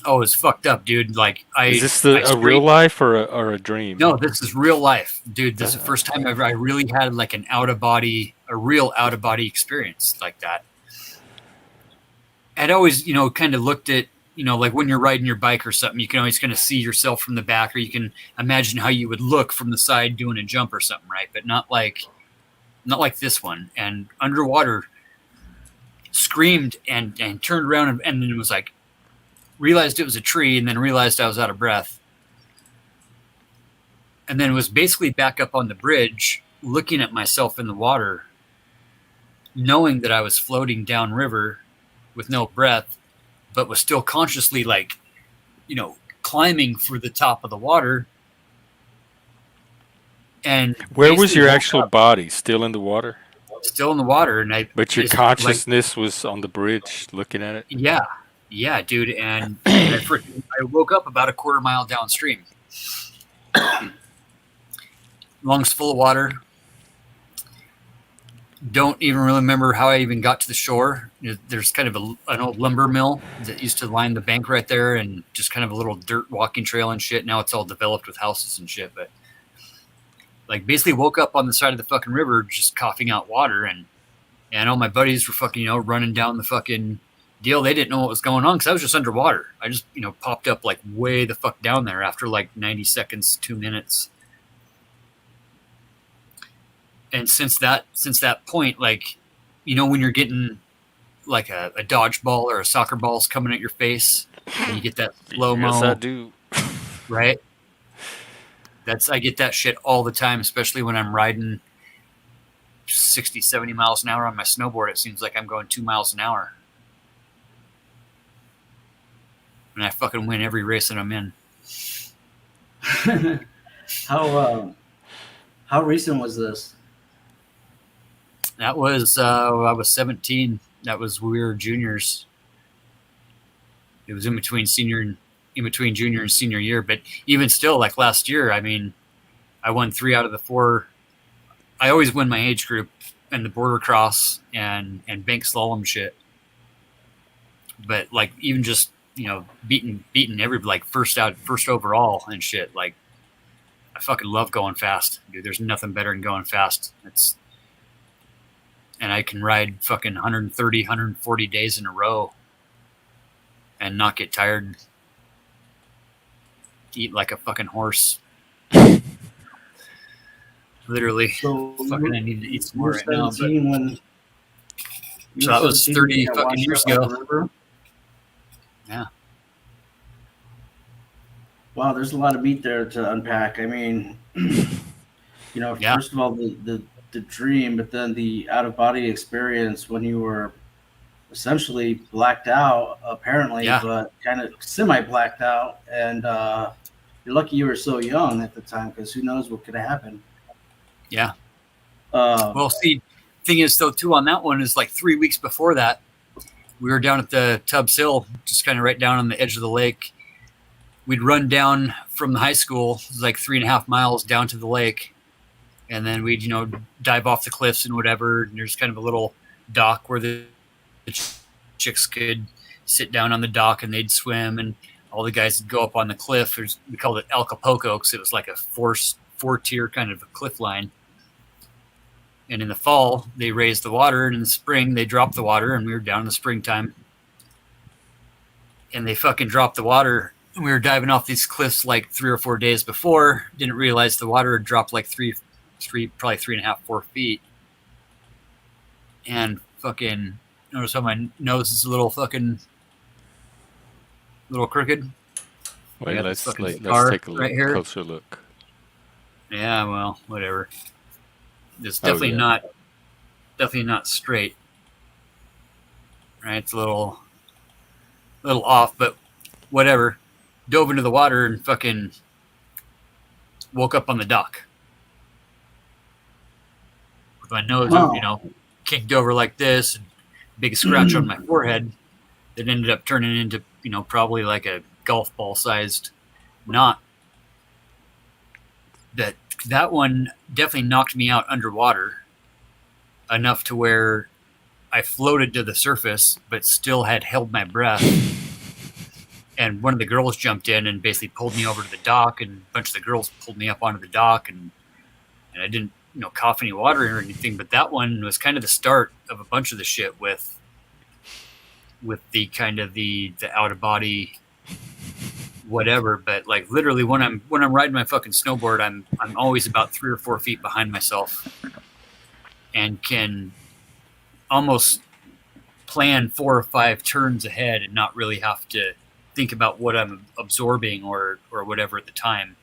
Oh, it's fucked up, dude. Like is this a real life or a dream? No, this is real life, dude. This is the first time ever I really had like a real out of body experience like that. I'd always, kind of looked at, like when you're riding your bike or something, you can always kind of see yourself from the back, or you can imagine how you would look from the side doing a jump or something, right? But not like this one. And underwater, screamed and turned around and then was like, realized it was a tree, and then realized I was out of breath, and then was basically back up on the bridge looking at myself in the water, knowing that I was floating downriver with no breath, but was still consciously like, climbing for the top of the water. And where was your actual body? Still in the water? Still in the water, and But your consciousness was on the bridge, looking at it. Yeah, dude, and I woke up about a quarter mile downstream, lungs full of water. Don't even really remember how I even got to the shore. There's kind of an old lumber mill that used to line the bank right there, and just kind of a little dirt walking trail and shit. Now it's all developed with houses and shit, but like basically woke up on the side of the fucking river just coughing out water, and all my buddies were fucking running down the fucking deal. They didn't know what was going on because I was just underwater. I just popped up like way the fuck down there after like 90 seconds, 2 minutes. And since that point, like, when you're getting like a dodgeball or a soccer ball's coming at your face, and you get that slow-mo. Yes, I do. Right? I get that shit all the time, especially when I'm riding 60, 70 miles an hour on my snowboard. It seems like I'm going 2 miles an hour. And I fucking win every race that I'm in. How recent was this? That was I was 17. That was we were juniors. It was in between junior and senior year, but even still, like last year, I mean, I won 3 out of the 4 I always win my age group and the border cross and bank slalom shit. But like even just beating every like first overall and shit. Like I fucking love going fast, dude. There's nothing better than going fast. And I can ride fucking 130, 140 days in a row and not get tired. Eat like a fucking horse. Literally. So fucking, I need to eat some more right now. But, 17 when so that was 30 when fucking years washed up on ago. the river? Yeah. Wow, there's a lot of meat there to unpack. I mean, Yeah. first of all, the dream, but then the out of body experience when you were essentially blacked out, apparently, Yeah. but kind of semi blacked out, and you're lucky you were so young at the time because who knows what could have happened. Yeah. Um, Well, see, thing is, though, too, on that one is like 3 weeks before that, we were down at the Tubbs Hill, just kind of right down on the edge of the lake. We'd run down from the high school, it was like 3.5 miles down to the lake. And then we'd, dive off the cliffs and whatever. And there's kind of a little dock where the chicks could sit down on the dock and they'd swim. And all the guys would go up on the cliff. We called it Acapulco because it was like a four-tier kind of a cliff line. And in the fall, they raised the water. And in the spring, they dropped the water. And we were down in the springtime. And they fucking dropped the water. And we were diving off these cliffs like 3 or 4 days before. Didn't realize the water had dropped like probably 3.5, 4 feet. And fucking notice how my nose is a little crooked. Wait, got let's this fucking take scar a right here. closer look. Yeah, well, whatever. It's Oh, definitely yeah. not straight. Right? It's a little off, but whatever. Dove into the water and fucking woke up on the dock. With my nose, Wow. kicked over like this, and big scratch on my forehead that ended up turning into, probably like a golf ball sized knot. That one definitely knocked me out underwater enough to where I floated to the surface, but still had held my breath. And one of the girls jumped in and basically pulled me over to the dock, and a bunch of the girls pulled me up onto the dock, and I didn't, cough any water or anything. But that one was kind of the start of a bunch of the shit with the kind of the out of body whatever. But like literally when I'm riding my fucking snowboard, I'm always about 3 or 4 feet behind myself and can almost plan 4 or 5 turns ahead and not really have to think about what I'm absorbing or whatever at the time.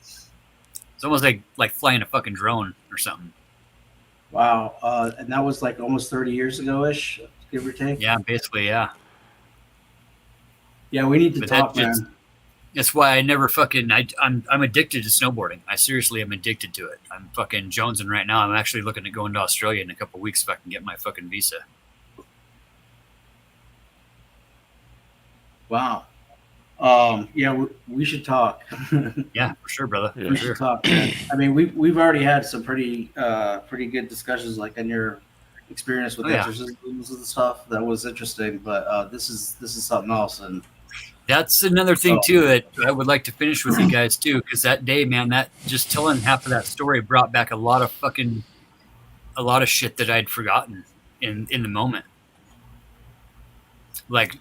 It's almost like flying a fucking drone or something. Wow. And that was like almost 30 years ago-ish, give or take. Yeah, basically, yeah. Yeah, we need to But talk, man. That's why I never fucking I'm addicted to snowboarding. I seriously am addicted to it. I'm fucking jonesing right now. I'm actually looking to go into Australia in a couple of weeks if I can get my fucking visa. Wow. Yeah, we should talk. Yeah, for sure, brother. Yeah. We For sure. should talk, man. I mean, we've already had some pretty good discussions, like on your experience with Oh, yeah. exorcisms and stuff. That was interesting, but this is something else. And That's another thing too that I would like to finish with you guys too, because that day, man, that just telling half of that story brought back a lot of shit that I'd forgotten in the moment. Like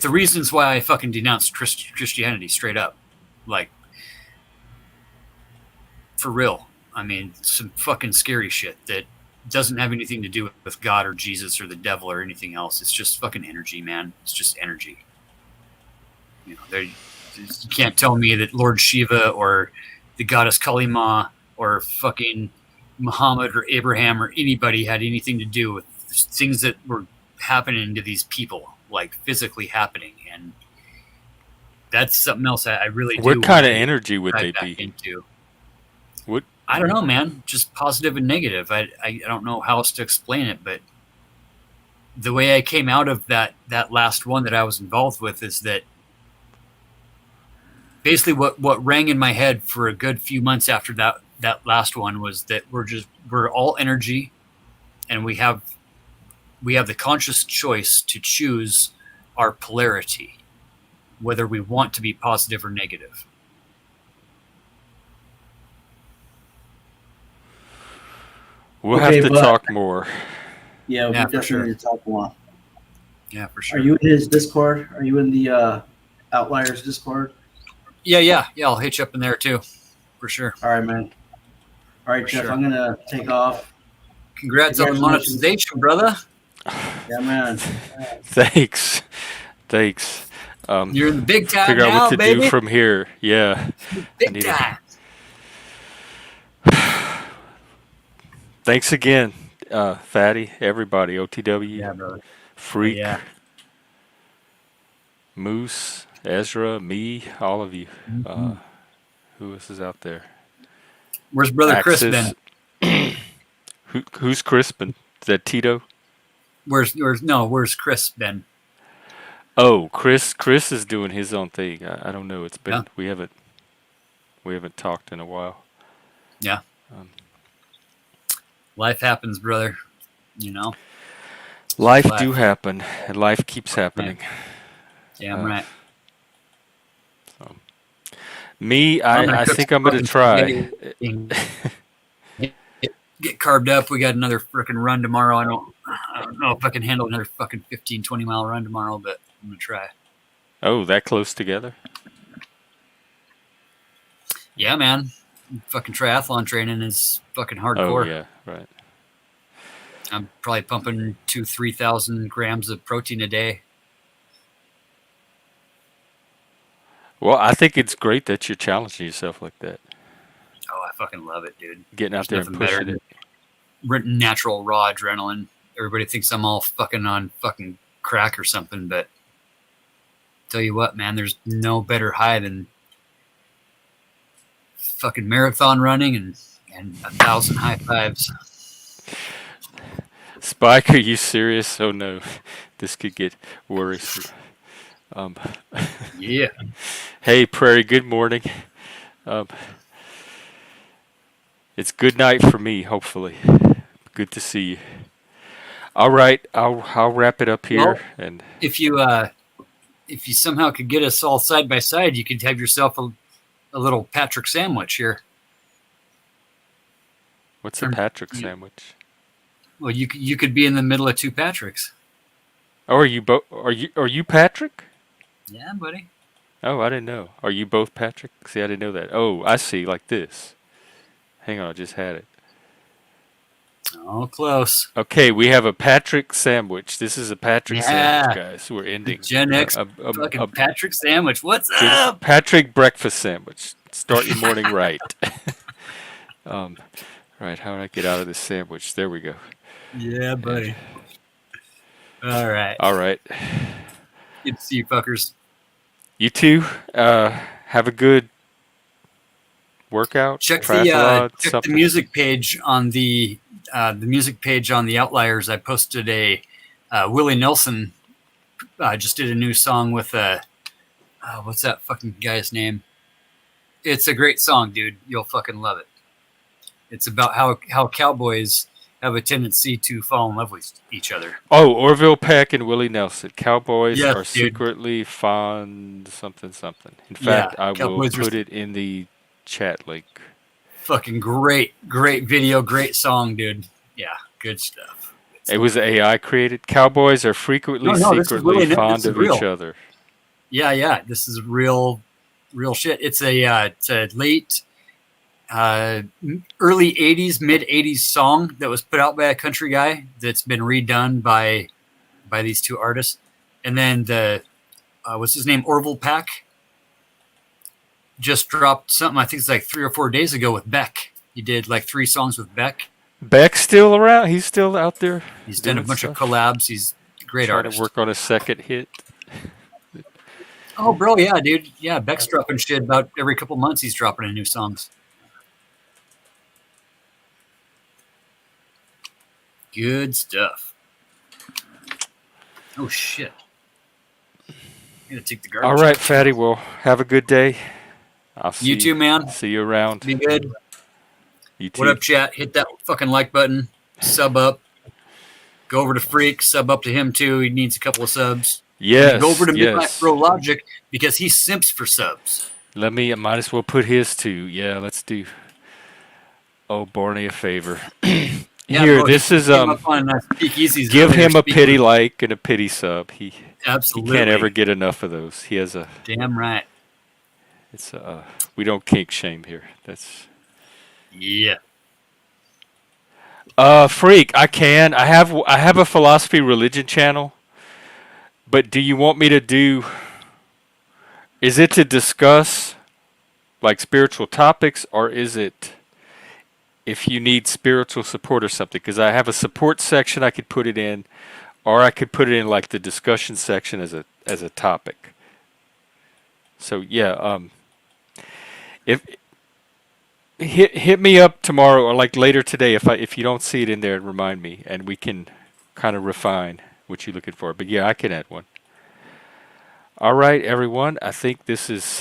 the reasons why I fucking denounced Christianity straight up, like for real. I mean, some fucking scary shit that doesn't have anything to do with God or Jesus or the devil or anything else. It's just fucking energy, man. It's just energy. You can't tell me that Lord Shiva or the goddess Kali Ma or fucking Muhammad or Abraham or anybody had anything to do with things that were happening to these people, like physically happening. And that's something else I really do. What kind of energy would dive they back be? into. What? I don't know, man. Just positive and negative. I don't know how else to explain it, but the way I came out of that last one that I was involved with is that basically what rang in my head for a good few months after that that last one was that we're all energy, and we have the conscious choice to choose our polarity, whether we want to be positive or negative. We'll Okay, have to but- talk more. Yeah, we Yeah, for definitely sure. need to talk more. Yeah, for sure. Are you in his Discord? Are you in the Outliers Discord? Yeah. I'll hit you up in there too, for sure. All right, man. All right, For Jeff, sure. I'm gonna take off. Congrats on the Congratulations. monetization, brother. Yeah, man. Thanks. You're in the big time Figure out now, what to baby. do from here. Yeah. Big need to- time. Thanks again, Fatty, everybody, OTW, Yeah, brother. Freak, Yeah. Moose, Ezra, me, all of you. Mm-hmm. Who else is out there? Where's brother Chris Axis. been? Who's Crispin? Is that Tito? Where's Chris been? Oh, Chris is doing his own thing. I don't know. It's been Yeah. we haven't talked in a while. Yeah. Life happens, brother. You know. Life Life. do happen, and life keeps happening. Damn right. Me, I'm gonna I cook think some I'm gonna fucking try. spaghetti. Get carved up. We got another freaking run tomorrow. I don't know if I can handle another fucking 15, 20-mile run tomorrow, but I'm gonna try. Oh, that close together? Yeah, man. Fucking triathlon training is fucking hardcore. Oh yeah, right. I'm probably pumping 2,000-3,000 grams of protein a day. Well, I think it's great that you're challenging yourself like that. Oh, I fucking love it, dude. Getting out There's there and nothing better pushing it. than natural raw adrenaline. Everybody thinks I'm all fucking on fucking crack or something, but tell you what, man, there's no better high than fucking marathon running and 1,000 high fives. Spike, are you serious? Oh no, this could get worrisome. Yeah. Hey, Prairie. Good morning. It's good night for me. Hopefully, good to see you. All right, I'll wrap it up here. Well, and If you somehow could get us all side by side, you could have yourself a little Patrick sandwich here. what's a Patrick sandwich? Well, you could be in the middle of two Patricks. Oh, are you both? Are you Patrick? Yeah, buddy. Oh, I didn't know. Are you both Patrick? See, I didn't know that. Oh, I see. Like this. Hang on, I just had it. Oh, close. Okay, we have a Patrick sandwich. This is a Patrick Yeah. sandwich, guys. We're ending. Gen X fucking Patrick sandwich. What's up? Patrick breakfast sandwich. Start your morning right. Right, how do I get out of this sandwich? There we go. Yeah, buddy. All right. All right. Good to see you fuckers. You too. Have a good workout. Check triathlon, the something. music page on the music page on the Outliers. I posted a Willie Nelson just did a new song with what's that fucking guy's name? It's a great song, dude. You'll fucking love it. It's about how cowboys have a tendency to fall in love with each other. Oh, Orville Peck and Willie Nelson. Cowboys Yes, are dude. secretly fond something. In fact, I will Cowboys are- put it in the chat link. Fucking great video, great song, dude. Yeah, good stuff. It was AI created. Cowboys are frequently No, this is secretly really- fond this is of real. each other. Yeah. This is real shit. It's a late, early '80s, mid '80s song that was put out by a country guy that's been redone by these two artists. And then the what's his name, Orville Peck, just dropped something. I think it's like 3 or 4 days ago with Beck. He did like 3 songs with Beck. Beck's still around. He's still out there. He's done a doing bunch stuff. of collabs. He's a great Trying artist. to work on a second hit. Oh, bro, yeah, dude. Yeah, Beck's dropping shit about every couple months. He's dropping a new songs. Good stuff. Oh, shit. I'm going to take the garbage. All right, Fatty. Well, have a good day. I'll see You too, man. See you around. Be good. You too. What up, chat? Hit that fucking like button. Sub up. Go over to Freak. Sub up to him too. He needs a couple of subs. Yes. And go over to Midnight yes. Pro Logic because he simps for subs. I might as well put his too. Yeah, let's do. Oh, Barney a favor. Yeah, Here, bro, this he is came up on Speakeasies give earlier him a speaking pity with- like and a pity sub. He Absolutely. can't ever get enough of those. He has a. Damn right. It's we don't kink shame here. That's. Yeah. Freak. I have a philosophy religion channel, but do you want me to do? Is it to discuss like spiritual topics, or is it if you need spiritual support or something? Because I have a support section I could put it in, or I could put it in like the discussion section as a topic. So yeah, if hit me up tomorrow or like later today if you don't see it in there, remind me and we can kind of refine what you're looking for. But yeah, I can add one. All right, everyone. I think this is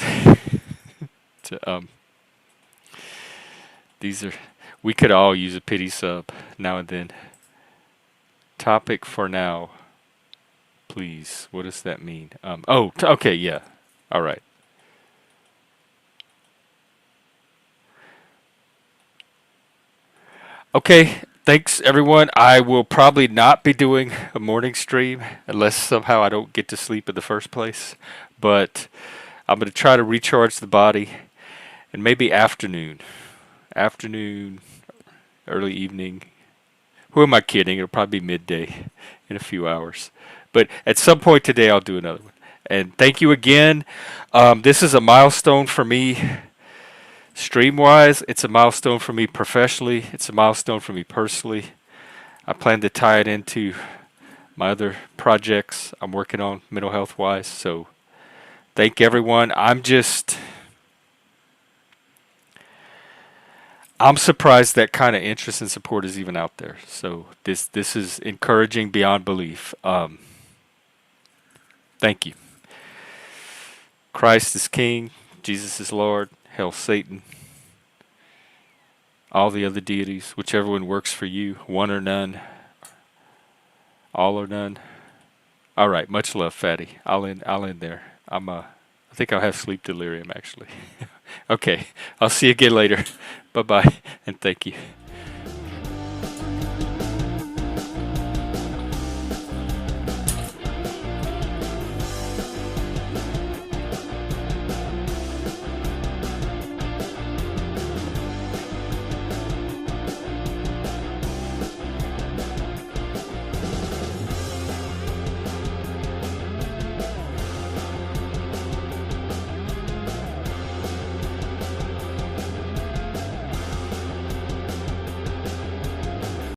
these are we could all use a pity sub now and then. Topic for now, please. What does that mean? Okay, yeah. All right. Okay, thanks everyone. I will probably not be doing a morning stream unless somehow I don't get to sleep in the first place. But I'm going to try to recharge the body and maybe afternoon, early evening. Who am I kidding? It'll probably be midday in a few hours. But at some point today, I'll do another one. And thank you again. This is a milestone for me. Stream-wise, it's a milestone for me professionally. It's a milestone for me personally. I plan to tie it into my other projects I'm working on mental health-wise. So thank everyone. I'm surprised that kind of interest and support is even out there. So this is encouraging beyond belief. Thank you. Christ is King. Jesus is Lord. Hell, Satan. All the other deities, whichever one works for you. One or none. All or none. All right. Much love, Fatty. I'll end there. I think I'll have sleep delirium actually. Okay. I'll see you again later. Bye-bye and thank you.